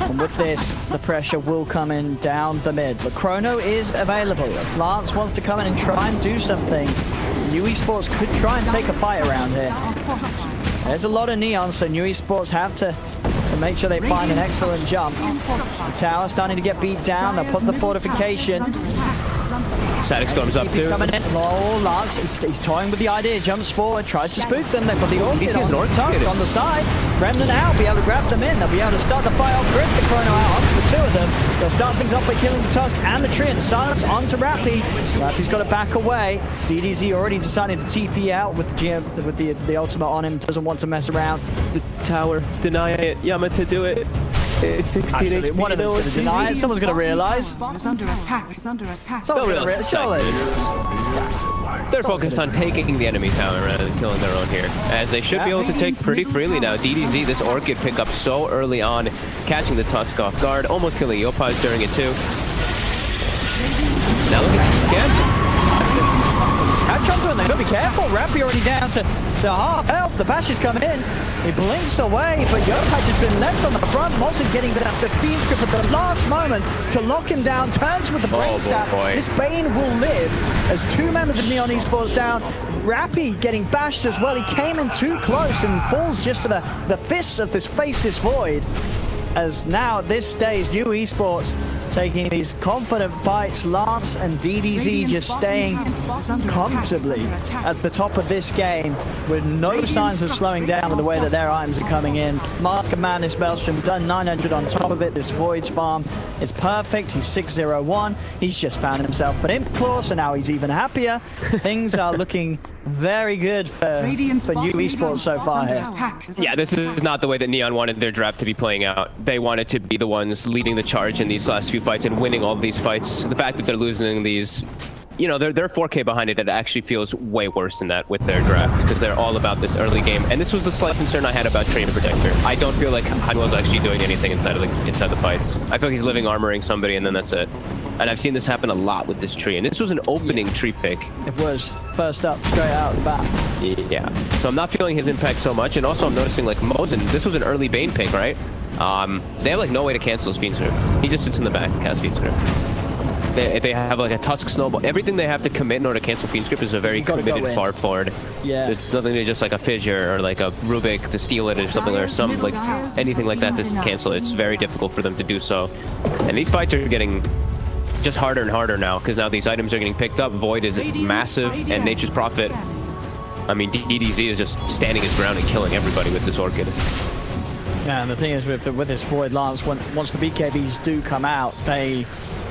And with this, the pressure will come in down the mid. But Chrono is available. If Lance wants to come in and try and do something, New Esports could try and take a fight around here. There's a lot of Neon, so New Esports have to make sure they find an excellent jump. The tower starting to get beat down. They'll put the fortification. Static Storm's up too. Coming in. Oh, Lance, he's toying with the idea. Jumps forward, tries to spook them. They've got the Orchid on the side. Remnant out, be able to grab them in. They'll be able to start the fight off, grip the Chrono out onto the two of them. They'll start things off by killing the Tusk and the Treant. Silence onto Rappy. Rappy's got to back away. DDZ already decided to TP out with the ultimate on him. Doesn't want to mess around. The tower, deny it. Yamata do it. It's 16 HP. One of them's going to deny it. Someone's going to realize. It's under attack. It's under attack. Someone's going to realize. Surely. They're focused on taking the enemy tower rather than killing their own here, as they should be able to take pretty freely now. DDZ, this Orchid pick up so early on, catching the Tusk off guard, almost killing Yopaj during it too. Now look at Skem. Catch onto it, they've got to be careful. Rappy already down to half health. The bash is coming in. He blinks away, but Yopaj has been left on the front. Mosin getting the Fiend Strip at the last moment to lock him down. Turns with the Brain Sap. This Bane will live as two members of Neon Esports down. Rappy getting bashed as well. He came in too close and falls just to the fists of this Faceless Void. As now at this stage, New Esports taking these confident fights. Lance and DDZ just staying comfortably at the top of this game with no signs of slowing down with the way that their items are coming in. Mask of Madness, Maelstrom done 900 on top of it. This Void's farm is perfect. He's 6-0-1. He's just found himself an Imp Claw, so now he's even happier. Things are looking very good for New Esports so far here. Yeah, this is not the way that Neon wanted their draft to be playing out. They wanted to be the ones leading the charge in these last few fights and winning all of these fights. The fact that they're losing these, you know, they're 4K behind it, it actually feels way worse than that with their draft, because they're all about this early game. And this was the slight concern I had about Train Protector. I don't feel like Hanwell's actually doing anything inside the fights. I feel like he's living armoring somebody and then that's it. And I've seen this happen a lot with this tree. And this was an opening tree pick. It was first up, straight out the bat. Yeah. So I'm not feeling his impact so much. And also I'm noticing like Mosin, this was an early Bane pick, right? They have like no way to cancel his Fiend Strip. He just sits in the back and casts Fiend Strip. They have like a Tusk Snowball. Everything they have to commit in order to cancel Fiend Strip is a very committed far forward. Yeah. There's nothing to just like a Fissure or like a Rubik to steal it or something, or some like anything like that to cancel it. It's very difficult for them to do so. And these fights are getting just harder and harder now, because now these items are getting picked up. Void is massive, and Nature's Prophet, I mean, DDZ is just standing his ground and killing everybody with this Orchid. Yeah, and the thing is with this Void Lance, once the BKBs do come out, they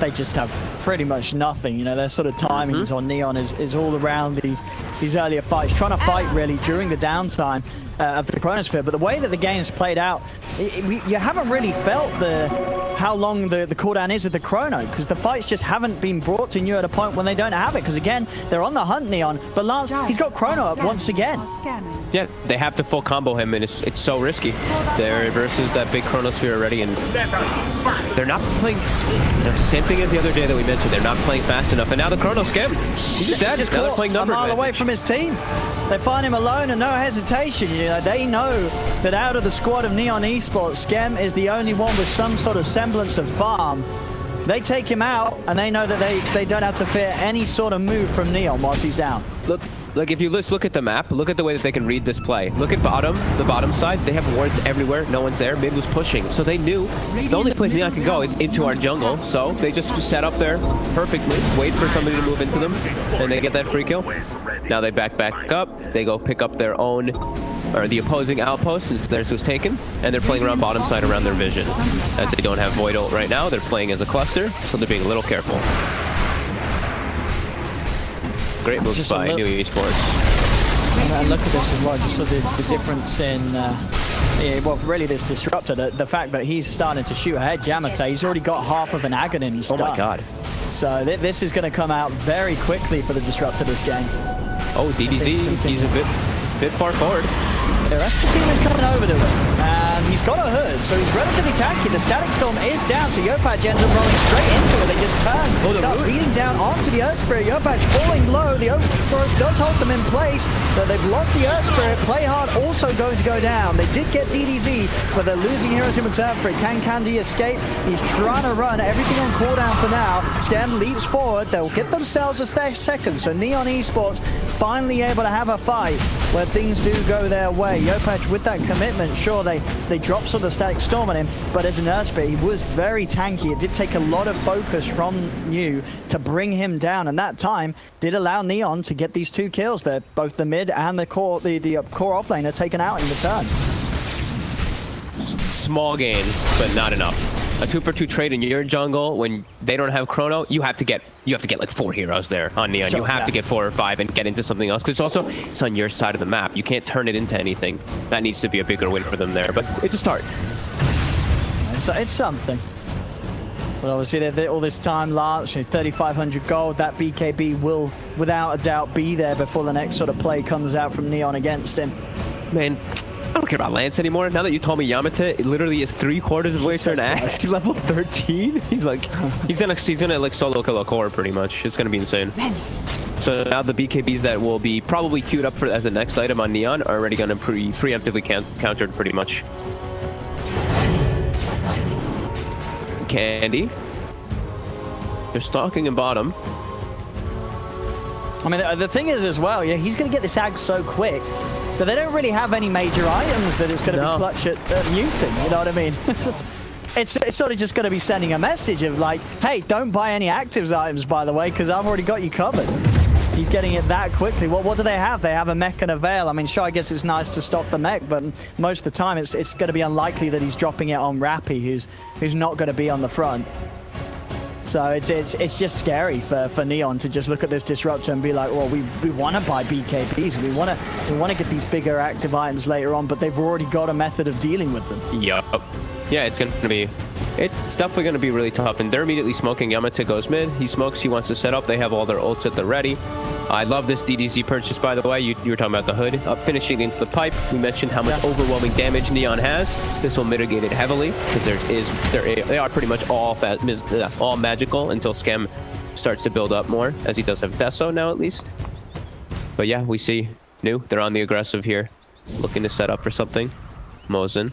they just have pretty much nothing. You know, their sort of timings on Neon is all around these earlier fights, trying to fight really during the downtime of the Chronosphere. But the way that the game's played out, you haven't really felt how long the cooldown is of the Chrono, because the fights just haven't been brought to you at a point when they don't have it. Because again, they're on the hunt, Neon, but Lance, he's got Chrono up once again. Yeah, they have to full combo him, and it's so risky. They're versus that big Chronosphere already, and they're not playing. That's the same thing as the other day that we mentioned. They're not playing fast enough, and now the Chrono Scam, he's dead. Just now they're playing number a mile away from his team. They find him alone and no hesitation. You know, they know that out of the squad of Neon Esports, Skem is the only one with some sort of semblance of farm. They take him out, and they know that they don't have to fear any sort of move from Neon whilst he's down. Look, if you look at the map, look at the way that they can read this play. Look at the bottom side. They have wards everywhere. No one's there. Mid was pushing. So they knew the only place Neon can go is into our jungle. So they just set up there perfectly, wait for somebody to move into them, and they get that free kill. Now they back up. They go pick up their own, or the opposing outpost since theirs was taken, and they're playing around bottom side around their vision. As they don't have Void ult right now, they're playing as a cluster, so they're being a little careful. Great moves by New Esports. And look at this as well, just so the difference in, well, really this Disruptor, the fact that he's starting to shoot ahead Yamate, he's already got half of an Aghanim stun. Oh my god. So this is going to come out very quickly for the Disruptor this game. Oh, DDZ, he's a bit far forward. The rest of the team is coming over to him, and he's got a hood, so he's relatively tanky. The Static Storm is down, so Yopaj ends up rolling straight into it. They just turn, start beating down onto the Earth Spirit. Yopaj falling low. The Overgrowth does hold them in place, but they've lost the Earth Spirit. Play Hard also going to go down. They did get DDZ, but they're losing heroes in return for it. Can Candy escape? He's trying to run. Everything on cooldown for now. Skem leaps forward. They'll get themselves a second, so Neon Esports finally able to have a fight where things do go their way. Yopaj with that commitment, sure, they dropped sort of Static Storm on him, but as an Earth Spirit, he was very tanky. It did take a lot of focus from New to bring him down, and that time did allow Neon to get these 2 kills there. Both the mid and the core offlane are taken out in return. Small gains, but not enough. A 2-for-2 trade in your jungle when they don't have Chrono, you have to get like 4 heroes there on Neon. Sure, you have to get 4 or 5 and get into something else, because it's on your side of the map. You can't turn it into anything. That needs to be a bigger win for them there, but it's a start. It's something. But obviously, all this time, Lance, 3,500 gold. That BKB will, without a doubt, be there before the next sort of play comes out from Neon against him. Man, I don't care about Lance anymore. Now that you told me Yamate, it literally is 3/4 of the way to an axe. He's level 13. He's like, he's gonna like solo kill a core pretty much. It's gonna be insane. So now the BKBs that will be probably queued up for as the next item on Neon are already gonna preemptively countered pretty much. Candy. They're stalking in bottom. I mean, the thing is as well, yeah, he's going to get this ag so quick that they don't really have any major items that it's going to be clutch at muting, you know what I mean? It's sort of just going to be sending a message of like, hey, don't buy any actives items, by the way, because I've already got you covered. He's getting it that quickly. Well, what do they have? They have a mech and a veil. I mean, sure, I guess it's nice to stop the mech, but most of the time it's going to be unlikely that he's dropping it on Rappy, who's not going to be on the front. So it's just scary for Neon to just look at this Disruptor and be like, well, we want to buy BKBs. We want to get these bigger active items later on, but they've already got a method of dealing with them. Yup. Yeah, it's definitely going to be really tough. And they're immediately smoking. Yamate goes mid. He smokes. He wants to set up. They have all their ults at the ready. I love this DDZ purchase, by the way. You were talking about the hood. Finishing into the pipe. We mentioned how much overwhelming damage Neon has. This will mitigate it heavily because they are pretty much all magical until Skem starts to build up more, as he does have Deso now at least. But yeah, we see New. They're on the aggressive here, looking to set up for something. Mosin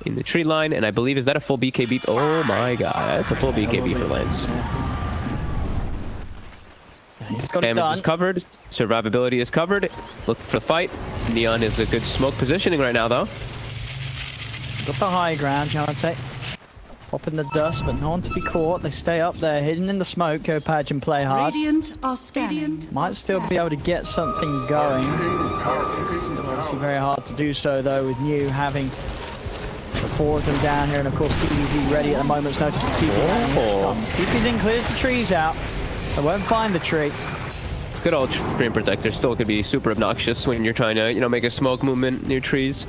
in the tree line, and I believe, is that a full BKB? Oh my god, that's a full BKB for Lance. Damage is covered, survivability is covered. Look for the fight. Neon is a good smoke positioning right now, though. Got the high ground, I would say. Pop in the dust, but no one to be caught. They stay up there, hidden in the smoke. Go Page and play hard. Radiant are scanning. Might still be able to get something going. Still obviously very hard to do so, though, with New having 4 of them down here, and of course DDZ ready at the moment's notice to TP. TP's in, clears the trees out. They won't find the tree. Good old Screen Protector still could be super obnoxious when you're trying to, you know, make a smoke movement near trees.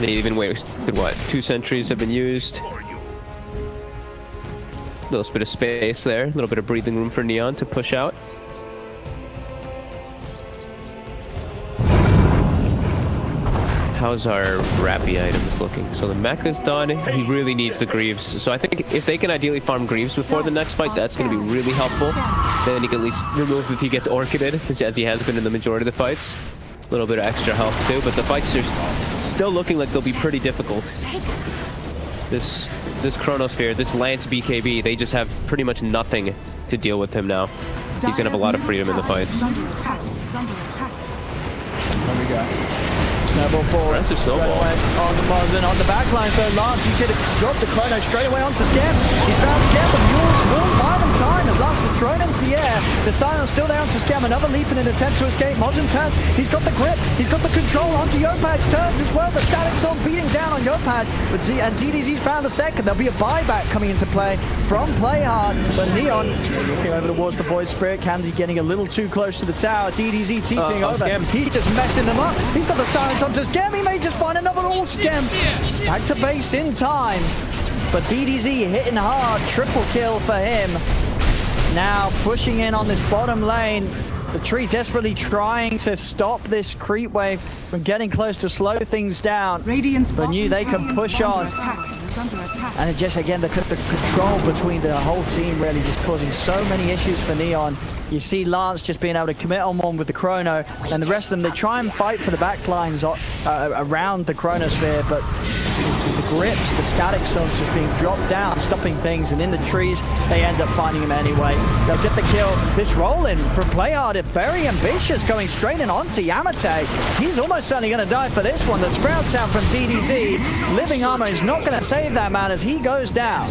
They even wasted, what, 2 sentries have been used. A little bit of space there, a little bit of breathing room for Neon to push out. How's our Rappy items looking? So the mecha's done. He really needs the Greaves. So I think if they can ideally farm Greaves before the next fight, that's going to be really helpful. Then he can at least remove if he gets Orchided, as he has been in the majority of the fights. A little bit of extra health too, but the fights are still looking like they'll be pretty difficult. This Chronosphere, this Lance BKB, they just have pretty much nothing to deal with him now. He's going to have a lot of freedom in the fights. There we go. Snowball forward. Aggressive snowball. On the Mosin, on the backline for Lance. He should have dropped the Chrono straight away onto Skem. He's found Skem, but Mules will buy them time as Lance is thrown into the air. The silence still there onto Skem. Another leap in an attempt to escape. Mosin turns. He's got the grip. He's got the control onto Yopaj. Turns as well. The static storm beating down on Yopaj. But DDZ's found the second. There'll be a buyback coming into play from Playhard. But Neon looking over towards the Void Spirit. Kanzi getting a little too close to the tower. DDZ TPing over. Skem. He's just messing them up. He's got the silence onto Skem. He may just find another all Skem. Back to base in time. But DDZ hitting hard. Triple kill for him. Now pushing in on this bottom lane. The tree desperately trying to stop this creep wave from getting close to slow things down. But knew they can push on. And just again, the control between the whole team really just causing so many issues for Neon. You see Lance just being able to commit on one with the Chrono, and the rest of them, they try and fight for the backlines around the Chronosphere, but the grips, the static storms just being dropped down, stopping things, and in the trees, they end up finding him anyway. They'll get the kill. This roll-in from Playhard, very ambitious, going straight in onto Yamate. He's almost certainly going to die for this one. The sprouts out from DDZ. Living Armor is not going to save that man as he goes down.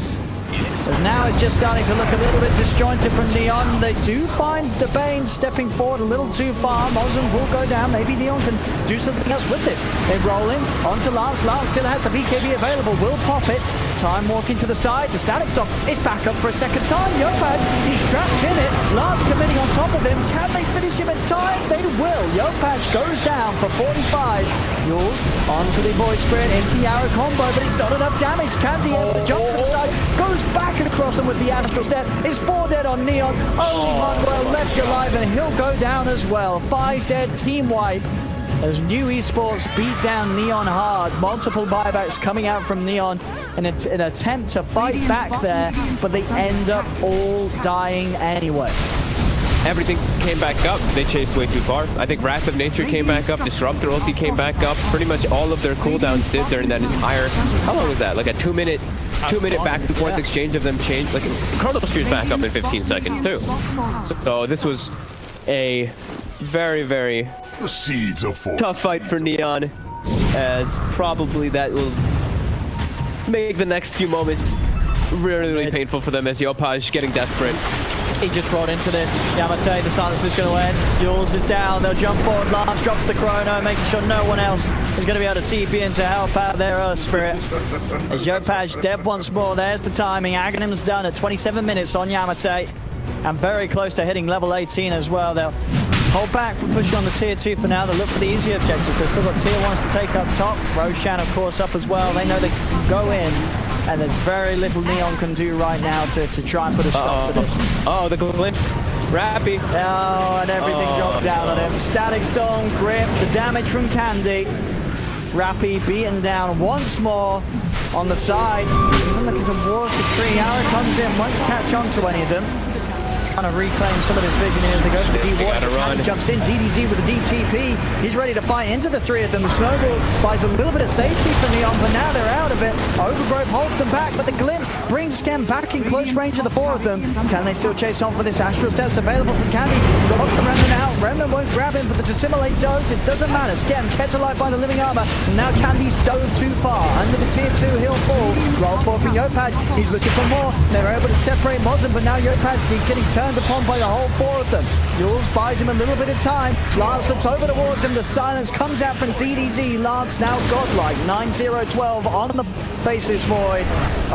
As now it's just starting to look a little bit disjointed from Neon. They do find the Bane stepping forward a little too far. Mosin will go down. Maybe Neon can do something else with this. They roll in onto Lance. Lance still has the BKB available. Will pop it. Time walking to the side. The static stop is back up for a second time. Yopaj, he's trapped in it. Lance committing on top of him. Can they finish him in time? They will. Yopaj goes down for 45. Yules onto the Void Spirit into the arrow combo, but it's not enough damage. Candy able to jump to the side. Goes back and across them with the Astral Step. It's 4 dead on Neon. Only one well left alive, and he'll go down as well. 5 dead, team wipe. As New Esports beat down Neon hard. Multiple buybacks coming out from Neon in an attempt to fight back there, but they end up all dying anyway. Everything came back up. They chased way too far. I think Wrath of Nature came back up. Disruptor ulti came back up. Pretty much all of their cooldowns did during that entire... How long was that? Like a 2-minute back and forth exchange of them change. Like Chronosphere's back up in 15 seconds too. So this was a very, very tough fight for Neon, as probably that will make the next few moments really, really painful for them as Yopaj getting desperate. He just rolled into this. Yamate, the silence is going to end. Yules is down. They'll jump forward. Lance drops the Chrono, making sure no one else is going to be able to TP in to help out their Earth Spirit. As Yopaj dead once more. There's the timing. Aghanim's done at 27 minutes on Yamate. And very close to hitting level 18 as well. They'll hold back from pushing on the tier 2 for now. They'll look for the easier objectives. They've still got tier 1s to take up top. Roshan, of course, up as well. They know they can go in. And there's very little Neon can do right now to try and put a stop to this. Oh, the glimpse. Rappy. Oh, and everything dropped down on him. Static Storm, Grip, the damage from Candy. Rappy beaten down once more on the side. Even looking towards the tree. Arrow comes in, won't catch on to any of them. Trying to reclaim some of his vision here as they go for the deep water. Jumps in, DDZ with a deep TP. He's ready to fight into the 3 of them. The snowball buys a little bit of safety for Neon, but now they're out of it. Overgrowth holds them back, but the glimpse brings Skem back in close range of the 4 of them. Can they still chase on for this? Astral Steps available from Candy. Drops the Remnant out. Remnant won't grab him, but the Dissimulate does. It doesn't matter. Skem kept alive by the Living Armor. And now Candy's dove too far. Under the tier 2, he'll fall. Roll forward from Yopaj. He's looking for more. They're able to separate Mosin, but now Yopaj's getting turned upon by the whole four of them. Jules buys him a little bit of time. Lance looks over towards him. The silence comes out from DDZ. Lance now godlike. 9-0-12 on the Faceless Void.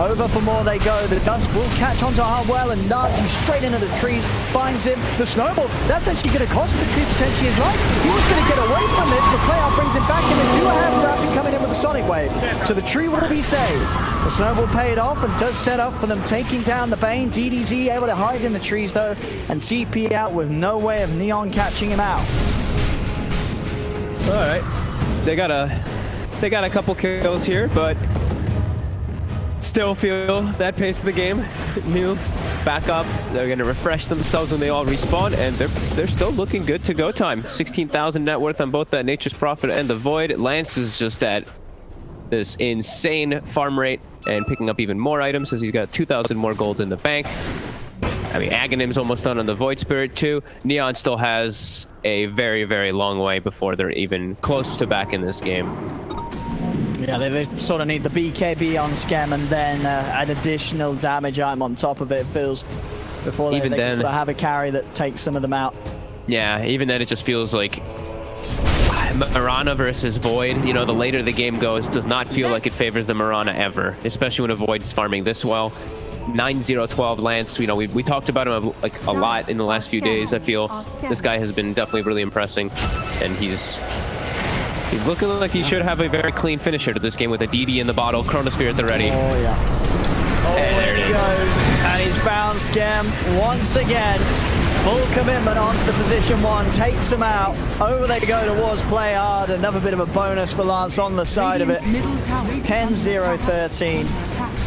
Over for more they go. The dust will catch onto Harwell, and Nazi straight into the trees. Finds him. The snowball. That's actually going to cost the tree potentially his life. He was going to get away from this, but Playoff brings him back in and do a hand grab and coming in with a Sonic Wave. So the tree will be saved. The snowball paid off and does set up for them taking down the Bane. DDZ able to hide in the trees though, and TP out with no way of Neon catching him out. All right, they got a couple kills here, but still feel that pace of the game. New back up. They're gonna refresh themselves when they all respawn, and they're still looking good to go time. 16,000 net worth on both the Nature's Prophet and the Void. Lance is just at this insane farm rate and picking up even more items as he's got 2,000 more gold in the bank. I mean, Aghanim's almost done on the Void Spirit too. Neon still has a very, very long way before they're even close to back in this game. Yeah, they sort of need the BKB on Scam and then an additional damage item on top of it, feels, before they can sort of have a carry that takes some of them out. Yeah, even then it just feels like Mirana versus Void, you know, the later the game goes, does not feel like it favors the Mirana ever, especially when a Void is farming this well. 9-0-12 Lance, you know, we talked about him like a lot in the last few days. I feel this guy has been definitely really impressing, and he's looking like he should have a very clean finisher to this game with a DD in the bottle, Chronosphere at the ready. Oh yeah. Oh, and there he goes, and he's found Scam once again. Full commitment onto the position one, takes him out. Over they go towards Play Hard. Another bit of a bonus for Lance on the side of it. 10-0-13.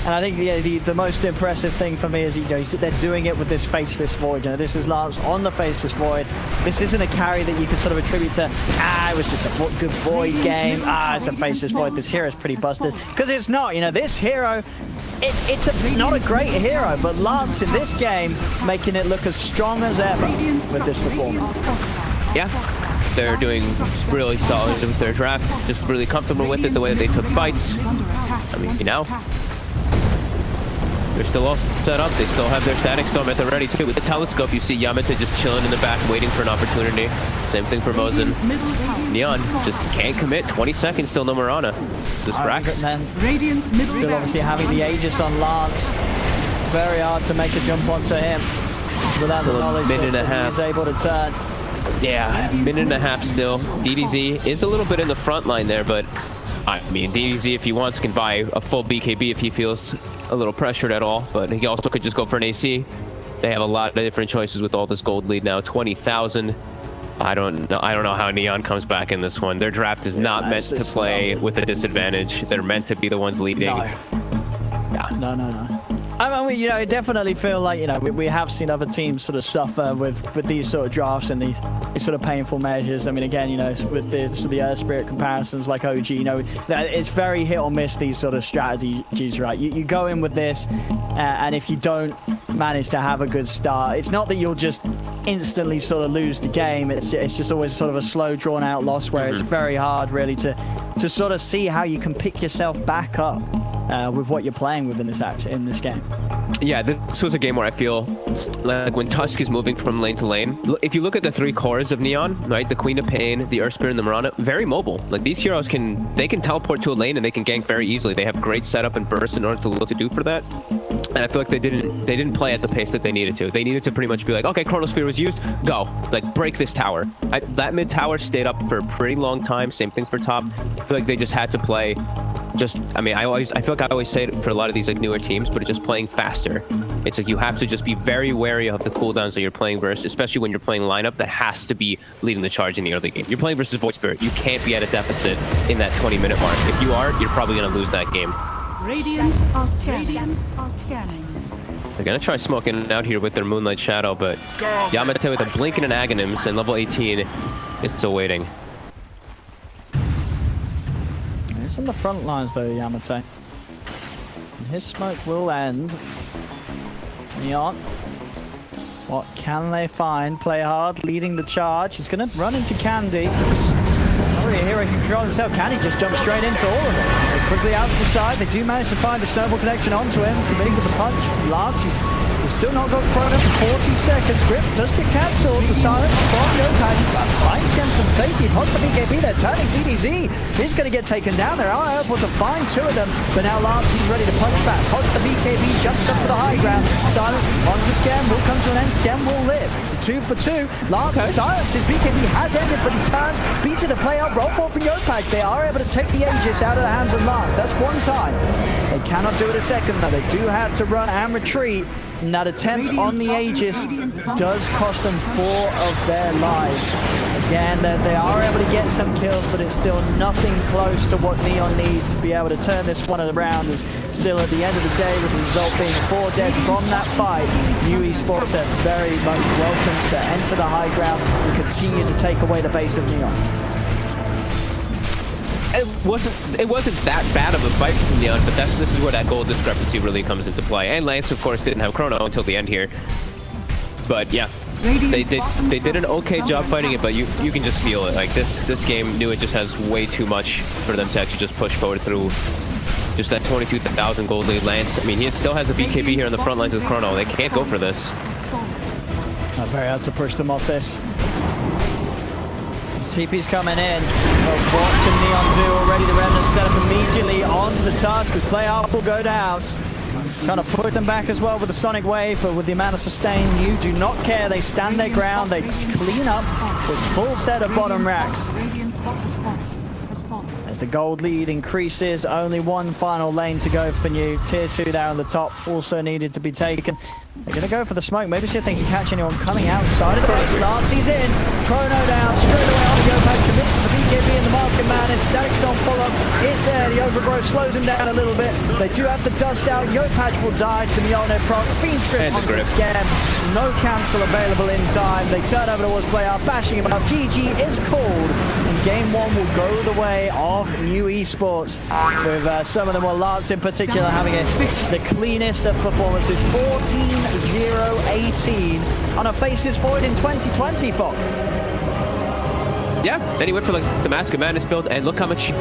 And I think the most impressive thing for me is, you know, they're doing it with this Faceless Void. You know, this is Lance on the Faceless Void. This isn't a carry that you can sort of attribute to, it was just a good Void game. It's a Faceless Void. This hero's pretty busted. Because it's not, you know, this hero, it's not a great hero, but Lance in this game making it look as strong as ever with this performance. Yeah, they're doing really solid with their draft, just really comfortable with it, the way that they took fights. I mean, you know, they're still all set up. They still have their Static Storm at the ready too. With the Telescope, you see Yamete just chilling in the back, waiting for an opportunity. Same thing for Mosin. Neon just can't commit. 20 seconds, still no Mirana. This Rax. Still obviously having the Aegis on Lance. Very hard to make a jump onto him without the knowledge that he's able to turn. Yeah, minute and a half still. DDZ is a little bit in the front line there, but I mean, DDZ, if he wants, can buy a full BKB if he feels a little pressured at all, but he also could just go for an AC. They have a lot of different choices with all this gold lead now. 20,000. I don't know how Neon comes back in this one. Their draft is not meant to play with a disadvantage. They're meant to be the ones leading. No. I mean, you know, I definitely feel like, you know, we have seen other teams sort of suffer with these sort of drafts and these sort of painful measures. I mean, again, you know, with the Earth Spirit comparisons like OG, you know, it's very hit or miss, these sort of strategies, right? You go in with this, and if you don't manage to have a good start, it's not that you'll just instantly sort of lose the game. It's just always sort of a slow, drawn-out loss where it's very hard, really, to sort of see how you can pick yourself back up with what you're playing with in this game. Yeah, this was a game where I feel like when Tusk is moving from lane to lane, if you look at the three cores of Neon, right, the Queen of Pain, the Earth Spirit, and the Mirana, very mobile. Like, these heroes can teleport to a lane and they can gank very easily. They have great setup and burst in order to do for that. And I feel like they didn't play at the pace that they needed to. They needed to pretty much be like, okay, Chronosphere was used, go, like, break this tower. That mid tower stayed up for a pretty long time. Same thing for top. I feel like they just had to play. I mean, I feel like I always say it for a lot of these like newer teams, but it's just playing faster. It's like you have to just be very wary of the cooldowns that you're playing versus, especially when you're playing lineup that has to be leading the charge in the early game. You're playing versus Void Spirit. You can't be at a deficit in that 20-minute mark. If you are, you're probably going to lose that game. Radiant are scanning. They're going to try smoking out here with their Moonlight Shadow, but Yamete with a Blink and an Aghanims and level 18 is still waiting. He's on the front lines though, Yamete. And his smoke will end. Neon. What can they find? Play Hard leading the charge. He's going to run into Candy. Not really a hero who can control himself. Candy just jumps straight into all of it. They quickly out to the side. They do manage to find the snowball connection onto him. Committing with the punch. Lance, he's He's still not got Chrono for 40 seconds. Grip does get cancelled. The silence from Yopaj. Finds him some safety. Pods the BKB. They're turning DDZ. He's going to get taken down. They're able to find two of them. But now Lance is ready to punch back. Pods the BKB. Jumps up to the high ground. Silence onto Scam. Will come to an end. Scam will live. It's a 2 for 2. Lance silences. BKB has ended, but he turns. Beats it to play out. Roll for from Yopaj. They are able to take the Aegis out of the hands of Lance. That's one time. They cannot do it a second though. They do have to run and retreat. And that attempt on the Aegis does cost them 4 of their lives. Again, they are able to get some kills, but it's still nothing close to what Neon need to be able to turn this one around. As still at the end of the day, with the result being 4 dead from that fight, New Esports are very much welcome to enter the high ground and continue to take away the base of Neon. It wasn't that bad of a fight from Neon, but this is where that goal discrepancy really comes into play. And Lance, of course, didn't have Chrono until the end here. But yeah, they did an okay job fighting it, but you can just feel it. Like this game, New It just has way too much for them to actually just push forward through. Just that 22,000 gold lead. Lance, I mean, he still has a BKB here on the front lines with Chrono. They can't go for this. Very hard to push them off this. TP's coming in, but what can Neon do already? The Remnants set up immediately onto the task as play off will go down. Trying to put them back as well with the Sonic Wave, but with the amount of sustain, you do not care. They stand their ground, they clean up this full set of bottom racks. As the gold lead increases, only one final lane to go for New. Tier 2 there on the top also needed to be taken. They're going to go for the smoke. Maybe see if they can catch anyone coming outside of the base. Lancy's in. Chrono down. Straight away on the Yopaj. Commits to the BKB and the Mask of Madness. Static Storm follow is there. The overgrowth slows him down a little bit. They do have the dust out. Yopaj will die to the Mjolnir proc. Fiend Strip onto the Scam. No cancel available in time. They turn over towards player, bashing him up. GG is called. And game 1 will go the way of New Esports. With some of them, well, Lance in particular, having the cleanest of performances. 14-0-18 on a Faces Void in 2020, Fog. Yeah, then he went for like the Mask of Madness build, and look how much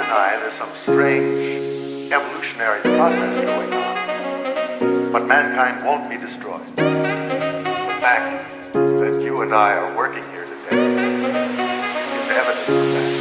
and I, there's some strange evolutionary process going on. But mankind won't be destroyed. The fact that you and I are working here today is evidence of that.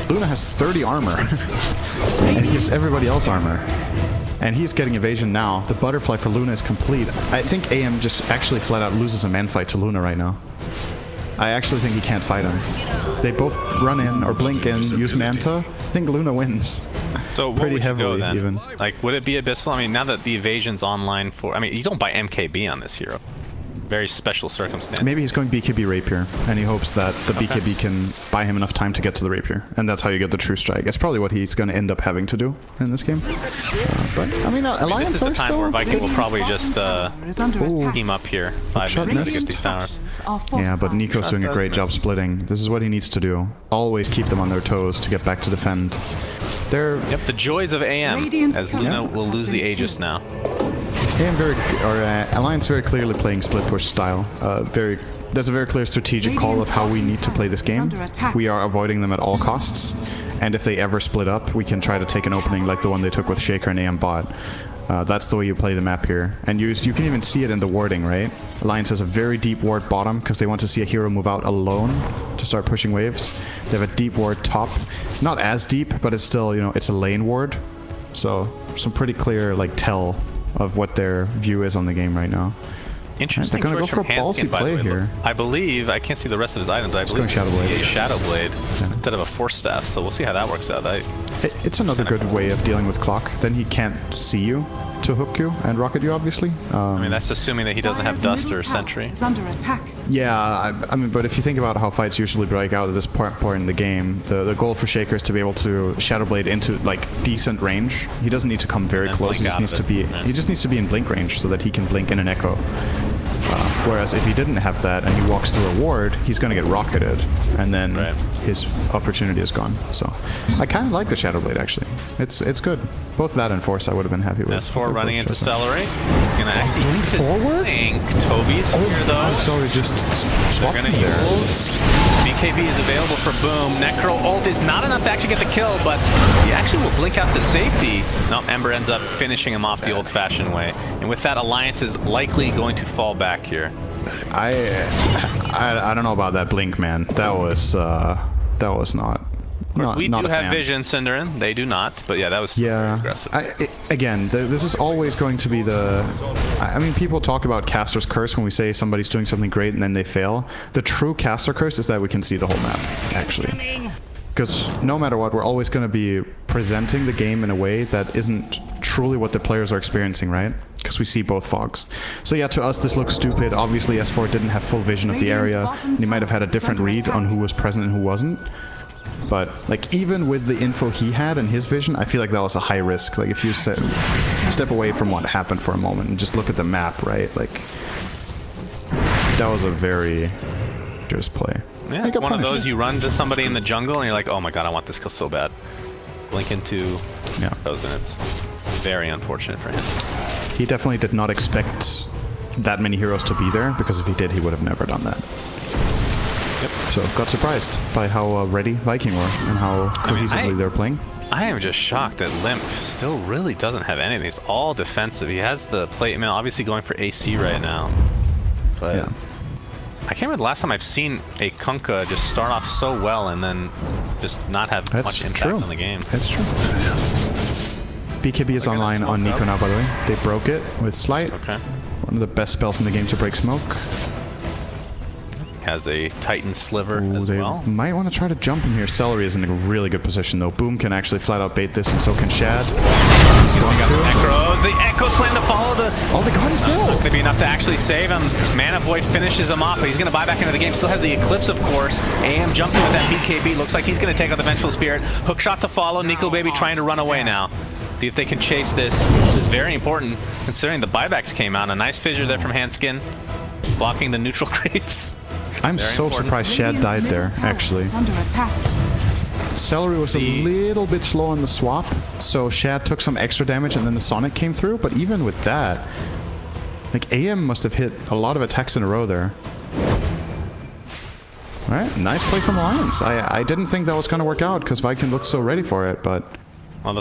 Luna has 30 armor. And he gives everybody else armor. And he's getting evasion now. The butterfly for Luna is complete. I think AM just actually flat out loses a man fight to Luna right now. I actually think he can't fight him. They both run in or blink in, use Manta. I think Luna wins. So what pretty would you heavily go then? even. Like, would it be Abyssal? I mean, now that the evasion's online for... I mean, you don't buy MKB on this hero. Very special circumstance. Maybe he's going BKB Rapier, and he hopes that the BKB can buy him enough time to get to the Rapier. And that's how you get the true strike. It's probably what he's going to end up having to do in this game. But, I mean, Alliance this is the are time still... where Viking will probably just team up here. 5 minutes to get these towers. Yeah, but Nico's doing a great job splitting. This is what he needs to do. Always keep them on their toes to get back to defend. They're... Yep, the joys of AM, as Luna will lose the Aegis now. Alliance very clearly playing split push style. There's a very clear strategic call of how we need to play this game. We are avoiding them at all costs, and if they ever split up, we can try to take an opening like the one they took with Shaker and AM bot. That's the way you play the map here. And you can even see it in the warding, right? Alliance has a very deep ward bottom because they want to see a hero move out alone to start pushing waves. They have a deep ward top. Not as deep, but it's still, you know, it's a lane ward. So some pretty clear like tell of what their view is on the game right now. Interesting they're gonna choice go for from a ballsy Hanskin, by play the way. here. I believe, I can't see the rest of his items, but I believe Shadow Blade. a Shadow Blade instead of a Force Staff, so we'll see how that works out. It's another good way of dealing with Clock. Then he can't see you to hook you and rocket you, obviously. I mean, that's assuming that he doesn't have Dust or Sentry. Under attack. Yeah, I mean, but if you think about how fights usually break out at this point in the game, the goal for Shaker is to be able to Shadow Blade into like decent range. He doesn't need to come very close. He just needs to be in blink range so that he can blink in an echo. Whereas if he didn't have that and he walks through a ward, he's going to get rocketed, and then his opportunity is gone. So I kind of like the Shadow Blade, actually. It's good. Both that and Force I would have been happy with. S4 running into Celery. He's going to actually forward. Toby's here, though. Sorry, just they're going to use. BKB is available for Boom. Necro ult is not enough to actually get the kill, but he actually will blink out to safety. No, Ember ends up finishing him off the old-fashioned way. And with that, Alliance is likely going to fall back here. I don't know about that blink, man. That was not. Of course, we do have vision, Cinderin. They do not, but yeah, that was very aggressive. This is always going to be the... I mean, people talk about Caster's Curse when we say somebody's doing something great and then they fail. The true Caster Curse is that we can see the whole map, actually. Because no matter what, we're always going to be presenting the game in a way that isn't truly what the players are experiencing, right? Because we see both fogs. So yeah, to us this looks stupid. Obviously S4 didn't have full vision of the area. He might have had a different read on who was present and who wasn't. But like even with the info he had and his vision, I feel like that was a high risk. Like if you step away from what happened for a moment and just look at the map, right? Like that was a very just play. Yeah, it's one of those you run to somebody in the jungle and you're like, oh my god, I want this kill so bad. Blink into those, and it's very unfortunate for him. He definitely did not expect that many heroes to be there, because if he did, he would have never done that. Yep. So got surprised by how ready Viking were and how cohesively they're playing. I am just shocked that Limp still really doesn't have anything. It's all defensive. He has the plate, I mean, obviously going for AC right now. But yeah. I can't remember the last time I've seen a Kunkka just start off so well and then just not have much impact on the game. That's true. BKB is online on Nico now, by the way. They broke it with Slight. Okay. One of the best spells in the game to break smoke. Has a Titan Sliver as well. Might want to try to jump him here. Celery is in a really good position, though. Boom can actually flat out bait this, and so can Shad. He's going to Echoes. The Echo Slam to follow the... Oh, they got his deal. Not going to be enough to actually save him. Mana Void finishes him off, but he's going to buy back into the game. Still has the Eclipse, of course. AM jumps in with that BKB. Looks like he's going to take out the Vengeful Spirit. Hookshot to follow. Nico Baby trying to run away now. See if they can chase this. This is very important, considering the buybacks came out. A nice fissure there from Hanskin, blocking the neutral creeps. I'm so surprised Shad died there, actually. Celery was a little bit slow on the swap, so Shad took some extra damage and then the Sonic came through, but even with that, like AM must have hit a lot of attacks in a row there. Alright, nice play from Alliance. I didn't think that was going to work out because Viking looked so ready for it, but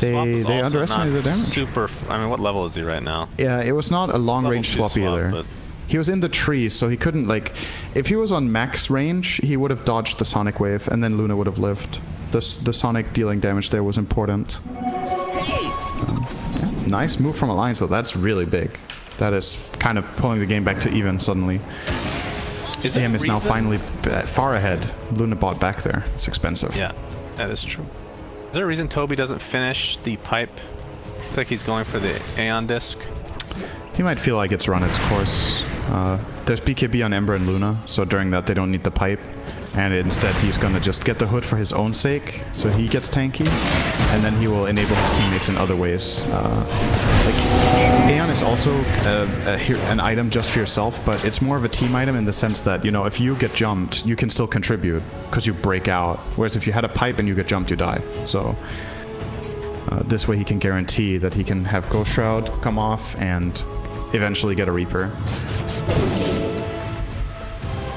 they underestimated the damage. Super, I mean, what level is he right now? Yeah, it was not a long-range swap either. He was in the trees, so he couldn't, like... If he was on max range, he would have dodged the Sonic Wave, and then Luna would have lived. The Sonic dealing damage there was important. Nice move from Alliance, though. That's really big. That is kind of pulling the game back to even suddenly. AM is now finally far ahead. Luna bought back there. It's expensive. Yeah, that is true. Is there a reason Toby doesn't finish the pipe? Looks like he's going for the Aeon disc. He might feel like it's run its course. There's BKB on Ember and Luna, so during that they don't need the pipe. And instead he's gonna just get the hood for his own sake, so he gets tanky. And then he will enable his teammates in other ways. Like, Aeon is also an item just for yourself, but it's more of a team item in the sense that, you know, if you get jumped, you can still contribute, because you break out. Whereas if you had a pipe and you get jumped, you die. So this way he can guarantee that he can have Ghost Shroud come off and eventually get a Reaper.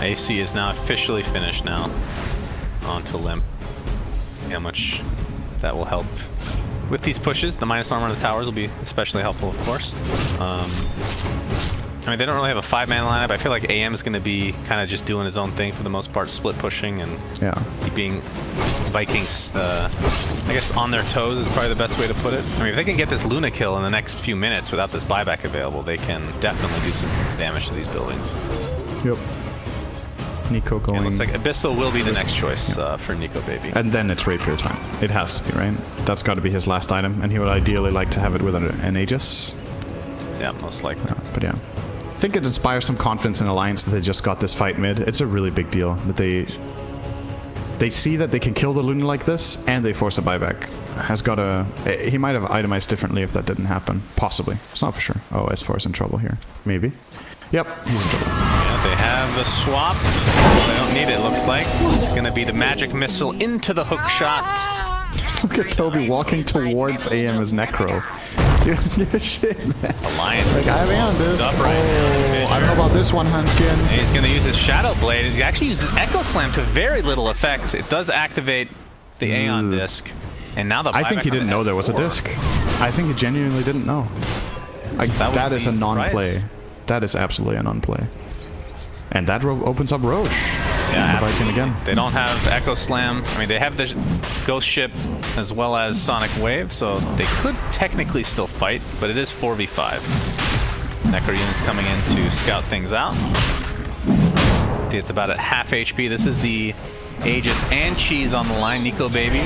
AC is now officially finished now. Onto Limp. How much that will help with these pushes. The minus armor on the towers will be especially helpful, of course. I mean, they don't really have a 5-man lineup. I feel like AM is going to be kind of just doing his own thing for the most part, split pushing and keeping Vikings, I guess, on their toes is probably the best way to put it. I mean, if they can get this Luna kill in the next few minutes without this buyback available, they can definitely do some damage to these buildings. Yep. Nico going... It looks like Abyssal will be the next choice for Nico Baby. And then it's Rapier time. It has to be, right? That's got to be his last item, and he would ideally like to have it with an Aegis. Yeah, most likely. But yeah. I think it inspires some confidence in Alliance that they just got this fight mid. It's a really big deal that they see that they can kill the Luna like this, and they force a buyback. Has got a... He might have itemized differently if that didn't happen. Possibly. It's not for sure. Oh, S4 is in trouble here. Maybe. Yep, he's in trouble. Yeah, they have a swap. They don't need it, looks like. It's going to be the magic missile into the hook shot. Just look at Toby walking towards AM as Necro. He doesn't give a shit, man. Alliance. Like, I have Aeon disc. I don't know about this one, Hanskin. And he's going to use his Shadow Blade. He actually uses Echo Slam to very little effect. It does activate the Aeon disc. And now the I think he didn't know there was a disc. I think he genuinely didn't know. Like, that is a non-play. That is absolutely a non-play. And that opens up Roche. Yeah, Viking again. They don't have Echo Slam. I mean, they have the Ghost Ship as well as Sonic Wave, so they could technically still fight, but it is 4v5. Necro units coming in to scout things out. It's about at half HP. This is the Aegis and Cheese on the line. Nico Baby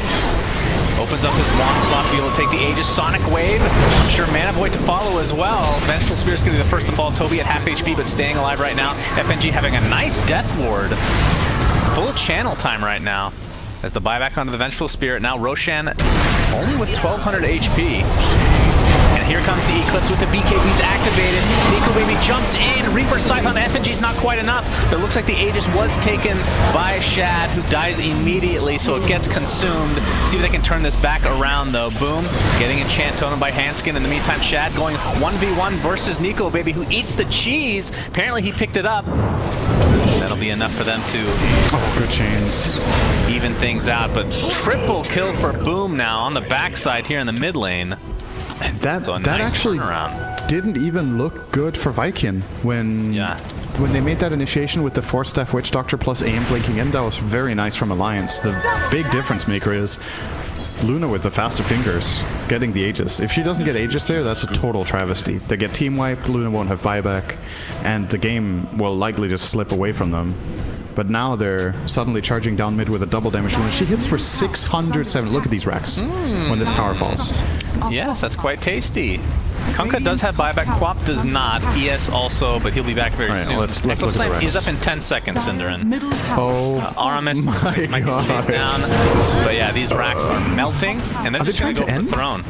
opens up his wand slot to be able to take the Aegis Sonic Wave. I'm sure Mana Void to follow as well. Vengeful Spirit's going to be the first to fall. Toby at half HP, but staying alive right now. FNG having a nice Death Ward. Full channel time right now. As the buyback onto the Vengeful Spirit. Now Roshan only with 1200 HP. And here comes the Eclipse with the BKBs activated. Nico Baby jumps in. Reaper Scythe on the FNG's not quite enough. But it looks like the Aegis was taken by Shad, who dies immediately, so it gets consumed. See if they can turn this back around, though. Boom. Getting Enchant Totem by Hanskin. In the meantime, Shad going 1v1 versus Nico Baby, who eats the cheese. Apparently, he picked it up. That'll be enough for them to good chains. Even things out. But triple kill for Boom now on the backside here in the mid lane. That actually didn't even look good for Viking when they made that initiation with the 4-staff Witch Doctor plus AM blinking in. That was very nice from Alliance. The big difference maker is Luna with the faster fingers getting the Aegis. If she doesn't get Aegis there, that's a total travesty. They get team wiped, Luna won't have buyback, and the game will likely just slip away from them. But now they're suddenly charging down mid with a double damage Luna. She hits for 607. Look at these racks when this tower falls. Yes, that's quite tasty. Kunkka does have buyback, Quap does not. ES also, but he'll be back very soon. Let's look at the racks. Is up in 10 seconds, Cinderin. Oh Aramis my god. Down. But yeah, these racks are melting, and they're just going to go for the throne.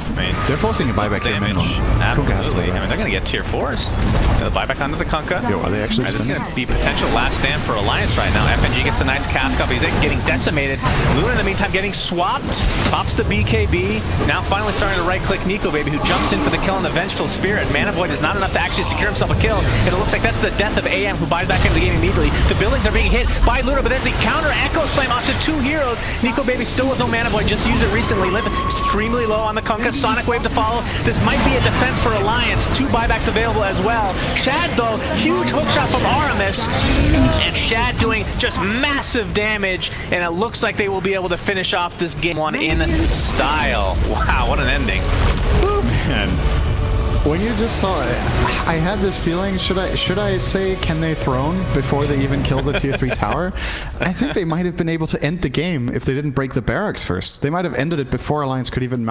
I mean, they're forcing a buyback here minimum. Absolutely. I mean, they're going to get tier 4s. The buyback onto the Kunkka. Yo, are they actually This is going to be potential last stand for Alliance right now. FNG gets a nice cast up. He's getting decimated. Luna, in the meantime, getting swapped. Pops the BKB. Now finally starting to right-click Nico Baby, who jumps in for the kill on the Vengeful Spirit. Mana Void is not enough to actually secure himself a kill. And it looks like that's the death of AM, who buys back into the game immediately. The buildings are being hit by Luna, but there's the counter Echo Slam off to 2 heroes. Nico Baby still with no Mana Void, just used it recently. Limp extremely low on the Kunkka. Sonic Wave to follow. This might be a defense for Alliance. 2 buybacks available as well. Shad, though, huge hookshot from Aramis. And Shad doing just massive damage. And it looks like they will be able to finish off this game 1 in style. Wow, what an ending. Man. When you just saw it, I had this feeling, should I say can they throne before they even kill the tier 3 tower? I think they might have been able to end the game if they didn't break the barracks first. They might have ended it before Alliance could even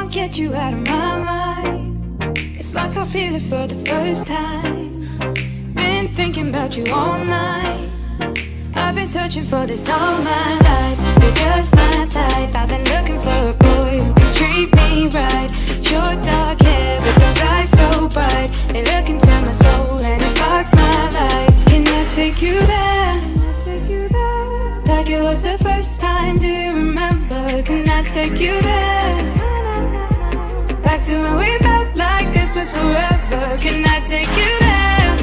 Get you out of my mind. It's like I feel it for the first time. Been thinking about you all night. I've been searching for this all my life. You're just my type. I've been looking for a boy who can treat me right. Your dark hair with those eyes so bright. They look into my soul and it sparks my life. Can I take you there? Like it was the first time, do you remember? Can I take you there? Back to when we felt like this was forever. Can I take you there?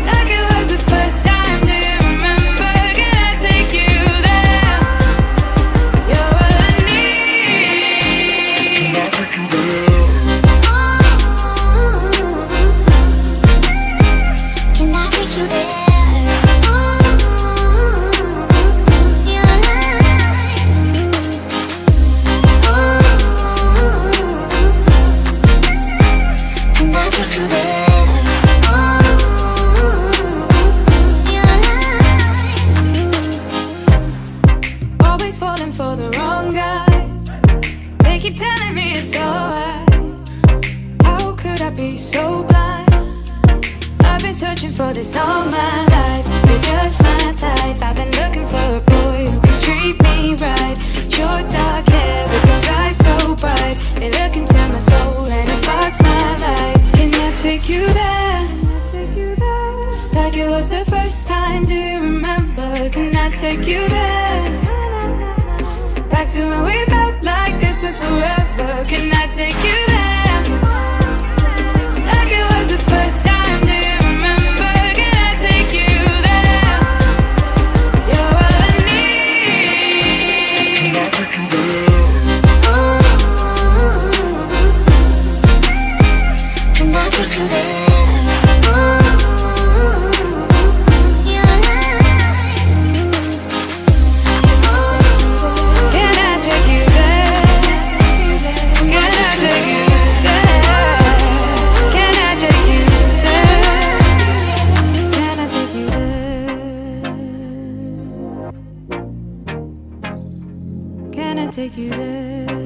Like it was the first time, do you remember? Can I take you there? You're all I need. Can I take you there? Can I take you there? Keep telling me it's alright. How could I be so blind? I've been searching for this all my life. You're just my type. I've been looking for a boy who can treat me right. Your dark hair with those eyes so bright. They look into my soul and it sparks my life. Can I take you there? Like it was the first time, do you remember? Can I take you there? Back to when we felt like this was forever. Can I take you there? Like it was the first time, do you remember? Can I take take you there?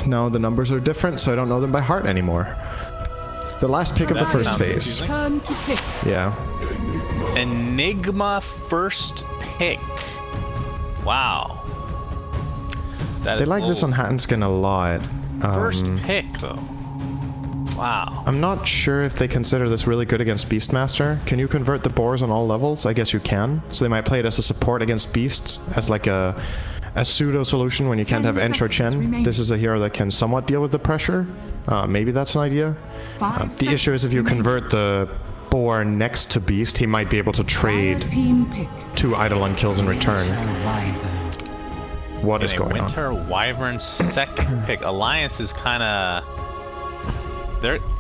now the numbers are different, so I don't know them by heart anymore. The last pick of the first phase. Turn to pick. Yeah. Enigma first pick. Wow. They like this on Hat and Skin a lot. First pick, though. Wow. I'm not sure if they consider this really good against Beastmaster. Can you convert the boars on all levels? I guess you can. So they might play it as a support against Beast, as like a pseudo solution when you can't have Ench or Chen. This is a hero that can somewhat deal with the pressure. Maybe that's an idea. The issue is if you convert the boar next to Beast, he might be able to trade 2 Eidolon kills in return. What is going on? Winter Wyvern second pick. Alliance is kind of...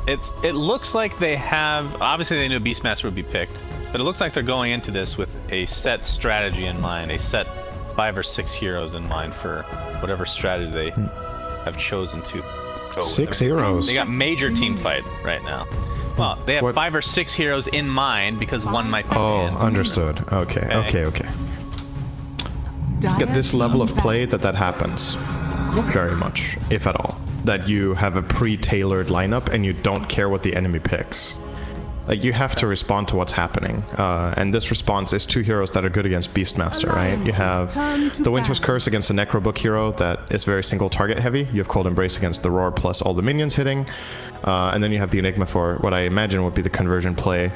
It looks like they have... Obviously they knew Beastmaster would be picked, but it looks like they're going into this with a set strategy in mind, a set 5 or 6 heroes in mind for whatever strategy they have chosen to go 6 heroes? They got major team fight right now. Well, they have 5 or 6 heroes in mind because one might be banned. Understood. Okay. At this level of play, that happens very much, if at all. That you have a pre-tailored lineup and you don't care what the enemy picks. Like, you have to respond to what's happening. And this response is 2 heroes that are good against Beastmaster, right? You have the Winter's Curse against the Necrobook hero that is very single target heavy. You have Cold Embrace against the Roar plus all the minions hitting. And then you have the Enigma for what I imagine would be the conversion play.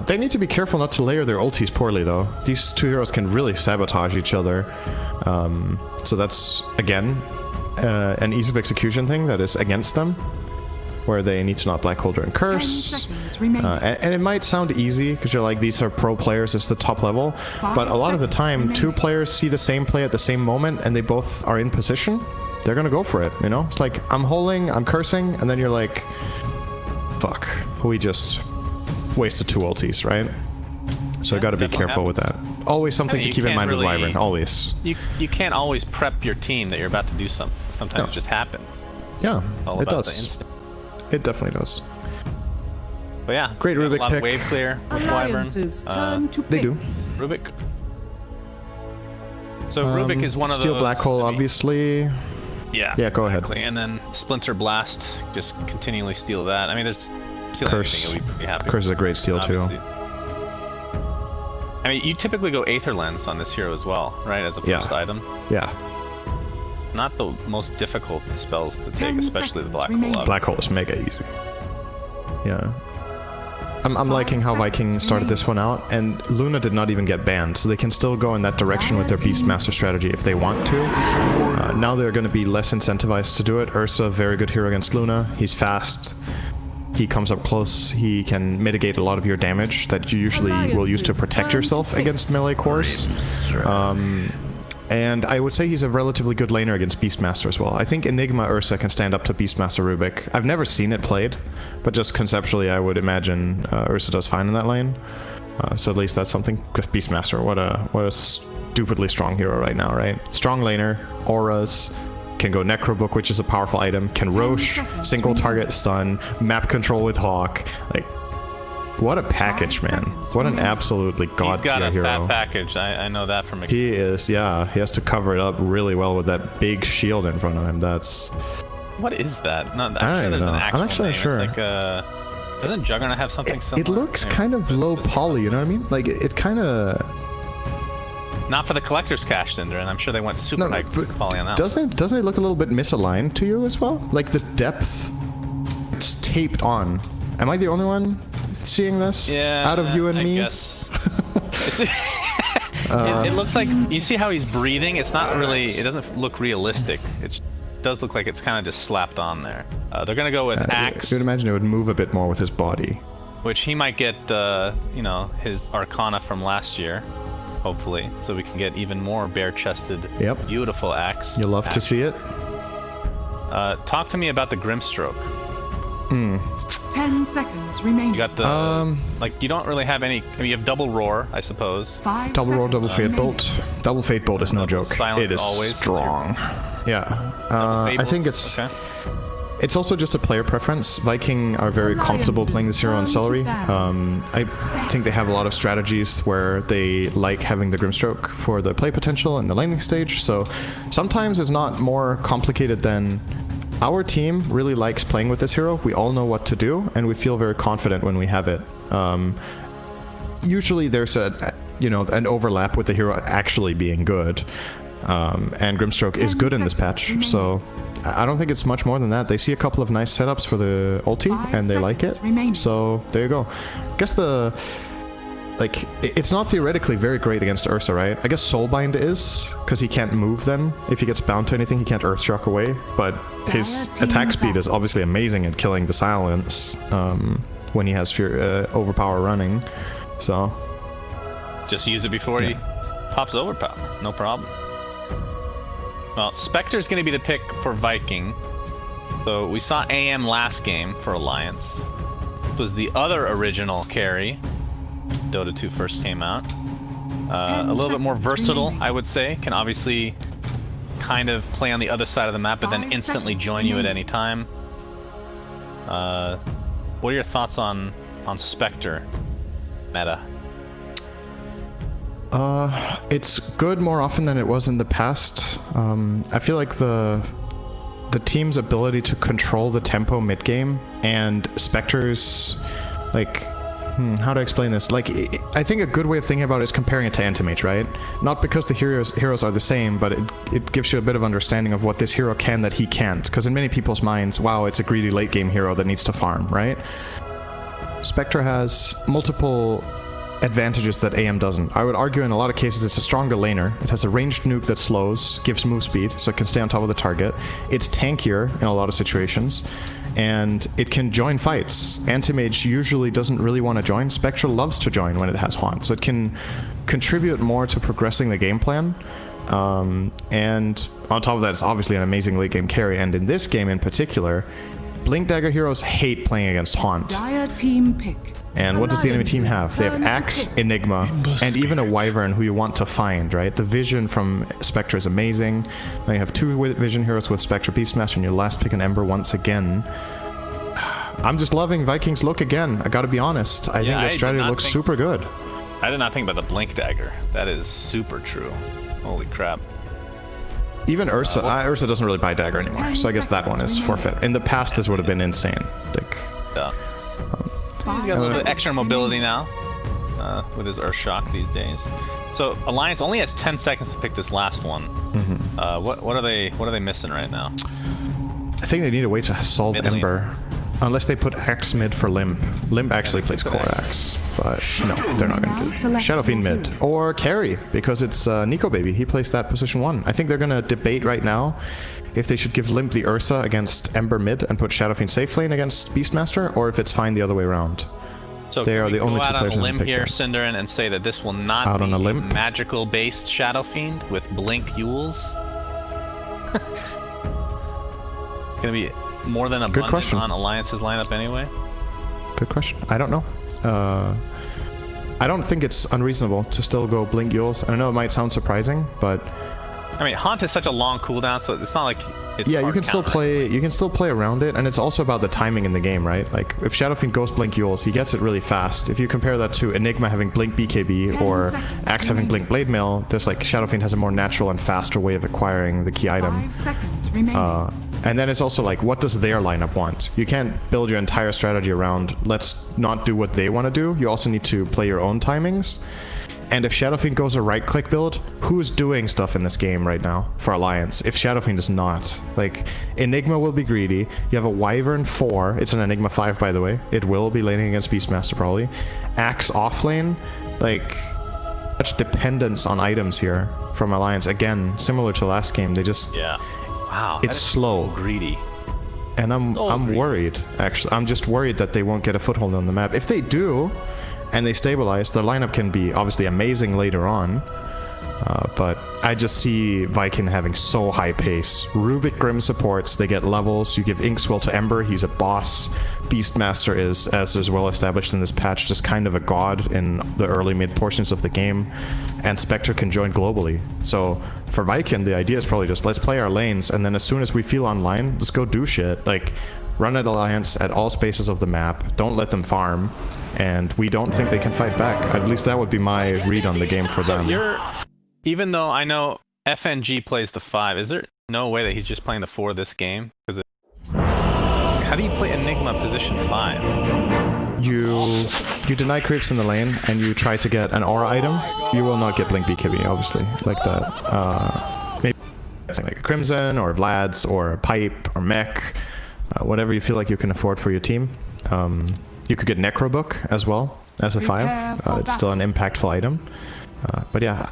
They need to be careful not to layer their ultis poorly, though. These 2 heroes can really sabotage each other. So that's, again, an ease of execution thing that is against them, where they need to not Black Hole during Curse. And it might sound easy, because you're like, these are pro players, it's the top level, but a lot of the time, 2 players see the same play at the same moment, and they both are in position. They're gonna go for it, you know? It's like, I'm holding, I'm cursing, and then you're like, fuck, we just wasted 2 ultis, right? So I gotta be careful with that. Always something to keep in mind with Wyvern, always. You can't always prep your team that you're about to do something. Sometimes it just happens. Yeah, all it about does. The instinct. It definitely does. But yeah, great Rubik a lot pick. Of wave clear with Wyvern. They do. Rubik. So Rubik is one of Steel those... Black Hole, obviously. Yeah, go ahead. And then Splinter Blast, just continually steal that. I mean, there's steal Curse. anything, you'll be pretty happy. Curse is a great steal, obviously. too. I mean, you typically go Aether Lens on this hero as well, right? As a first item. Yeah. Not the most difficult spells to take, especially the Black Hole. Black Hole is mega easy. Yeah. I'm liking how Viking started this one out, and Luna did not even get banned, so they can still go in that direction with their Beastmaster strategy if they want to. Now they're going to be less incentivized to do it. Ursa, very good hero against Luna. He's fast. He comes up close. He can mitigate a lot of your damage that you usually will use to protect yourself against melee cores. And I would say he's a relatively good laner against Beastmaster as well. I think Enigma Ursa can stand up to Beastmaster Rubik. I've never seen it played, but just conceptually I would imagine Ursa does fine in that lane. So at least that's something. Because Beastmaster, what a stupidly strong hero right now, right? Strong laner, auras, can go Necrobook, which is a powerful item, can Roche, single target stun, map control with Hawk. Like, what a package, man. What an absolutely god tier hero. He's got a fat package, I know that from experience. He is, yeah. He has to cover it up really well with that big shield in front of him. That's... What is that? No, I don't know. I'm actually not sure. It's like, doesn't Juggernaut have something similar? It looks kind of low poly, you know what I mean? Like, it kind of... Not for the collector's cache, Cinder, and I'm sure they went super high poly on that. Doesn't it look a little bit misaligned to you as well? Like the depth, it's taped on. Am I the only one seeing this? Yeah. Out of you and me? Guess. It looks like, you see how he's breathing? It's not really, it doesn't look realistic. It does look like it's kind of just slapped on there. They're gonna go with Axe. You would imagine it would move a bit more with his body. Which he might get, you know, his Arcana from last year. Hopefully, so we can get even more bare-chested, beautiful Axe. You'll love to see it. Talk to me about the Grimstroke. 10 seconds remaining. You got the like. You don't really have any. I mean, you have double roar, I suppose. Double roar, double fate bolt. Double fate bolt is no joke. Silence it is always strong. Yeah. I think it's. Okay. It's also just a player preference. Viking are very comfortable playing this hero on Celery. I think they have a lot of strategies where they like having the Grimstroke for the play potential and the laning stage, so sometimes it's not more complicated than our team really likes playing with this hero. We all know what to do, and we feel very confident when we have it. Usually there's an overlap with the hero actually being good. And Grimstroke is good in this patch, so I don't think it's much more than that. They see a couple of nice setups for the ulti, and they like it. So there you go. I guess it's not theoretically very great against Ursa, right? I guess Soulbind is, because he can't move then. If he gets bound to anything, he can't Earthshock away. But his attack speed is obviously amazing at killing the silence when he has Overpower running. So just use it before he pops Overpower. No problem. Well, Spectre's going to be the pick for Viking. So we saw AM last game for Alliance. This was the other original carry. Dota 2 first came out. A little bit more versatile, I would say. Can obviously kind of play on the other side of the map, but then instantly join you at any time. What are your thoughts on Spectre meta? It's good more often than it was in the past. I feel like the team's ability to control the tempo mid-game and Spectre's, how to explain this? I think a good way of thinking about it is comparing it to Anti-Mage, right? Not because the heroes are the same, but it gives you a bit of understanding of what this hero can that he can't. Because in many people's minds, wow, it's a greedy late-game hero that needs to farm, right? Spectre has multiple advantages that AM doesn't. I would argue in a lot of cases it's a stronger laner. It has a ranged nuke that slows, gives move speed, so it can stay on top of the target. It's tankier in a lot of situations, and it can join fights. Anti-Mage usually doesn't really want to join. Spectre loves to join when it has Haunt, so it can contribute more to progressing the game plan. And on top of that, it's obviously an amazing late game carry, and in this game in particular, Blink Dagger heroes hate playing against Haunt. Dire team pick. And what does the enemy team have? They have Axe, Enigma, and even a Wyvern who you want to find, right? The vision from Spectre is amazing. Now you have two vision heroes with Spectre Beastmaster, and your last pick an Ember once again. I'm just loving Vikings' look again. I gotta be honest. I think their strategy looks super good. I did not think about the Blink Dagger. That is super true. Holy crap. Even Ursa, Ursa doesn't really buy Dagger anymore, so I guess that one is forfeit. In the past, this would have been insane. He's got a little bit extra mobility now with his Earthshock these days. So Alliance only has 10 seconds to pick this last one. What are they missing right now? I think they need a way to solve Ember. Unless they put Axe mid for Limp. Limp actually plays Core Axe, but no, they're not going to do it. Shadow Fiend mid. Or carry, because it's Nico Baby. He plays that position 1. I think they're going to debate right now if they should give Limp the Ursa against Ember mid and put Shadow Fiend safe lane against Beastmaster, or if it's fine the other way around. So they are the only two players on a limb here, Cinderin, and say that this will not be a magical-based Shadow Fiend with Blink Yules. Gonna be more than abundant on Alliance's lineup anyway? Good question. I don't know. I don't think it's unreasonable to still go Blink Yules. I know it might sound surprising, but I mean, Haunt is such a long cooldown, so it's not like it's you can still play. You can still play around it, and it's also about the timing in the game, right? Like if Shadow Fiend goes Blink Yules, he gets it really fast. If you compare that to Enigma having Blink BKB or Axe having Blink Blade Mail, there's like Shadow Fiend has a more natural and faster way of acquiring the key item. 5 seconds remaining. And then it's also like, what does their lineup want? You can't build your entire strategy around, let's not do what they want to do. You also need to play your own timings. And if Shadow Fiend goes a right-click build, who's doing stuff in this game right now for Alliance? If Shadow Fiend is not. Like, Enigma will be greedy. You have a Wyvern 4. It's an Enigma 5, by the way. It will be laning against Beastmaster, probably. Axe offlane. Like, such dependence on items here from Alliance. Again, similar to last game. They just... Yeah. Wow. It's slow. So greedy. And I'm worried, actually. I'm just worried that they won't get a foothold on the map. If they do, and they stabilize, the lineup can be obviously amazing later on. But I just see Viking having so high pace. Rubik Grim supports, they get levels. You give Inkswell to Ember, he's a boss. Beastmaster is, as is well established in this patch, just kind of a god in the early mid portions of the game. And Spectre can join globally. So for Viking, the idea is probably just let's play our lanes, and then as soon as we feel online, let's go do shit. Like, run at Alliance at all spaces of the map, don't let them farm, and we don't think they can fight back. At least that would be my read on the game for them. Even though I know FNG plays the 5, is there no way that he's just playing the 4 this game? Because How do you play Enigma position 5? You deny creeps in the lane and you try to get an aura item. You will not get Blink BKB, obviously, like that. Maybe like a Crimson or Vlad's or a Pipe or Mech, whatever you feel like you can afford for your team. You could get Necrobook as well as a 5. It's still an impactful item. But yeah,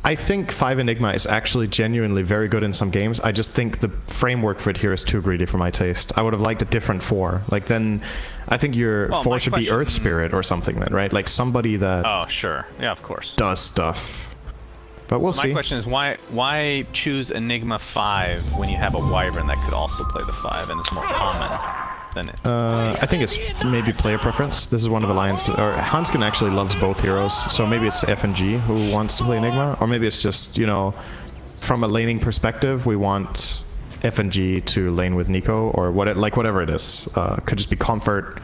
I think 5 Enigma is actually genuinely very good in some games. I just think the framework for it here is too greedy for my taste. I would have liked a different 4. Like then, I think your 4 should be Earth Spirit or something then, right? Like somebody that... Oh, sure. Yeah, of course. ...does stuff. But we'll see. My question is, why choose Enigma 5 when you have a Wyvern that could also play the 5 and it's more common than it? I think it's maybe player preference. This is one of the lines, or Hanskin actually loves both heroes, so maybe it's FNG who wants to play Enigma, or maybe it's just, you know, from a laning perspective, we want FNG to lane with Nico, or whatever it is. Could just be comfort.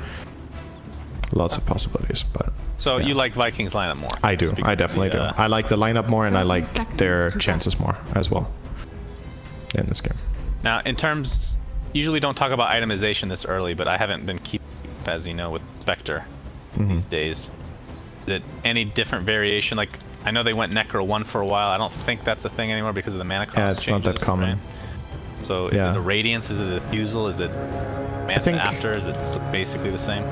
Lots of possibilities, but... So you like Vikings lineup more? I do. I definitely do. I like the lineup more, and I like their chances more as well in this game. Now, in terms... Usually don't talk about itemization this early, but I haven't been keeping up, as you know, with Spectre these days. Is it any different variation? Like, I know they went Necro 1 for a while. I don't think that's a thing anymore because of the mana cost. Yeah, it's not that common. Right? So is it a Radiance? Is it a Fusel? Is it Manta after? Is it basically the same?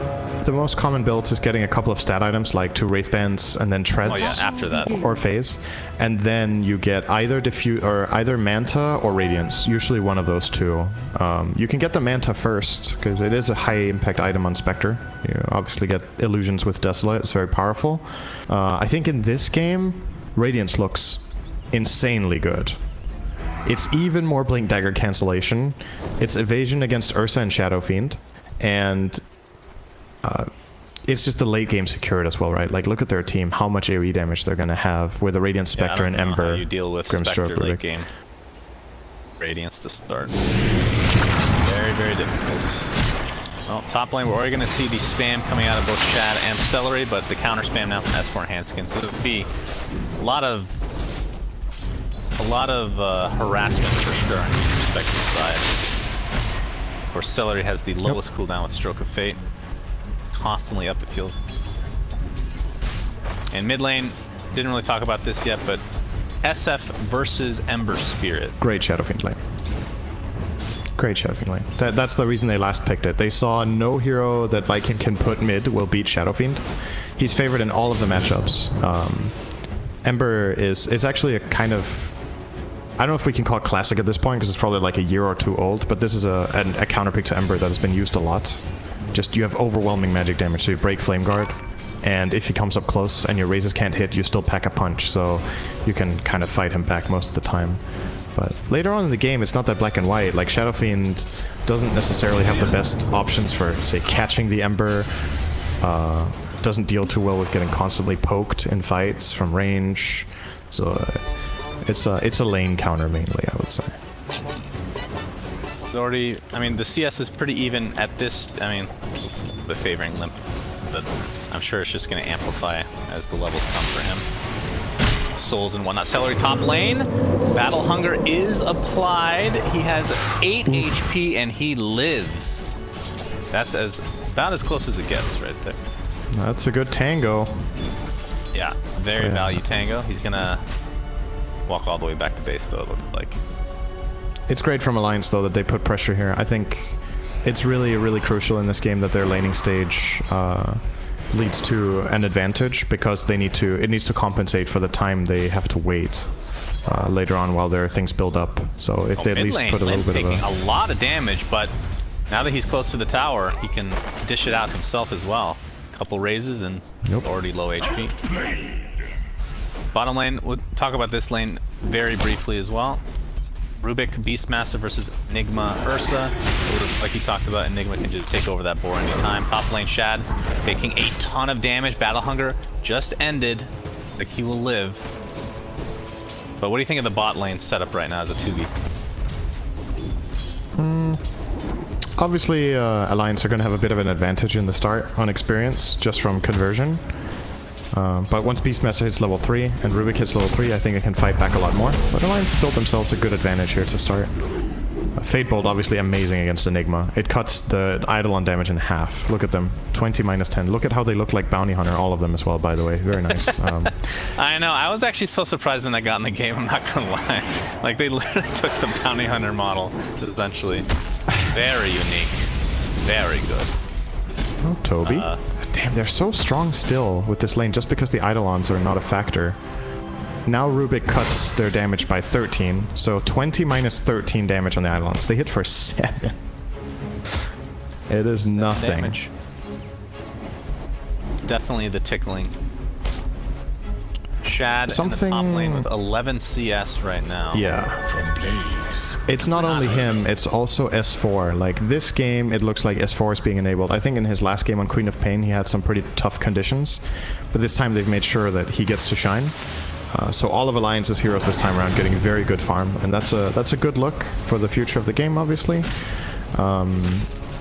The most common builds is getting a couple of stat items like 2 Wraith Bands and then Treads. Oh yeah, after that. Or Phase. And then you get either either Manta or Radiance. Usually one of those two. You can get the Manta first because it is a high impact item on Spectre. You obviously get illusions with Desolate. It's very powerful. I think in this game, Radiance looks insanely good. It's even more Blink Dagger cancellation. It's evasion against Ursa and Shadow Fiend. And it's just the late game secured as well, right? Like, look at their team, how much AoE damage they're going to have with the Radiant Spectre and Ember. How you deal with Spectre late game. Radiance to start. Very, very difficult. Well, top lane, we're already going to see the spam coming out of both Shad and Celery, but the counter spam now from S4 Hanskin. So it'll be a lot of harassment for sure on each respective side. Of course, Celery has the lowest cooldown with Stroke of Fate. Constantly up, it feels. In mid lane, didn't really talk about this yet, but SF versus Ember Spirit. Great Shadow Fiend lane. Great Shadow Fiend lane. That's the reason they last picked it. They saw no hero that Viking can put mid will beat Shadow Fiend. He's favored in all of the matchups. Ember it's actually a kind of... I don't know if we can call it classic at this point because it's probably like a year or two old, but this is a counterpick to Ember that has been used a lot. Just you have overwhelming magic damage, so you break Flame Guard, and if he comes up close and your raises can't hit, you still pack a punch, so you can kind of fight him back most of the time. But later on in the game, it's not that black and white. Like, Shadow Fiend doesn't necessarily have the best options for, say, catching the Ember. Doesn't deal too well with getting constantly poked in fights from range. So it's a lane counter mainly, I would say. Already, I mean, the CS is pretty even at this. I mean, the favoring Limp, but I'm sure it's just going to amplify as the levels come for him. Souls and whatnot. Celery top lane. Battle Hunger is applied. He has 8 HP and he lives. That's about as close as it gets right there. That's a good tango. Yeah, very value tango. He's gonna walk all the way back to base though, it looks like. It's great from Alliance though that they put pressure here. I think it's really crucial in this game that their laning stage leads to an advantage because it needs to compensate for the time they have to wait later on while their things build up. So if they at least put a little bit of taking a lot of damage, but now that he's close to the tower, he can dish it out himself as well. Couple raises and already low HP. Bottom lane, we'll talk about this lane very briefly as well. Rubik, Beastmaster versus Enigma, Ursa. Like you talked about, Enigma can just take over that board anytime. Top lane, Shad, taking a ton of damage. Battle Hunger just ended. Like he will live. But what do you think of the bot lane setup right now as a 2v? Obviously, Alliance are going to have a bit of an advantage in the start on experience, just from conversion. But once Beastmaster hits level 3 and Rubik hits level 3, I think it can fight back a lot more. But Alliance have built themselves a good advantage here to start. Fate Bolt obviously amazing against Enigma. It cuts the Eidolon damage in half. Look at them. 20 minus 10. Look at how they look like Bounty Hunter, all of them as well, by the way. Very nice. I know. I was actually so surprised when they got in the game, I'm not gonna lie. Like, they literally took the Bounty Hunter model, essentially. Very unique. Very good. Oh, Toby. Damn, they're so strong still with this lane just because the Eidolons are not a factor. Now Rubik cuts their damage by 13, so 20 minus 13 damage on the Eidolons. They hit for 7. It is nothing. Damage. Definitely the tickling. Shad in the top lane with 11 CS right now. Yeah. It's not only him, it's also S4. Like, this game, it looks like S4 is being enabled. I think in his last game on Queen of Pain, he had some pretty tough conditions. But this time they've made sure that he gets to shine. So all of Alliance's heroes this time around getting very good farm, and that's a good look for the future of the game, obviously.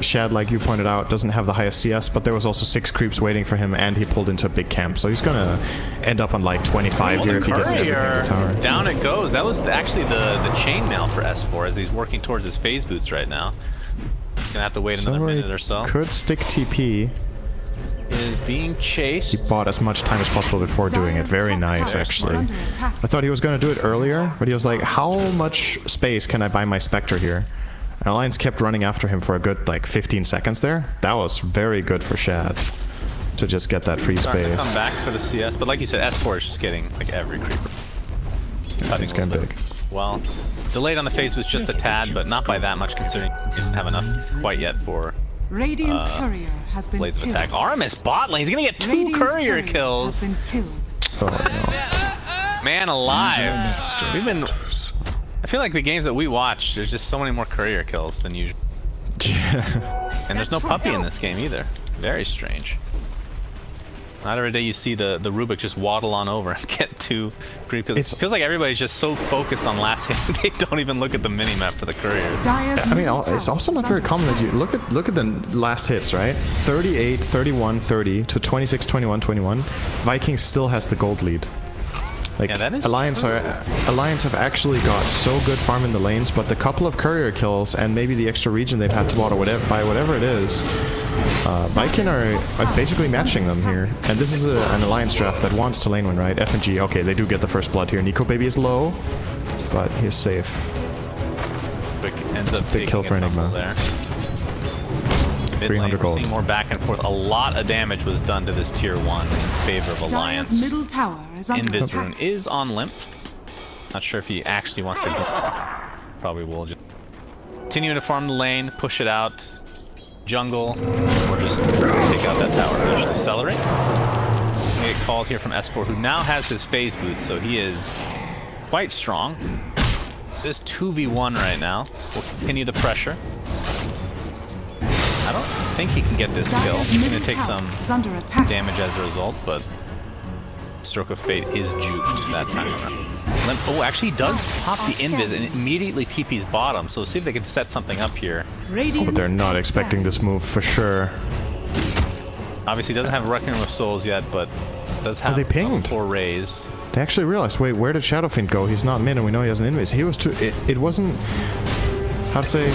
Shad, like you pointed out, doesn't have the highest CS, but there was also 6 creeps waiting for him, and he pulled into a big camp, so he's gonna end up on like 25 here if he gets everything in the tower. Down it goes. That was actually the chainmail for S4 as he's working towards his phase boots right now. He's gonna have to wait another minute or so. Could stick TP. Is being chased. He bought as much time as possible before doing it. Very nice, actually. I thought he was going to do it earlier, but he was like, how much space can I buy my Spectre here? And Alliance kept running after him for a good, like, 15 seconds there. That was very good for Shad to just get that free space. To come back for the CS, but like you said, S4 is just getting, like, every creeper. It's getting big. Well, delayed on the phase was just a tad, but not by that much considering he didn't have enough quite yet for Radiant's courier has been Blades of killed. Attack. Artemis bot lane. He's gonna get 2 Radiant's courier kills. Has been killed. Oh, no. Man alive. We've been. I feel like the games that we watch, there's just so many more courier kills than usual. Yeah. And there's no puppy in this game either. Very strange. Not every day you see the Rubik just waddle on over and get 2 creep kills. It feels like everybody's just so focused on last hit they don't even look at the mini-map for the couriers. I mean, it's also not very common that you look at the last hits, right? 38, 31, 30 to 26, 21, 21. Vikings still has the gold lead. Like, yeah, that is Alliance have actually got so good farm in the lanes, but the couple of courier kills and maybe the extra region they've had to buy whatever it is, Viking are basically matching them here. And this is an Alliance draft that wants to lane win, right? FNG, okay, they do get the first blood here. Nico Baby is low, but he's safe. Ends up a big kill for Enigma. There. 300 gold. Seeing more back and forth. A lot of damage was done to this tier 1 in favor of Alliance. Dire's middle tower is under Invis attack. Rune is on limp. Not sure if he actually wants to go. Probably will. Just continue to farm the lane, push it out, jungle, or just take out that tower and eventually accelerate. We get called here from S4, who now has his phase boots, so he is quite strong. This is 2v1 right now. We'll continue the pressure. I don't think he can get this kill. He's going to take some damage as a result, but Stroke of Fate is juked that time around. Oh, actually he does pop the invis and immediately TP's bottom, so see if they can set something up here. Oh, but they're not expecting this move for sure. Obviously doesn't have Reckoning with Souls yet, but does have they pinged. 4 rays. They actually realized, wait, where did Shadowfiend go? He's not mid and we know he has an invis. He was too... It wasn't... How to say...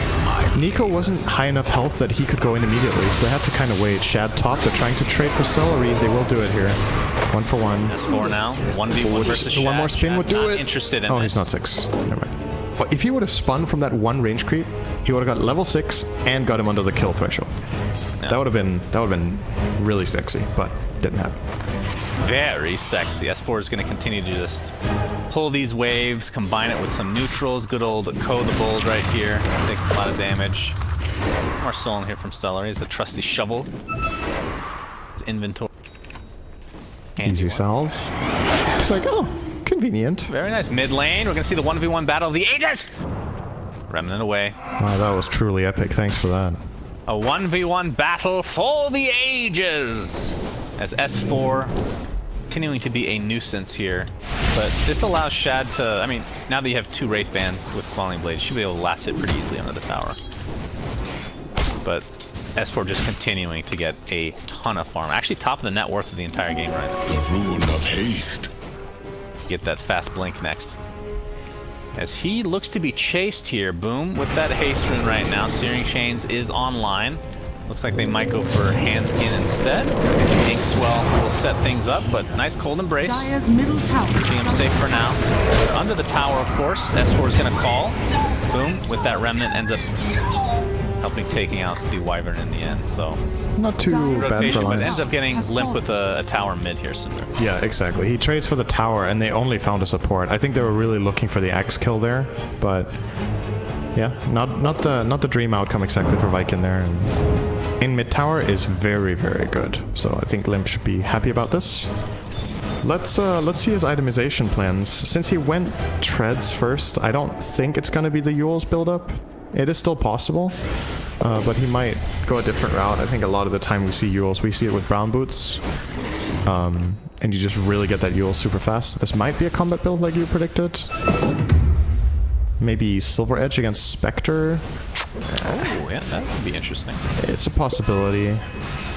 Nico wasn't high enough health that he could go in immediately, so they had to kind of wait. Shad top, they're trying to trade for celery. They will do it here. 1 for 1. S4 now. 1v1 versus Shad. One more spin would do it. Interested in oh, this. He's not 6. Never mind. But if he would have spun from that 1 range creep, he would have got level 6 and got him under the kill threshold. Yeah. That would have been really sexy, but didn't happen. Very sexy. S4 is going to continue to just pull these waves, combine it with some neutrals. Good old Ko the Bold right here. Take a lot of damage. More soul in here from Celery. Is the trusty shovel. His inventory. Easy salve. It's like, oh, convenient. Very nice. Mid lane. We're going to see the 1v1 battle of the ages. Remnant away. Wow, that was truly epic. Thanks for that. A 1v1 battle for the ages. As S4 continuing to be a nuisance here. But this allows Shad to, I mean, now that you have 2 Wraith Bands with Quelling Blade, you should be able to last hit pretty easily under the tower. But S4 just continuing to get a ton of farm. Actually top of the net worth of the entire game right now. The rune of haste. Get that fast blink next. as he looks to be chased here. Boom with that haste rune right now. Searing Chains is online. Looks like they might go for Handskin instead. Inkswell will set things up, but nice cold embrace. Dire's middle tower. Keeping him safe for now. Under the tower, of course. S4 is going to call. Boom. With that remnant, ends up helping taking out the Wyvern in the end. So not too bad for rotation, but Alliance. ends up getting limp with a tower mid here, Cinder. Yeah, exactly. He trades for the tower, and they only found a support. I think they were really looking for the X kill there, but yeah, not the dream outcome exactly for Viking there. And in mid tower is very, very good. So I think Limp should be happy about this. Let's see his itemization plans. Since he went treads first, I don't think it's gonna be the Yules build-up. It is still possible, but he might go a different route. I think a lot of the time we see Yules, we see it with brown boots, and you just really get that Yule super fast. This might be a combat build like you predicted. Maybe Silver Edge against Spectre. Oh, yeah, that would be interesting. It's a possibility.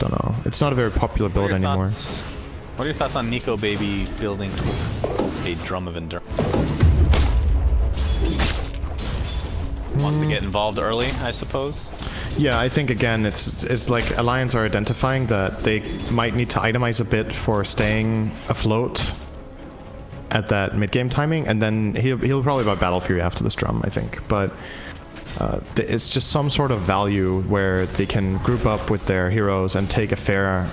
Don't know. It's not a very popular build anymore. What are your thoughts on Nico Baby building a Drum of Endurance? Wants to get involved early, I suppose? Yeah, I think again, it's like Alliance are identifying that they might need to itemize a bit for staying afloat at that mid-game timing, and then he'll probably buy Battle Fury after this drum, I think. But it's just some sort of value where they can group up with their heroes and take a fair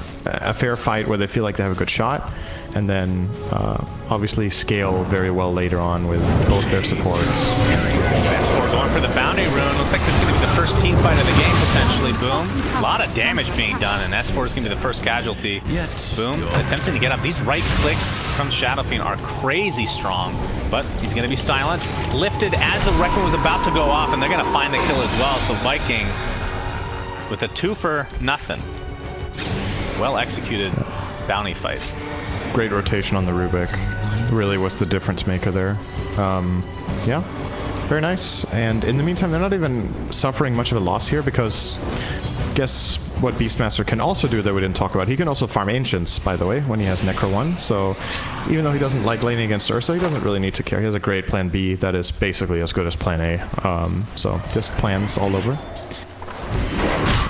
fight where they feel like they have a good shot, and then obviously scale very well later on with both their supports. S4 going for the bounty rune. Looks like this is going to be the first team fight of the game, potentially. Boom. A lot of damage being done, and S4 is going to be the first casualty. Boom. Attempting to get up. These right clicks from Shadow Fiend are crazy strong, but he's going to be silenced. Lifted as the Requiem was about to go off, and they're going to find the kill as well. So Viking with a 2 for nothing. Well executed bounty fight. Great rotation on the Rubik. Really was the difference maker there. Yeah, very nice. And in the meantime, they're not even suffering much of a loss here, because guess what Beastmaster can also do that we didn't talk about? He can also farm Ancients, by the way, when he has Necro 1. So even though he doesn't like laning against Ursa, he doesn't really need to care. He has a great plan B that is basically as good as plan A. So just plans all over.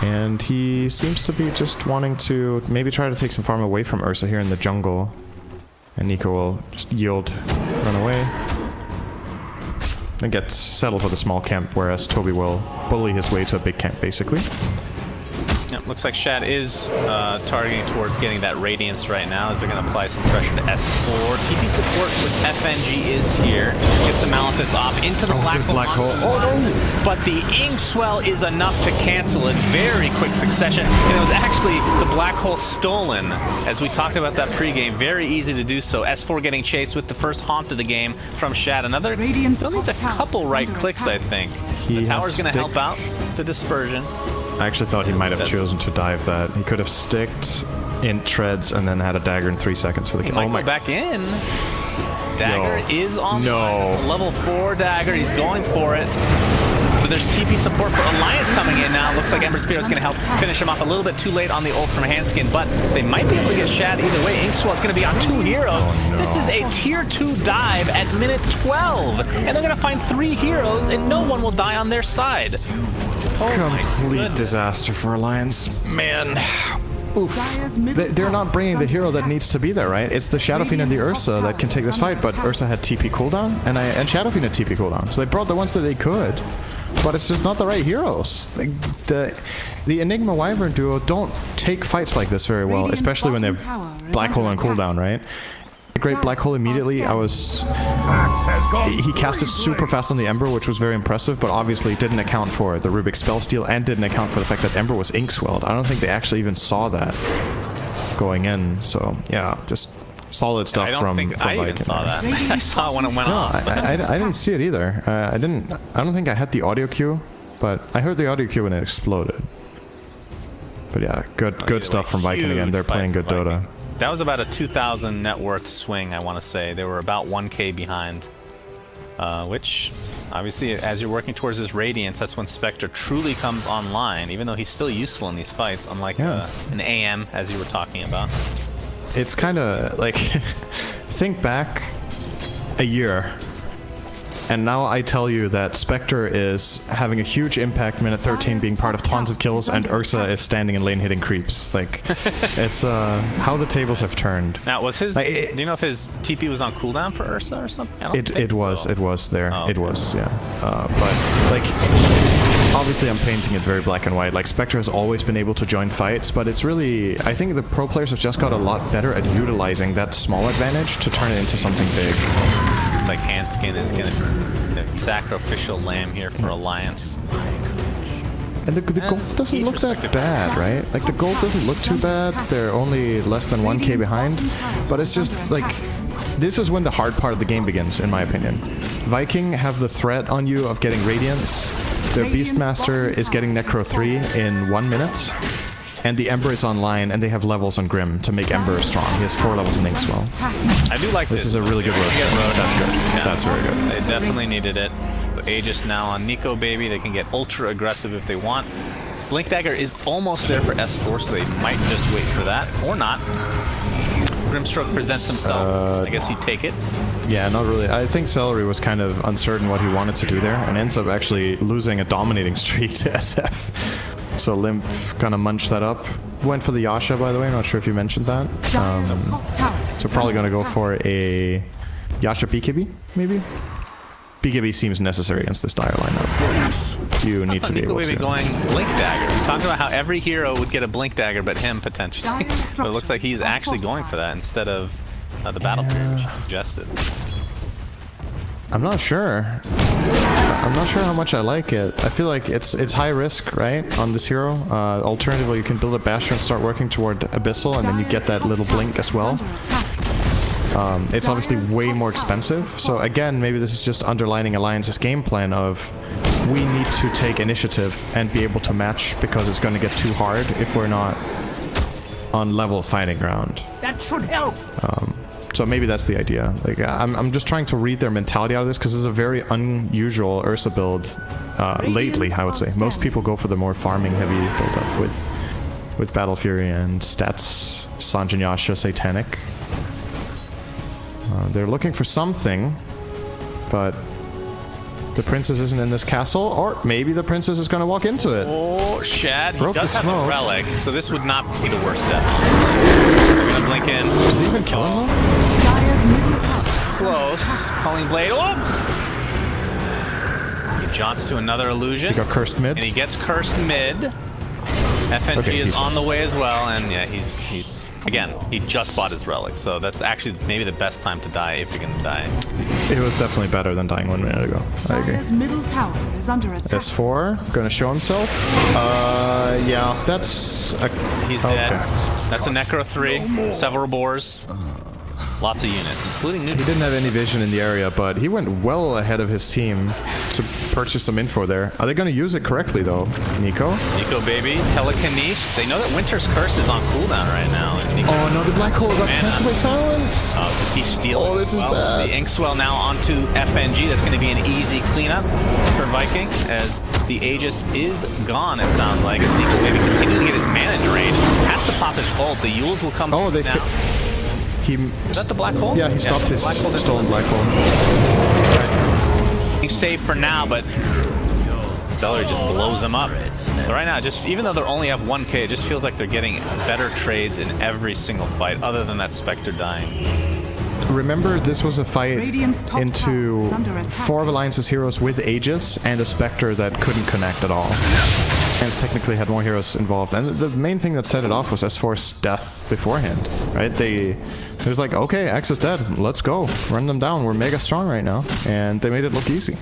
And he seems to be just wanting to maybe try to take some farm away from Ursa here in the jungle. And Nico will just yield, run away, and get settled for the small camp, whereas Toby will bully his way to a big camp, basically. Yep, looks like Shad is targeting towards getting that Radiance right now, as they're going to apply some pressure to S4. TP support with FNG is here. Gets the Malithus off into the black hole. Oh no! But the Inkswell is enough to cancel it. Very quick succession. And it was actually the black hole stolen, as we talked about that pregame. Very easy to do so. S4 getting chased with the first haunt of the game from Shad. Another, still needs a couple right clicks, I think. The tower's going to help out the dispersion. I actually thought he might have chosen to dive that. He could have sticked in treads and then had a dagger in 3 seconds for the kill. Oh my! Back in. Dagger is on. No. Level 4 dagger. He's going for it. But there's TP support for Alliance coming in now. Looks like Ember Spirit is going to help finish him off a little bit too late on the ult from Handskin, but they might be able to get Shad either way. Inkswell is going to be on 2 heroes. Oh, no. This is a tier 2 dive at minute 12, and they're going to find 3 heroes, and no one will die on their side. Oh, complete disaster for Alliance. Man. Oof. They're not bringing the hero that needs to be there, right? It's the Shadow Fiend and the Ursa that can take this fight, but Ursa had TP cooldown, and Shadow Fiend had TP cooldown. So they brought the ones that they could, but it's just not the right heroes. Like, the Enigma Wyvern duo don't take fights like this very well, especially when they have Black Hole on cooldown, right? Great Black Hole immediately. He cast it super fast on the Ember, which was very impressive, but obviously didn't account for the Rubik spell steal and didn't account for the fact that Ember was Inkswelled. I don't think they actually even saw that going in. So yeah, just solid stuff from I Viking. even saw that. I saw it when it went off. I didn't see it either. I don't think I had the audio cue, but I heard the audio cue when it exploded. But yeah, good stuff from Viking again. They're playing good Dota. That was about a 2,000 net worth swing, I want to say. They were about 1k behind. Which, obviously, as you're working towards this Radiance, that's when Spectre truly comes online, even though he's still useful in these fights, unlike an AM, as you were talking about. It's kind of like, think back a year. And now I tell you that Spectre is having a huge impact, minute 13 being part of tons of kills, and Ursa is standing in lane hitting creeps. Like, it's how the tables have turned. Now, was his... do you know if his TP was on cooldown for Ursa or something? It was there. Oh, it was, yeah. But, like, obviously I'm painting it very black and white. Like, Spectre has always been able to join fights, but it's really... I think the pro players have just got a lot better at utilizing that small advantage to turn it into something big. It's like Handskin is going to sacrificial lamb here for Alliance. And the gold doesn't look that bad, right? Like, the gold doesn't look too bad. They're only less than 1k behind. But it's just, like... This is when the hard part of the game begins, in my opinion. Viking have the threat on you of getting Radiance. Their Beastmaster is getting Necro 3 in 1 minute. And the Ember is online, and they have levels on Grim to make Ember strong. He has 4 levels in Inkswell. I do like this. This is a really good road. That's good. Yeah. That's very good. They definitely needed it. Aegis now on Nico Baby. They can get ultra aggressive if they want. Blink Dagger is almost there for S4, so they might just wait for that. Or not. Grimstroke presents himself. I guess he'd take it. Yeah, not really. I think Celery was kind of uncertain what he wanted to do there, and ends up actually losing a dominating streak to SF. So Limp kind of munched that up. Went for the Yasha, by the way. I'm not sure if you mentioned that. So probably going to go for a Yasha BKB, maybe? BKB seems necessary against this dire lineup. You need to be able to. Going Blink Dagger. We talked about how every hero would get a Blink Dagger, but him potentially. But it looks like he's actually going for that instead of the Battle Fury suggested. I'm not sure. I'm not sure how much I like it. I feel like it's high risk, right, on this hero. Alternatively, you can build a Bastion and start working toward Abyssal, and then you get that little blink as well. It's obviously way more expensive. So again, maybe this is just underlining Alliance's game plan of we need to take initiative and be able to match because it's going to get too hard if we're not on level fighting ground. That should help. So maybe that's the idea. Like, I'm just trying to read their mentality out of this because this is a very unusual Ursa build lately, I would say. Most people go for the more farming heavy build-up with Battle Fury and stats, Sanjin Yasha, Satanic. They're looking for something, but the princess isn't in this castle, or maybe the princess is going to walk into it. Oh, Shad, he Broke does the have a smoke. relic, so this would not be the worst step. They're going to blink in. Did they even kill him though? Close. Calling Blade. Oh! He jaunts to another illusion. He got cursed mid. And he gets cursed mid. FNG is on the way as well, and yeah, he's again, he just bought his relic, so that's actually maybe the best time to die if you're gonna die. It was definitely better than dying 1 minute ago. I agree. Dire's middle tower is under attack. S4, gonna show himself. Yeah, that's a... He's dead. That's a Necro 3, several boars. Lots of units, including new. He didn't have any vision in the area, but he went well ahead of his team to purchase some info there. Are they going to use it correctly, though, Nico? Nico Baby, Telekinesis. They know that Winter's Curse is on cooldown right now. And Nico, oh no, the Black Hole got passed by silence! He's stealing. Oh, this is bad. The Inkswell now onto FNG. That's going to be an easy cleanup for Viking, as the Aegis is gone, it sounds like. As Nico Baby continues to get his mana drained. Has to pop his ult. The Yules will come they now. Is that the Black Hole? Yeah, he stopped his stolen Black Hole. He's safe for now, but Celery just blows them up. So right now, just even though they only have 1k, it just feels like they're getting better trades in every single fight, other than that Spectre dying. Remember, this was a fight into 4 of Alliance's heroes with Aegis and a Spectre that couldn't connect at all. And technically had more heroes involved. And the main thing that set it off was S4's death beforehand, right? It was like, okay, X is dead, let's go. Run them down, we're mega strong right now. And they made it look easy.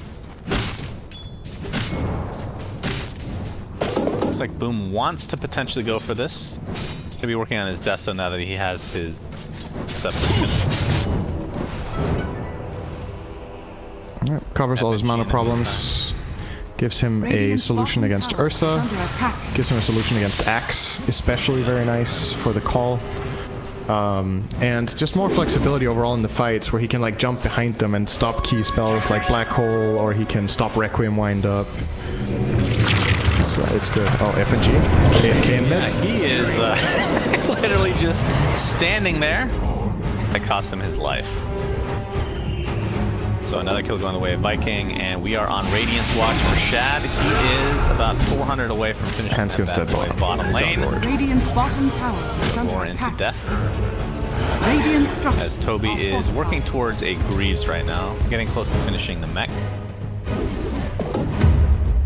Looks like Boom wants to potentially go for this. He's gonna be working on his death zone now that he has his Scepter. Alright, covers all his mana problems. Gives him a solution against Ursa. Gives him a solution against Axe, especially very nice for the call. And just more flexibility overall in the fights, where he can like jump behind them and stop key spells like Black Hole, or he can stop Requiem wind up. It's good. Oh, FNG? AFK in mid? Yeah, he is literally just standing there. That cost him his life. So another kill going the way of Viking, and we are on Radiance watch for Shad. He is about 400 away from finishing that bottom lane. Radiant's bottom tower is under More into attack. death. Radiant structures As Toby are is fortified. working towards a Greaves right now, getting close to finishing the mech.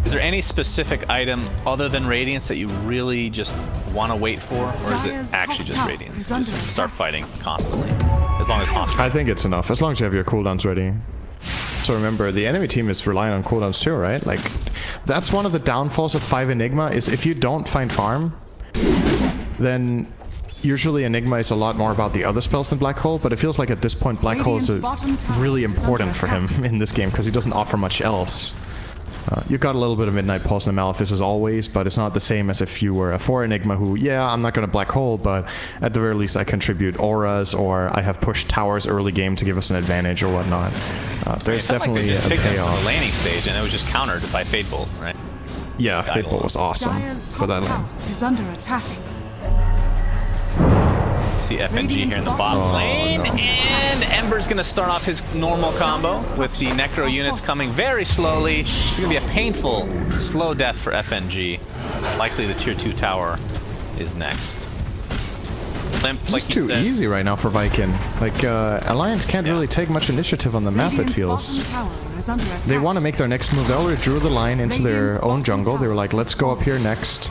Is there any specific item other than Radiance that you really just want to wait for, or is Dire's it actually top just tower Radiance? is under Just start fighting constantly, as long as hostile. I think it's enough, as long as you have your cooldowns ready. So remember, the enemy team is relying on cooldowns too, right? Like, that's one of the downfalls of 5 Enigma, is if you don't find farm, then usually Enigma is a lot more about the other spells than Black Hole, but it feels like at this point Black Hole is really important for him in this game, because he doesn't offer much else. You got a little bit of Midnight Pulse and Malefice as always, but it's not the same as if you were a 4 Enigma who, yeah, I'm not going to Black Hole, but at the very least I contribute auras, or I have pushed towers early game to give us an advantage or whatnot. There's definitely a payoff. The laning stage, and it was just countered by Fade Bolt, right? Yeah, Fade Bolt was awesome Dire's for top that lane. tower is under attack. See FNG here in the bottom lane, and Ember's gonna start off his normal combo with the Necro units coming very slowly. It's gonna be a painful, slow death for FNG. Likely the tier 2 tower is next. Limp, It's like just you too said. easy right now for Viking. Like, Alliance can't really take much initiative on the map, it Radiant's feels. bottom tower is under attack. They want to make their next move. They already drew the line into their own jungle. They were like, let's go up here next.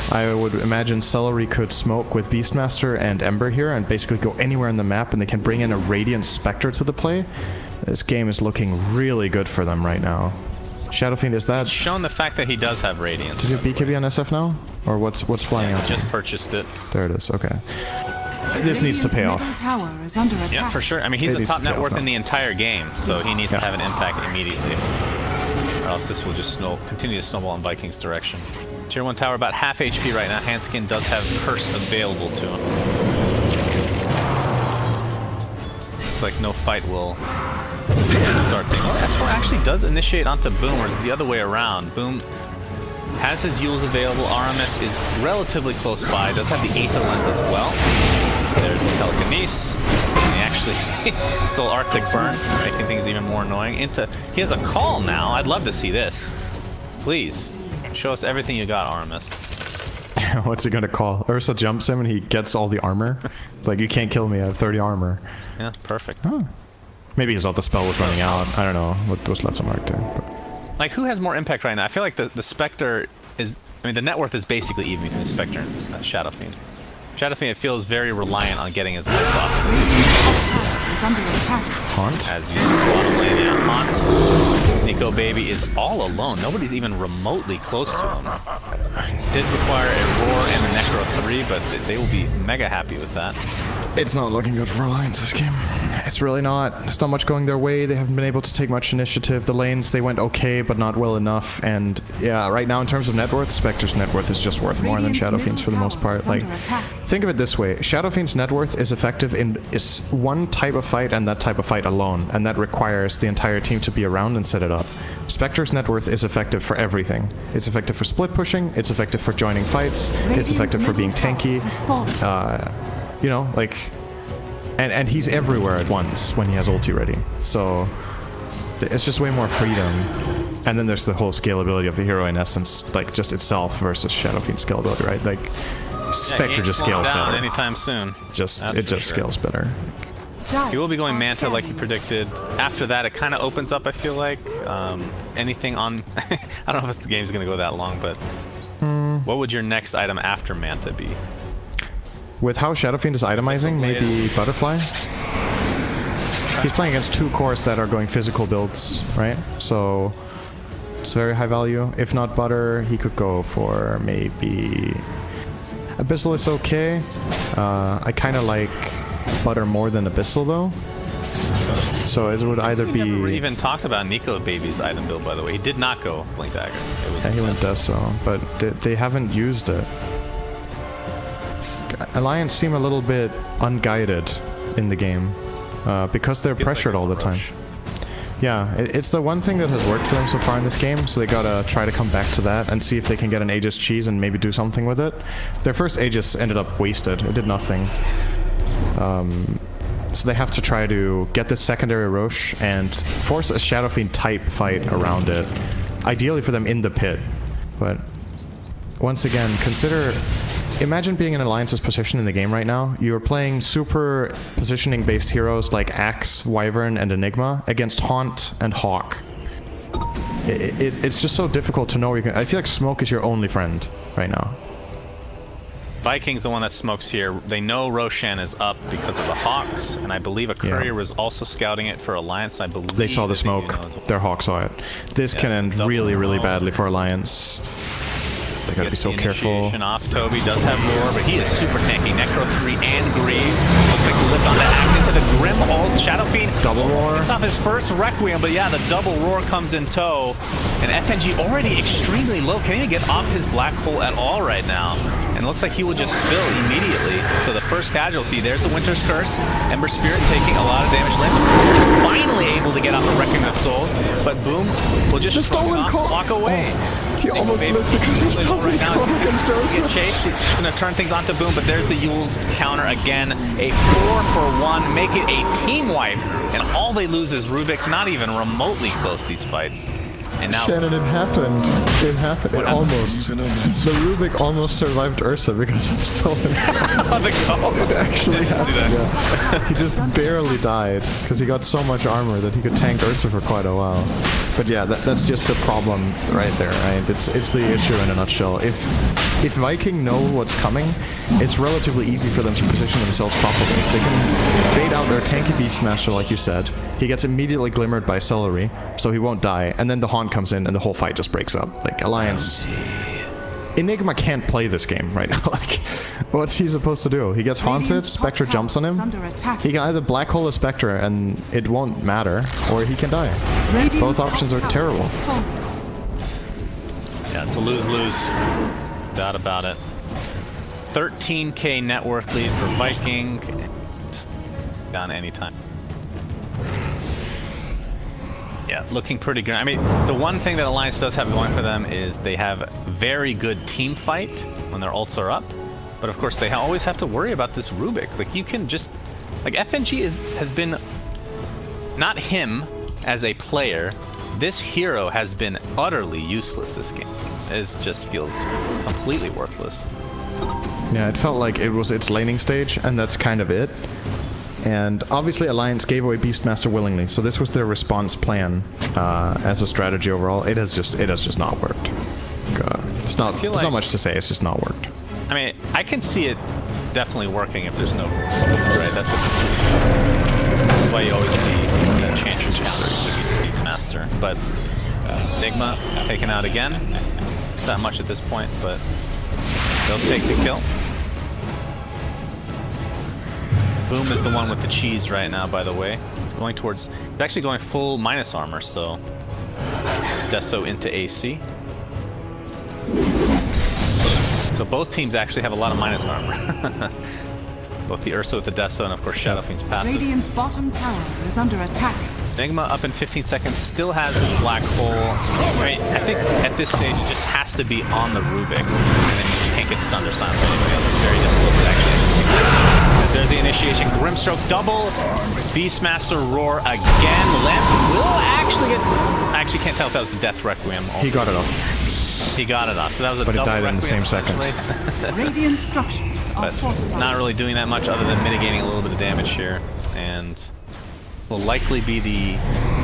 I would imagine Celery could smoke with Beastmaster and Ember here and basically go anywhere on the map, and they can bring in a Radiant Spectre to the play. This game is looking really good for them right now. Shadowfiend, is that... Shown the fact that he does have Radiance. Does he have BKB on SF now? Or what's flying out? Just purchased it. There it is, okay. This needs to pay Radiant's off. middle tower is under attack. Yeah, for sure. I mean, he's It the needs top to pay net off worth now. in the entire game, so he needs to have an impact immediately. Or else this will just continue to snowball in Vikings' direction. Tier 1 tower about half HP right now. Handskin does have Curse available to him. Looks like no fight will start things. S4 actually does initiate onto Boom, or the other way around. Boom has his Yules available. RMS is relatively close by. Does have the Aether Lens as well. There's the Telekinesis. And he actually stole Arctic Burn, making things even more annoying. He has a call now. I'd love to see this. Please, show us everything you got, RMS. What's he gonna call? Ursa jumps him and he gets all the armor. Like, you can't kill me, I have 30 armor. Yeah, perfect. Huh. Maybe his other spell was running out. I don't know what was left on Arctic. But... Like, who has more impact right now? I feel like the Spectre is... I mean, the net worth is basically even between the Spectre and the Shadowfiend. Shadowfiend, it feels very reliant on getting his life off. Is under attack. Haunt? As you bottom lane, yeah, Haunt. Nico Baby is all alone. Nobody's even remotely close to him. Did require a Roar and a Necro 3, but they will be mega happy with that. It's not looking good for Alliance this game. It's really not. There's not much going their way. They haven't been able to take much initiative. The lanes, they went okay, but not well enough. And yeah, right now in terms of net worth, Spectre's net worth is just worth more than Shadowfiend's for the most part. Like, think of it this way. Shadowfiend's net worth is effective in one type of fight and that type of fight alone. And that requires the entire team to be around and set it up. Spectre's net worth is effective for everything. It's effective for split pushing. It's effective for joining fights. It's effective for being tanky. You know, like... And he's everywhere at once when he has ulti ready. So it's just way more freedom. And then there's the whole scalability of the hero in essence, like just itself versus Shadowfiend scalability, right? Like Spectre just scales better. Anytime soon. It just scales better. He will be going Manta like he predicted. After that, it kind of opens up, I feel like. Anything on... I don't know if the game's going to go that long, but... What would your next item after Manta be? With how Shadowfiend is itemizing, maybe Butterfly? He's playing against 2 cores that are going physical builds, right? So it's very high value. If not Butter, he could go for maybe... Abyssal is okay. I kind of like Butter more than Abyssal though. So it would either be... never even talked about Nico Baby's item build, by the way. He did not go Blink Dagger. Yeah, he went Deso, but they haven't used it. Alliance seem a little bit unguided in the game because they're pressured all the time. Yeah, it's the one thing that has worked for them so far in this game, so they gotta try to come back to that and see if they can get an Aegis cheese and maybe do something with it. Their first Aegis ended up wasted. It did nothing. So they have to try to get this secondary Roche and force a Shadow Fiend type fight around it. Ideally for them in the pit. But once again, imagine being in Alliance's position in the game right now. You're playing super positioning based heroes like Axe, Wyvern, and Enigma against Haunt and Hawk. It's just so difficult to know where you can. I feel like smoke is your only friend right now. Viking's the one that smokes here. They know Roshan is up because of the Hawks, and I believe a courier was also scouting it for Alliance. I believe they saw the smoke. Their Hawk saw it. This can end really, really badly for Alliance. They gotta be so careful. Off. Toby does have Roar, but he is super tanky. Necro 3 and Greaves. Looks like he lived on the axe into the Grim ult. Shadow Fiend. Double Roar. It's not his first Requiem, but yeah, the double Roar comes in tow. And FNG already extremely low. Can't even get off his black hole at all right now. And it looks like he will just spill immediately. So the first casualty, there's the Winter's Curse. Ember Spirit taking a lot of damage. Lance finally able to get off the Requiem of Souls, but Boom will just walk away. He almost lived because he's totally against us. Get chased. He's going to turn things onto Boom, but there's the Yule's counter again. A 4-for-1, make it a team wipe, and all they lose is Rubik. Not even remotely close these fights. And now Shannon, it happened. It happened. It almost. The Rubik almost survived Ursa because of stolen. It actually happened. Yeah. He just barely died because he got so much armor that he could tank Ursa for quite a while. But yeah, that's just the problem right there, right? It's the issue in a nutshell. If Viking know what's coming, it's relatively easy for them to position themselves properly. They can bait out their tanky Beastmaster, like you said. He gets immediately glimmered by Celery, so he won't die. And then the Haunt comes in, and the whole fight just breaks up. Like, Alliance... Enigma can't play this game right now. Like, what's he supposed to do? He gets haunted, Spectre jumps on him. He can either black hole a Spectre and it won't matter, or he can die. Both options are terrible. Yeah, it's a lose-lose. Doubt about it. 13k net worth lead for Viking. It's gone anytime. Yeah, looking pretty good. I mean, the one thing that Alliance does have going for them is they have very good team fight when their ults are up. But of course, they always have to worry about this Rubik. Like, you can just... Like, FNG has been... Not him as a player. This hero has been utterly useless this game. It just feels completely worthless. Yeah, it felt like it was its laning stage, and that's kind of it. And obviously Alliance gave away Beastmaster willingly, so this was their response plan as a strategy overall. It has just not worked. There's not much to say. It's just not worked. I mean, I can see it definitely working if there's no right. That's why you always see that chance of Beastmaster. But Enigma taken out again. It's not much at this point, but they'll take the kill. Boom is the one with the cheese right now, by the way. It's going towards... It's actually going full minus armor, so... Deso into AC. So both teams actually have a lot of minus armor. Both the Ursa with the Deso and, of course, Shadow Fiend's passive. Radiant's bottom tower is under attack. Enigma up in 15 seconds, still has his black hole. Right, I think at this stage it just has to be on the Rubik, and then you just can't get stunned or silenced anyway. It's very difficult to actually. There's the initiation, Grimstroke double, Beastmaster Roar again. Lamp will actually get... I actually can't tell if that was the Death Requiem. He got it off. He got it off, so that was a double Requiem. But it died in the same second. Radiant structures are fortified. Not really doing that much other than mitigating a little bit of damage here, and will likely be the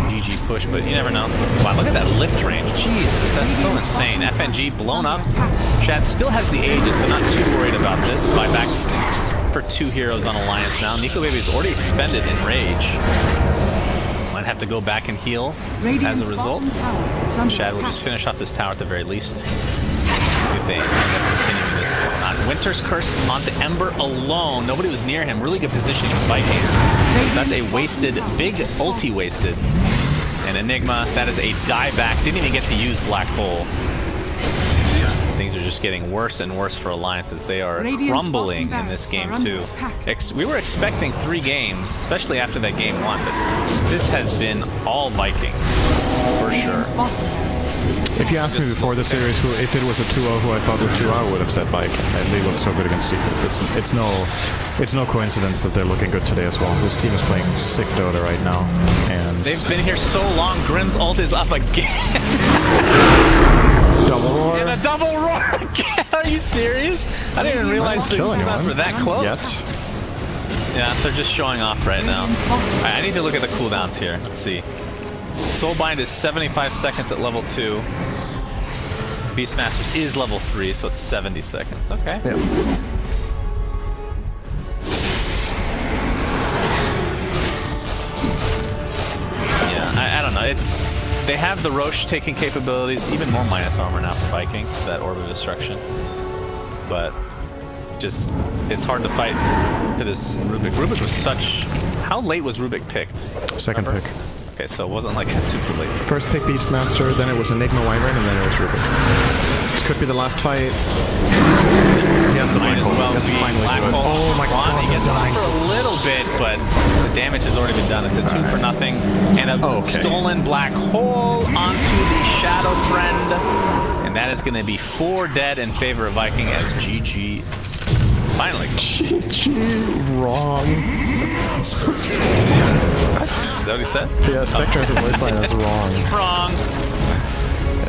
GG push, but you never know. Wow, look at that lift range. Jesus, that's so insane. FNG blown up. Chad still has the Aegis, so not too worried about this. Buybacks for 2 heroes on Alliance now. Nico Baby is already expended in Rage. Might have to go back and heal as a result. Chad will just finish off this tower at the very least. If they end up continuing this. Winter's Curse onto Ember alone. Nobody was near him. Really good positioning for Viking. That's a wasted, big ulti wasted. And Enigma, that is a dieback. Didn't even get to use Black Hole. Things are just getting worse and worse for Alliance as they are crumbling in this game too. We were expecting 3 games, especially after that game 1, but this has been all Viking, for sure. If you asked me before the series if it was a 2-0 who I thought would 2-0, I would have said Viking. And they look so good against Secret. It's no coincidence that they're looking good today as well. This team is playing sick Dota right now, and they've been here so long. Grim's ult is up again. Double roar. And a double roar again. Are you serious? I didn't even realize the cooldowns were that close. Yes. Yeah, they're just showing off right now. Alright, I need to look at the cooldowns here. Let's see. Soulbind is 75 seconds at level 2. Beastmasters is level 3, so it's 70 seconds. Okay. Yeah. I don't know. They have the Roche taking capabilities, even more minus armor now for Viking, that Orb of Destruction. But just, it's hard to fight to this Rubik. Rubik was such... How late was Rubik picked? Second pick. Okay, so it wasn't like a super late. First pick Beastmaster, then it was Enigma Wyvern, and then it was Rubik. This could be the last fight. He has to find well He has to finally do it. Oh my god, he gets off for a little bit, but the damage has already been done. It's a 2 for nothing. And a stolen black hole onto the Shadow Friend. And that is going to be 4 dead in favor of Viking as GG. Finally. GG. Wrong. Is that what he said? Yeah, Spectre has a voice line that's wrong. Wrong.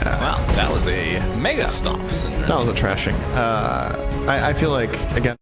Yeah. Well, that was a mega stomp. That was a trashing. I feel like, again,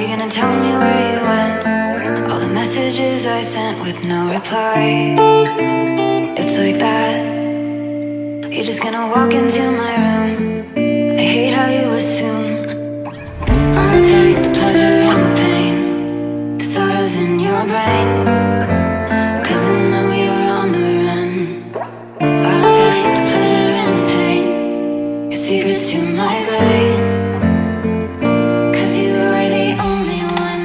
gonna tell me where you went? All the messages I sent with no reply. It's like that. You're just gonna walk into my room. I hate how you assume I'll take the pleasure and the pain, the sorrows in your brain, 'cause I know you're on the run. I'll take the pleasure and the pain, your secrets to my grave, 'cause you are the only one.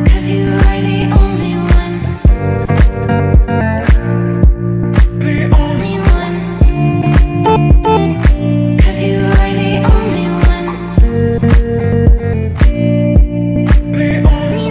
'Cause you are the only one. The only one. 'Cause you are the only one. The only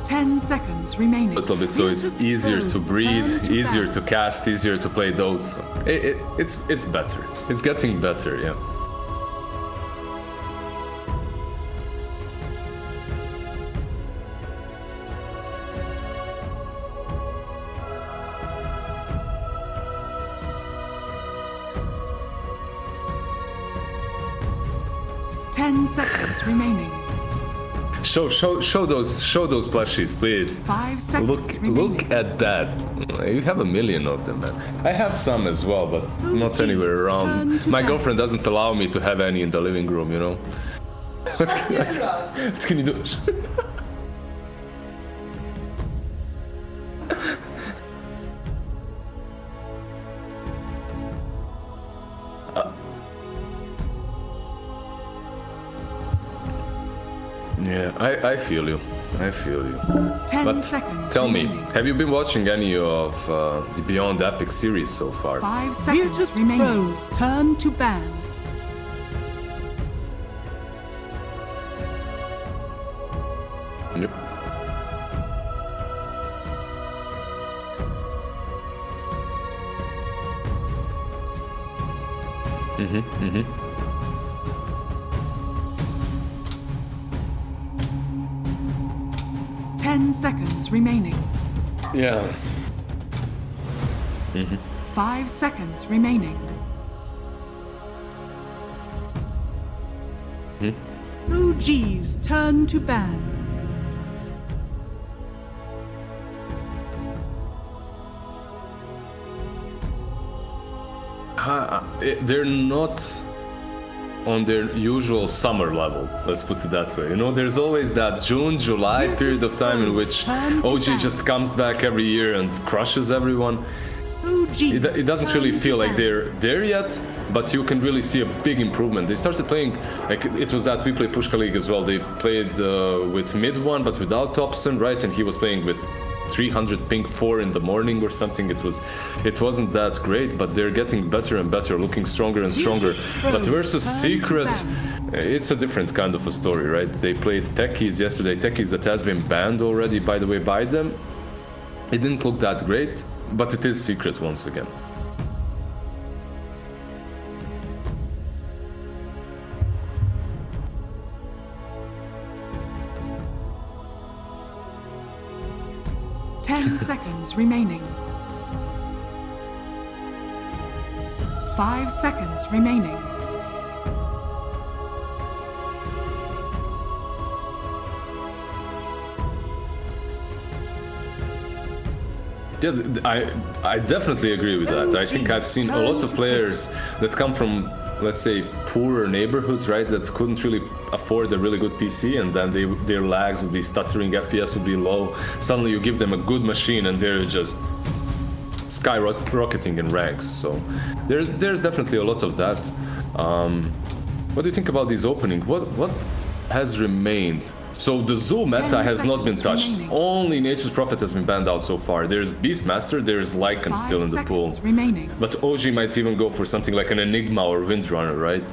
10 seconds remaining. A little bit, so it's easier to breathe, easier to cast, easier to play dotes. So it's better. It's getting better, yeah. Seconds remaining. Show those plushies, please. 5 seconds remaining. Look at that. You have a million of them, man. I have some as well, but not anywhere around. My girlfriend doesn't allow me to have any in the living room, you know. What can you do? Yeah, I feel you. I feel you. 10 seconds. Tell me, have you been watching any of the Beyond Epic series so far? 5 seconds VIRTUS remaining. Pros turn to ban. Yep. Mm-hmm. 10 seconds remaining. Yeah. 5 seconds remaining. OGs turn to ban. They're not on their usual summer level, let's put it that way. You know, there's always that June, July period of time in which OG just comes back every year and crushes everyone. It doesn't really feel like they're there yet, but you can really see a big improvement. They started playing, like, it was that we played Pushka League as well. They played with mid one, but without Thompson, right? And he was playing with 300 ping 4 in the morning or something. It wasn't that great, but they're getting better and better, looking stronger and stronger. But versus Secret, it's a different kind of a story, right? They played Techies yesterday, Techies that has been banned already, by the way, by them. It didn't look that great, but it is Secret once again. Seconds remaining. 5 seconds remaining. Yeah, I definitely agree with that. I think I've seen a lot of players that come from, let's say, poorer neighborhoods, right, that couldn't really afford a really good PC, and then their lags would be stuttering, FPS would be low. Suddenly you give them a good machine and they're just skyrocketing in ranks. So there's definitely a lot of that. What do you think about this opening? What has remained? So the Zoo meta has not been touched. Remaining. Only Nature's Prophet has been banned out so far. There's Beastmaster, there's Lycan still in the pool. Remaining. But OG might even go for something like an Enigma or Windrunner, right?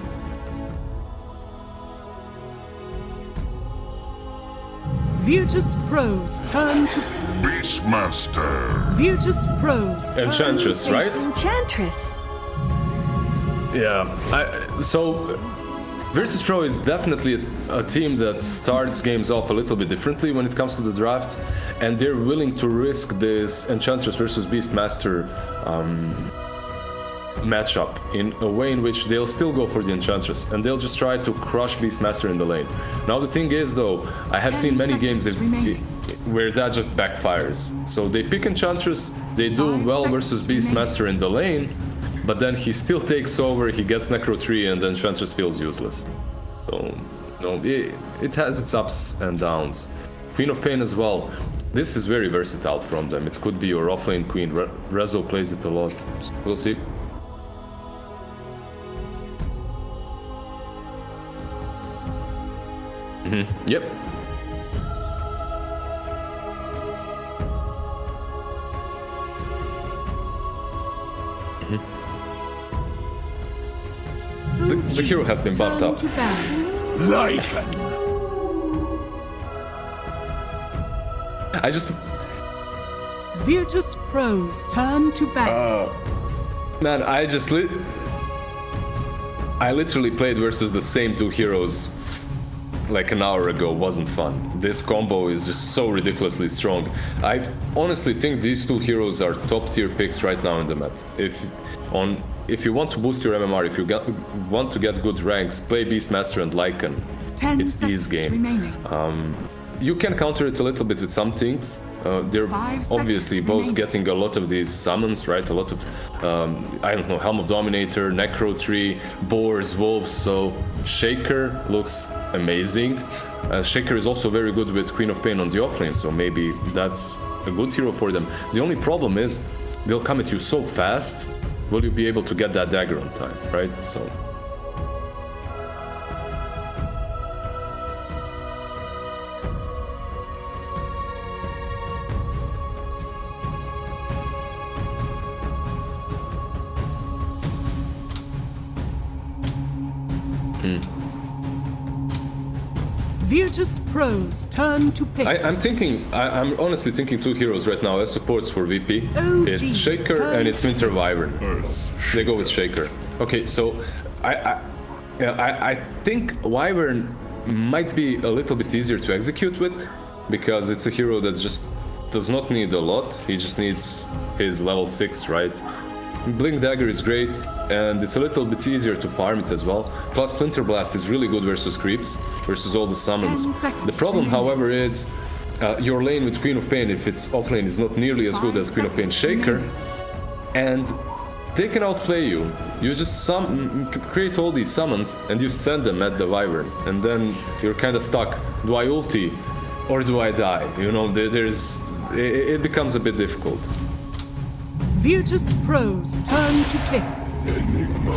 VIRTUS Pros turn to Beastmaster. VIRTUS Pros. Enchantress, right? Enchantress. Yeah. So VIRTUS Pro is definitely a team that starts games off a little bit differently when it comes to the draft, and they're willing to risk this Enchantress versus Beastmaster matchup in a way in which they'll still go for the Enchantress, and they'll just try to crush Beastmaster in the lane. Now the thing is, though, I have seen many games where that just backfires. So they pick Enchantress, they do well versus Beastmaster in the lane, but then he still takes over, he gets Necro 3, and then Enchantress feels useless. So, no, it has its ups and downs. Queen of Pain as well. This is very versatile from them. It could be your offlane queen. Rezo plays it a lot. So we'll see. Yep. The hero has been buffed up. Lycan. I just... Virtus Pros turn to battle. Man, I literally played versus the same two heroes like an hour ago. Wasn't fun. This combo is just so ridiculously strong. I honestly think these two heroes are top tier picks right now in the meta. If you want to boost your MMR, if you want to get good ranks, play Beastmaster and Lycan. It's his game. Remaining. You can counter it a little bit with some things. They're obviously both getting a lot of these summons, right? A lot of, I don't know, Helm of Dominator, Necro Tree, Boars, Wolves. So Shaker looks amazing. Shaker is also very good with Queen of Pain on the offlane, so maybe that's a good hero for them. The only problem is they'll come at you so fast. Will you be able to get that dagger on time, right? So. Virtus Pros turn to pick. I'm honestly thinking two heroes right now as supports for VP. It's Shaker and it's Winter Wyvern. They go with Shaker. Okay, so I think Wyvern might be a little bit easier to execute with because it's a hero that just does not need a lot. He just needs his level 6, right? Blink Dagger is great, and it's a little bit easier to farm it as well. Plus, Splinter Blast is really good versus creeps, versus all the summons. The problem, however, is your lane with Queen of Pain, if it's offlane, is not nearly as good as Queen of Pain Shaker, and they can outplay you. You just create all these summons, and you send them at the Wyvern, and then you're kind of stuck. Do I ulti, or do I die? You know, it becomes a bit difficult. Virtus Pros turn to pick. Enigma.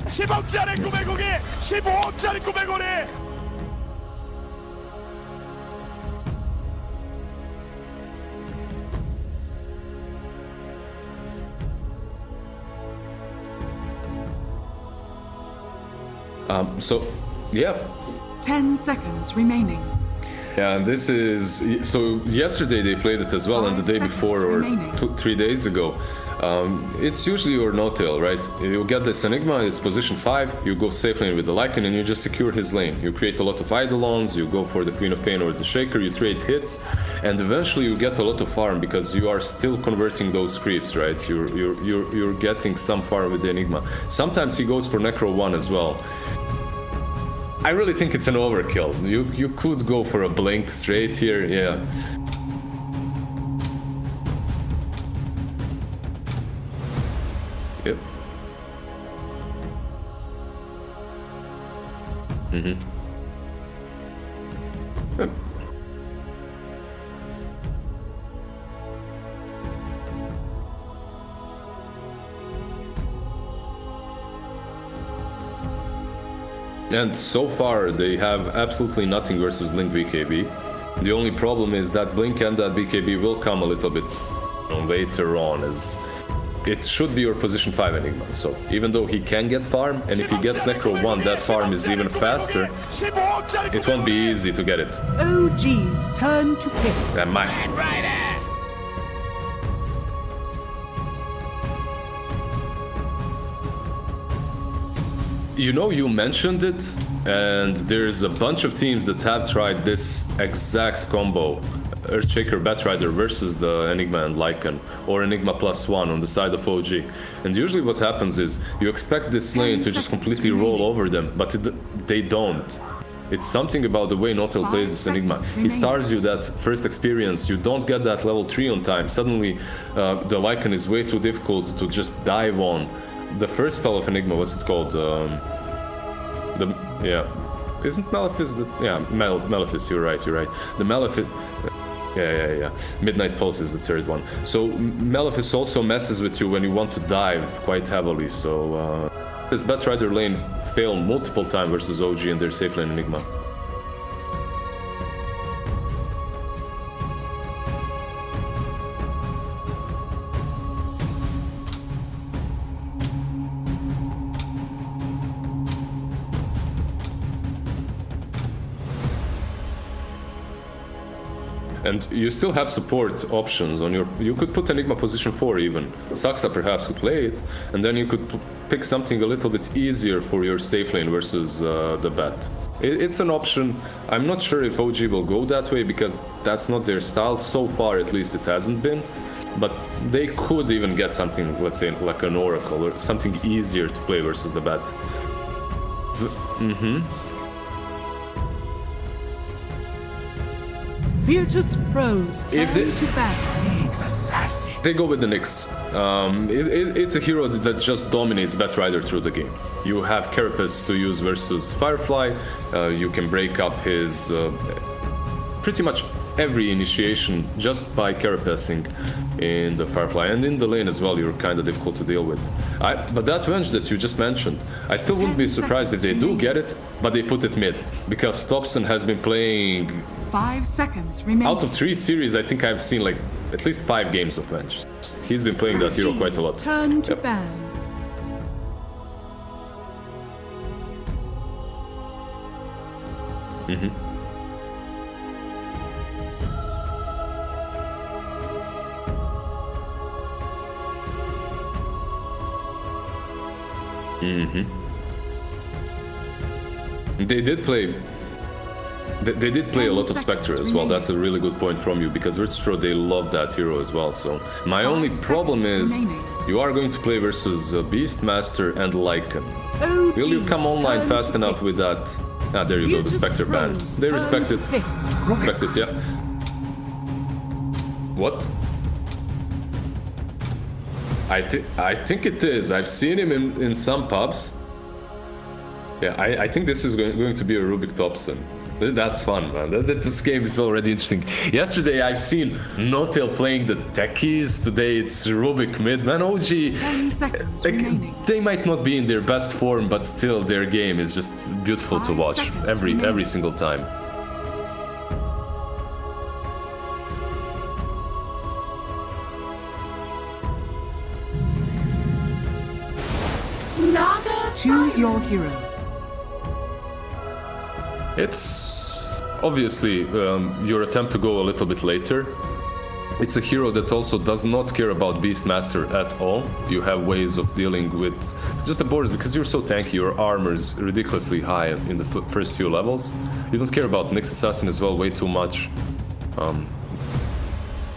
15짜리 900원에 15짜리 900원에 So, yeah. 10 seconds remaining. Yeah, and this is... So, yesterday they played it as well, and the day before, or 3 days ago. It's usually your no-tail, right? You get this Enigma, it's position 5, you go safe lane with the Lycan, and you just secure his lane. You create a lot of Eidolons, you go for the Queen of Pain or the Shaker, you trade hits, and eventually you get a lot of farm, because you are still converting those creeps, right? You're getting some farm with the Enigma. Sometimes he goes for Necro 1 as well. I really think it's an overkill. You could go for a blink straight here, yeah. Yep. Mm-hmm. Yep. And so far, they have absolutely nothing versus Blink BKB. The only problem is that Blink and that BKB will come a little bit later on, as it should be your position 5 Enigma. So even though he can get farm, and if he gets Necro 1, that farm is even faster, it won't be easy to get it. OG's turn to pick. That might. You know, you mentioned it, and there's a bunch of teams that have tried this exact combo. Earthshaker Batrider versus the Enigma and Lycan, or Enigma +1 on the side of OG. And usually what happens is, you expect this lane to just completely roll over them, but they don't. It's something about the way Notel plays this Enigma. He stars you that first experience, you don't get that level 3 on time, suddenly the Lycan is way too difficult to just dive on. The first spell of Enigma, what's it called? Isn't Malefice the... Yeah, Malefice, you're right. The Malefice... Yeah. Midnight Pulse is the third one. So Malefice also messes with you when you want to dive quite heavily, so... this Batrider lane failed multiple times versus OG and their safe lane Enigma. And you still have support options on your... You could put Enigma position 4 even. Saksa perhaps could play it, and then you could pick something a little bit easier for your safe lane versus the bat. It's an option. I'm not sure if OG will go that way, because that's not their style. So far, at least, it hasn't been. But they could even get something, let's say, like an Oracle, or something easier to play versus the bat. Virtus Pros turn to battle. They go with the Nyx. It's a hero that just dominates Batrider through the game. You have Carapace to use versus Firefly. You can break up his pretty much every initiation just by Carapacing in the Firefly. And in the lane as well, you're kind of difficult to deal with. But that Venge that you just mentioned, I still wouldn't be surprised if they do get it, but they put it mid. Because Thompson has been playing... 5 seconds remaining. Out of 3 series, I think I've seen like at least 5 games of Venge. He's been playing that hero quite a lot. Turn to ban. They did play. They did play a lot of Spectre as well. That's a really good point from you, because Virtus Pro, they love that hero as well. So my only problem is you are going to play versus Beastmaster and Lycan. Will you come online fast enough with that? Ah, there you go, the Spectre ban. They respect it. Respect it, yeah. What? I think it is. I've seen him in some pubs. Yeah, I think this is going to be a Rubik Thompson. That's fun, man. This game is already interesting. Yesterday I've seen Notel playing the techies. Today it's Rubik mid. Man, OG, 10 seconds remaining. They might not be in their best form, but still their game is just beautiful to watch every single time. Choose your hero. It's obviously your attempt to go a little bit later. It's a hero that also does not care about Beastmaster at all. You have ways of dealing with just the borders, because you're so tanky, your armor is ridiculously high in the first few levels. You don't care about Nyx Assassin as well way too much.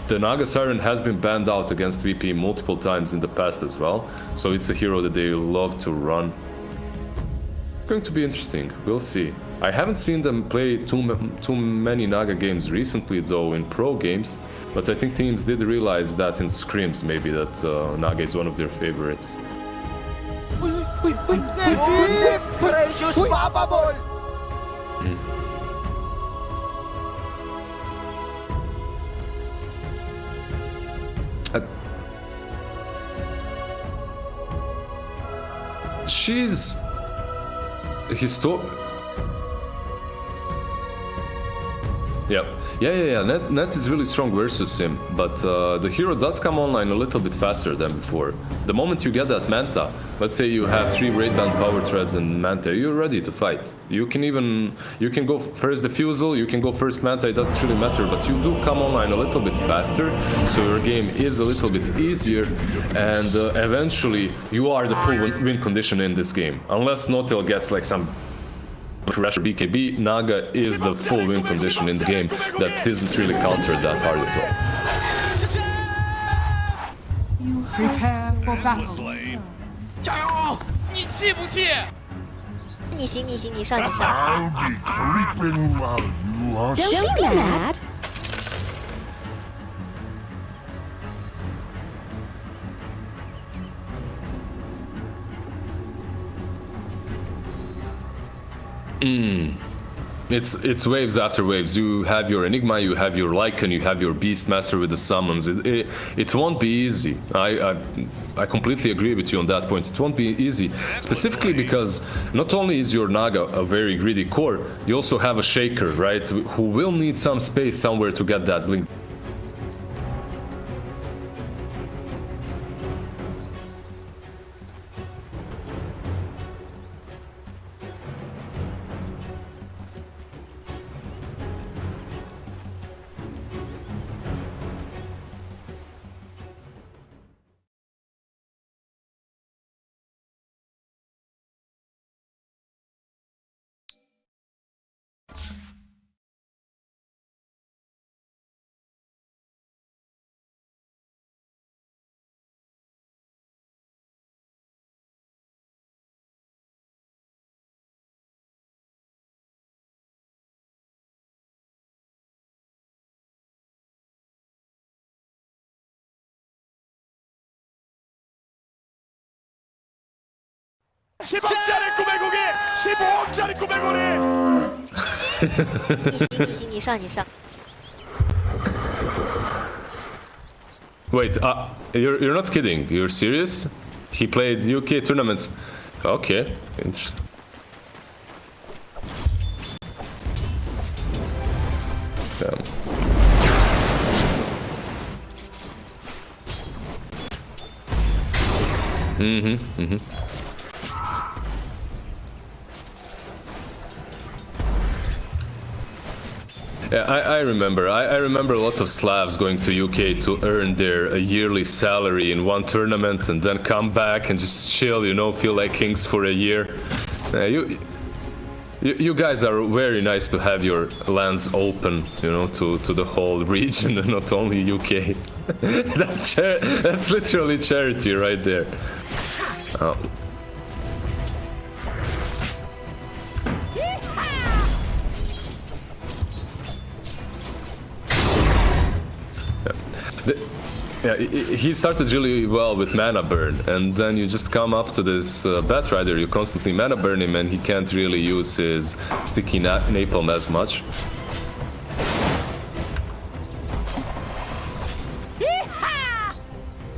The Naga Siren has been banned out against VP multiple times in the past as well, so it's a hero that they love to run. It's going to be interesting, we'll see. I haven't seen them play too many Naga games recently though in pro games, but I think teams did realize that in scrims maybe that Naga is one of their favorites. She's Yeah. Net is really strong versus him, but the hero does come online a little bit faster than before. The moment you get that Manta, let's say you have 3 raid band power threads and Manta, you're ready to fight. You can go first Diffusal, you can go first Manta, it doesn't really matter, but you do come online a little bit faster, so your game is a little bit easier, and eventually you are the full win condition in this game. Unless Notel gets like some Crasher BKB, Naga is the full win condition in the game that isn't really countered that hard at all. Prepare for battle. I'll be creeping while you are Don't be mad. It's waves after waves. You have your Enigma, you have your Lycan, you have your Beastmaster with the summons. It won't be easy. I completely agree with you on that point. It won't be easy, specifically because not only is your Naga a very greedy core, you also have a Shaker, right, who will need some space somewhere to get that blink. 10억짜리 꿈의 고기! 15억짜리 꿈의 고리! 你上，你上。 Wait, you're not kidding. You're serious? He played UK tournaments. Okay, interesting. Damn. Yeah, I remember. I remember a lot of Slavs going to UK to earn their yearly salary in one tournament and then come back and just chill, you know, feel like kings for a year. You guys are very nice to have your lands open, you know, to the whole region and not only UK. That's literally charity right there. Oh. Yeah, he started really well with mana burn, and then you just come up to this Batrider, you constantly mana burn him, and he can't really use his sticky napalm as much.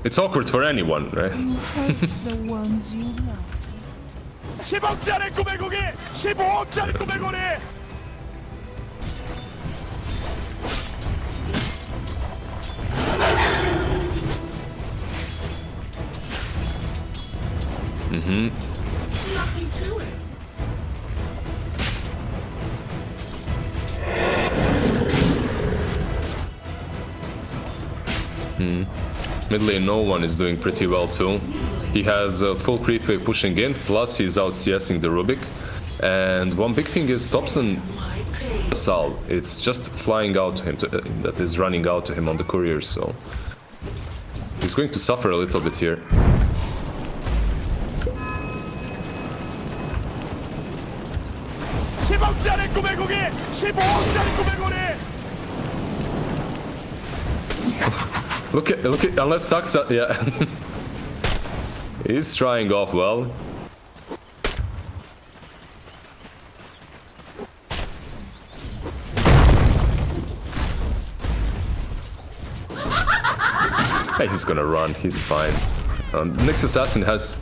It's awkward for anyone, right? The ones you love. 10억짜리 꿈의 고기! 15억짜리 꿈의 고리! Nothing to it. Mid lane, no one is doing pretty well too. He has a full creep wave pushing in, plus he's out CSing the Rubik. And one big thing is Thompson Sal. It's just flying out to him, that is running out to him on the courier, so he's going to suffer a little bit here. Look at, unless Sucks, yeah. He's trying off well. Hey, he's gonna run, he's fine. Next assassin has...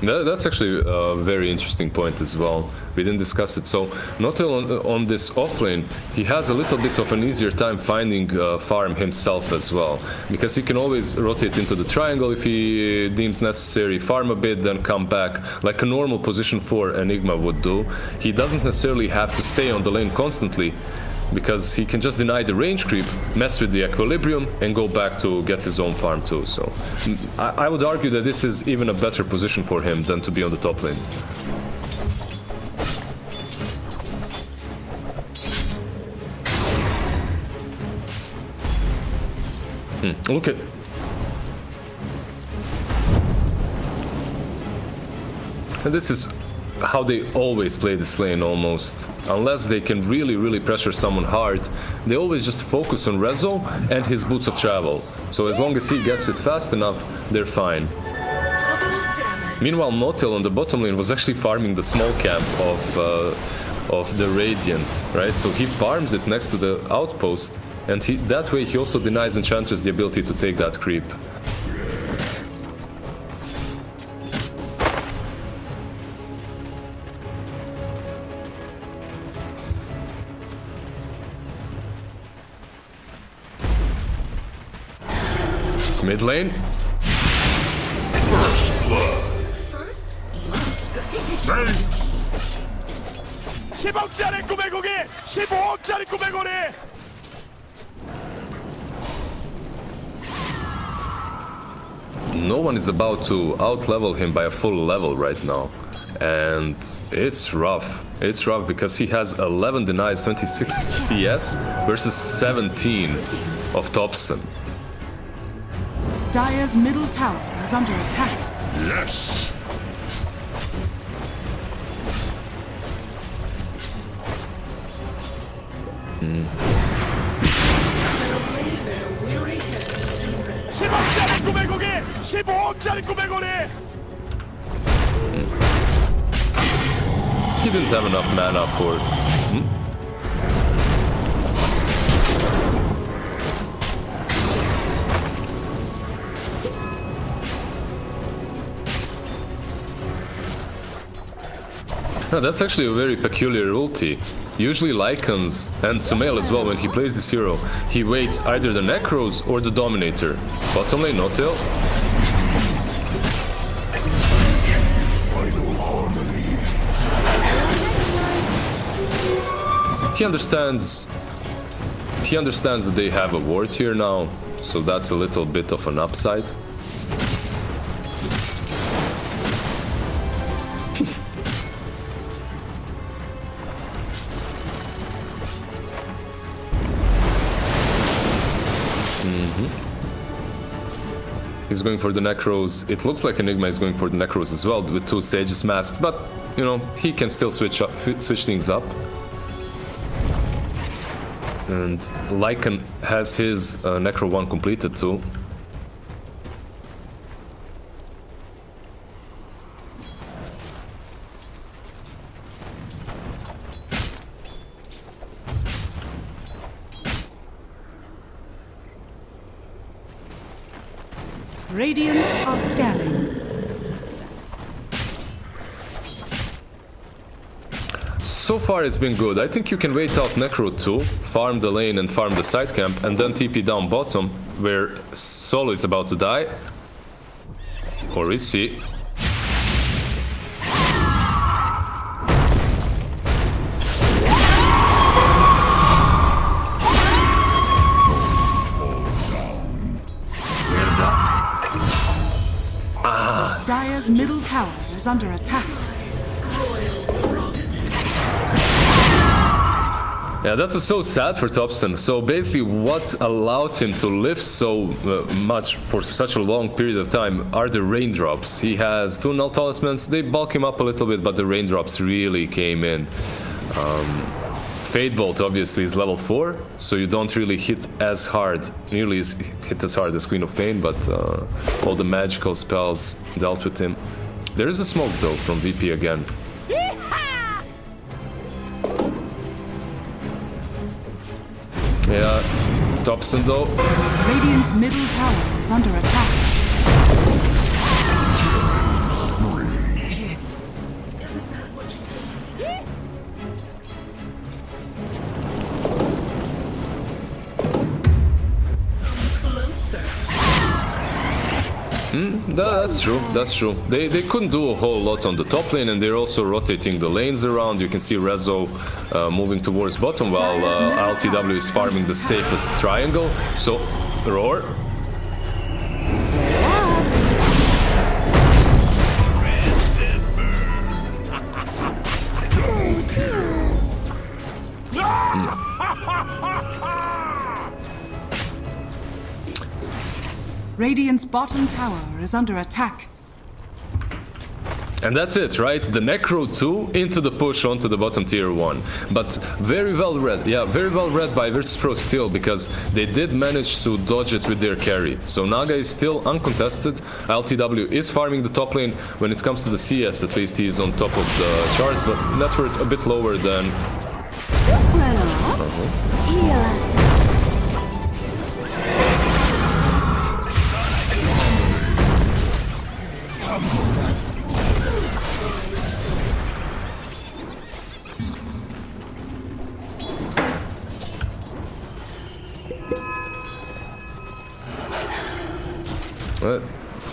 That's actually a very interesting point as well. We didn't discuss it. So, not on this offlane, he has a little bit of an easier time finding farm himself as well. Because he can always rotate into the triangle if he deems necessary, farm a bit, then come back, like a normal position 4 Enigma would do. He doesn't necessarily have to stay on the lane constantly, because he can just deny the range creep, mess with the equilibrium, and go back to get his own farm too. So I would argue that this is even a better position for him than to be on the top lane. Look at... And this is how they always play this lane almost. Unless they can really pressure someone hard, they always just focus on Rezo and his boots of travel. So as long as he gets it fast enough, they're fine. Meanwhile, Notil on the bottom lane was actually farming the small camp of the Radiant, right? So he farms it next to the outpost, and that way he also denies Enchantress the ability to take that creep. Mid lane. First blood. 10억짜리 꿈의 고기! 15억짜리 꿈의 고리! No one is about to out-level him by a full level right now. And it's rough. It's rough because he has 11 denies, 26 CS versus 17 of Thompson. Dire's middle tower is under attack. Yes. He didn't have enough mana for... No, that's actually a very peculiar ulti. Usually Lycans and Sumail as well, when he plays this hero, he waits either the Necros or the Dominator. Bottom lane, no tail. He understands that they have a ward here now, so that's a little bit of an upside. He's going for the Necros. It looks like Enigma is going for the Necros as well with 2 Sage's masks, but you know, he can still switch things up. And Lycan has his Necro 1 completed too. Radiant are scanning. So far it's been good. I think you can wait out Necro 2, farm the lane and farm the side camp, and then TP down bottom, where Solo is about to die. Or is he? Dire's middle tower is under attack. Yeah, that was so sad for Thompson. So basically what allowed him to live so much for such a long period of time are the raindrops. He has 2 null talismans, they bulk him up a little bit, but the raindrops really came in. Fade Bolt obviously is level 4, so you don't really hit as hard, nearly hit as hard as Queen of Pain, but all the magical spells dealt with him. There is a smoke though from VP again. Yeah, Thompson though. Radiant's middle tower is under attack. That's true, that's true. They couldn't do a whole lot on the top lane, and they're also rotating the lanes around. You can see Rezo moving towards bottom while LTW is farming the safest triangle. So, Roar. Radiant's bottom tower is under attack. And that's it, right? The Necro 2 into the push onto the bottom tier 1. But very well read, yeah, very well read by Virtus Pro still, because they did manage to dodge it with their carry. So Naga is still uncontested. LTW is farming the top lane. When it comes to the CS, at least he is on top of the charts, but net worth a bit lower than...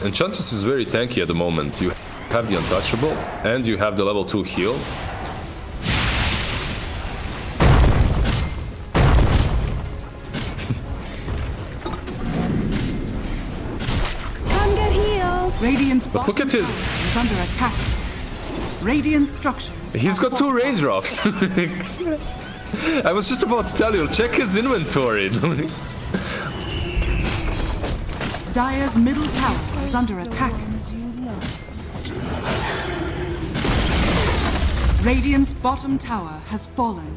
Enchantress is very tanky at the moment. You have the untouchable, and you have the level 2 heal. Come get healed. Radiant's But look at his... is under attack. Radiant structures. He's got 2 raindrops. I was just about to tell you, check his inventory. Dire's middle tower is under attack. Radiant's bottom tower has fallen.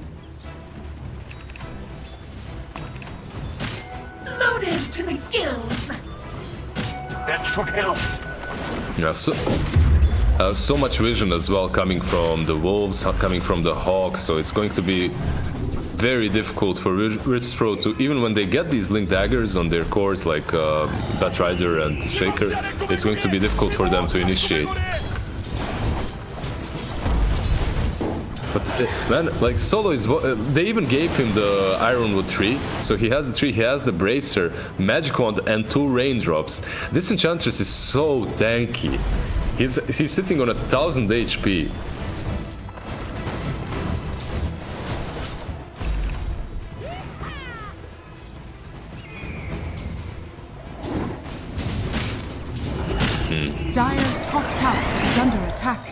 to the gills. That should help. Yeah, so much vision as well coming from the wolves, coming from the hawks, so it's going to be very difficult for Virtus Pro to, even when they get these link daggers on their cores like Batrider and Shaker, it's going to be difficult for them to initiate. But man, like Solo is, they even gave him the Ironwood tree, so he has the tree, he has the bracer, magic wand, and 2 raindrops. This Enchantress is so tanky. He's sitting on 1000 HP. Dire's top tower is under attack.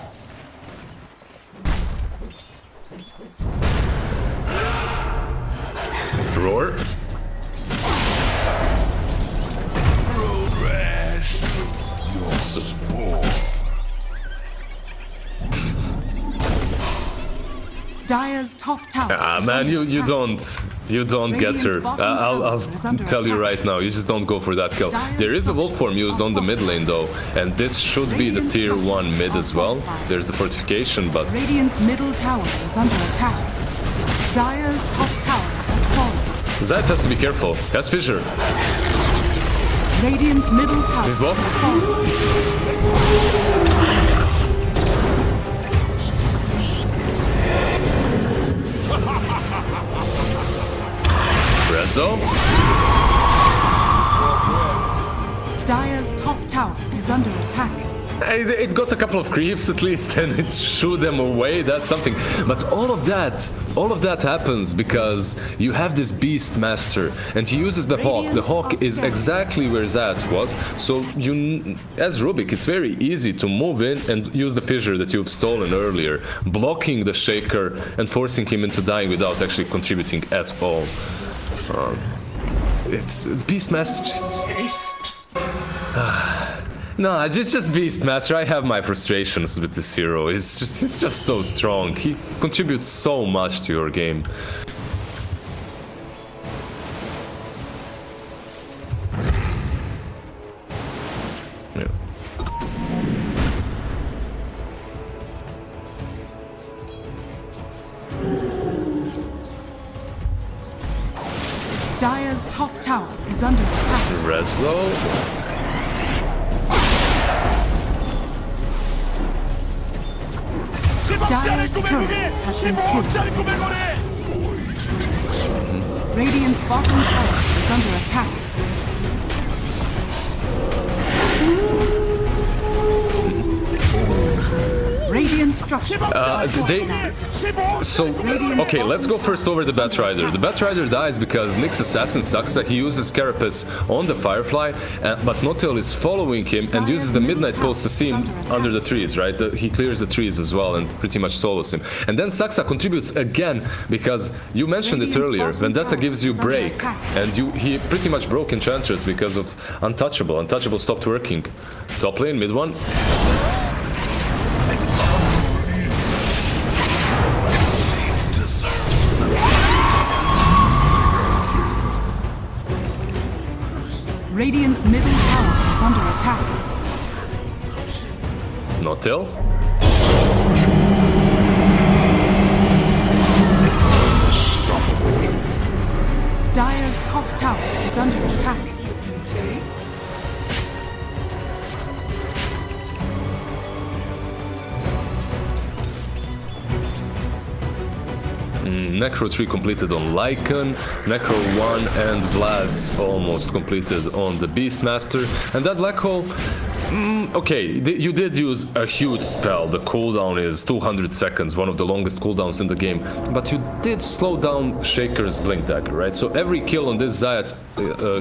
Roar. Dire's top tower. Ah man, you don't get her. I'll tell you right now, you just don't go for that kill. There is a wolf form used on the mid lane though, and this should be the tier 1 mid as well. There's the fortification, but Radiant's middle tower is under attack. Dire's top tower has fallen. Zayt has to be careful. Has fissure. Radiant's middle tower He's blocked. has fallen. Rezo. Dire's top tower is under attack. It got a couple of creeps at least, and it shooed them away. That's something. But all of that happens because you have this Beast Master, and he uses the Hawk. The Hawk is exactly where Zayt was. So you, as Rubik, it's very easy to move in and use the fissure that you've stolen earlier, blocking the Shaker and forcing him into dying without actually contributing at all. It's Beastmaster. No, it's just Beastmaster. I have my frustrations with this hero. It's just so strong. He contributes so much to your game. Yeah. Dire's top tower is under attack. Rezo. Dire's turret has been killed. Radiant's bottom tower is under attack. Radiant structure. Okay, let's go first over the Batrider. The Batrider dies because Nyx Assassin sucks that he uses Carapace on the Firefly, but Notil is following him and uses the Midnight Pulse to see him under the trees, right? He clears the trees as well and pretty much solos him. And then Saxa contributes again because you mentioned it earlier, Vendetta gives you break, and he pretty much broke Enchantress because of Untouchable. Untouchable stopped working. Top lane, mid one. Radiant's middle tower is under attack. Notil. Dire's top tower is under attack. Necro 3 completed on Lycan, Necro 1 and Vlad's almost completed on the Beastmaster, and that Black Hole, okay, you did use a huge spell. The cooldown is 200 seconds, one of the longest cooldowns in the game, but you did slow down Shaker's Blink Dagger, right? So every kill on this Zayt's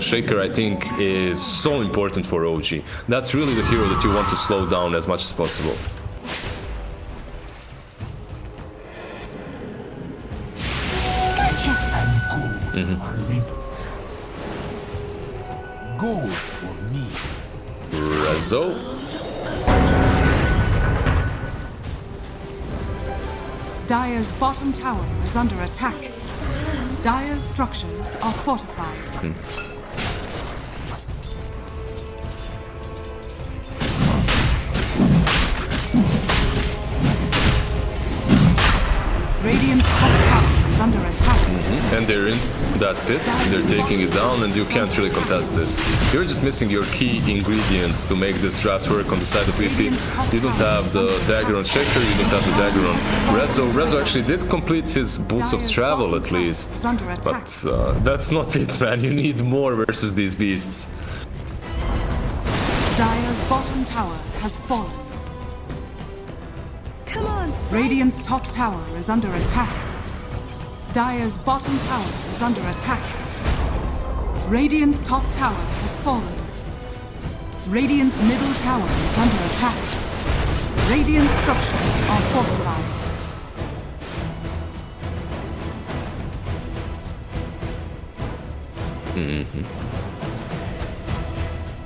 Shaker, I think, is so important for OG. That's really the hero that you want to slow down as much as possible. Gold for me. Rezo. Dire's bottom tower is under attack. Dire's structures are fortified. they're in that pit, they're taking it down, and you can't really contest this. You're just missing your key ingredients to make this draft work on the side of VP. You don't have the dagger on Shaker, you don't have the dagger on Rezo. Rezo actually did complete his Boots of Travel at least, but that's not it, man. You need more versus these beasts. Dire's bottom tower has fallen. Come on, Radiant's top tower is under attack. Dire's bottom tower is under attack. Radiant's top tower has fallen. Radiant's middle tower is under attack. Radiant structures are fortified.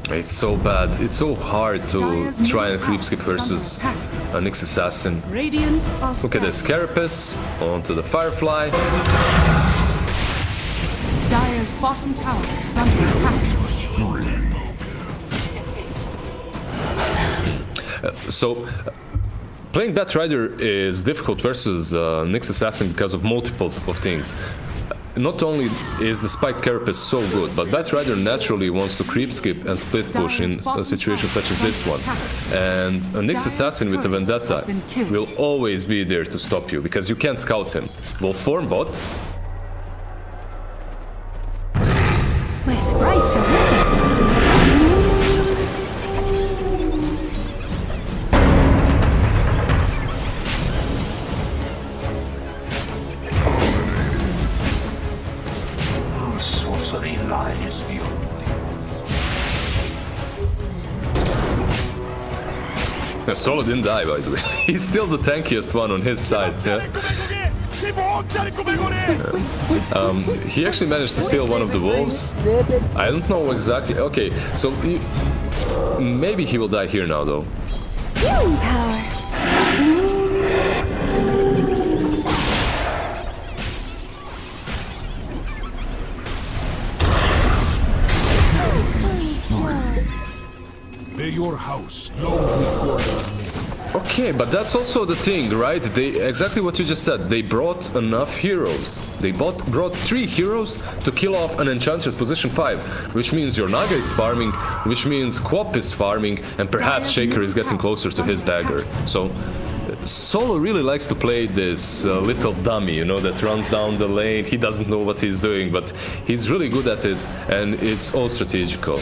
It's so bad. It's so hard to try and creep skip versus a Nyx Assassin. Look at this. Carapace onto the Firefly. Dire's bottom tower is under attack. Playing Batrider is difficult versus Nyx Assassin because of multiple of things. Not only is the Spike Carapace so good, but Batrider naturally wants to creep skip and split push in a situation such as this one. And a Nyx Assassin with a Vendetta will always be there to stop you, because you can't scout him. Well, form bot. My sprites are with us. Sorcery lies beyond my grasp. Solo didn't die, by the way. He's still the tankiest one on his side, yeah? He actually managed to steal one of the wolves. I don't know exactly. Okay, so maybe he will die here now, though. Healing power. May your house know before you. Okay, but that's also the thing, right? Exactly what you just said. They brought enough heroes. They brought 3 heroes to kill off an Enchantress position 5, which means your Naga is farming, which means Quap is farming, and perhaps Shaker is getting closer to his dagger. So Solo really likes to play this little dummy, you know, that runs down the lane. He doesn't know what he's doing, but he's really good at it, and it's all strategical.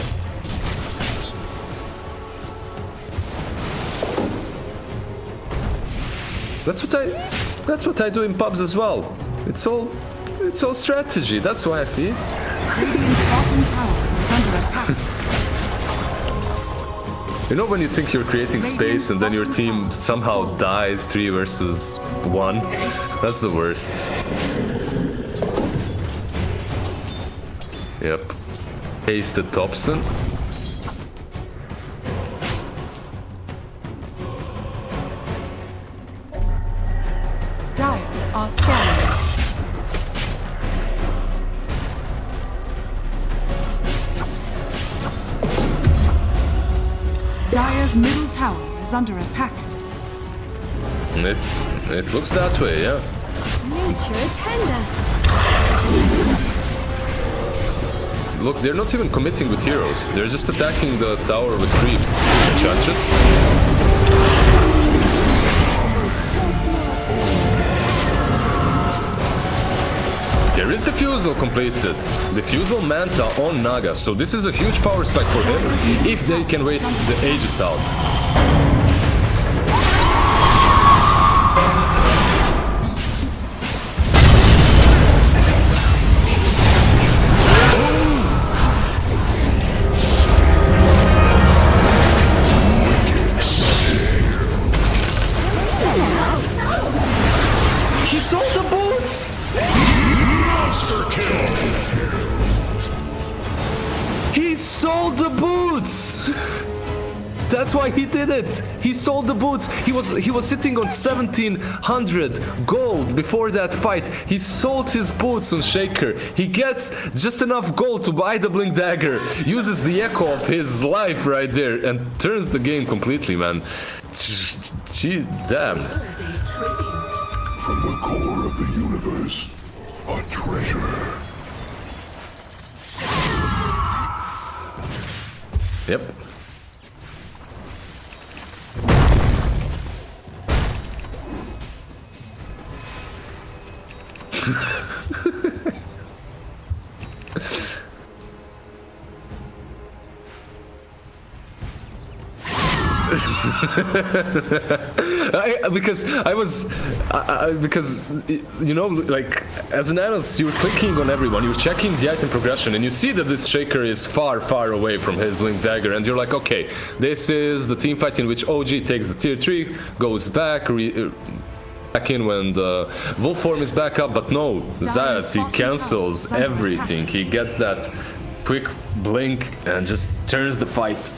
That's what I do in pubs as well. It's all strategy. That's why I feel. Radiant's bottom tower is under attack. You know when you think you're creating space and then your team somehow dies 3 versus 1? That's the worst. Yep. Pasted Thompson. Dire are scanning. Dire's middle tower is under attack. It looks that way, yeah. Nature attend us. Look, they're not even committing with heroes. They're just attacking the tower with creeps. Enchantress. There is Diffusal completed. Diffusal Manta on Naga, so this is a huge power spike for him if they can wait the Aegis out. He sold the boots! Monster kill! He sold the boots! That's why he did it! He sold the boots! He was sitting on 1700 gold before that fight. He sold his boots on Shaker. He gets just enough gold to buy the Blink Dagger, uses the echo of his life right there, and turns the game completely, man. Jeez, damn. From the core of the universe, A treasure. Yep. because you know, like as an analyst, you're clicking on everyone, you're checking the item progression, and you see that this shaker is far away from his blink dagger, and you're like, okay, this is the team fight in which OG takes the tier 3, goes back in when the wolf form is back up, but no, Zayas, he cancels everything. He gets that quick blink and just turns the fight.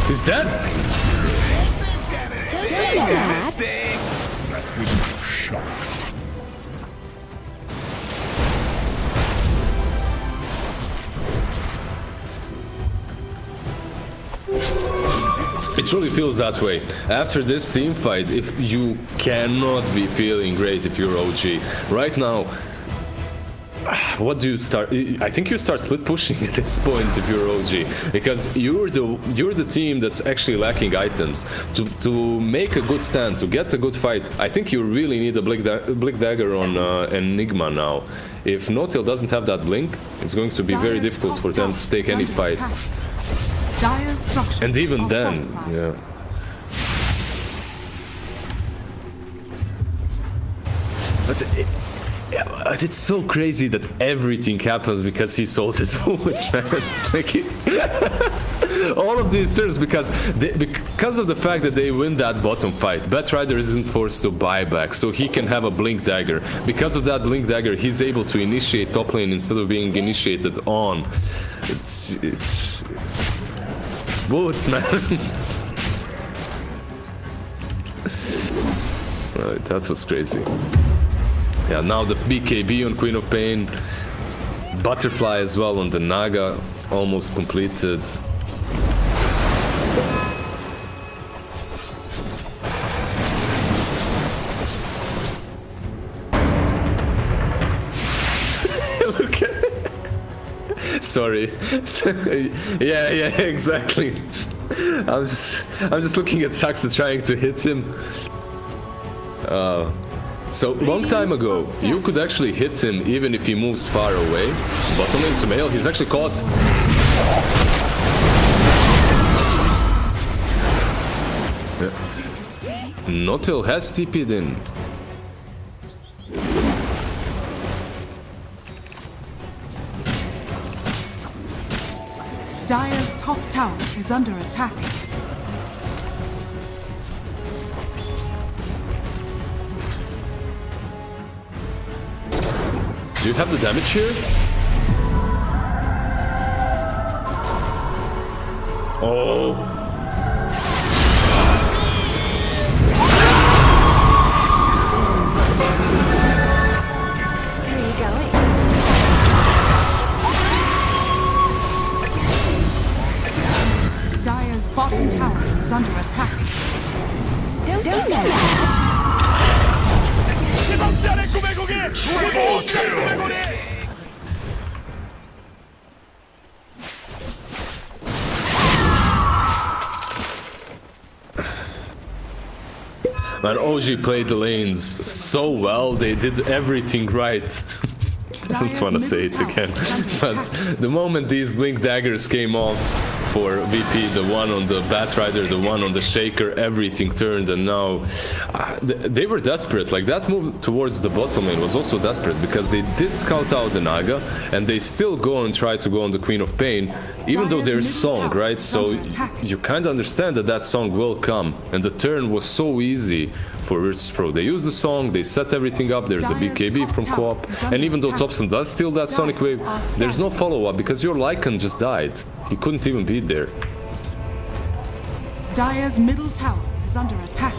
Is that? It truly feels that way. After this team fight, if you cannot be feeling great if you're OG. Right now, what do you start? I think you start split pushing at this point if you're OG, because you're the team that's actually lacking items to make a good stand, to get a good fight. I think you really need a blink dagger on Enigma now. If No-Tail doesn't have that blink, it's going to be very difficult for them to take any fights. And even then, yeah. But it's so crazy that everything happens because he sold his bullets, man. Like all of these turns because of the fact that they win that bottom fight. Batrider isn't forced to buy back, so he can have a blink dagger. Because of that blink dagger, he's able to initiate top lane instead of being initiated on. It's bullets, man. Right, that was crazy. Yeah, now the BKB on Queen of Pain, Butterfly as well on the Naga, almost completed. Look at it. Sorry. Yeah, exactly. I'm just looking at Saxa trying to hit him. So, long time ago, you could actually hit him even if he moves far away. Bottom lane Sumail, he's actually caught. No-Tail has TP'd in. Dire's top tower is under attack. Do you have the damage here? Oh. Where are you going? Dire's bottom tower is under attack. Don't do that. Man, OG played the lanes so well, they did everything right. I don't want to say it again, but the moment these blink daggers came off for VP, the one on the Batrider, the one on the Shaker, everything turned, and now they were desperate. Like that move towards the bottom lane was also desperate because they did scout out the Naga and they still go and try to go on the Queen of Pain, even though there's Song, right? So you kind of understand that that Song will come, and the turn was so easy for Virtus Pro. They use the Song, they set everything up, there's a BKB from Co-op, and even though Thompson does steal that Sonic Wave, there's no follow-up because your Lycan just died. He couldn't even beat there. Dire's middle tower is under attack.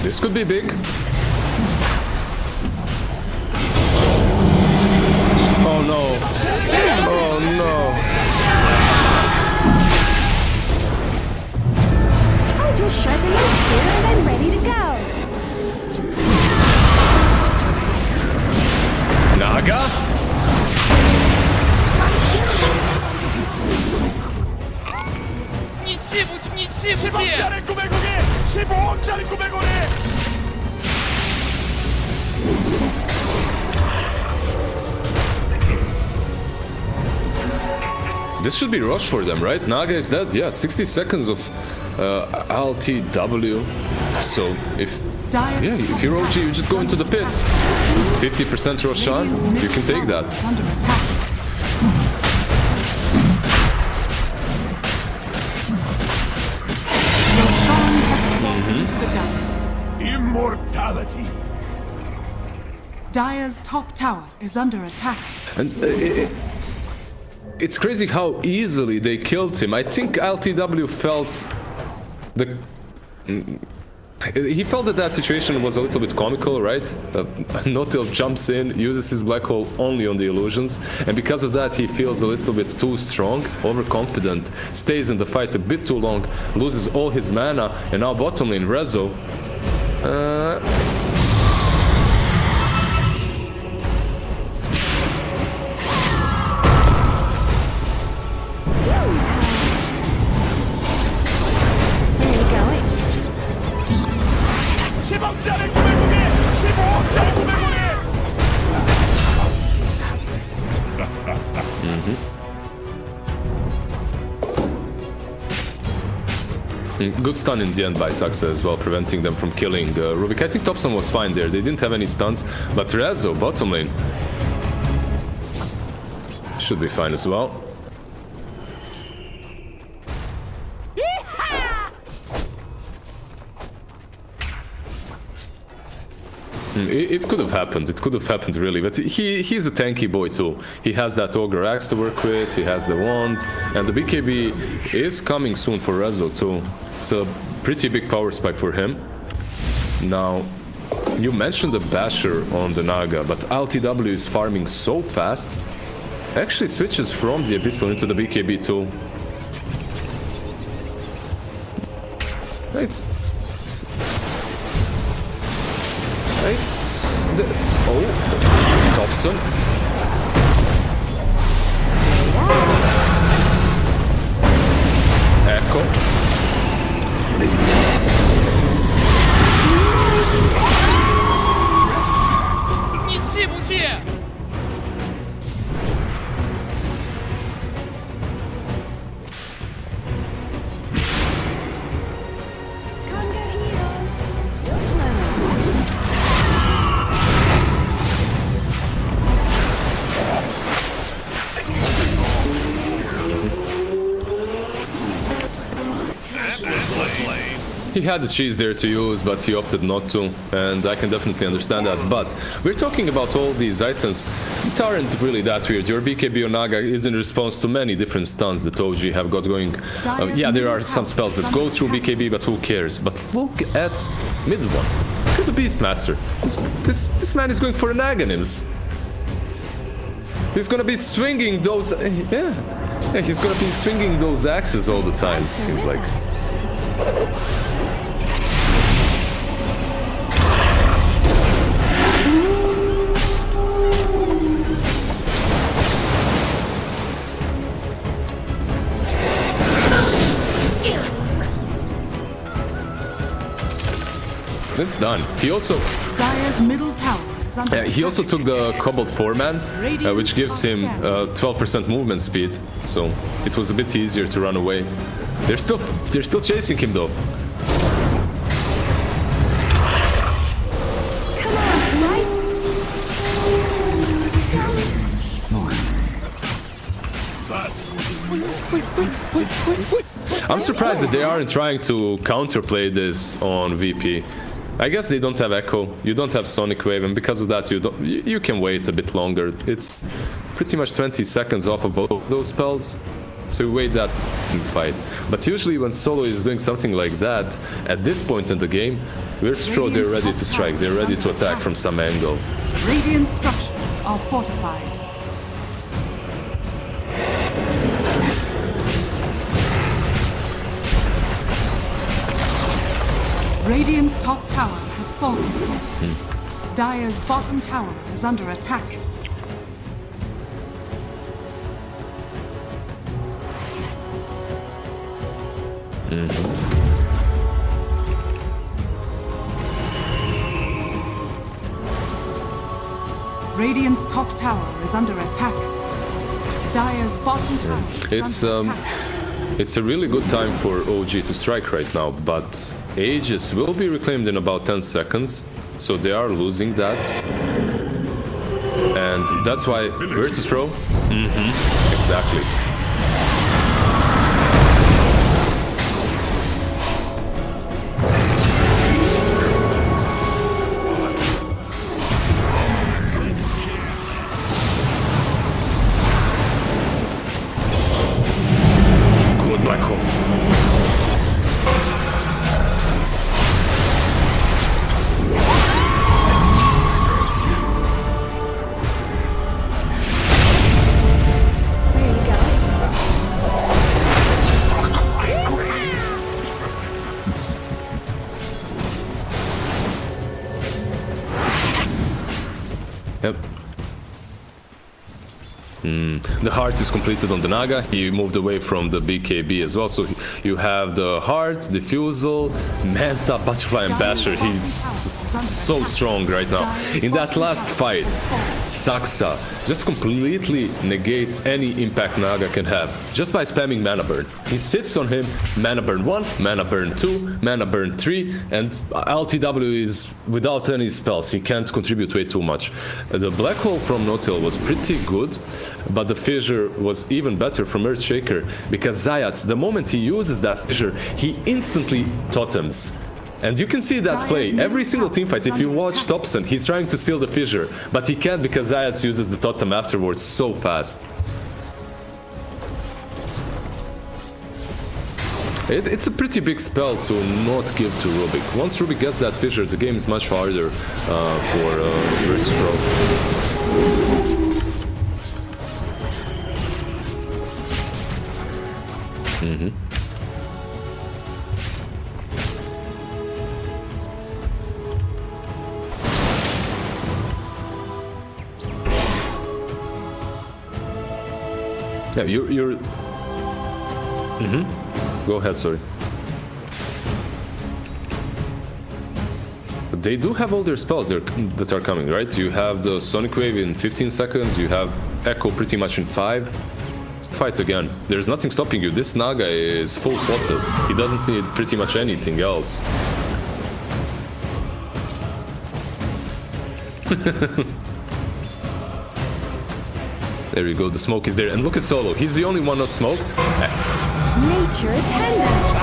This could be big. Oh no. Oh no. I just sharpened my spear and I'm ready to go. Naga? This should be rush for them, right? Naga is dead. Yeah, 60 seconds of LTW. So if you're OG, you just go into the pit. 50% Roshan, you can take that. Roshan has fallen to the Dire. Immortality. Dire's top tower is under attack. And it's crazy how easily they killed him. I think LTW felt he felt that situation was a little bit comical, right? Notil jumps in, uses his black hole only on the illusions, and because of that he feels a little bit too strong, overconfident, stays in the fight a bit too long, loses all his mana, and now bottom lane Rezo. Good stun in the end by Saxa as well, preventing them from killing Rubik. I think Thompson was fine there. They didn't have any stuns, but Rezo, bottom lane, should be fine as well. It could have happened. It could have happened really, but he's a tanky boy too. He has that Ogre Axe to work with. He has the wand, and the BKB is coming soon for Rezo too. It's a pretty big power spike for him. Now, you mentioned the Basher on the Naga, but LTW is farming so fast. Actually switches from the Abyssal into the BKB too. It's Thompson. Echo. He had the cheese there to use, but he opted not to, and I can definitely understand that. But we're talking about all these items that aren't really that weird. Your BKB or Naga is in response to many different stuns that OG have got going. Yeah, there are some spells that go through BKB, but who cares? But look at mid one. Look at the Beastmaster. This man is going for an Aghanims. He's gonna be swinging those... Yeah, he's gonna be swinging those axes all the time, it seems like. It's done. He also... Dire's middle tower is under he also took the Cobalt 4-man, which gives him 12% movement speed, so it was a bit easier to run away. They're still chasing him though. Come on, sprites! I'm surprised that they aren't trying to counterplay this on VP. I guess they don't have Echo, you don't have Sonic Wave, and because of that you can wait a bit longer. It's pretty much 20 seconds off of both those spells, so you wait that fight. But usually when Solo is doing something like that, at this point in the game, Virtus Pro, they're ready to strike, they're ready to attack from some angle. Radiant structures are fortified. Radiant's top tower has fallen. Dire's bottom tower is under attack. Radiant's top tower is under attack. Dire's bottom tower is under attack. It's a really good time for OG to strike right now, but Aegis will be reclaimed in about 10 seconds, so they are losing that. And that's why Virtus Pro? Exactly. Good black hole. Yep. The heart is completed on the Naga. He moved away from the BKB as well. So you have the heart, Diffusal, Manta, Butterfly, and Basher. He's just so strong right now. In that last fight, Saksa just completely negates any impact Naga can have just by spamming Mana Burn. He sits on him, Mana Burn 1, Mana Burn 2, Mana Burn 3, and LTW is without any spells. He can't contribute way too much. The Black Hole from Notil was pretty good, but the Fissure was even better from Earthshaker, because Zayats, the moment he uses that Fissure, he instantly totems. And you can see that play every single teamfight. If you watch Thompson, he's trying to steal the Fissure, but he can't because Zayats uses the totem afterwards so fast. It's a pretty big spell to not give to Rubik. Once Rubik gets that Fissure, the game is much harder for Virtus Pro. Yeah, you're... Go ahead, sorry. But they do have all their spells that are coming, right? You have the Sonic Wave in 15 seconds, you have Echo pretty much in 5. Fight again. There's nothing stopping you. This Naga is full slotted. He doesn't need pretty much anything else. There you go, the smoke is there. And look at Solo, he's the only one not smoked. Nature attend us.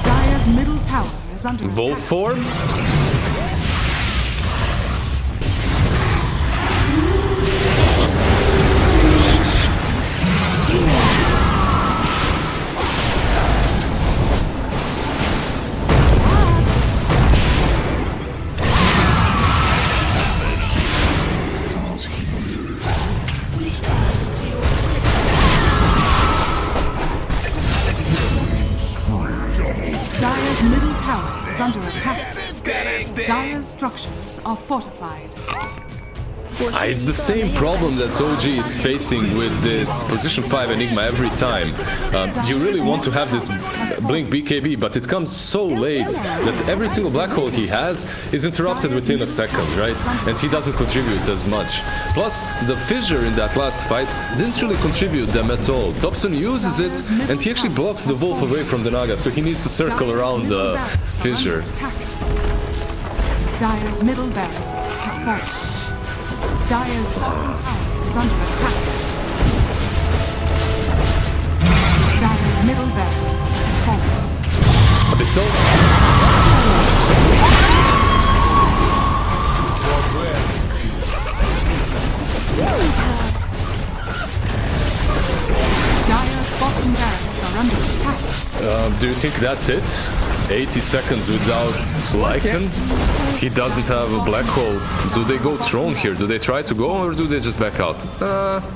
Dire's middle tower is under Volt attack. form? Dire's middle tower is under attack. Dire's structures are fortified. It's the same problem that OG is facing with this position 5 Enigma every time. You really want to have this blink BKB, but it comes so late that every single black hole he has is interrupted within a second, right? And he doesn't contribute as much. Plus, the fissure in that last fight didn't really contribute them at all. Thompson uses it, and he actually blocks the wolf away from the Naga, so he needs to circle around the fissure. Dire's middle barracks has fallen. Dire's bottom tower is under attack. Dire's middle barracks has fallen. Abyssal. Dire's bottom barracks are under attack. Do you think that's it? 80 seconds without Lycan? He doesn't have a black hole. Do they go throne here? Do they try to go, or do they just back out?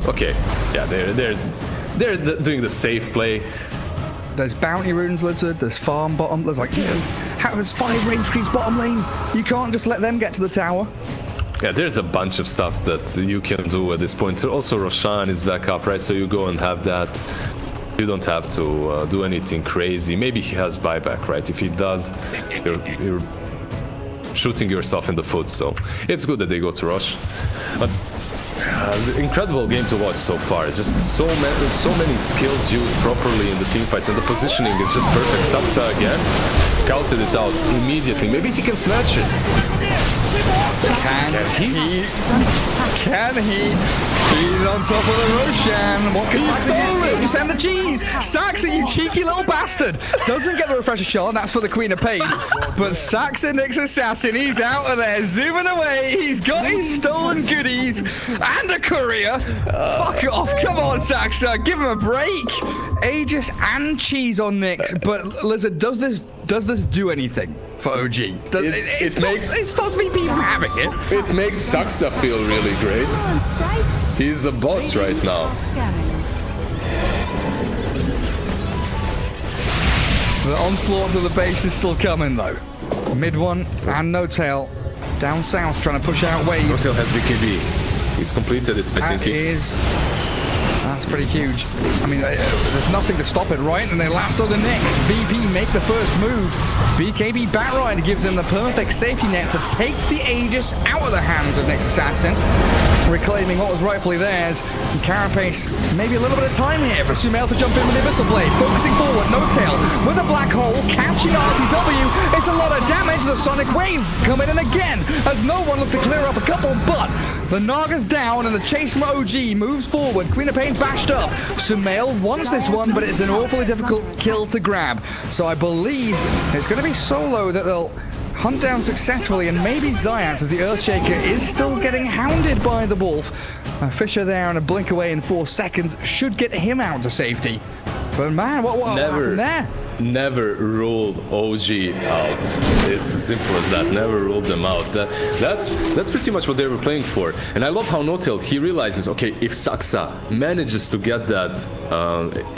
Okay. Yeah, they're doing the safe play. There's bounty runes, Lizard. There's farm bottom. There's like, there's 5 range creeps bottom lane. You can't just let them get to the tower. Yeah, there's a bunch of stuff that you can do at this point. Also, Roshan is back up, right? So you go and have that. You don't have to do anything crazy. Maybe he has buyback, right? If he does, you're shooting yourself in the foot. So it's good that they go to rush. But incredible game to watch so far. It's just so many skills used properly in the team fights, and the positioning is just perfect. Sapsa again scouted it out immediately. Maybe he can snatch it. Can he? He's on top of the Roshan. What can you do? Just send the cheese. Saxa, you cheeky little bastard. Doesn't get the refresher shot, and that's for the Queen of Pain. But Saxa, Nick's assassin, he's out of there, zooming away. He's got his stolen goodies and a courier. Fuck off. Come on, Saxa. Give him a break. Aegis and cheese on Nyx. But Lizard, does this do anything for OG? It stops VP from having it. It makes Saxa feel really great. He's a boss right now. The onslaught of the base is still coming though. Mid one and No Tail down south trying to push out waves. No Tail has BKB. He's completed it, I think. That's pretty huge. I mean, there's nothing to stop it, right? And they lasso the next. VP make the first move. BKB Batrider gives them the perfect safety net to take the Aegis out of the hands of Nyx Assassin, reclaiming what was rightfully theirs. And Carapace, maybe a little bit of time here for Sumail to jump in with the Abyssal Blade. Focusing forward, No Tail with a black hole, catching RTW. It's a lot of damage. The Sonic Wave coming in again as no one looks to clear up a couple, but the Naga's down and the chase from OG moves forward. Queen of Pain bashed up. Sumail wants this one, but it's an awfully difficult kill to grab. So I believe it's going to be solo that they'll hunt down successfully, and maybe Zayas, as the Earthshaker is still getting hounded by the Wolf. A Fisher there and a blink away in 4 seconds should get him out to safety. But man, what happened there? Never ruled OG out. It's as simple as that. Never ruled them out. That's pretty much what they were playing for. And I love how No Tail, he realizes, okay, if Saxa manages to get that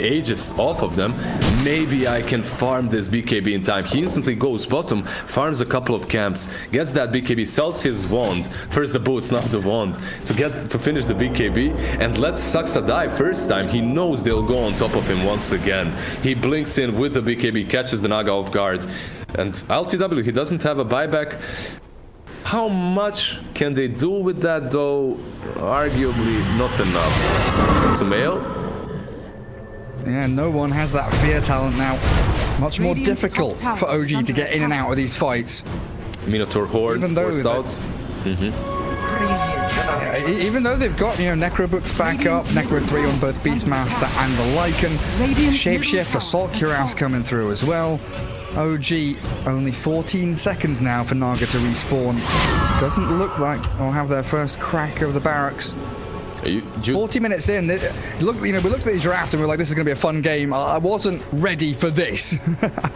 Aegis off of them, maybe I can farm this BKB in time. He instantly goes bottom, farms a couple of camps, gets that BKB, sells his wand, first the boots, not the wand, to finish the BKB, and lets Saxa die first time. He knows they'll go on top of him once again. He blinks in with the BKB, catches the Naga off guard, and LTW, he doesn't have a buyback. How much can they do with that though? Arguably not enough. Sumail? Yeah, no one has that fear talent now. Much more difficult for OG to get in and out of these fights. Minotaur Horde forced out. Even though they've got, Necrobooks back up, Necro 3 on both Beastmaster and the Lycan, Shapeshift, Assault Cuirass coming through as well. OG, only 14 seconds now for Naga to respawn. Doesn't look like they'll have their first crack of the barracks. 40 minutes in, we looked at these drafts and we were like, this is going to be a fun game. I wasn't ready for this.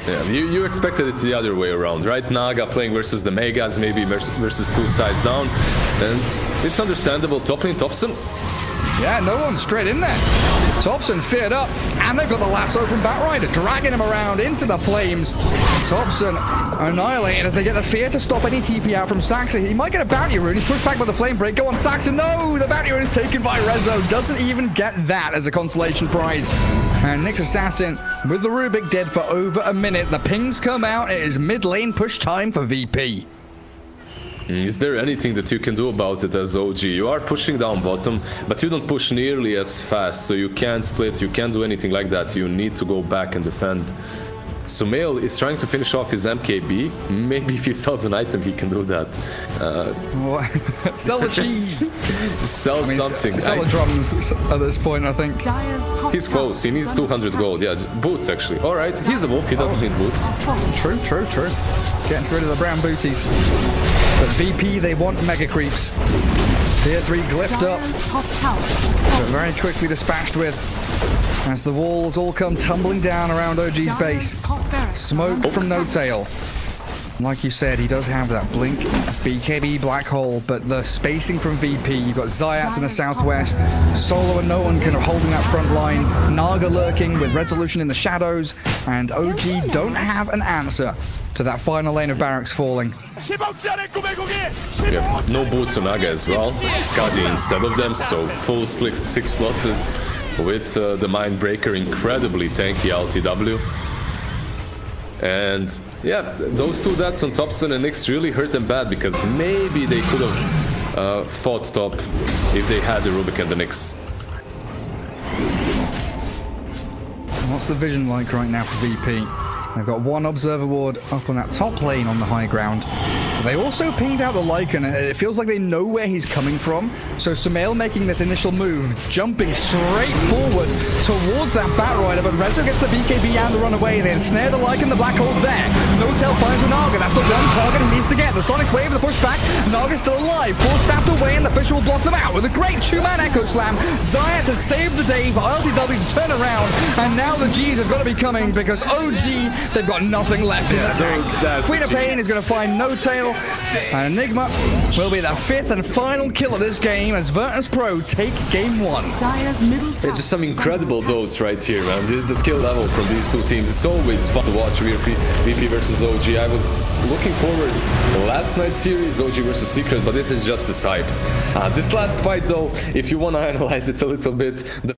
Yeah, you expected it the other way around, right? Naga playing versus the Megas, maybe versus 2 sides down. And it's understandable. Top lane Thompson Yeah, no one straight in there. Thompson feared up, and they've got the lasso from Batrider, dragging him around into the flames. Thompson annihilated as they get the fear to stop any TP out from Saxon. He might get a bounty rune. He's pushed back by the flame break. Go on, Saxon. No, the bounty rune is taken by Rezo. Doesn't even get that as a consolation prize. And Nyx Assassin with the Rubik dead for over a minute. The pings come out. It is mid lane push time for VP. Is there anything that you can do about it as OG? You are pushing down bottom, but you don't push nearly as fast, so you can't split, you can't do anything like that. You need to go back and defend. Sumail is trying to finish off his MKB. Maybe if he sells an item, he can do that. Sell the cheese. Sell something. Sell the drums at this point, I think. He's close. He needs 200 gold. Yeah, boots actually. All right, he's a wolf. He doesn't need boots. True. Getting rid of the brown booties. But VP, they want mega creeps. Tier 3 glyphed up, but very quickly dispatched with. As the walls all come tumbling down around OG's base. Smoke from No Tail. Like you said, he does have that blink, BKB black hole, but the spacing from VP, you've got Zayat in the southwest, Solo and no one kind of holding that front line, Naga lurking with Resolution in the shadows, and OG don't have an answer to that final lane of barracks falling. Yeah, no boots on Naga as well. Skadi instead of them, so full 6 slotted with the Mindbreaker, incredibly tanky LTW. And yeah, those two deaths on Thompson and Nyx really hurt them bad, because maybe they could have fought top if they had the Rubik and the Nyx. What's the vision like right now for VP? They've got one Observer Ward up on that top lane on the high ground. They also pinged out the Lycan, and it feels like they know where he's coming from. So Sumail making this initial move, jumping straight forward towards that Batrider, but Rezo gets the BKB and the runaway. They ensnare the Lycan, the black hole's there. No Tail finds the Naga, that's the one target he needs to get. The Sonic Wave, the pushback, Naga's still alive, 4 stabbed away, and the Fish will block them out with a great 2-man Echo Slam. Zayat has saved the day for LTW to turn around, and now the G's have got to be coming, because OG, they've got nothing left in the tank. Queen of Pain is going to find No Tail, and Enigma will be the 5th and final kill of this game as Virtus Pro take game 1. It's just some incredible dotes right here, man. The skill level from these two teams, it's always fun to watch. VP versus OG. I was looking forward to last night's series, OG versus Secret, but this is just as hyped. This last fight though, if you want to analyze it a little bit, the